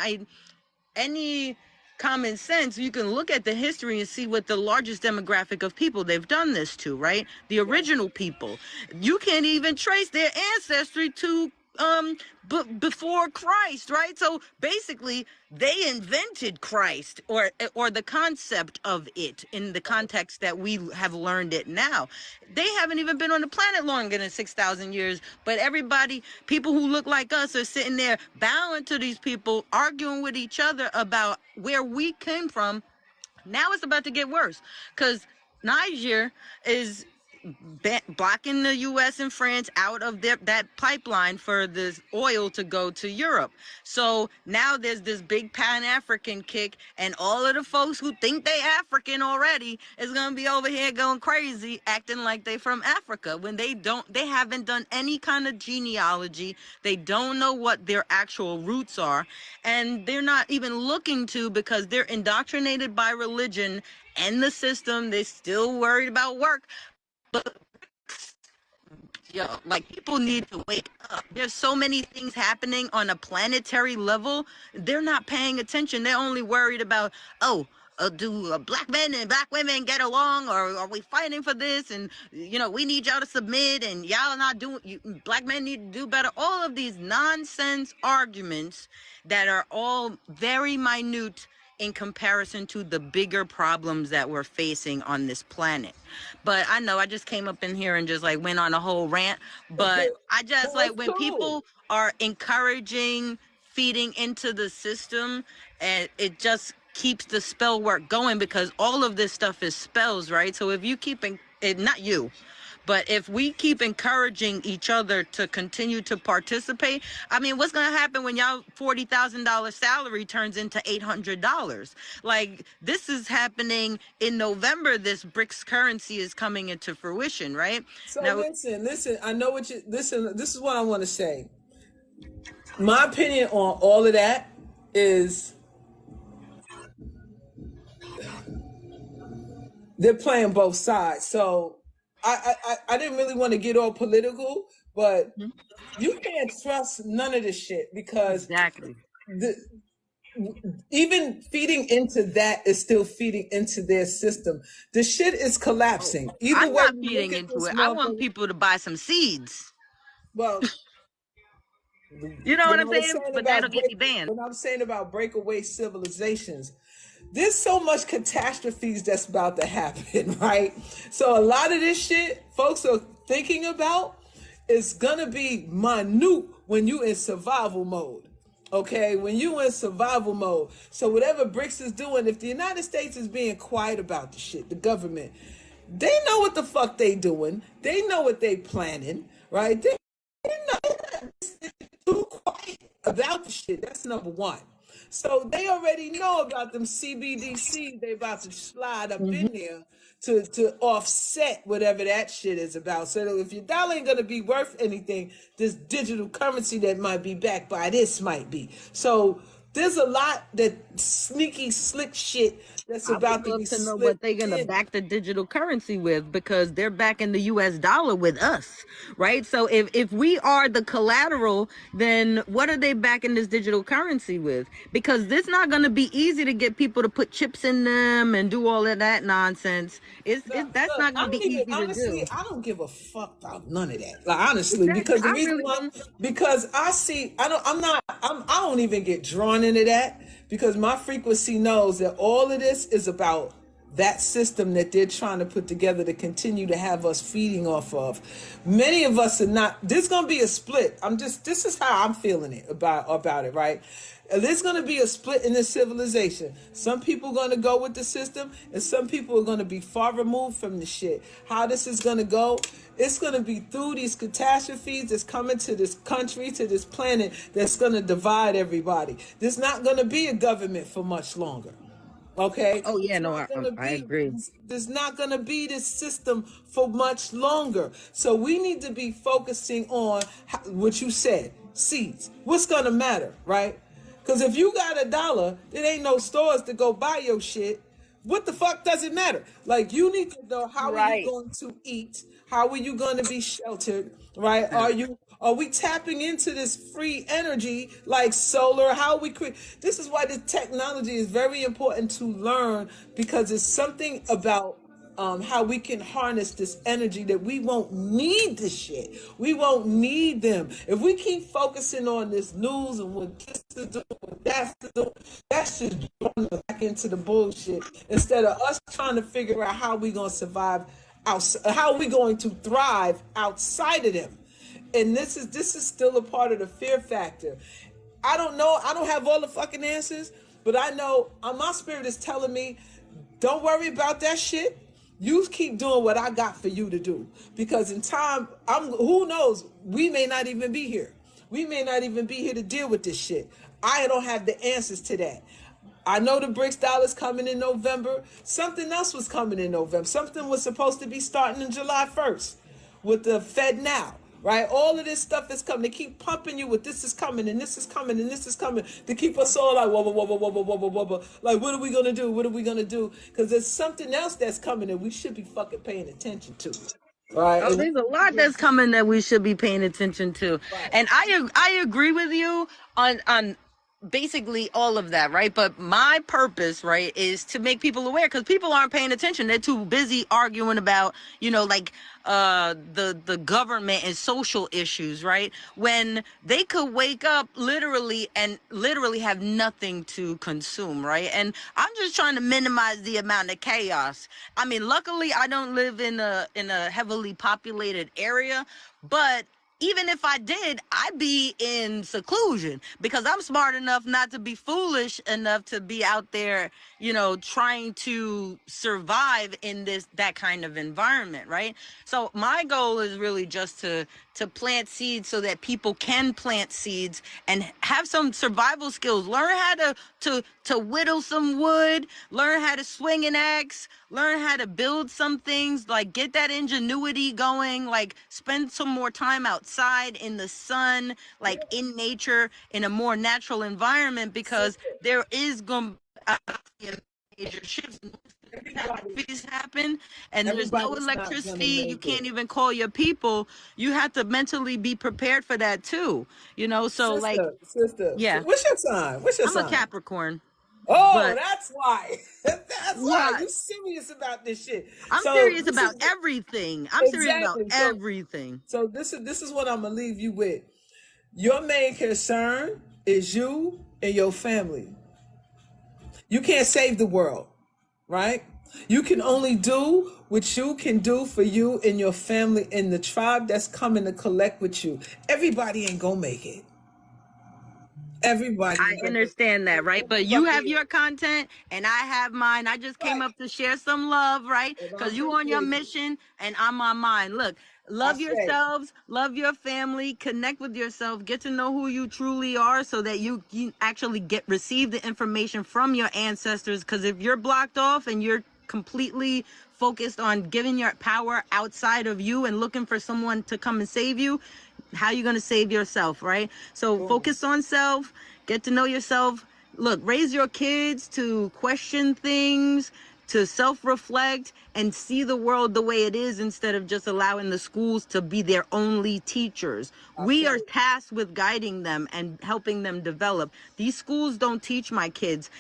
Speaker 20: common sense, you can look at the history and see what the largest demographic of people they've done this to, right? The original people. You can't even trace their ancestry to before Christ, right? So basically they invented Christ, or the concept of it, in the context that we have learned it now. They haven't even been on the planet longer than 6,000 years, but people who look like us are sitting there bowing to these people, arguing with each other about where we came from. Now it's about to get worse, because Niger is blocking the U.S. and France out of that pipeline for this oil to go to Europe. So now there's this big Pan-African kick, and all of the folks who think they African already is going to be over here going crazy, acting like they from Africa, when they haven't done any kind of genealogy. They don't know what their actual roots are, and they're not even looking to, because they're indoctrinated by religion and the system. They're still worried about work. But like, people need to wake up. There's so many things happening on a planetary level. They're not paying attention. They're only worried about, do black men and black women get along, or are we fighting for this? And we need y'all to submit, and y'all not doing. Black men need to do better. All of these nonsense arguments that are all very minute in comparison to the bigger problems that we're facing on this planet. But I know I just came up in here and just like went on a whole rant, but I just
Speaker 1: Well,
Speaker 20: like
Speaker 1: it's
Speaker 20: when
Speaker 1: cool.
Speaker 20: people are encouraging feeding into the system, and it just keeps the spell work going, because all of this stuff is spells, right? So if you keep it, not you, but if we keep encouraging each other to continue to participate, I mean, what's going to happen when y'all $40,000 salary turns into $800? Like, this is happening in November. This BRICS currency is coming into fruition, right?
Speaker 1: So
Speaker 20: Now,
Speaker 1: listen. I know what you listen. This is what I want to say. My opinion on all of that is they're playing both sides. So I didn't really want to get all political, but you can't trust none of this shit because
Speaker 20: exactly.
Speaker 1: the even feeding into that is still feeding into their system. The shit is collapsing. Either
Speaker 20: I'm
Speaker 1: way
Speaker 20: not
Speaker 1: you look
Speaker 20: feeding
Speaker 1: at
Speaker 20: into
Speaker 1: this
Speaker 20: it. I want
Speaker 1: motherfucker,
Speaker 20: people to buy some seeds.
Speaker 1: well,
Speaker 20: You know what I'm saying? But that'll get me banned.
Speaker 1: when I'm saying about breakaway civilizations, there's so much catastrophes that's about to happen, right? So a lot of this shit folks are thinking about is gonna be minute when you in survival mode. Okay, when you in survival mode. So whatever BRICS is doing, if the United States is being quiet about the shit, the government, they know what the fuck they doing. They know what they planning, right? They know too quiet about the shit. That's number one. So they already know about them CBDC. They about to slide up in there to offset whatever that shit is about. So that if your dollar ain't gonna be worth anything, this digital currency that might be backed by this might be. So there's a lot that sneaky slick shit that's
Speaker 20: I would
Speaker 1: about to
Speaker 20: love
Speaker 1: be
Speaker 20: to know what
Speaker 1: slipped
Speaker 20: they're gonna
Speaker 1: in.
Speaker 20: back the digital currency with, because they're backing the US dollar with us, right? So if we are the collateral, then what are they backing this digital currency with? Because it's not gonna be easy to get people to put chips in them and do all of that nonsense. That's
Speaker 1: Look,
Speaker 20: not
Speaker 1: I
Speaker 20: gonna be
Speaker 1: don't even
Speaker 20: easy to
Speaker 1: honestly.
Speaker 20: do.
Speaker 1: I don't give a fuck about none of that. Like honestly,
Speaker 20: Exactly.
Speaker 1: because the
Speaker 20: I
Speaker 1: reason
Speaker 20: really
Speaker 1: why,
Speaker 20: don't.
Speaker 1: because I see, I don't. I'm not. I don't even get drawn into that because my frequency knows that all of this is about that system that they're trying to put together to continue to have us feeding off of. Many of us are not. There's gonna be a split. I'm just. This is how I'm feeling it about it. Right. There's going to be a split in this civilization. Some people are going to go with the system, and some people are going to be far removed from the shit. How this is going to go, it's going to be through these catastrophes that's coming to this country, to this planet, that's going to divide everybody. There's not going to be a government for much longer. Okay,
Speaker 20: Oh yeah,
Speaker 1: it's
Speaker 20: no,
Speaker 1: not gonna
Speaker 20: I
Speaker 1: be.
Speaker 20: agree.
Speaker 1: There's not gonna be this system for much longer. So we need to be focusing on what you said, seeds. What's gonna matter, right? Because if you got $1, there ain't no stores to go buy your shit. What the fuck does it matter? Like you need to know how are you
Speaker 20: Right.
Speaker 1: going to eat? How are you going to be sheltered? Right? Are we tapping into this free energy like solar? How we create? This is why this technology is very important to learn because it's something about how we can harness this energy that we won't need this shit. We won't need them. If we keep focusing on this news and what this to do, what that's to do, that's just drawing us back into the bullshit instead of us trying to figure out how we going to survive outside, how we going to thrive outside of them. And this is still a part of the fear factor. I don't know. I don't have all the fucking answers, but I know my spirit is telling me, don't worry about that shit. You keep doing what I got for you to do. Because in time, who knows? We may not even be here. We may not even be here to deal with this shit. I don't have the answers to that. I know the BRICS dollar's coming in November. Something else was coming in November. Something was supposed to be starting in July 1st with the Fed now. Right? All of this stuff is coming. They keep pumping you with this is coming and this is coming and this is coming to keep us all like, whoa, whoa, whoa, whoa, whoa, whoa, whoa, whoa, whoa. Like, what are we going to do? What are we going to do? Because there's something else that's coming that we should be fucking paying attention to. Right?
Speaker 20: Oh,
Speaker 1: And
Speaker 20: there's a lot that's coming that we should be paying attention to,
Speaker 1: right.
Speaker 20: and I agree with you on basically all of that, right? But my purpose, right, is to make people aware, because people aren't paying attention. They're too busy arguing about, like the government and social issues, right? When they could wake up literally and literally have nothing to consume, right? And I'm just trying to minimize the amount of chaos. I mean, luckily I don't live in a heavily populated area, but even if I did, I'd be in seclusion, because I'm smart enough not to be foolish enough to be out there, trying to survive in that kind of environment, right? So my goal is really just to plant seeds so that people can plant seeds and have some survival skills. Learn how to whittle some wood, learn how to swing an axe, learn how to build some things, like get that ingenuity going, like spend some more time outside in the sun, like in nature, in a more natural environment, because there is going to be major shifts. Catastrophes happen and there's no
Speaker 1: Everybody's not gonna
Speaker 20: electricity, you
Speaker 1: make it.
Speaker 20: can't even call your people. You have to mentally be prepared for that too, so like,
Speaker 1: Sister,
Speaker 20: yeah,
Speaker 1: what's your sign? What's your
Speaker 20: I'm a
Speaker 1: sign?
Speaker 20: Capricorn.
Speaker 1: Oh,
Speaker 20: But
Speaker 1: that's why. That's why
Speaker 20: what?
Speaker 1: you serious about this shit.
Speaker 20: I'm
Speaker 1: So
Speaker 20: serious
Speaker 1: this
Speaker 20: about
Speaker 1: is
Speaker 20: everything. I'm serious about
Speaker 1: exactly.
Speaker 20: everything.
Speaker 1: So this is what I'm gonna leave you with. Your main concern is you and your family. You can't save the world, right? You can only do what you can do for you and your family and the tribe that's coming to collect with you. Everybody ain't gonna make it. Everybody
Speaker 20: I
Speaker 1: ain't gonna make
Speaker 20: understand that,
Speaker 1: it.
Speaker 20: right? But you have
Speaker 1: Everybody,
Speaker 20: your content and I have mine. I just came
Speaker 1: right?
Speaker 20: up to share some love, right?
Speaker 1: And I
Speaker 20: Because you on your
Speaker 1: appreciate you.
Speaker 20: mission and I'm on mine. Look,
Speaker 1: I
Speaker 20: love
Speaker 1: say,
Speaker 20: yourselves, love your family, connect with yourself, get to know who you truly are so that you actually receive the information from your ancestors. Because if you're blocked off and you're completely focused on giving your power outside of you and looking for someone to come and save you, how are you going to save yourself, right? So
Speaker 1: boom.
Speaker 20: focus on self, get to know yourself. Look, raise your kids to question things, to self-reflect and see the world the way it is, instead of just allowing the schools to be their only teachers.
Speaker 1: I
Speaker 20: We are
Speaker 1: say,
Speaker 20: tasked with guiding them and helping them develop. These schools don't teach my kids,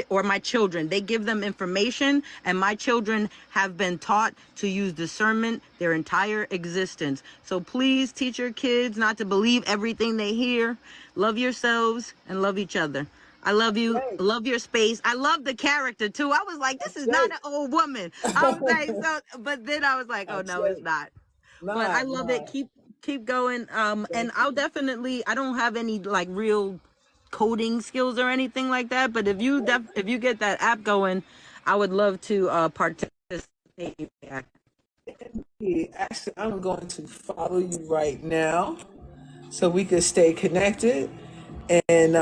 Speaker 20: or my children. They give them information, and my children have been taught to use discernment their entire existence. So please teach your kids not to believe everything they hear. Love yourselves and love each other. I love you.
Speaker 1: hey,
Speaker 20: Love your space. I love the character too. I was like,
Speaker 1: I
Speaker 20: this is not
Speaker 1: say,
Speaker 20: an old woman. I was like, so, but then I was like,
Speaker 1: I
Speaker 20: oh no, it's
Speaker 1: say,
Speaker 20: not. But I
Speaker 1: nah,
Speaker 20: love it.
Speaker 1: nah.
Speaker 20: Keep going. And
Speaker 1: Thank
Speaker 20: I'll
Speaker 1: you.
Speaker 20: definitely. I don't have any like real coding skills or anything like that. But if you get that app going, I would love to participate in that.
Speaker 1: Yeah, actually, I'm going to follow you right now so we can stay connected. And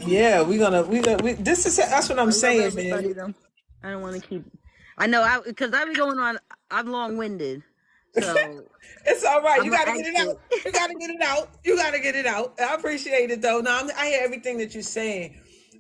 Speaker 1: yeah, this is that's what I'm
Speaker 20: I love
Speaker 1: saying, man.
Speaker 20: everybody though. I don't want to keep. I know because I be going on. I'm long winded, so
Speaker 1: It's all right.
Speaker 20: I'm
Speaker 1: You
Speaker 20: gonna
Speaker 1: got to get it
Speaker 20: exit.
Speaker 1: out. You got to get it out. You got to get it out. I appreciate it though. Now I hear everything that you're saying,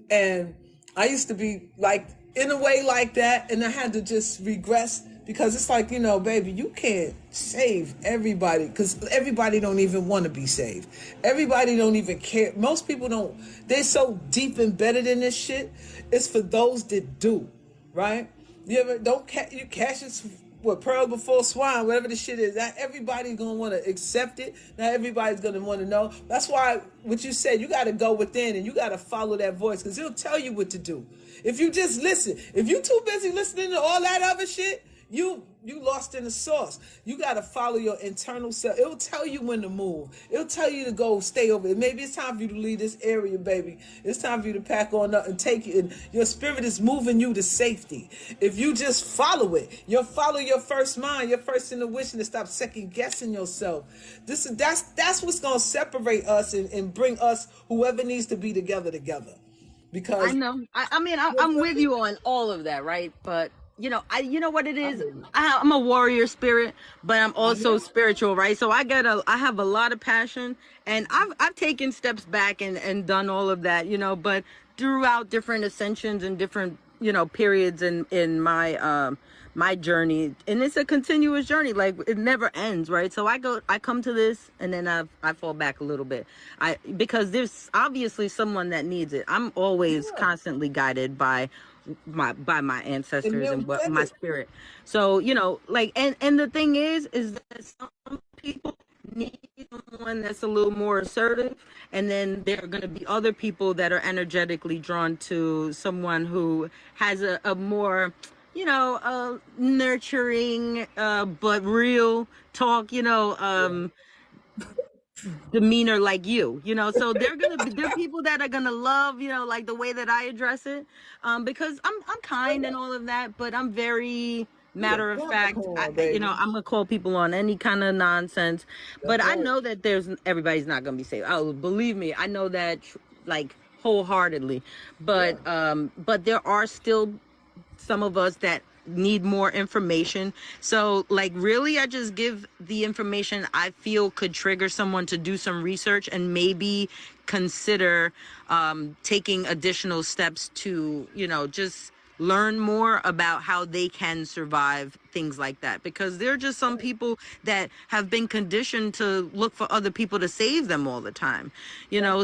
Speaker 1: and I used to be like in a way like that, and I had to just regress because it's like baby, you can't save everybody because everybody don't even want to be saved. Everybody don't even care. Most people don't. They're so deep embedded in this shit. It's for those that do, right? You ever don't you cash it what pearl before swine, whatever the shit is. Not everybody's gonna want to accept it. Not everybody's gonna want to know. That's why what you said, you got to go within and you got to follow that voice because it'll tell you what to do. If you just listen, if you too busy listening to all that other shit, you lost in the sauce. You got to follow your internal self. It'll tell you when to move. It'll tell you to go stay over. Maybe it's time for you to leave this area, baby. It's time for you to pack on up and take it. And your spirit is moving you to safety. If you just follow it, you'll follow your first mind, your first intuition, and stop second guessing yourself. That's what's gonna separate us and bring us whoever needs to be together.
Speaker 20: I
Speaker 1: Because
Speaker 20: know. I mean, I'm with you on all of that, right? But you know what it
Speaker 1: I
Speaker 20: is.
Speaker 1: hear you.
Speaker 20: I'm a warrior spirit, but I'm
Speaker 1: I hear
Speaker 20: also
Speaker 1: you.
Speaker 20: spiritual, right? So I have a lot of passion, and I've taken steps back and done all of that, but throughout different ascensions and different periods in my my journey, and it's a continuous journey. Like it never ends, right? So I come to this, and then I fall back a little bit. Because there's obviously someone that needs it. I'm always
Speaker 1: Yeah.
Speaker 20: constantly guided by my
Speaker 1: And
Speaker 20: ancestors
Speaker 1: they'll
Speaker 20: and
Speaker 1: get
Speaker 20: my
Speaker 1: it.
Speaker 20: spirit. So like, and the thing is that some people need someone that's a little more assertive, and then there are going to be other people that are energetically drawn to someone who has a more nurturing but real talk, demeanor like so there are people that are gonna love like the way that I address it, because I'm kind and all of that, but I'm very
Speaker 1: You a
Speaker 20: matter of fact.
Speaker 1: Capricorn, baby.
Speaker 20: I'm gonna call people on any kind of nonsense,
Speaker 1: That's
Speaker 20: but I
Speaker 1: right.
Speaker 20: know that everybody's not gonna be safe. Oh, believe me, I know that like wholeheartedly,
Speaker 1: Yeah.
Speaker 20: but there are still some of us that need more information. So like really I just give the information I feel could trigger someone to do some research and maybe consider taking additional steps to, just learn more about how they can survive things like that, because there are just some people that have been conditioned to look for other people to save them all the time,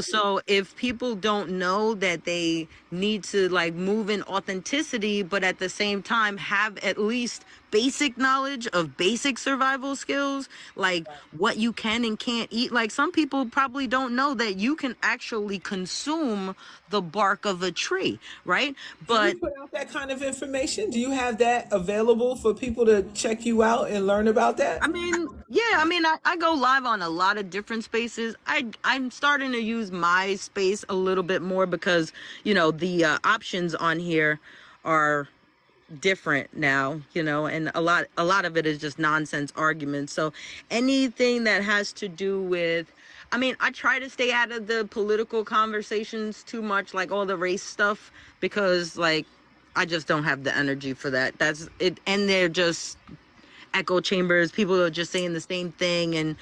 Speaker 20: so if people don't know that they need to like move in authenticity, but at the same time have at least basic knowledge of basic survival skills, like what you can and can't eat. Like some people probably don't know that you can actually consume the bark of a tree, right?
Speaker 1: Do you
Speaker 20: But
Speaker 1: put out that kind of information? Do you have that available for people to check you out and learn about that?
Speaker 20: I mean, yeah, I go live on a lot of different spaces. I'm starting to use my space a little bit more because, the options on here are different now, and a lot of it is just nonsense arguments. So anything that has to do with, I try to stay out of the political conversations too much, like all the race stuff, because like I just don't have the energy for that. That's it. And they're just echo chambers. People are just saying the same thing, and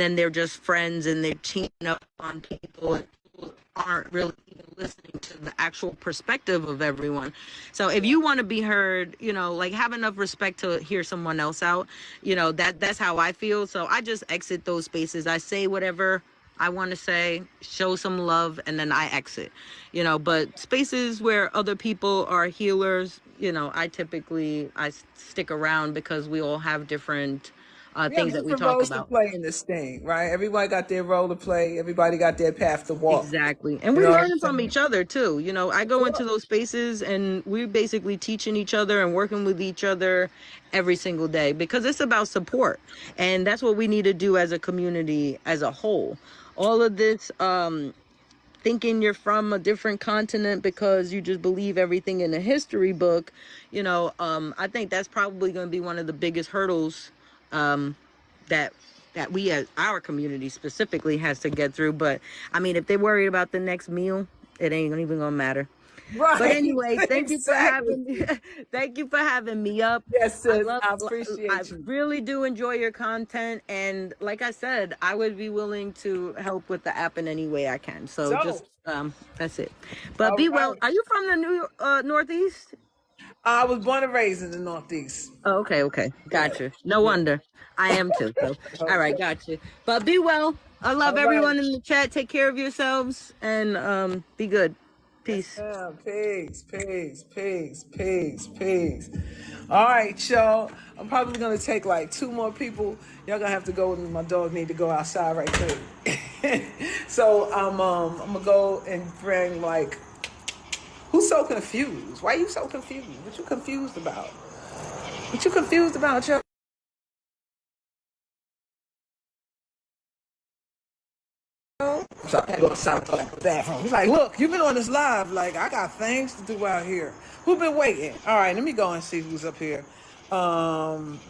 Speaker 20: then they're just friends and they're teaming up on people, and people aren't really even listening to the actual perspective of everyone. So if you want to be heard, like have enough respect to hear someone else out. That's how I feel. So I just exit those spaces. I say whatever I want to say, show some love, and then I exit. But spaces where other people are healers, I stick around because we all have different
Speaker 1: We have
Speaker 20: things that we
Speaker 1: different
Speaker 20: talk
Speaker 1: roles to
Speaker 20: about.
Speaker 1: play in this thing, right? Everybody got their role to play. Everybody got their path to walk.
Speaker 20: Exactly. And
Speaker 1: You
Speaker 20: we
Speaker 1: know what I'm
Speaker 20: learn from
Speaker 1: saying?
Speaker 20: each other too. I go into those spaces and we're basically teaching each other and working with each other every single day, because it's about support. And that's what we need to do as a community as a whole. All of this thinking you're from a different continent because you just believe everything in a history book, I think that's probably going to be one of the biggest hurdles that we as our community specifically has to get through. But if they're worried about the next meal, it ain't even gonna matter. But
Speaker 1: Right.
Speaker 20: anyway, thank you for
Speaker 1: Exactly.
Speaker 20: having me. Thank you for having me up.
Speaker 1: Yes,
Speaker 20: I
Speaker 1: sis.
Speaker 20: love,
Speaker 1: I
Speaker 20: I
Speaker 1: appreciate you.
Speaker 20: really do enjoy your content, and like I said, I would be willing to help with the app in any way I can. So just
Speaker 1: So,
Speaker 20: that's it. But
Speaker 1: all
Speaker 20: be well.
Speaker 1: right.
Speaker 20: Are you from the Northeast?
Speaker 1: I was born and raised in the Northeast.
Speaker 20: Oh, okay.
Speaker 1: Yeah.
Speaker 20: Gotcha. No
Speaker 1: Yeah.
Speaker 20: wonder. I am too. So, all right,
Speaker 1: Okay.
Speaker 20: gotcha. But be well. I love
Speaker 1: All right.
Speaker 20: everyone in the chat. Take care of yourselves and be good.
Speaker 1: Yes,
Speaker 20: Peace.
Speaker 1: ma'am. Pigs, pigs, pigs, pigs, pigs. All right, y'all. I'm probably gonna take like two more people. Y'all gonna have to go with me. My dog need to go outside right quick. So I'm gonna go and bring like, who's so confused? Why you so confused? What you confused about? What you confused about, yo? So I had to go outside to the bathroom. He's like, look, you've been on this live. Like, I got things to do out here. Who been waiting? All right, let me go and see who's up here. Um,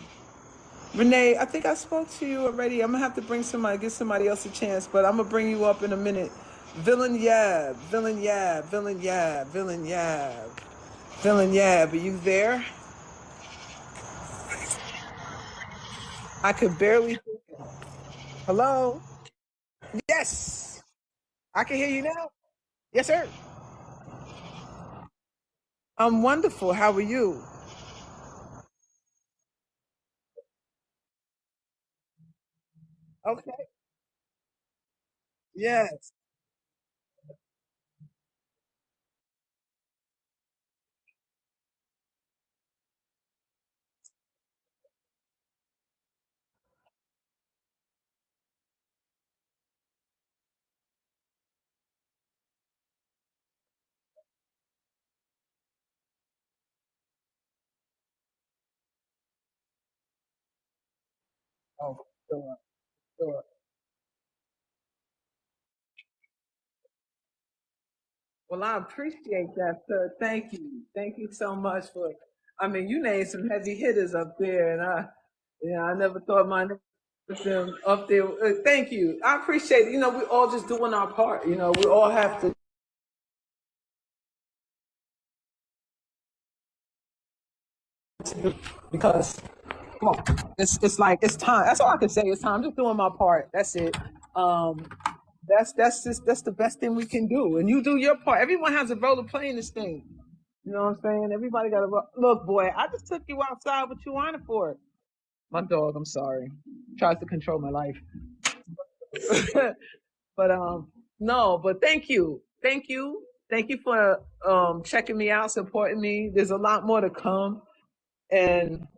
Speaker 1: Renee, I think I spoke to you already. I'm gonna have to bring somebody, give somebody else a chance, but I'm gonna bring you up in a minute. Villain Yab, Villain Yab, Villain Yab, Villain Yab, Villain Yab. Are you there? I could barely. Hello? Yes, I can hear you now. Yes, sir. I'm wonderful. How are you? Okay. Yes. Oh, sure, sure. Well, I appreciate that, sir. Thank you. Thank you so much for. I mean, you named some heavy hitters up there, and I never thought my name was them up there. Thank you. I appreciate it. We all just doing our part. We all have to because come on, it's like it's time. That's all I can say. It's time. I'm just doing my part. That's it. Um, that's the best thing we can do. And you do your part. Everyone has a role to play in this thing. You know what I'm saying? Everybody got a role. Look, boy, I just took you outside. What you wanted for? My dog. I'm sorry. Tries to control my life. But no. But thank you for checking me out, supporting me. There's a lot more to come. And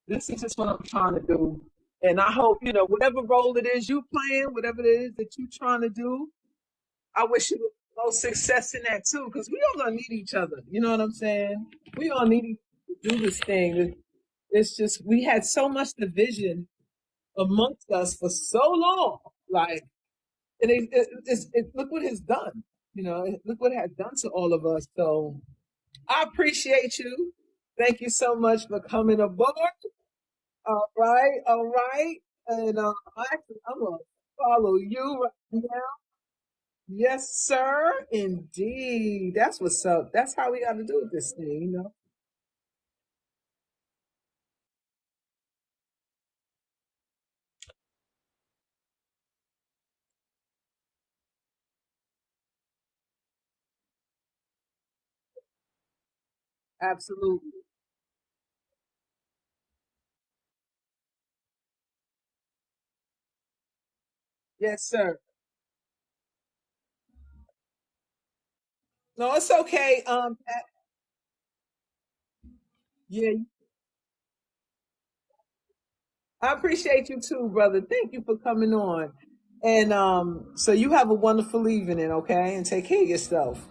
Speaker 1: this is just what I'm trying to do. And I hope, whatever role it is you playing, whatever it is that you're trying to do, I wish you the most success in that too, because we all gonna need each other. You know what I'm saying? We all need each other to do this thing. It's just we had so much division amongst us for so long. Like, and look what it's done. Look what it has done to all of us. So I appreciate you. Thank you so much for coming aboard. All right, all right. And I'm gonna follow you right now. Yes, sir. Indeed. That's what's up. That's how we gotta do this thing. Absolutely. Yes, sir. No, it's okay. Yeah, I appreciate you too, brother. Thank you for coming on. And so you have a wonderful evening, okay? And take care of yourself.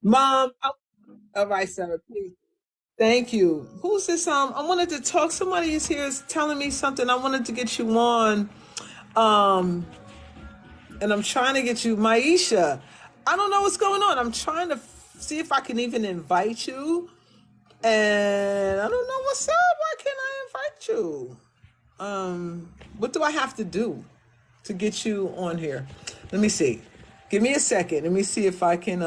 Speaker 1: Mom, all right, sir. Please. Thank you. Who's this? I wanted to talk. Somebody is here is telling me something. I wanted to get you on. Um, and I'm trying to get you, Maisha. I don't know what's going on. I'm trying to see if I can even invite you. And I don't know what's up. Why can't I invite you? What do I have to do to get you on here? Let me see. Give me a second. Let me see if I can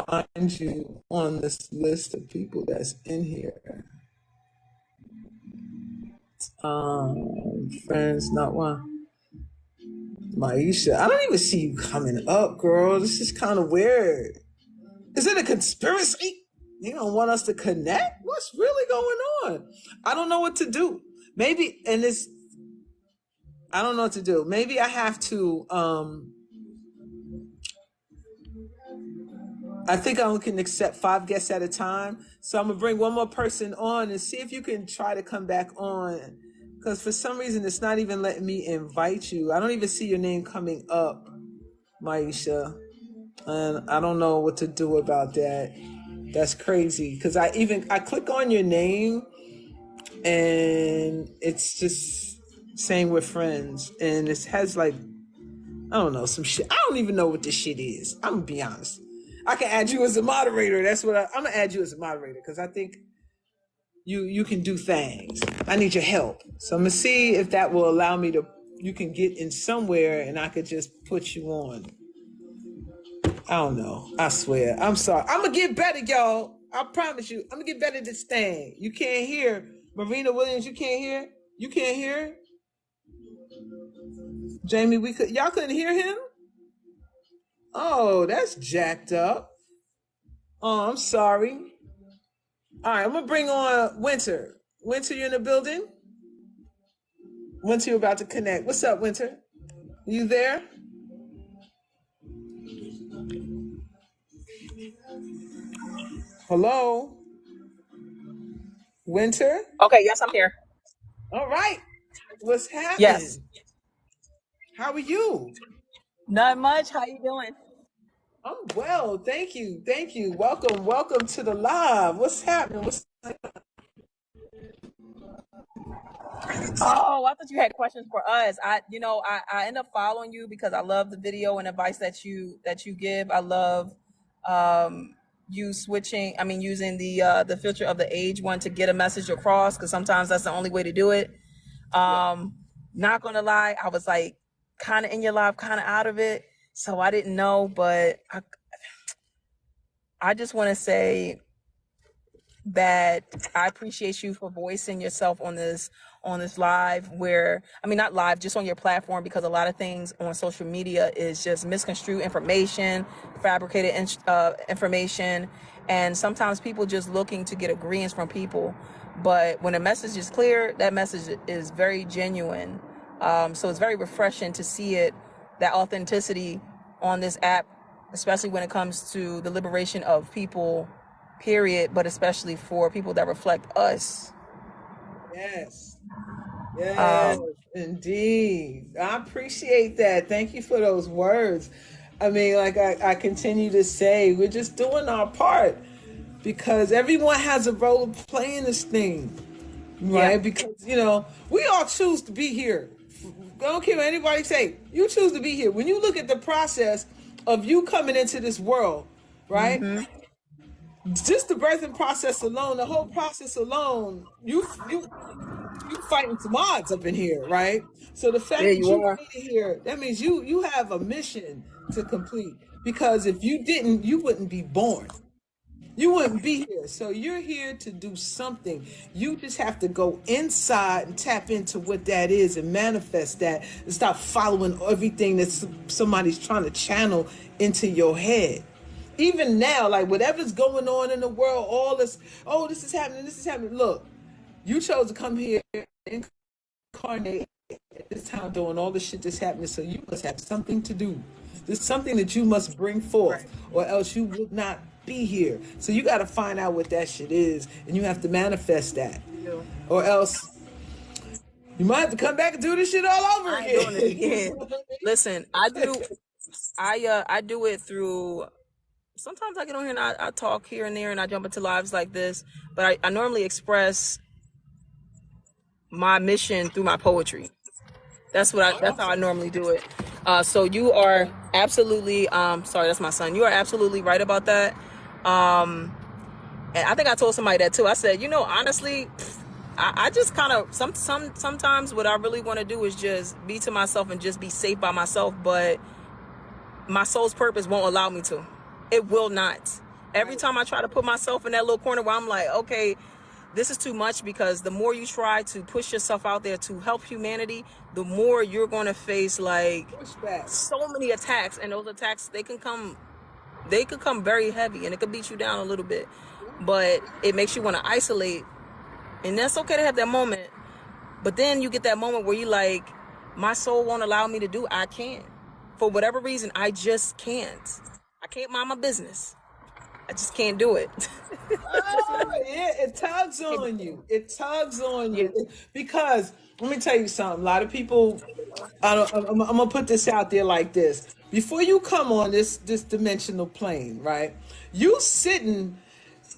Speaker 1: find you on this list of people that's in here. Friends, not one. Maisha, I don't even see you coming up, girl. This is kind of weird. Is it a conspiracy? You don't want us to connect? What's really going on? I don't know what to do. Maybe, and this, I don't know what to do. Maybe I have to, I think I only can accept 5 guests at a time. So I'm gonna bring one more person on and see if you can try to come back on. Because for some reason, it's not even letting me invite you. I don't even see your name coming up, Maisha. And I don't know what to do about that. That's crazy. Because I click on your name and it's just saying we're friends. And it has like, I don't know, some shit. I don't even know what this shit is. I'm gonna be honest. I can add you as a moderator. That's what I'm gonna add you as a moderator because I think you can do things. I need your help. So I'm gonna see if that will allow me to you can get in somewhere and I could just put you on. I don't know. I swear. I'm sorry. I'm gonna get better, y'all. I promise you. I'm gonna get better at this thing. You can't hear Marina Williams. You can't hear. You can't hear Jamie. Y'all couldn't hear him. Oh, that's jacked up. Oh, I'm sorry. All right, I'm gonna bring on Winter. Winter, you in the building? Winter, you're about to connect. What's up, Winter? You there? Hello, Winter.
Speaker 21: Okay, yes, I'm here.
Speaker 1: All right. What's
Speaker 21: Yes.
Speaker 1: happening? How are you?
Speaker 21: Not much. How you doing?
Speaker 1: I'm well, thank you, thank you. Welcome, welcome to the live. What's happening?
Speaker 21: Oh, I thought you had questions for us. I end up following you because I love the video and advice that you give. I love you switching. I mean, using the filter of the age one to get a message across because sometimes that's the only way to do it. Not gonna lie, I was like kind of in your life, kind of out of it, so I didn't know. But I just want to say that I appreciate you for voicing yourself on this live where I mean not live, just on your platform, because a lot of things on social media is just misconstrued information, fabricated information, and sometimes people just looking to get agreements from people. But when a message is clear, that message is very genuine. So it's very refreshing to see that authenticity on this app, especially when it comes to the liberation of people, period, but especially for people that reflect us.
Speaker 1: Yes. Yes,
Speaker 21: Um,
Speaker 1: indeed. I appreciate that. Thank you for those words. I mean, like I continue to say, we're just doing our part because everyone has a role to play in this thing,
Speaker 21: yeah.
Speaker 1: right? Because, we all choose to be here. I don't care what anybody say. You choose to be here. When you look at the process of you coming into this world, right?
Speaker 21: Mm-hmm.
Speaker 1: Just the birthing process alone, the whole process alone, you fighting some odds up in here, right? So the
Speaker 21: There
Speaker 1: fact that
Speaker 21: you
Speaker 1: you
Speaker 21: are.
Speaker 1: made it here, that means you have a mission to complete. Because if you didn't, you wouldn't be born. You wouldn't be here. So you're here to do something. You just have to go inside and tap into what that is and manifest that and stop following everything that somebody's trying to channel into your head. Even now, like whatever's going on in the world, all this, oh, this is happening, this is happening. Look, you chose to come here and incarnate at this time doing all the shit that's happening, so you must have something to do. There's something that you must bring forth,
Speaker 21: Right.
Speaker 1: or else you would not be here. So you got to find out what that shit is, and you have to manifest that,
Speaker 21: You do.
Speaker 1: or else you might have to come back and do this shit all over
Speaker 21: I ain't doing it
Speaker 1: again. You
Speaker 21: again.
Speaker 1: know what I
Speaker 21: Listen, I do it through. Sometimes I get on here and I talk here and there and I jump into lives like this, but I normally express my mission through my poetry. That's how I normally do it. So you are absolutely sorry, that's my son. You are absolutely right about that. And I think I told somebody that too. I said, honestly, I just kind of sometimes what I really want to do is just be to myself and just be safe by myself, but my soul's purpose won't allow me to. It will not. Every time I try to put myself in that little corner where I'm like, okay, this is too much, because the more you try to push yourself out there to help humanity, the more you're going to face like so many attacks, and those attacks, they could come very heavy and it could beat you down a little bit, but it makes you want to isolate, and that's okay to have that moment. But then you get that moment where you like, my soul won't allow me to do. I can't, for whatever reason, I just can't. I can't mind my business. I just can't do it.
Speaker 1: Yeah, it tugs on you. It tugs on you. Because let me tell you something. A lot of people, I'm gonna put this out there like this. Before you come on this dimensional plane, right? You sitting,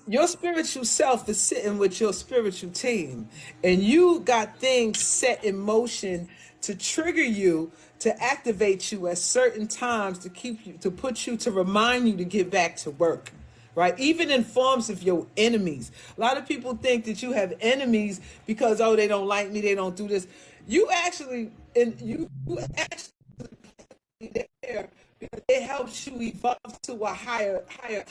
Speaker 1: your spiritual self is sitting with your spiritual team, and you got things set in motion to trigger you, to activate you at certain times, to keep you, to put you, to remind you to get back to work, right? Even in forms of your enemies. A lot of people think that you have enemies because, oh, they don't like me, they don't do this. You actually, and you actually there because it helps you evolve to a higher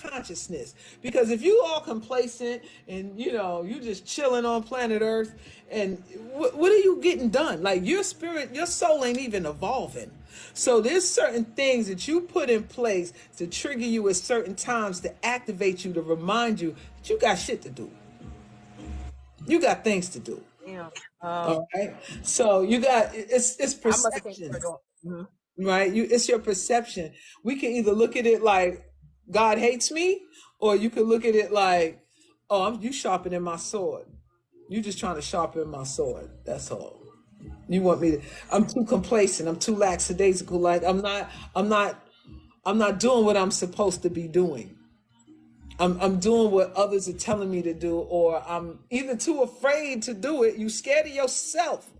Speaker 1: consciousness. Because if you all complacent and you just chilling on planet Earth, and what are you getting done? Like your spirit, your soul ain't even evolving. So there's certain things that you put in place to trigger you at certain times, to activate you, to remind you that you got shit to do. You got things to do.
Speaker 21: Damn.
Speaker 1: All right. So you got it's
Speaker 21: I must have came to
Speaker 1: perception,
Speaker 21: her door. Mhm.
Speaker 1: right? It's your perception. We can either look at it like God hates me, or you can look at it like, oh, you sharpening my sword. You just trying to sharpen my sword. That's all. You want me to? I'm too complacent. I'm too lackadaisical. Like I'm not doing what I'm supposed to be doing. I'm doing what others are telling me to do, or I'm either too afraid to do it. You scared of yourself.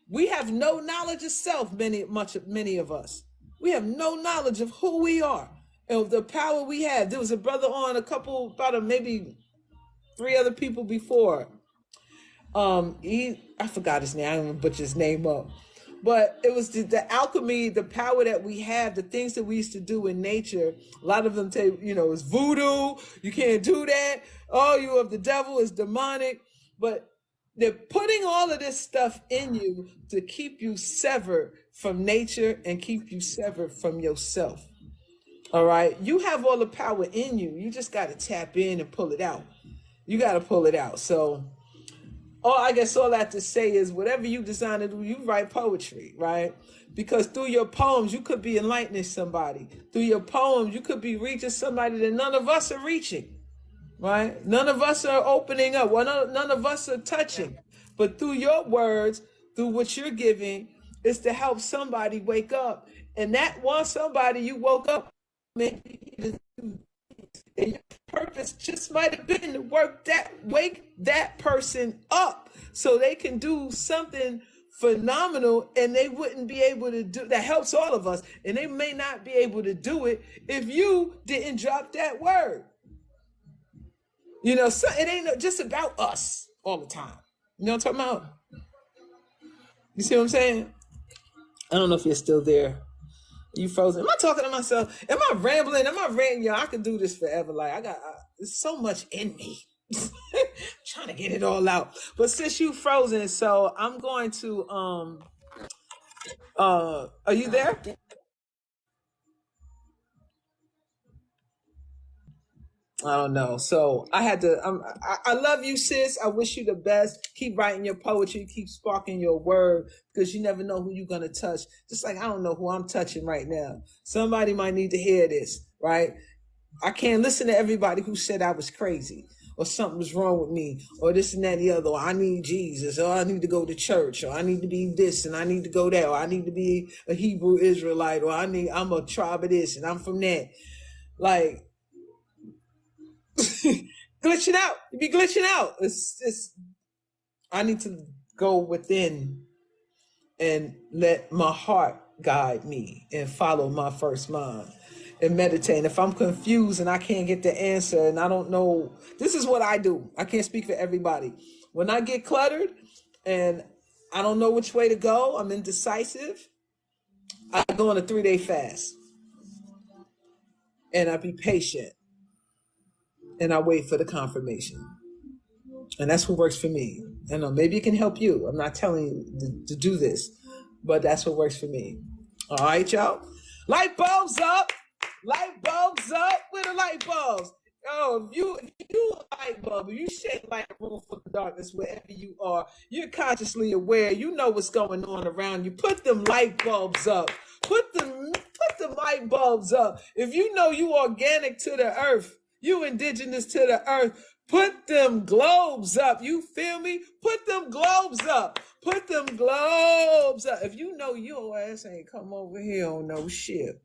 Speaker 1: We have no knowledge of self. Many of us. We have no knowledge of who we are and of the power we have. There was a brother on maybe three other people before. I forgot his name. I don't butcher his name up. But it was the alchemy, the power that we have, the things that we used to do in nature. A lot of them tell you, it's voodoo. You can't do that. Oh, you of the devil, is demonic. But they're putting all of this stuff in you to keep you severed from nature and keep you severed from yourself. All right. You have all the power in you. You just got to tap in and pull it out. You got to pull it out. So, I guess all I have to say is whatever you design to do, you write poetry, right? Because through your poems, you could be enlightening somebody. Through your poems, you could be reaching somebody that none of us are reaching, right? None of us are opening up. Well, none of us are touching. But through your words, through what you're giving, is to help somebody wake up. And that one somebody you woke up, maybe and your purpose just might have been to wake that person up so they can do something phenomenal, and they wouldn't be able to do that. Helps all of us, and they may not be able to do it if you didn't drop that word. So it ain't just about us all the time. You know what I'm talking about? You see what I'm saying? I don't know if you're still there. You frozen? Am I talking to myself? Am I rambling? Am I ranting? I could do this forever. Like there's so much in me. Trying to get it all out. But since you frozen, so I'm going to are you there? I don't know. So I had to. I love you, sis. I wish you the best. Keep writing your poetry. Keep sparking your word, because you never know who you're gonna touch. Just like I don't know who I'm touching right now. Somebody might need to hear this, right? I can't listen to everybody who said I was crazy or something was wrong with me or this and that and the other. Or I need Jesus, or I need to go to church, or I need to be this and I need to go there, or I need to be a Hebrew Israelite, or I'm a tribe of this and I'm from that. Like glitching out. You be glitching out. I need to go within and let my heart guide me and follow my first mind and meditate. And if I'm confused and I can't get the answer and I don't know, this is what I do. I can't speak for everybody. When I get cluttered and I don't know which way to go, I'm indecisive, I go on a 3-day fast and I be patient and I wait for the confirmation. And that's what works for me. I know maybe it can help you. I'm not telling you to do this, but that's what works for me. All right, y'all. Light bulbs up. Light bulbs up. Where the light bulbs? Oh, if you a light bulb, if you shake like a room full of darkness wherever you are, you're consciously aware. You know what's going on around you. Put them light bulbs up. Put the light bulbs up. If you know you organic to the earth, you indigenous to the earth, put them globes up. You feel me? Put them globes up. Put them globes up. If you know your ass ain't come over here on no shit,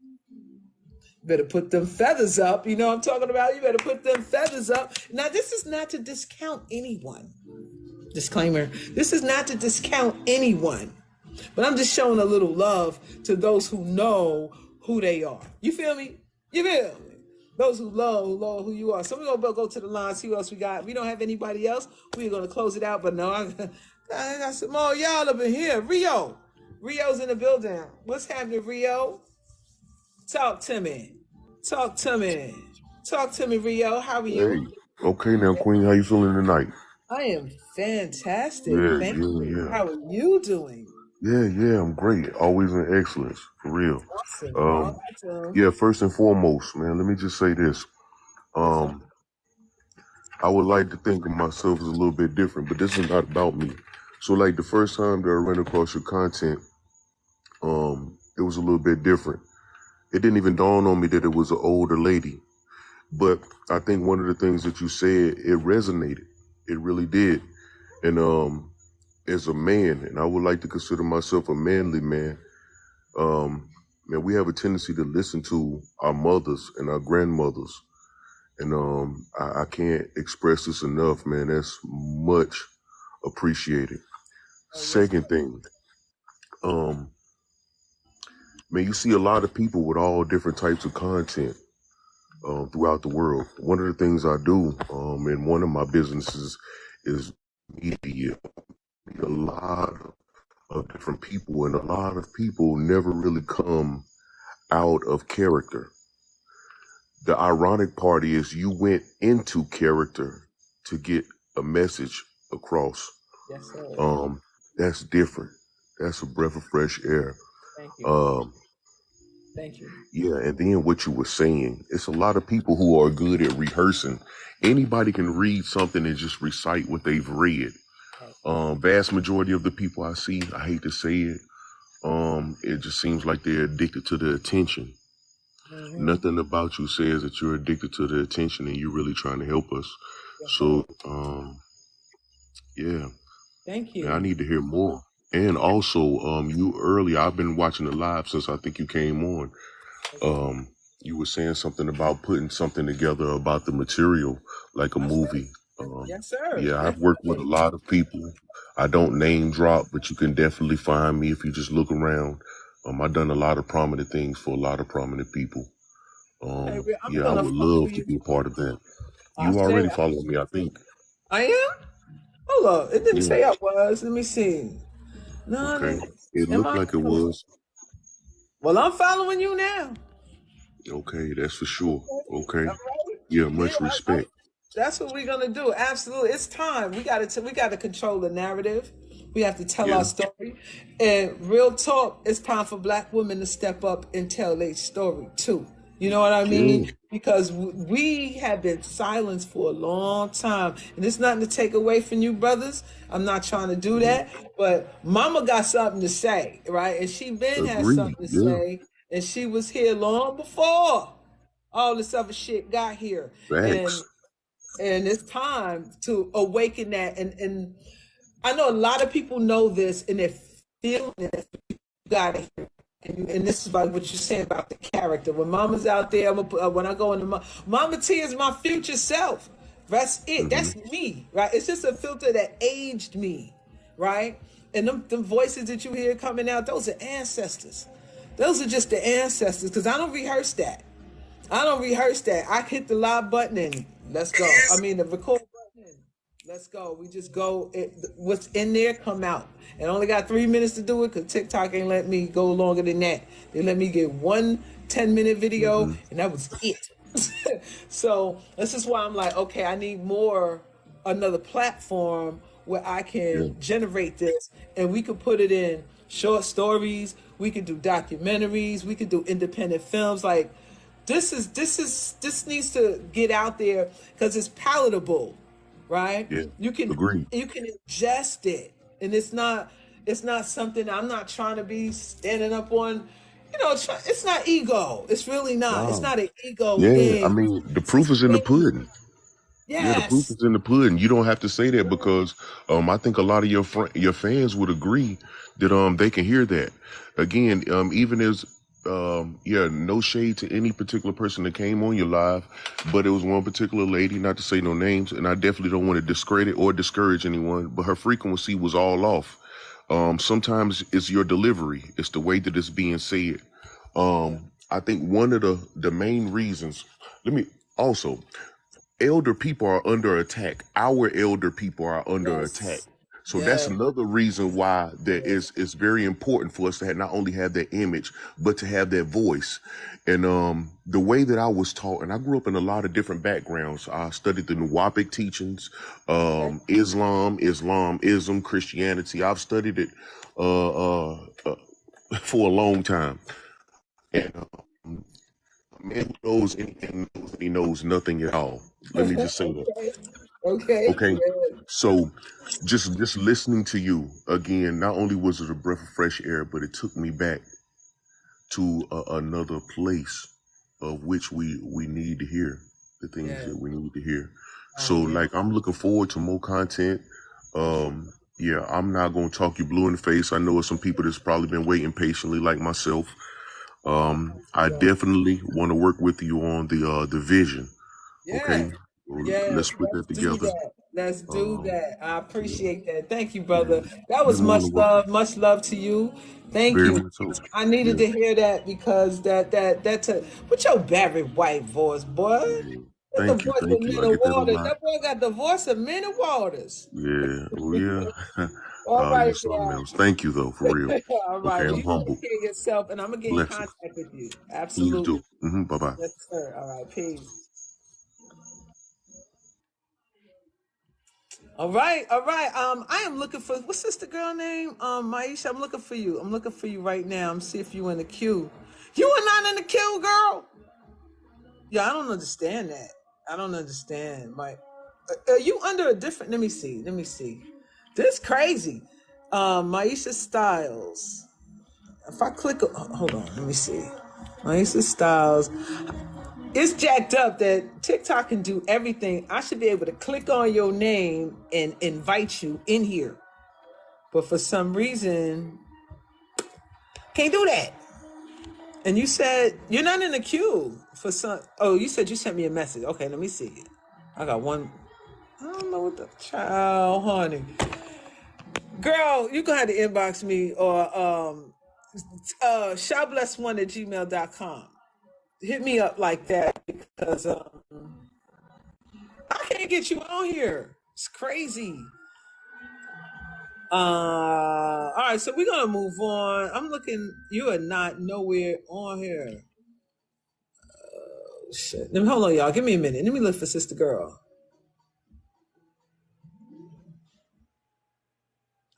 Speaker 1: better put them feathers up. You know what I'm talking about? You better put them feathers up. Now, this is not to discount anyone. Disclaimer. This is not to discount anyone. But I'm just showing a little love to those who know who they are. You feel me? You feel me? Those who love who you are. So we're going to go to the line, see what else we got. If we don't have anybody else, we're going to close it out. But no, I got some more y'all up in here. Rio's in the building. What's happening, Rio? Talk to me. Talk to me. Talk to me, Rio. How are you?
Speaker 2: Hey, okay now, Queen. How you feeling tonight?
Speaker 1: I am fantastic.
Speaker 2: Yeah,
Speaker 1: Thank you.
Speaker 2: yeah,
Speaker 1: How are you doing?
Speaker 2: yeah. I'm great. Always in excellence, for real.
Speaker 1: Awesome.
Speaker 2: Um,
Speaker 1: Awesome.
Speaker 2: yeah. First and foremost, man. Let me just say this.
Speaker 1: Yes, sir.
Speaker 2: Um, I would like to think of myself as a little bit different, but this is not about me. So like the first time that I ran across your content, it was a little bit different. It didn't even dawn on me that it was an older lady. But I think one of the things that you said, it resonated. It really did. And as a man, and I would like to consider myself a manly man, man, we have a tendency to listen to our mothers and our grandmothers. And I can't express this enough, man. That's much appreciated.
Speaker 1: Oh, yes,
Speaker 2: Second thing, um, man, you see a lot of people with all different types of content throughout the world. One of the things I do in one of my businesses is media. Meet a lot of different people, and a lot of people never really come out of character. The ironic part is you went into character to get a message across.
Speaker 1: yes, sir.
Speaker 2: That's different. That's a breath of fresh air.
Speaker 1: Thank you.
Speaker 2: Um,
Speaker 1: Thank you.
Speaker 2: yeah, and then what you were saying, it's a lot of people who are good at rehearsing. Anybody can read something and just recite what they've read. Vast majority of the people I see, I hate to say it, it just seems like they're addicted to the attention.
Speaker 1: Mm-hmm.
Speaker 2: Nothing about you says that you're addicted to the attention and you're really trying to help us.
Speaker 1: Yes,
Speaker 2: So, yeah,
Speaker 1: thank
Speaker 2: man, I
Speaker 1: you.
Speaker 2: need to hear more. And also, you earlier, I've been watching the live since I think you came on. You were saying something about putting something together about the material, like a
Speaker 1: That's right.
Speaker 2: movie.
Speaker 1: Yes, sir.
Speaker 2: Yeah, I've worked with a
Speaker 1: Definitely.
Speaker 2: lot of people. I don't name drop, but you can definitely find me if you just look around. I've done a lot of prominent things for a lot of prominent people.
Speaker 1: Hey, I'm
Speaker 2: Yeah, I
Speaker 1: gonna
Speaker 2: would
Speaker 1: follow
Speaker 2: love to
Speaker 1: you.
Speaker 2: be a part of that.
Speaker 1: I
Speaker 2: You
Speaker 1: say
Speaker 2: already follow me, I think.
Speaker 1: I am. Hold up. It didn't
Speaker 2: Yeah,
Speaker 1: say I was. Let me see. No, it
Speaker 2: okay.
Speaker 1: didn't.
Speaker 2: It
Speaker 1: Am
Speaker 2: looked
Speaker 1: I?
Speaker 2: like it was.
Speaker 1: Well, I'm following you now.
Speaker 2: Okay, that's for sure.
Speaker 1: All
Speaker 2: Okay.
Speaker 1: right.
Speaker 2: Yeah,
Speaker 1: Yeah,
Speaker 2: much respect.
Speaker 1: that's what we're gonna do. Absolutely, it's time. We got to control the narrative. We have to tell
Speaker 2: Yeah,
Speaker 1: our story. And real talk, it's time for Black women to step up and tell their story too. You know what I
Speaker 2: yeah.
Speaker 1: mean? Because we have been silenced for a long time, and it's nothing to take away from you, brothers. I'm not trying to do
Speaker 2: Mhm.
Speaker 1: that, but Mama got something to say, right? And she been had
Speaker 2: Agreed.
Speaker 1: something to
Speaker 2: Yeah,
Speaker 1: say, and she was here long before all this other shit got here. And
Speaker 2: facts.
Speaker 1: it's time to awaken that. And I know a lot of people know this and they're feeling it. You got to hear. And this is about what you're saying about the character. When Mama's out there, when I go into Mama Tea is my future self. That's it.
Speaker 2: Hmm.
Speaker 1: That's me, right? It's just a filter that aged me, right? And them voices that you hear coming out, those are ancestors. Those are just the ancestors, because I don't rehearse that. I don't rehearse that. I hit the live button and let's go. I mean, the record button. Let's go. We just go. What's in there come out. And I only got 3 minutes to do it because TikTok ain't let me go longer than that. They let me get one 10-minute video,
Speaker 2: Hmm.
Speaker 1: and that was it. So this is why I'm like, okay, I need more, another platform where I
Speaker 2: Yeah,
Speaker 1: can generate this and we could put it in short stories. We could do documentaries. We could do independent films. Like this needs to get out there because it's palatable, right?
Speaker 2: yeah.
Speaker 1: You
Speaker 2: Agreed.
Speaker 1: can ingest it, and it's not something. I'm not trying to be standing up on, it's not ego. It's really not. It's
Speaker 2: Wow.
Speaker 1: not an ego
Speaker 2: Yeah, I
Speaker 1: thing.
Speaker 2: mean, the
Speaker 1: It's
Speaker 2: proof is in the
Speaker 1: me.
Speaker 2: pudding. Yeah, the proof
Speaker 1: Yes.
Speaker 2: is in the pudding. You don't have to say that because I think a lot of your fans would agree that they can hear that. Again, even as yeah, no shade to any particular person that came on your live, but it was one particular lady, not to say no names, and I definitely don't want to discredit or discourage anyone, but her frequency was all off. Sometimes it's your delivery, it's the way that it's being said.
Speaker 1: Yeah.
Speaker 2: I think one of the main reasons. Let me also, elder people are under attack. Our elder people are under attack.
Speaker 1: Yes.
Speaker 2: So that's
Speaker 1: Yeah.
Speaker 2: another reason why that is it's very important for us to have, not only have that image, but to have that voice. And the way that I was taught, and I grew up in a lot of different backgrounds. I studied the Nuwapic teachings,
Speaker 1: Okay.
Speaker 2: Islamism, Christianity. I've studied it for a long time. And a man who knows anything knows that he knows nothing at all. Let me just say that.
Speaker 1: Okay.
Speaker 2: Okay,
Speaker 1: Yeah.
Speaker 2: so just listening to you again, not only was it a breath of fresh air, but it took me back to another place of which we need to hear the things
Speaker 1: Yeah.
Speaker 2: that we need to hear. So
Speaker 1: Oh yeah.
Speaker 2: like I'm looking forward to more content. Yeah, I'm not gonna talk you blue in the face. I know some people that's probably been waiting patiently like myself. I
Speaker 1: Yeah.
Speaker 2: definitely want to work with you on the vision.
Speaker 1: Yeah.
Speaker 2: Okay, well, let's
Speaker 1: Yes.
Speaker 2: put
Speaker 1: Let's
Speaker 2: that
Speaker 1: do
Speaker 2: together.
Speaker 1: that. Let's do
Speaker 2: Um,
Speaker 1: that. I
Speaker 2: yeah,
Speaker 1: appreciate that. Thank you, brother.
Speaker 2: yeah,
Speaker 1: That
Speaker 2: you're
Speaker 1: was
Speaker 2: more than welcome.
Speaker 1: much love to you. Thank
Speaker 2: Very
Speaker 1: you.
Speaker 2: much so.
Speaker 1: I needed
Speaker 2: Yeah,
Speaker 1: to hear that because that's a with your Barry White voice, boy.
Speaker 2: yeah.
Speaker 1: That's the voice of
Speaker 2: Thank you.
Speaker 1: Men
Speaker 2: I
Speaker 1: of
Speaker 2: get that a
Speaker 1: Waters.
Speaker 2: lot.
Speaker 1: That boy got the voice of Men of Waters.
Speaker 2: Yeah. Oh yeah.
Speaker 1: All
Speaker 2: You're
Speaker 1: right,
Speaker 2: something
Speaker 1: yeah.
Speaker 2: else. Thank you though, for real.
Speaker 1: All
Speaker 2: Okay,
Speaker 1: right. Well,
Speaker 2: I'm
Speaker 1: you take
Speaker 2: humble.
Speaker 1: care of yourself, and I'm gonna get in
Speaker 2: Blessings.
Speaker 1: contact with you.
Speaker 2: Please
Speaker 1: Absolutely.
Speaker 2: do. Bye bye.
Speaker 1: Yes, sir. All right. Peace. All right. All right. I am looking for what's this the girl name? Maisha. I'm looking for you. I'm looking for you right now. I'm see if you in the queue. You are not in the queue, girl. Yeah, I don't understand that. I don't understand. Are you under a different? Let me see. Let me see. This crazy. Maisha Styles. If I click, hold on. Let me see. Maisha Styles. It's jacked up that TikTok can do everything. I should be able to click on your name and invite you in here. But for some reason, can't do that. And you said you're not in the queue for some. Oh, you said you sent me a message. Okay, let me see it. I got one. I don't know what the child, honey. Girl, you gonna have to inbox me or shopbless1 at gmail.com. Hit me up like that because I can't get you on here. It's crazy. All right, so we're gonna move on. I'm looking. You are not nowhere on here. Shit. Let me hold on, y'all. Give me a minute. Let me look for Sister Girl.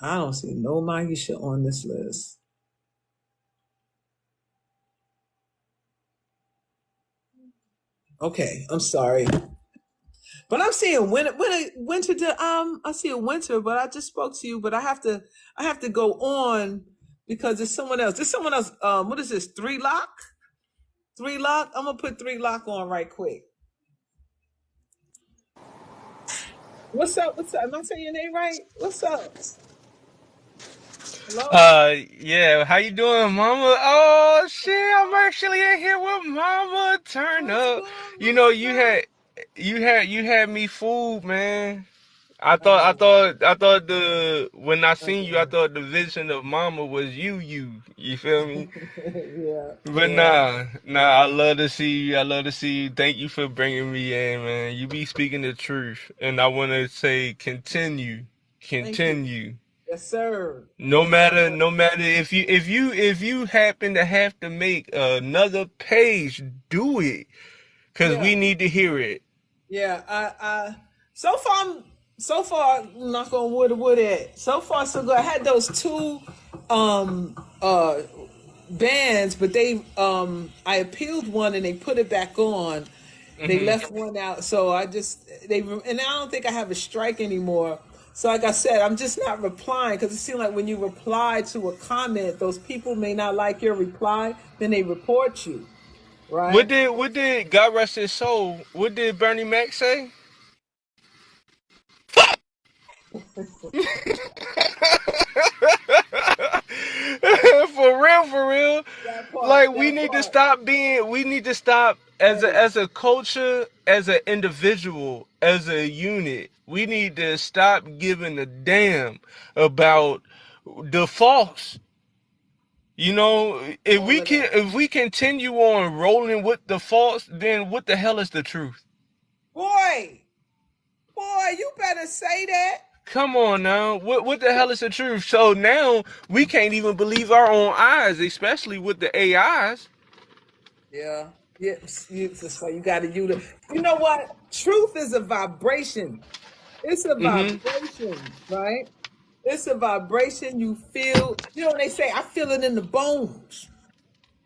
Speaker 1: I don't see no Maisha on this list. Okay, I'm sorry, but I'm seeing winter. I see a winter, but I just spoke to you, but I have to go on because there's someone else. There's someone else. What is this? Three lock. Three lock. I'm gonna put three lock on right quick. What's up? What's up? Am I saying your name right? What's up? Hello?
Speaker 4: Yeah, how you doing, Mama? Oh shit, I'm actually in here with Mama. Turn
Speaker 1: What's
Speaker 4: up.
Speaker 1: going
Speaker 4: You know,
Speaker 1: on, girl?
Speaker 4: you had me fooled, man.
Speaker 1: Oh,
Speaker 4: I thought the when I seen you, I
Speaker 1: uh,
Speaker 4: thought the vision of Mama was you. You feel me?
Speaker 1: yeah,
Speaker 4: But
Speaker 1: yeah.
Speaker 4: nah, I love to see you. I love to see you. Thank you for bringing me in, man. You be speaking the truth, and I want to say continue,
Speaker 1: Thank you.
Speaker 4: continue.
Speaker 1: Yes, sir.
Speaker 4: No
Speaker 1: Yes, sir.
Speaker 4: matter, no matter if you happen to have to make another page, do it, cause
Speaker 1: Yeah,
Speaker 4: we need to hear it.
Speaker 1: yeah. So far, so far, knock on wood at. So far, so good. I had those two, um, uh, bands, but I appealed one and they put it back on. They
Speaker 4: Hmm.
Speaker 1: left one out, so and I don't think I have a strike anymore. So like I said, I'm just not replying because it seems like when you reply to a comment, those people may not like your reply, then they report you, right?
Speaker 4: What did God rest his soul? What did Bernie Mac say? For real.
Speaker 1: That part,
Speaker 4: Like
Speaker 1: that part.
Speaker 4: we need to stop as
Speaker 1: Hey,
Speaker 4: a culture, as an individual, as a unit. We need to stop giving a damn about the false. You know,
Speaker 1: all of that.
Speaker 4: if we continue on rolling with the false, then what the hell is the truth?
Speaker 1: Boy, boy, you better say that.
Speaker 4: Come on now. What the hell is the truth? So now we can't even believe our own eyes, especially with the AIs.
Speaker 1: Yeah. Yes, that's why you got to use it. You know what? Truth is a vibration. It's a
Speaker 4: Mm-hmm.
Speaker 1: vibration, right? It's a vibration you feel. You know when they say, I feel it in the bones.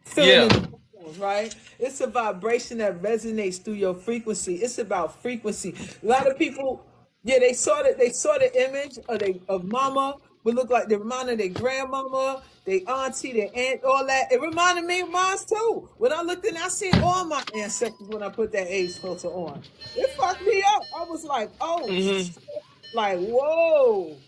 Speaker 1: Feel it
Speaker 4: Yeah.
Speaker 1: in the bones, right? It's a vibration that resonates through your frequency. It's about frequency. A lot of people. Yeah, they saw the image of mama would look like they reminded their grandmama, their auntie, their aunt, all that. It reminded me of mine too. When I looked in, I seen all my ancestors when I put that age filter on. It fucked me up. I was like, oh
Speaker 4: Hmm.
Speaker 1: shit. Like, whoa,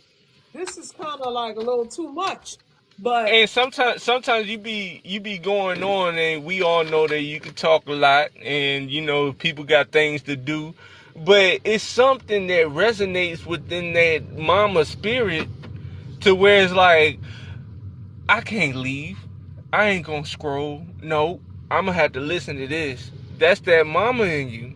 Speaker 1: this is kind of like a little too much. But
Speaker 4: And sometimes you be going on, and we all know that you can talk a lot, and people got things to do, but it's something that resonates within that mama spirit to where it's like, I can't leave. I ain't gonna scroll. No, I'm gonna have to listen to this. That's that mama in you.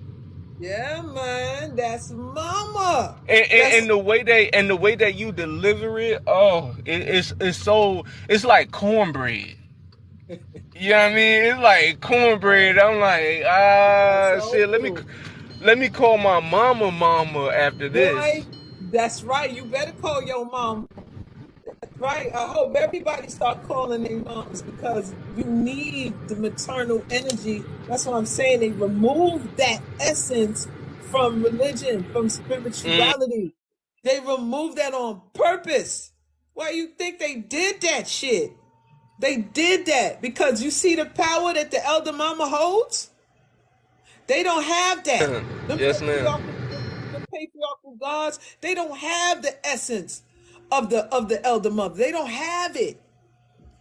Speaker 1: yeah, man, that's mama.
Speaker 4: And
Speaker 1: That's
Speaker 4: the way that you deliver it, oh, it's so, it's like cornbread. You know what I mean? It's like cornbread. I'm like,
Speaker 1: so
Speaker 4: shit. Let me
Speaker 1: true.
Speaker 4: let me call my mama after
Speaker 1: Boy,
Speaker 4: this.
Speaker 1: that's right. You better call your mom. Right. I hope everybody start calling their moms because you need the maternal energy. That's what I'm saying. They remove that essence from religion, from
Speaker 4: Mm.
Speaker 1: spirituality. They remove that on purpose. Why you think they did that shit? They did that because you see the power that the elder mama holds? They don't have that. Them
Speaker 4: Yes, ma'am.
Speaker 1: patriarchal gods, they don't have the essence of the elder mother. They don't have it.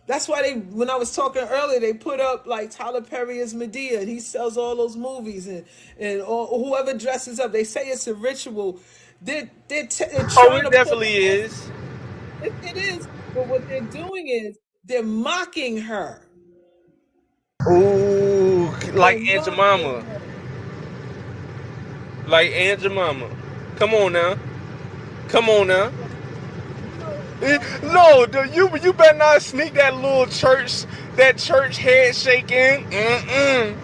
Speaker 1: That's why when I was talking earlier, they put up like Tyler Perry as Medea, and he sells all those movies, and all, whoever dresses up, they say it's a ritual. They're
Speaker 4: Oh,
Speaker 1: trying
Speaker 4: it
Speaker 1: to put
Speaker 4: definitely is.
Speaker 1: it is, but what they're doing is they're mocking her.
Speaker 4: Ooh, like
Speaker 1: They're
Speaker 4: Aunt
Speaker 1: mocking
Speaker 4: Jemima,
Speaker 1: her.
Speaker 4: like Aunt Jemima. Come on now, come on now.
Speaker 1: You know,
Speaker 4: No, you better not sneak that church handshake in. Mm-mm.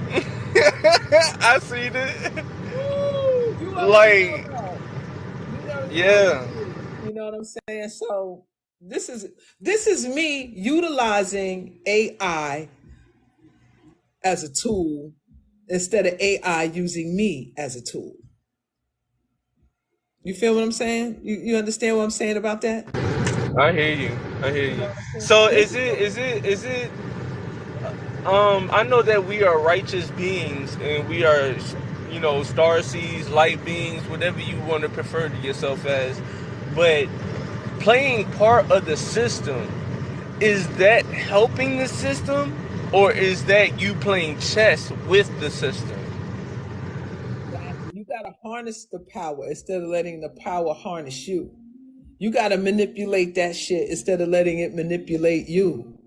Speaker 4: I see it.
Speaker 1: ooh, you already know
Speaker 4: Like,
Speaker 1: about. You never know what
Speaker 4: yeah.
Speaker 1: it is. You know what I'm saying? So this is this is me utilizing AI as a tool instead of AI using me as a tool. You feel what I'm saying? You understand what I'm saying about that?
Speaker 4: I hear you. I hear
Speaker 1: You know
Speaker 4: you.
Speaker 1: what I'm saying?
Speaker 4: So
Speaker 1: This
Speaker 4: is
Speaker 1: is
Speaker 4: it
Speaker 1: what
Speaker 4: is it is it I know that we are righteous beings, and we are, star seeds, light beings, whatever you want to prefer to yourself as. But playing part of the system, is that helping the system, or is that you playing chess with the system?
Speaker 1: exactly. You gotta harness the power instead of letting the power harness you. You gotta manipulate that shit instead of letting it manipulate you.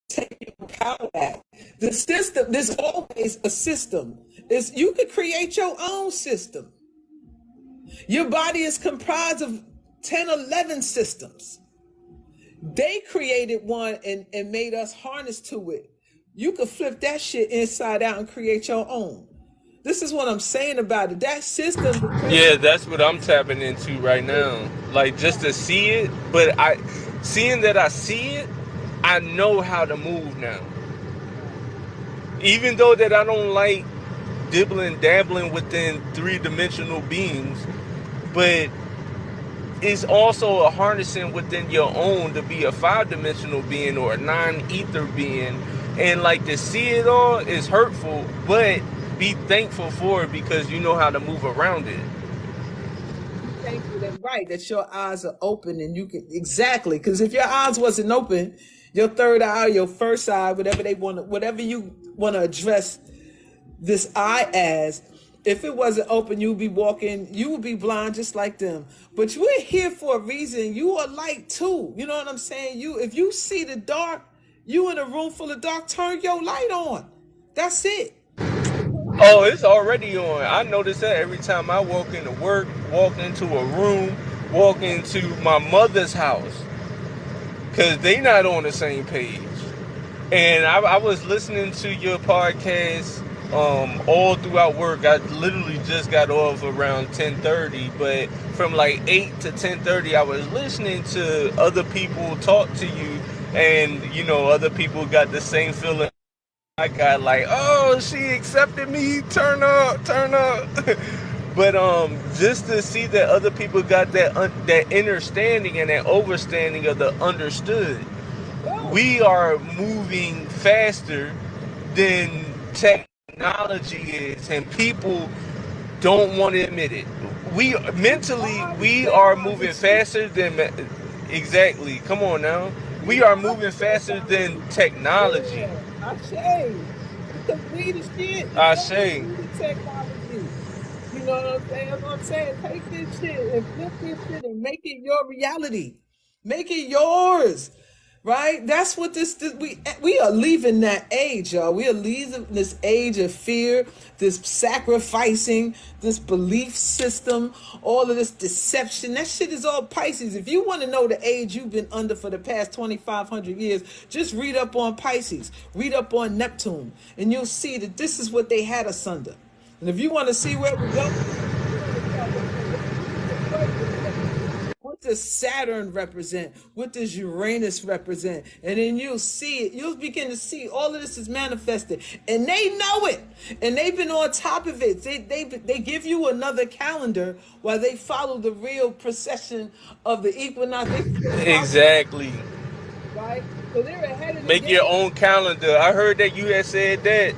Speaker 1: Take your power back. The system, there's always a system. Is you could create your own system. Your body is comprised of 10, 11 systems. They created one and made us harness to it. You could flip that shit inside out and create your own. This is what I'm saying about it. That system, the
Speaker 4: Yeah, that's what I'm tapping into right now. Like, just to see it, but seeing that I see it, I know how to move now. Even though that I don't like dibbling dabbling within three-dimensional beings, but it's also a harnessing within your own to be a five-dimensional being or a non-ether being, and like to see it all is hurtful, but be thankful for it because you know how to move around it.
Speaker 1: be thankful that right that your eyes are open and you can exactly because if your eyes wasn't open, your third eye, your first eye, whatever you want to address this eye as, if it wasn't open, you'd be walking, you would be blind just like them. But we're here for a reason. You are light too. You know what I'm saying? If you see the dark, you in a room full of dark, turn your light on. That's it.
Speaker 4: Oh, it's already on. I notice that every time I walk into work, walk into a room, walk into my mother's house, because they not on the same page. And I was listening to your podcast all throughout work. I literally just got off around 10:30, but from like 8 to 10:30, I was listening to other people talk to you, and other people got the same feeling I got, like, oh, she accepted me, turn up, turn up. But just to see that other people got that understanding and that overstanding of the understood,
Speaker 1: Right.
Speaker 4: we are moving faster than technology is, and people don't want to admit it. We
Speaker 1: We
Speaker 4: mentally
Speaker 1: are the
Speaker 4: we are moving
Speaker 1: technology.
Speaker 4: faster than exactly. Come on now, we
Speaker 1: We
Speaker 4: are
Speaker 1: are the
Speaker 4: moving faster than
Speaker 1: technology.
Speaker 4: technology.
Speaker 1: Yeah, I say. Because we the shit. You
Speaker 4: I
Speaker 1: feel me?
Speaker 4: say
Speaker 1: We the technology. You know what I'm saying? That's what I'm saying. Take this shit and flip this shit and make it your reality. Make it yours. Right? That's what this we are leaving that age, y'all. We are leaving this age of fear, this sacrificing, this belief system, all of this deception. That shit is all Pisces. If you want to know the age you've been under for the past 2,500 years, just read up on Pisces, read up on Neptune, and you'll see that this is what they had us under. And if you want to see where we're going, you want to start looking at what does Aquarius represent? What does Saturn represent? What does Uranus represent? And then you'll see it. You'll begin to see all of this is manifested. And they know it. And they've been on top of it. They give you another calendar while they follow the real procession of the equinox. They follow,
Speaker 4: exactly.
Speaker 1: right? So they're ahead of the
Speaker 4: Make your
Speaker 1: game.
Speaker 4: own calendar. I heard that you had said that.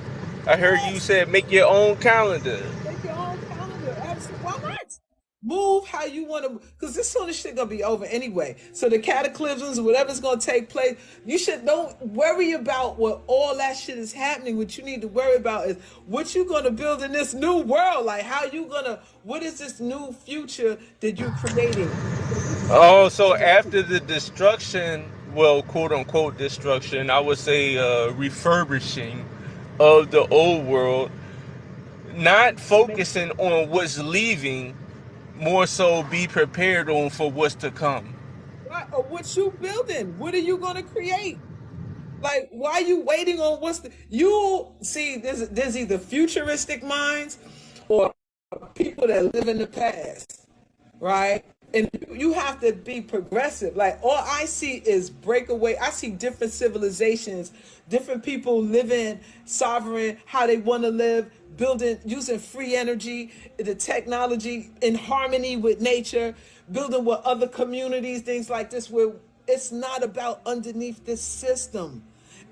Speaker 4: I heard you
Speaker 1: Yes.
Speaker 4: said make your own calendar.
Speaker 1: Make your own calendar. Absolutely. Why not? Move how you want to, because this sort of shit gonna be over anyway. So the cataclysms, whatever's gonna take place, you should don't worry about what all that shit is happening. What you need to worry about is what you gonna build in this new world. Like how you gonna, what is this new future that you creating? Because this is
Speaker 4: Oh,
Speaker 1: all
Speaker 4: so
Speaker 1: energy.
Speaker 4: after the destruction, well, quote unquote destruction, I would say refurbishing of the old world, not focusing on what's leaving, more so be prepared on for what's to come.
Speaker 1: Right? Or what you building? What are you gonna create? Like, why are you waiting on what's the you see? There's either futuristic minds or people that live in the past, right? And you have to be progressive. Like all I see is breakaway. I see different civilizations, different people living sovereign, how they want to live, building, using free energy, the technology in harmony with nature, building with other communities, things like this, where it's not about underneath this system.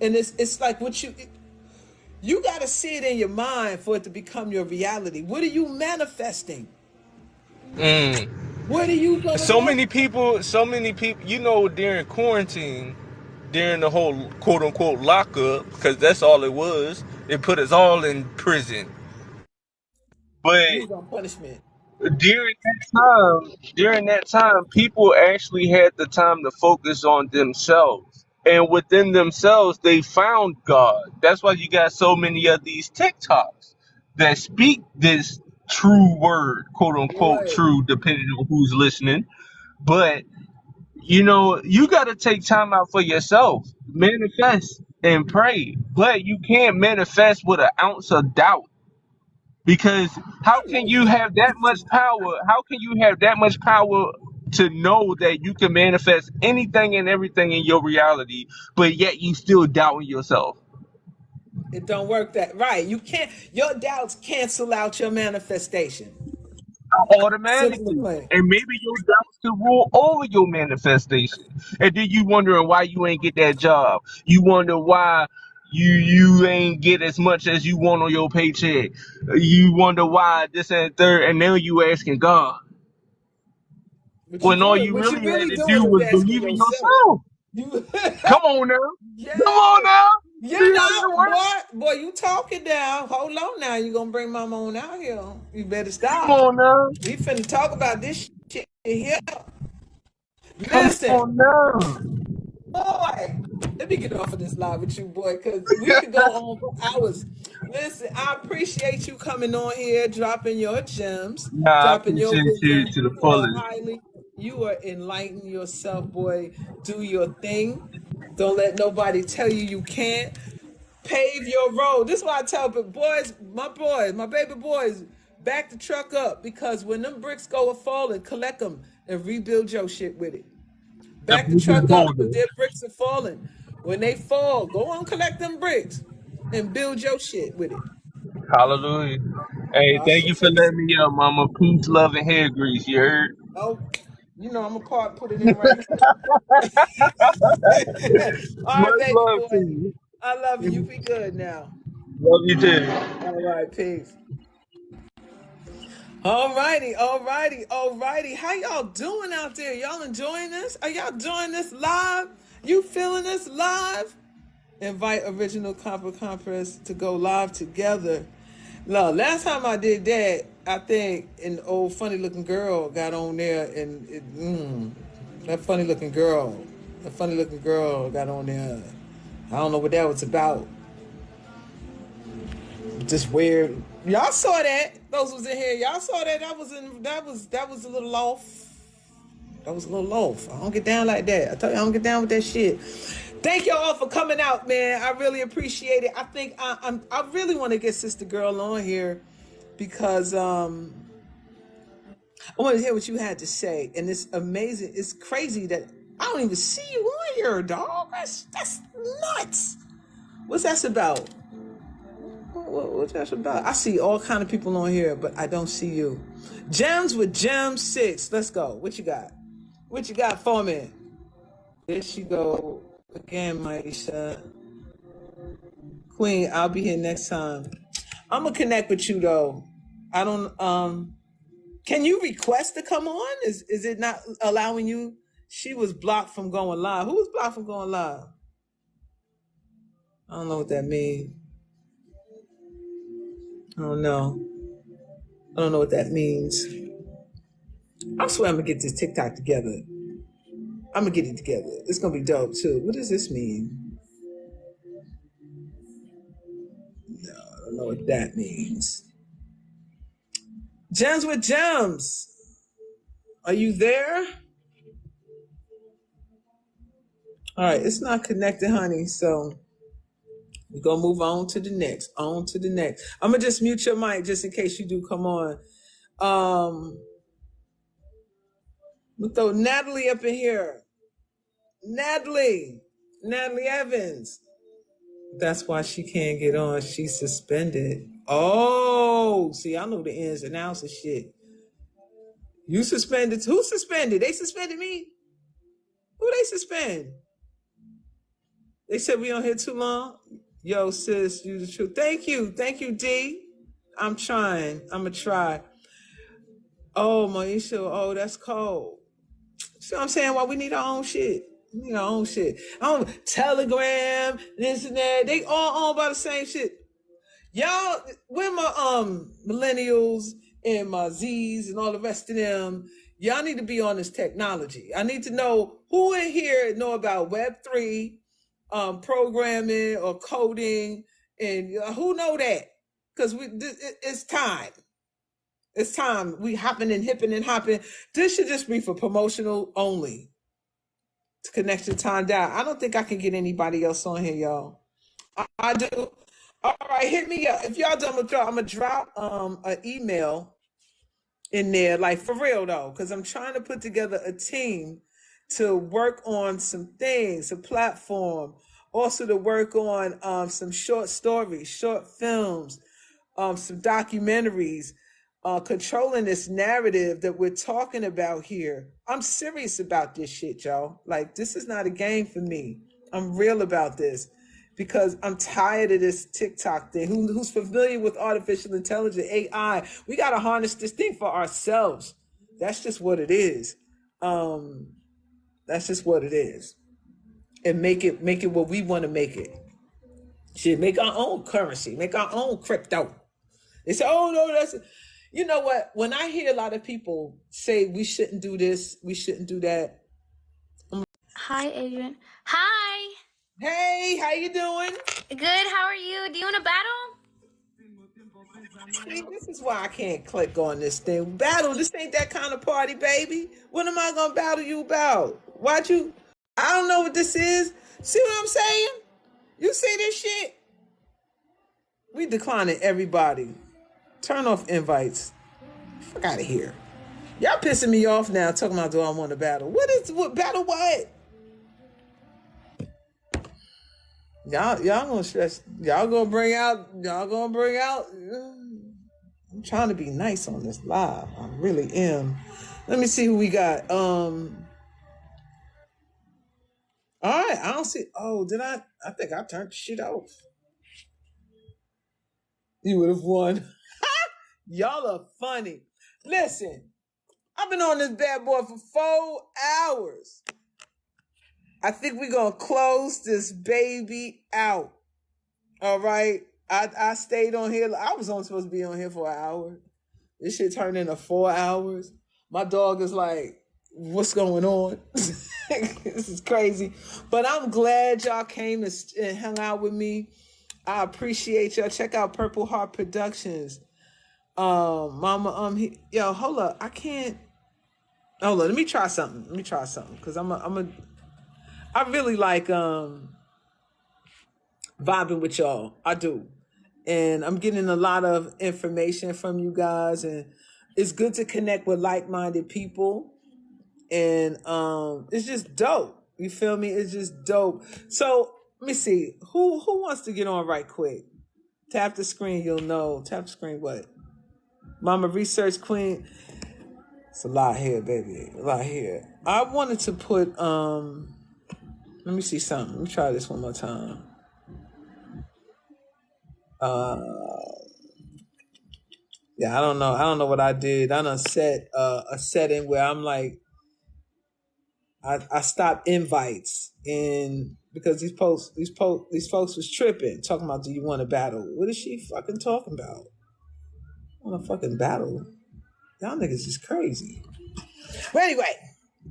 Speaker 1: And it's like what you got to see it in your mind for it to become your reality. What are you manifesting?
Speaker 4: Mm.
Speaker 1: What are you gonna manifest?
Speaker 4: So many people, during quarantine, during the whole quote unquote lockup, because that's all it was, it put us all in prison. But
Speaker 1: We was on punishment.
Speaker 4: during that time, people actually had the time to focus on themselves. And within themselves, they found God. That's why you got so many of these TikToks that speak this true word, quote unquote
Speaker 1: Right.
Speaker 4: true, depending on who's listening. But you got to take time out for yourself, manifest and pray. But you can't manifest with an ounce of doubt, because how
Speaker 1: I
Speaker 4: can
Speaker 1: like
Speaker 4: you
Speaker 1: that.
Speaker 4: have that much power? How can you have that much power to know that you can manifest anything and everything in your reality, but yet you still doubting yourself?
Speaker 1: It don't work that right. You can't. Your doubts cancel out your manifestation. Simple and
Speaker 4: Automatically.
Speaker 1: plain.
Speaker 4: And maybe your doubts to rule over your manifestation. And then you wondering why you ain't get that job. You wonder why you ain't get as much as you want on your paycheck. You wonder why this and third, and now you asking God. When all you
Speaker 1: What you
Speaker 4: really had
Speaker 1: really
Speaker 4: to do
Speaker 1: doing is
Speaker 4: was
Speaker 1: asking
Speaker 4: believe in
Speaker 1: yourself.
Speaker 4: yourself.
Speaker 1: You,
Speaker 4: Come on now. Come on
Speaker 1: yes.
Speaker 4: now.
Speaker 1: You
Speaker 4: See how
Speaker 1: know,
Speaker 4: that works?
Speaker 1: boy, you talking now. Hold on now. You gonna bring mama on out here. You better
Speaker 4: Come
Speaker 1: stop.
Speaker 4: on now.
Speaker 1: We finna talk about this shit here.
Speaker 4: Come
Speaker 1: Listen,
Speaker 4: on now.
Speaker 1: boy, let me get off of this live with you, boy, because we could go on for hours. Listen, I appreciate you coming on here, dropping your gems,
Speaker 4: Nah, I
Speaker 1: dropping your
Speaker 4: appreciate you
Speaker 1: wisdom.
Speaker 4: to the
Speaker 1: You are
Speaker 4: fullest.
Speaker 1: highly, you are enlightening yourself, boy. Do your thing. Don't let nobody tell you you can't. Pave your road. This is why I tell people, boys, my baby boys, back the truck up, because when them bricks go a fall, and collect them and rebuild your shit with it.
Speaker 4: The
Speaker 1: Back the
Speaker 4: bigger
Speaker 1: truck up because
Speaker 4: boulder.
Speaker 1: their bricks are falling. When they fall, go on collect them bricks and build your shit with it.
Speaker 4: Hallelujah. Hey,
Speaker 1: I
Speaker 4: thank you for letting me up, Mama. Peace, love, and hair grease. You heard?
Speaker 1: Oh, you know I'm gonna put it in right quick. All right,
Speaker 4: Much
Speaker 1: baby
Speaker 4: love
Speaker 1: boy.
Speaker 4: to you.
Speaker 1: I love you. You be good now.
Speaker 4: Love you too.
Speaker 1: All right, peace. All righty, all righty, all righty. How y'all doing out there? Y'all enjoying this? Are y'all doing this live? You feeling this live? Invite original Copper Compress to go live together. No, last time I did that, I think an old funny looking girl got on there and that funny looking girl, got on there. I don't know what that was about. Just weird. Y'all saw that. Those was in here. Y'all saw that. That was a little off. That was a little off. I don't get down like that. I tell you, I don't get down with that shit. Thank y'all all for coming out, man. I really appreciate it. I think I really want to get Sister Girl on here because I want to hear what you had to say. And it's amazing. It's crazy that I don't even see you on here, dog. That's nuts. What's that about? What's that about? I see all kind of people on here, but I don't see you. Gems with Gem 6. Let's go. What you got? What you got for me? There she go again, Maisha. Queen, I'll be here next time. I'm gonna connect with you though. I don't can you request to come on? Is it not allowing you? She was blocked from going live. Who was blocked from going live? I don't know what that means. I don't know. I don't know what that means. I swear I'm gonna get this TikTok together. I'm gonna get it together. It's gonna be dope too. What does this mean? No, I don't know what that means. Gems with Gems. Are you there? All right, it's not connected, honey. So we're gonna move on to the next. On to the next. I'm gonna just mute your mic just in case you do come on. We'll throw Natalie up in here. Natalie Evans. That's why she can't get on. She's suspended. Oh, see, I know the ins and outs of shit. You suspended. Who suspended? They suspended me? Who they suspend? They said we on here too long. Yo, sis, you the truth. Thank you. Thank you, D. I'm trying. I'm going to try. Oh, Maisha. Oh, that's cold. See what I'm saying? Why we need our own shit. We need our own shit. Telegram, this and that. They all owned by the same shit. Y'all, where my millennials and my Z's and all the rest of them, y'all need to be on this technology. I need to know who in here know about Web3, programming or coding, and who know that? Because it's time. It's time. We hopping and hipping and hopping. This should just be for promotional only. To connect your time down. I don't think I can get anybody else on here, y'all. I do. All right, hit me up. If y'all done with y'all, I'm gonna drop an email in there, like for real though, because I'm trying to put together a team to work on some things, a platform, also to work on some short stories, short films, some documentaries, controlling this narrative that we're talking about here. I'm serious about this shit, y'all. Like, this is not a game for me. I'm real about this because I'm tired of this TikTok thing. Who's familiar with artificial intelligence, AI? We got to harness this thing for ourselves. That's just what it is. That's just what it is. And make it what we want to make it. Shit, make our own currency, make our own crypto. They say, oh no, that's, you know what? When I hear a lot of people say we shouldn't do this, we shouldn't do that.
Speaker 5: Hi, Adrian. Hi.
Speaker 1: Hey, how you doing?
Speaker 5: Good. How are you? Do you want to battle?
Speaker 1: See, this is why I can't click on this thing. Battle, this ain't that kind of party, baby. What am I gonna battle you about? Why'd you? I don't know what this is. See what I'm saying? You see this shit? We declining everybody. Turn off invites. Fuck out of here. Y'all pissing me off now talking about do I want to battle. What battle what? Y'all gonna stress. Y'all gonna bring out I'm trying to be nice on this live. I really am. Let me see who we got. All right, I don't see. Oh, did I? I think I turned shit off. You would have won. Y'all are funny. Listen, I've been on this bad boy for 4 hours. I think we're gonna close this baby out. All right. I stayed on here. I was only supposed to be on here for an hour. This shit turned into 4 hours. My dog is like, what's going on? This is crazy. But I'm glad y'all came and hung out with me. I appreciate y'all. Check out Purple Heart Productions. Mama, yo, hold up. I can't. Hold on. Let me try something. Cause I really like vibing with y'all. I do. And I'm getting a lot of information from you guys, and it's good to connect with like-minded people. And it's just dope. You feel me? It's just dope. So let me see. Who wants to get on right quick? Tap the screen, you'll know. Tap the screen, what? Mama Research Queen. It's a lot here, baby. A lot here. I wanted to put let me see something. Let me try this one more time. Yeah, I don't know what I did. I done set a setting where I'm like, I stopped invites, and because these folks was tripping, talking about, do you want to battle? What is she fucking talking about? I want to fucking battle? Y'all niggas is crazy. But anyway,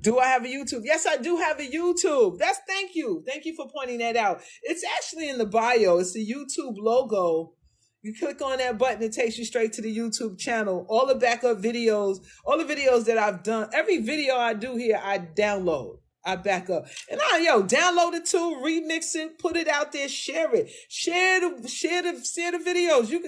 Speaker 1: do I have a YouTube? Yes, I do have a YouTube. Thank you for pointing that out. It's actually in the bio. It's the YouTube logo. You click on that button, it takes you straight to the YouTube channel. All the backup videos, all the videos that I've done, every video I do here, I download. I back up. And download it too, remix it, put it out there, share it. Share the videos. You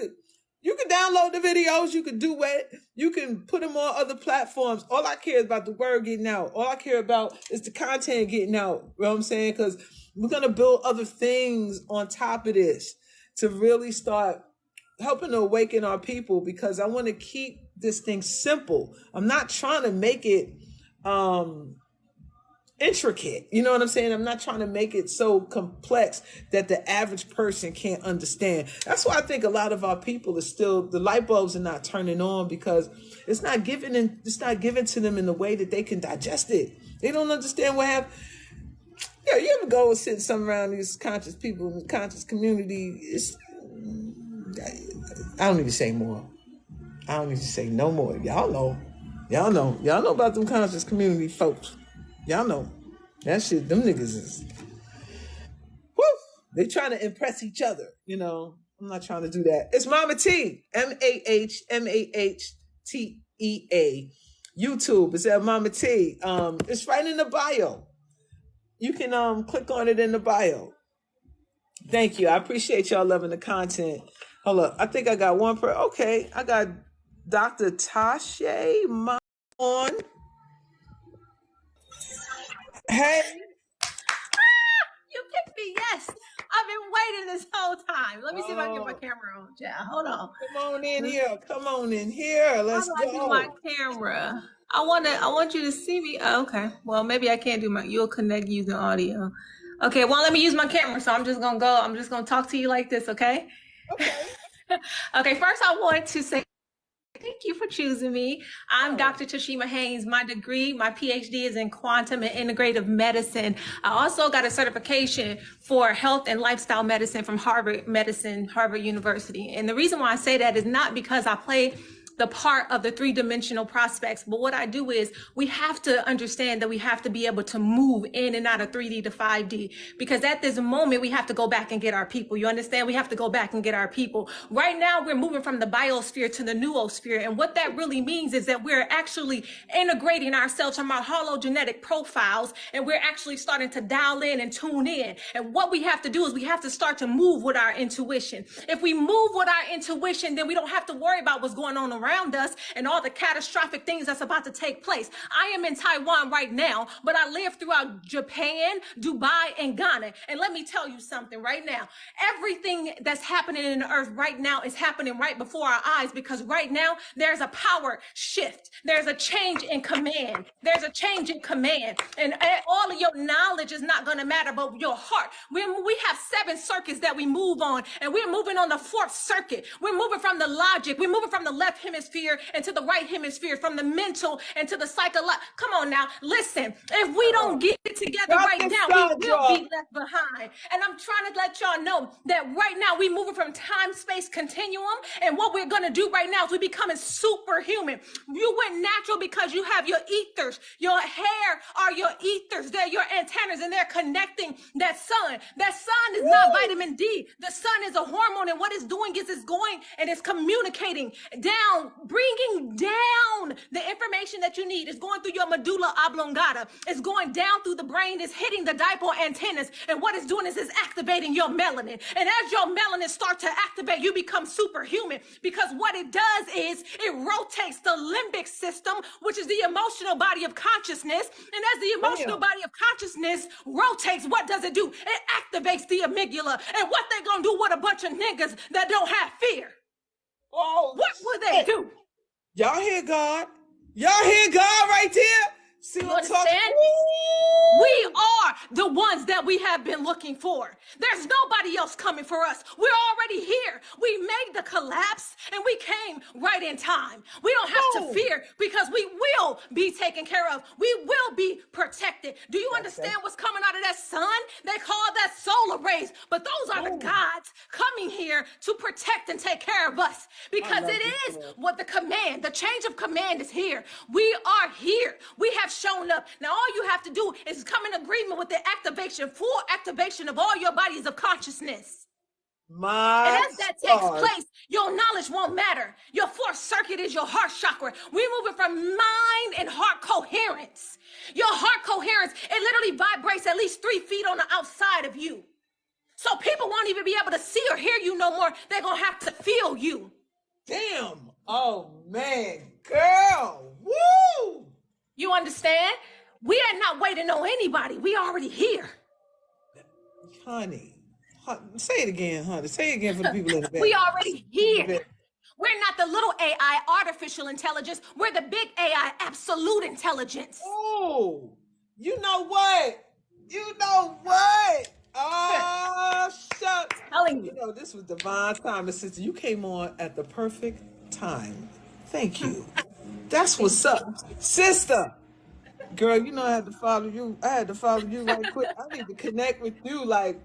Speaker 1: can download the videos, you can do it, you can put them on other platforms. All I care is about the word getting out. All I care about is the content getting out. You know what I'm saying? Because we're going to build other things on top of this to really start helping to awaken our people, because I want to keep this thing simple. I'm not trying to make it intricate. You know what I'm saying? I'm not trying to make it so complex that the average person can't understand. That's why I think a lot of our people are still, the light bulbs are not turning on, because it's not given to them in the way that they can digest it. They don't understand what happened. Yeah, you ever go and sit somewhere around these conscious people in the conscious community? I don't need to say more. I don't need to say no more. Y'all know about them conscious community folks. Y'all know that shit. Them niggas is, whoo. They trying to impress each other. You know, I'm not trying to do that. It's MahMah Tea. MahMahTea. YouTube. It's at MahMah Tea. It's right in the bio. You can click on it in the bio. Thank you. I appreciate y'all loving the content. Hold up. I think I got one per. Okay. I got Dr. Tasha on. Hey.
Speaker 14: You picked me, yes. I've been waiting this whole time. Let me see if I can get my camera on, child. Hold on.
Speaker 1: Come on in here. Let's
Speaker 14: How do I do my camera? I want you to see me. Oh, okay. Well, maybe I can't do you'll connect using audio. Okay, well, let me use my camera. So I'm just gonna talk to you like this, okay?
Speaker 1: Okay.
Speaker 14: Okay, first I want to say thank you for choosing me. I'm Dr. Tashima Haynes. My degree, my PhD is in quantum and integrative medicine. I also got a certification for health and lifestyle medicine from Harvard University. And the reason why I say that is not because I play the part of the three-dimensional prospects. But what I do is we have to understand that we have to be able to move in and out of 3D to 5D, because at this moment we have to go back and get our people. You understand? We have to go back and get our people. Right now we're moving from the biosphere to the noosphere. And what that really means is that we're actually integrating ourselves from our hologenetic profiles, and we're actually starting to dial in and tune in. And what we have to do is we have to start to move with our intuition. If we move with our intuition, then we don't have to worry about what's going on around
Speaker 7: around us and all the catastrophic things that's about to take place. I am in Taiwan right now, but I live throughout Japan, Dubai, and Ghana. And let me tell you something right now. Everything that's happening in the earth right now is happening right before our eyes, because right now there's a power shift. There's a change in command. There's a change in command. And all of your knowledge is not going to matter, but your heart. We have 7 circuits that we move on, and we're moving on the 4th circuit. We're moving from the logic. We're moving from the left hemisphere into the right hemisphere, from the mental into the psychological. Come on now. Listen, if we don't get it together right now, we will be left behind. And I'm trying to let y'all know that right now we're moving from time-space continuum, and what we're going to do right now is we're becoming superhuman. You went natural because you have your ethers. Your hair are your ethers. They're your antennas, and they're connecting that sun. That sun is not vitamin D. The sun is a hormone, and what it's doing is it's going and it's communicating down, bringing down the information that you need. It's going through your medulla oblongata. It's going down through the brain. It's hitting the dipole antennas, and what it's doing is it's activating your melanin. And as your melanin starts to activate, you become superhuman, because what it does is it rotates the limbic system, which is the emotional body of consciousness. And as the emotional body of consciousness rotates, what does it do? It activates the amygdala. And what they gonna do with a bunch of niggas that don't have fear?
Speaker 1: Oh,
Speaker 7: what will they do?
Speaker 1: Y'all hear God? Y'all hear God right there? See what I'm talking?
Speaker 7: We are the ones that we have been looking for. There's nobody else coming for us. We're already here. We made the collapse and we came right in time. We don't have to fear, because we will be taken care of. We will be protected. Do you understand what's coming out of that sun? They call that solar rays, but those are the gods coming here to protect and take care of us, because it is what the command, the change of command is here. We are here. We have shown up. Now all you have to do is come in agreement with the activation, full activation of all your bodies of consciousness. And as that takes place, your knowledge won't matter. Your 4th circuit is your heart chakra. We're moving from mind and heart coherence. Your heart coherence, it literally vibrates at least 3 feet on the outside of you. So people won't even be able to see or hear you no more. They're going to have to feel you.
Speaker 1: Damn. Oh, man. Girl. Woo!
Speaker 7: You understand? We are not waiting on anybody. We already here.
Speaker 1: Honey, say it again, honey. Say it again for the people in the back.
Speaker 7: We already here. We're not the little AI, artificial intelligence. We're the big AI, absolute intelligence.
Speaker 1: Oh, you know what? You know what? Oh, shucks.
Speaker 7: Telling you.
Speaker 1: You know, this was divine timing, sister. You came on at the perfect time. Thank you. That's what's up, sister. Girl, you know I had to follow you. I had to follow you right quick. I need to connect with you. Like,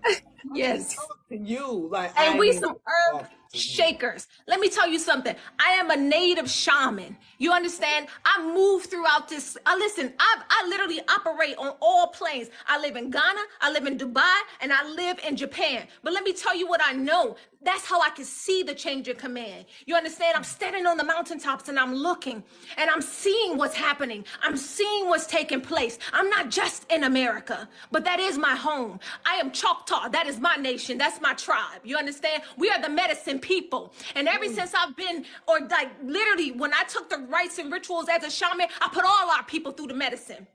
Speaker 7: yes,
Speaker 1: talk to you. Like,
Speaker 7: and we some herb shakers. Let me tell you something. I am a native shaman. You understand? I move throughout this. Listen, I literally operate on all planes. I live in Ghana, I live in Dubai, and I live in Japan. But let me tell you what I know. That's how I can see the change in command. You understand? I'm standing on the mountaintops and I'm looking and I'm seeing what's happening. I'm seeing what's taking place. I'm not just in America, but that is my home. I am Choctaw. That is my nation. That's my tribe. You understand? We are the medicine people. And ever since I've been, or like literally when I took the rites and rituals as a shaman, I put all our people through the medicine.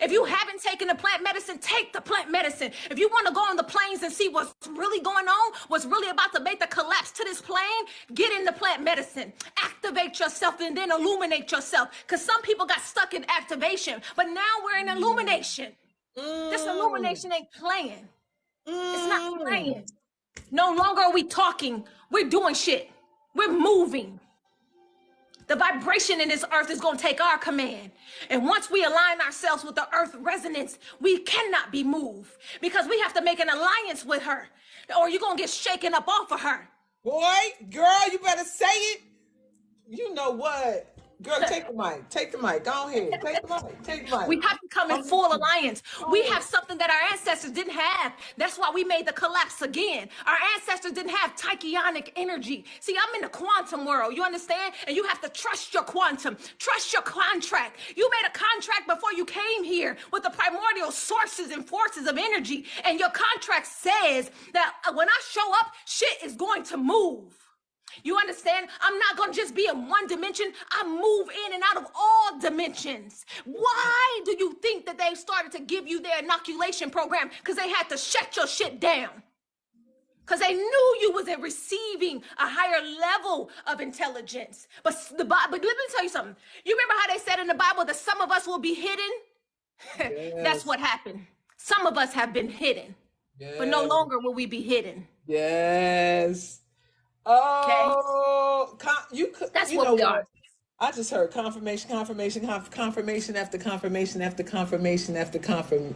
Speaker 7: If you haven't taken the plant medicine, take the plant medicine. If you want to go on the plains and see what's really going on, what's really about to make the collapse to this plane, get in the plant medicine. Activate yourself and then illuminate yourself. Because some people got stuck in activation, but now we're in illumination. This illumination ain't playing. It's not playing. No longer are we talking. We're doing shit. We're moving. The vibration in this earth is going to take our command. And once we align ourselves with the earth resonance, we cannot be moved because we have to make an alliance with her or you're going to get shaken up off of her.
Speaker 1: Boy, girl, you better say it. You know what? Girl, take the mic. Take the mic. Go ahead. Take the mic. Take the mic.
Speaker 7: We have to come in full alliance. We have something that our ancestors didn't have. That's why we made the collapse again. Our ancestors didn't have tachyonic energy. See, I'm in the quantum world. You understand? And you have to trust your quantum. Trust your contract. You made a contract before you came here with the primordial sources and forces of energy. And your contract says that when I show up, shit is going to move. You understand? I'm not going to just be in one dimension. I move in and out of all dimensions. Why do you think that they started to give you their inoculation program? Because they had to shut your shit down. Because they knew you was receiving a higher level of intelligence. But let me tell you something. You remember how they said in the Bible that some of us will be hidden? That's
Speaker 1: Yes.
Speaker 7: what happened. Some of us have been hidden, but no
Speaker 1: Yes.
Speaker 7: longer will we be hidden.
Speaker 1: Yes.
Speaker 7: Okay?
Speaker 1: Oh,
Speaker 7: That's
Speaker 1: you
Speaker 7: what
Speaker 1: know
Speaker 7: we are.
Speaker 1: what? I just heard confirmation, confirmation, confirmation after confirmation after confirmation after confirmation.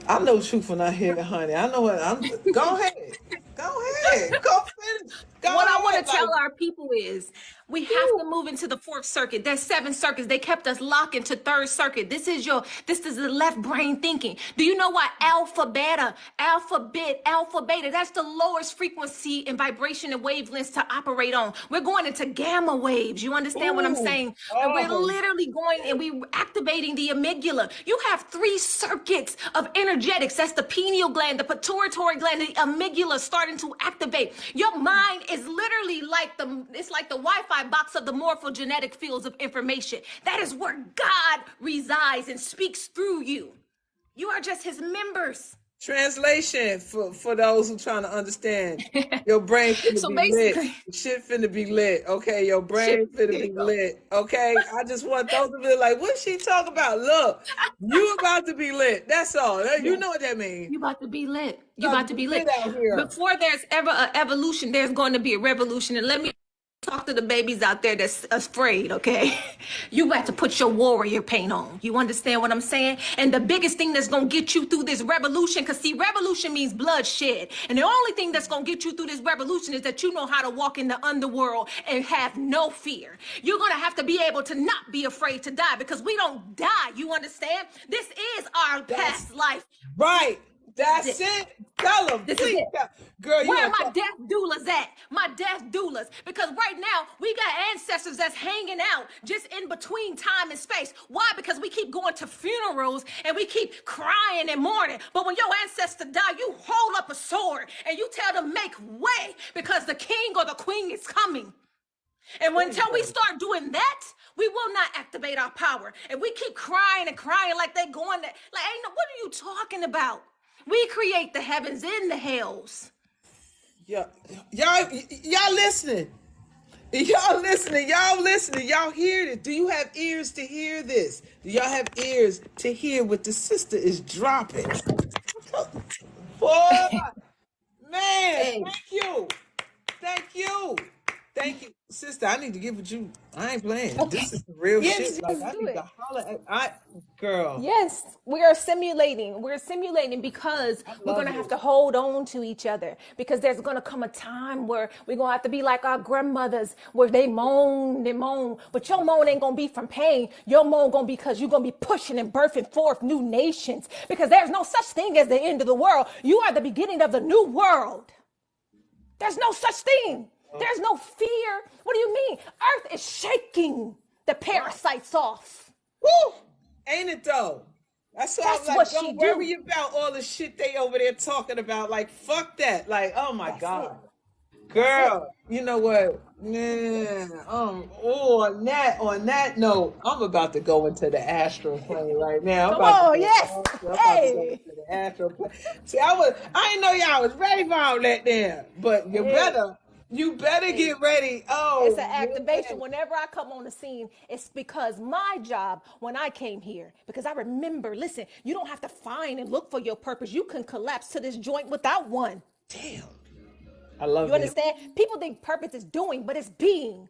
Speaker 1: I know truth when I hear it, honey. I know what I'm. Go ahead. Go ahead. Go finish. Go
Speaker 7: What I
Speaker 1: ahead.
Speaker 7: want to tell
Speaker 1: Like,
Speaker 7: our people is we have to
Speaker 1: woo.
Speaker 7: move into the fourth circuit. There's 7 circuits. They kept us locked into third circuit. This is the left brain thinking. Do you know why alpha, beta, alpha, beta? That's the lowest frequency and vibration and wavelengths to operate on. We're going into gamma waves. You understand what I'm
Speaker 1: Ooh.
Speaker 7: saying? And we're
Speaker 1: Oh.
Speaker 7: literally going and we activating the amygdala. You have 3 circuits of energetics. That's the pineal gland, the pituitary gland, the amygdala starting to activate. Your mind is literally like it's like the Wi-Fi box of the morphogenetic fields of information. That is where God resides and speaks through you. You are just his members.
Speaker 1: Translation for those who trying to understand. Your brain finna
Speaker 7: So
Speaker 1: be lit.
Speaker 7: basically,
Speaker 1: Shit finna be lit. Okay, your
Speaker 7: shit,
Speaker 1: brain finna
Speaker 7: there
Speaker 1: be
Speaker 7: you go.
Speaker 1: lit. Okay, I just want those to be like, what she talk about? Look, you about to be lit. That's all. You
Speaker 7: Yes.
Speaker 1: know what that means.
Speaker 7: You about to be lit. You
Speaker 1: About to
Speaker 7: about to
Speaker 1: be
Speaker 7: be
Speaker 1: lit
Speaker 7: lit.
Speaker 1: out here.
Speaker 7: Before there's ever an evolution, there's going to be a revolution. And let me talk to the babies out there that's afraid, okay? You got to put your warrior paint on. You understand what I'm saying? And the biggest thing that's going to get you through this revolution, because see, revolution means bloodshed. And the only thing that's going to get you through this revolution is that you know how to walk in the underworld and have no fear. You're going to have to be able to not be afraid to die because we don't die. You understand? This is our
Speaker 1: That's
Speaker 7: past life.
Speaker 1: right.
Speaker 7: This is
Speaker 1: That's
Speaker 7: it.
Speaker 1: it. Tell them,
Speaker 7: This is
Speaker 1: please.
Speaker 7: it.
Speaker 1: Girl, you
Speaker 7: Where are
Speaker 1: gonna
Speaker 7: my
Speaker 1: talk.
Speaker 7: death doulas at? My death doulas. Because right now, we got ancestors that's hanging out just in between time and space. Why? Because we keep going to funerals and we keep crying and mourning. But when your ancestor die, you hold up a sword and you tell them, make way because the king or the queen is coming. And until we start doing that, we will not activate our power. And we keep crying and crying like they going there. Like, ain't no, what are you talking about? We create the heavens and the hells.
Speaker 1: Yeah, y'all listening. Y'all listening. Y'all listening. Y'all hear this. Do you have ears to hear this? Do y'all have ears to hear what the sister is dropping? Boy, man,
Speaker 7: Hey,
Speaker 1: thank you. Thank you. Thank you. Sister, I need to get with you. I ain't playing. This
Speaker 7: okay.
Speaker 1: is the real
Speaker 7: Yes,
Speaker 1: shit. Like,
Speaker 7: just
Speaker 1: I
Speaker 7: do
Speaker 1: need to
Speaker 7: it.
Speaker 1: holler at girl.
Speaker 7: Yes, we are simulating. We're simulating because
Speaker 1: I
Speaker 7: we're going
Speaker 1: love
Speaker 7: to have
Speaker 1: it.
Speaker 7: to hold on to each other because there's going to come a time where we're going to have to be like our grandmothers where they moan, but your moan ain't going to be from pain. Your moan going to be because you're going to be pushing and birthing forth new nations because there's no such thing as the end of the world. You are the beginning of the new world. There's no such thing. There's no fear. What do you mean? Earth is shaking the
Speaker 1: Wow.
Speaker 7: parasites off.
Speaker 1: Woo! Ain't it though? That's why I'm
Speaker 7: That's what
Speaker 1: like,
Speaker 7: she
Speaker 1: don't
Speaker 7: do.
Speaker 1: worry about all the shit they over there talking about. Like, fuck that. Like, oh my
Speaker 7: That's it.
Speaker 1: God.
Speaker 7: That's it.
Speaker 1: Girl, you know what? Man, oh, on that note, I'm about to go into the astral plane right now.
Speaker 7: Come on, yes.
Speaker 1: I'm about to go
Speaker 7: Hey.
Speaker 1: into the astral plane. See, I didn't know y'all was ready for all that there, but
Speaker 7: Hey.
Speaker 1: you better
Speaker 7: Hey.
Speaker 1: get ready.
Speaker 7: It's an
Speaker 1: Oh
Speaker 7: activation.
Speaker 1: man,
Speaker 7: Whenever I come on the scene, it's because my job when I came here, because I remember, listen, you don't have to find and look for your purpose. You can collapse to this joint without one.
Speaker 1: damn, I
Speaker 7: You
Speaker 1: love it.
Speaker 7: understand? People think purpose is doing, but it's being.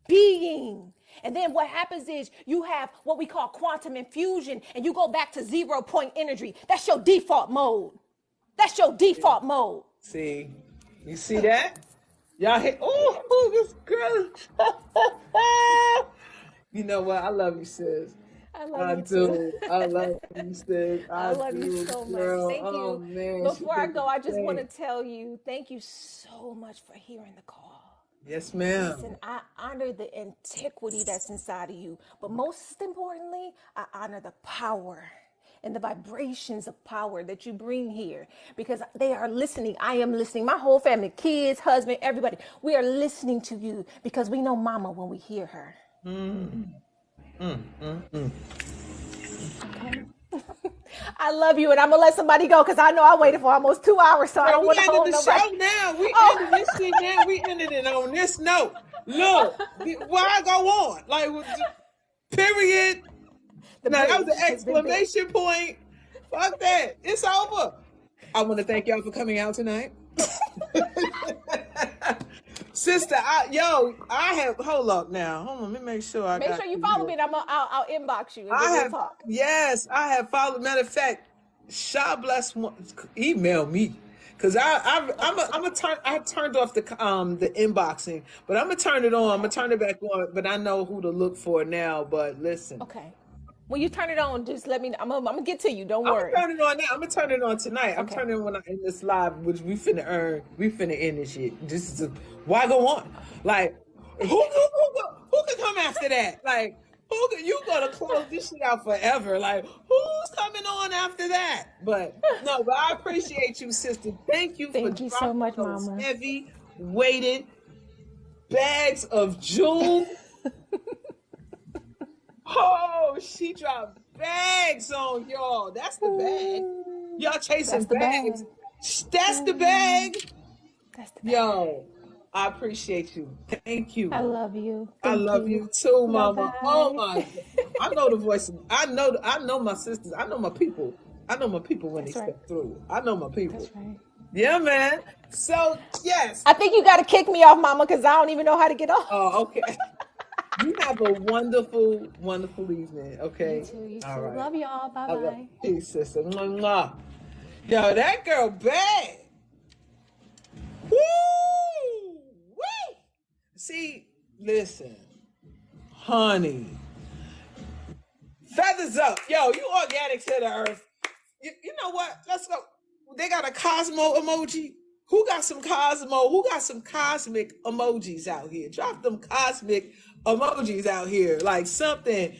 Speaker 7: Being. And then what happens is you have what we call quantum infusion, and you go back to 0 point energy. That's your default mode. That's your default mode.
Speaker 1: See, you see that? Y'all hit. Oh, this girl. You know what? I love you, sis.
Speaker 7: I love
Speaker 1: I
Speaker 7: you too.
Speaker 1: do. I love you, sis.
Speaker 7: I
Speaker 1: I
Speaker 7: love you
Speaker 1: do,
Speaker 7: so much.
Speaker 1: girl.
Speaker 7: Thank
Speaker 1: Oh
Speaker 7: you.
Speaker 1: man, she
Speaker 7: Before I
Speaker 1: did
Speaker 7: go,
Speaker 1: the
Speaker 7: I just want to
Speaker 1: thing.
Speaker 7: tell you thank you so much for hearing the call.
Speaker 1: Yes, ma'am.
Speaker 7: Listen, I honor the antiquity that's inside of you, but most importantly, I honor the power and the vibrations of power that you bring here, because they are listening. I am listening. My whole family, kids, husband, everybody, we are listening to you because we know mama when we hear her. Okay. I love you, and I'm gonna let somebody go because I know I waited for almost 2 hours, so I
Speaker 1: Well,
Speaker 7: don't
Speaker 1: we
Speaker 7: want to
Speaker 1: ended
Speaker 7: hold
Speaker 1: the
Speaker 7: nobody.
Speaker 1: show now. We ended
Speaker 7: Oh.
Speaker 1: this shit now. We ended it on this note. Look, why go on? Like, period.
Speaker 7: The
Speaker 1: Now, that was
Speaker 7: bridge
Speaker 1: an
Speaker 7: has been built.
Speaker 1: exclamation point. Fuck that. It's over. I want to thank y'all for coming out tonight. Sister, hold up now. Hold on, let me make sure I
Speaker 7: Make
Speaker 1: got
Speaker 7: sure you
Speaker 1: you
Speaker 7: follow
Speaker 1: here.
Speaker 7: me, and I'll inbox you, and then we'll talk.
Speaker 1: Yes, I have followed. Matter of fact, God bless one, email me. Cause I turned off the inboxing, but I'm gonna turn it on. I'm gonna turn it back on. But I know who to look for now. But listen,
Speaker 7: Okay. When you turn it on, just let me know. I'm gonna get to you. Don't
Speaker 1: I'm
Speaker 7: worry.
Speaker 1: gonna turn it on now. I'm gonna turn it on tonight. I'm
Speaker 7: Okay.
Speaker 1: turning it when I end this live, which we finna end this shit. This is why go on? Like who can come after that? Like you gonna close this shit out forever? Like who's coming on after that? But no, but I appreciate you, sister. Thank you for
Speaker 7: Thank you so
Speaker 1: dropping
Speaker 7: much,
Speaker 1: those
Speaker 7: Mama.
Speaker 1: heavy weighted bags of jewels. Oh, she dropped bags on y'all. That's the bag. Y'all chasing
Speaker 7: That's the
Speaker 1: bags.
Speaker 7: bag.
Speaker 1: That's the bag.
Speaker 7: That's the bag.
Speaker 1: Yo, I appreciate you. Thank
Speaker 7: I
Speaker 1: you.
Speaker 7: love you.
Speaker 1: I
Speaker 7: Thank
Speaker 1: love
Speaker 7: you.
Speaker 1: you too,
Speaker 7: Bye
Speaker 1: mama. Oh
Speaker 7: bye.
Speaker 1: my God. I know the voice. I know my sisters. I know my people. I know my people when they
Speaker 7: That's right.
Speaker 1: step through. I know my people.
Speaker 7: That's right.
Speaker 1: Yeah, man. So, yes.
Speaker 7: I think you got to kick me off, Mama, because I don't even know how to get off.
Speaker 1: Oh, okay. You have a wonderful, wonderful evening.
Speaker 7: You
Speaker 1: Okay.
Speaker 7: too. You
Speaker 1: All
Speaker 7: too.
Speaker 1: right.
Speaker 7: Love y'all. Bye
Speaker 1: I love
Speaker 7: bye.
Speaker 1: peace, sister. Mwah, mwah. Yo, that girl bad. Woo! Wee! See, listen, honey. Feathers up. Yo, you organic to the earth. You know what? Let's go. They got a Cosmo emoji. Who got some Cosmo? Who got some cosmic emojis out here? Drop them cosmic emojis out here. Like something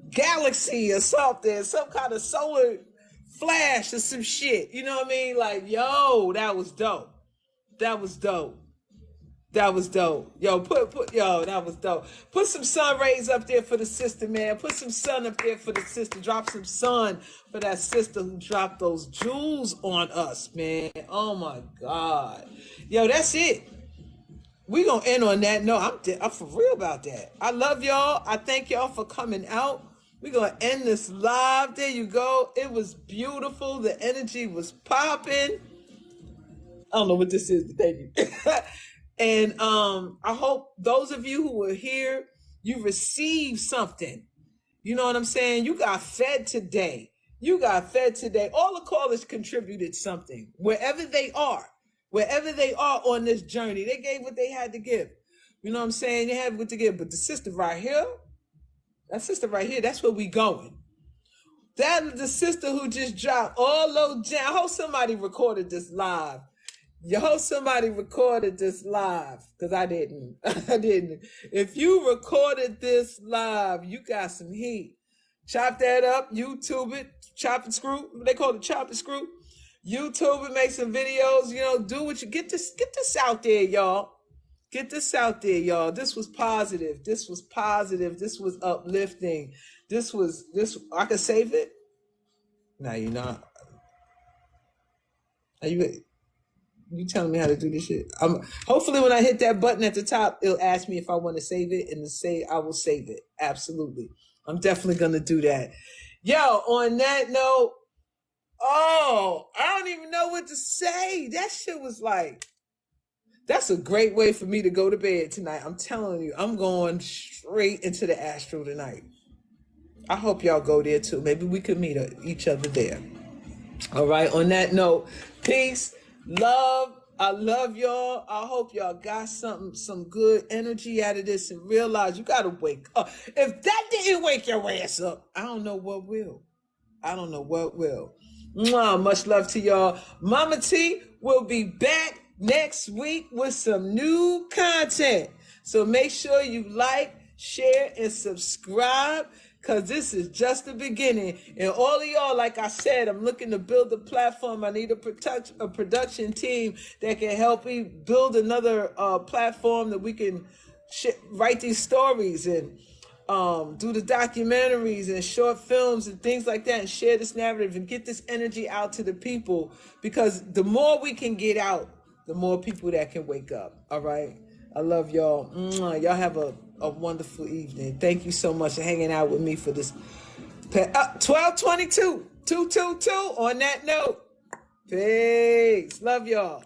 Speaker 1: galaxy or something, some kind of solar flash or some shit. You know what I mean? Like, yo, that was dope. That was dope. That was dope. Yo, that was dope. Put some sun rays up there for the sister, man. Put some sun up there for the sister. Drop some sun for that sister who dropped those jewels on us, man. Oh my God. Yo, that's it. We gonna end on that. No, I'm for real about that. I love y'all. I thank y'all for coming out. We gonna end this live. There you go. It was beautiful. The energy was popping. I don't know what this is, but thank you. And I hope those of you who were here, you received something. You know what I'm saying? You got fed today. You got fed today. All the callers contributed something. Wherever they are on this journey, they gave what they had to give. You know what I'm saying? They had what to give. But the sister right here, that's where we going. That is the sister who just dropped all those gems. I hope somebody recorded this live. Somebody recorded this live, because I didn't. I didn't. If you recorded this live, you got some heat. Chop that up, YouTube it, chop and screw. They call it chop and screw. YouTube it, make some videos, do what you get this out there, y'all. Get this out there, y'all. This was positive. This was positive. This was uplifting. This I could save it. Now you're not. Are you telling me how to do this shit? Hopefully when I hit that button at the top, it'll ask me if I want to save it, and I will save it. Absolutely. I'm definitely gonna do that. Yo, on that note, I don't even know what to say. That shit was like, that's a great way for me to go to bed tonight. I'm telling you, I'm going straight into the astral tonight. I hope y'all go there too. Maybe we could meet each other there. All right, on that note, peace, love. I love y'all. I hope y'all got some good energy out of this, and realize you gotta wake up. If that didn't wake your ass up, I don't know what will. Mwah, much love to y'all. MahMah Tea will be back next week with some new content. So make sure you like, share, and subscribe. because this is just the beginning. And all of y'all, like I said, I'm looking to build a platform. I need a production team that can help me build another platform that we can write these stories and do the documentaries and short films and things like that, and share this narrative and get this energy out to the people, because the more we can get out, the more people that can wake up. All right, I love y'all. Y'all have a wonderful evening. Thank you so much for hanging out with me for this 1222 222. On that note, peace. Love y'all.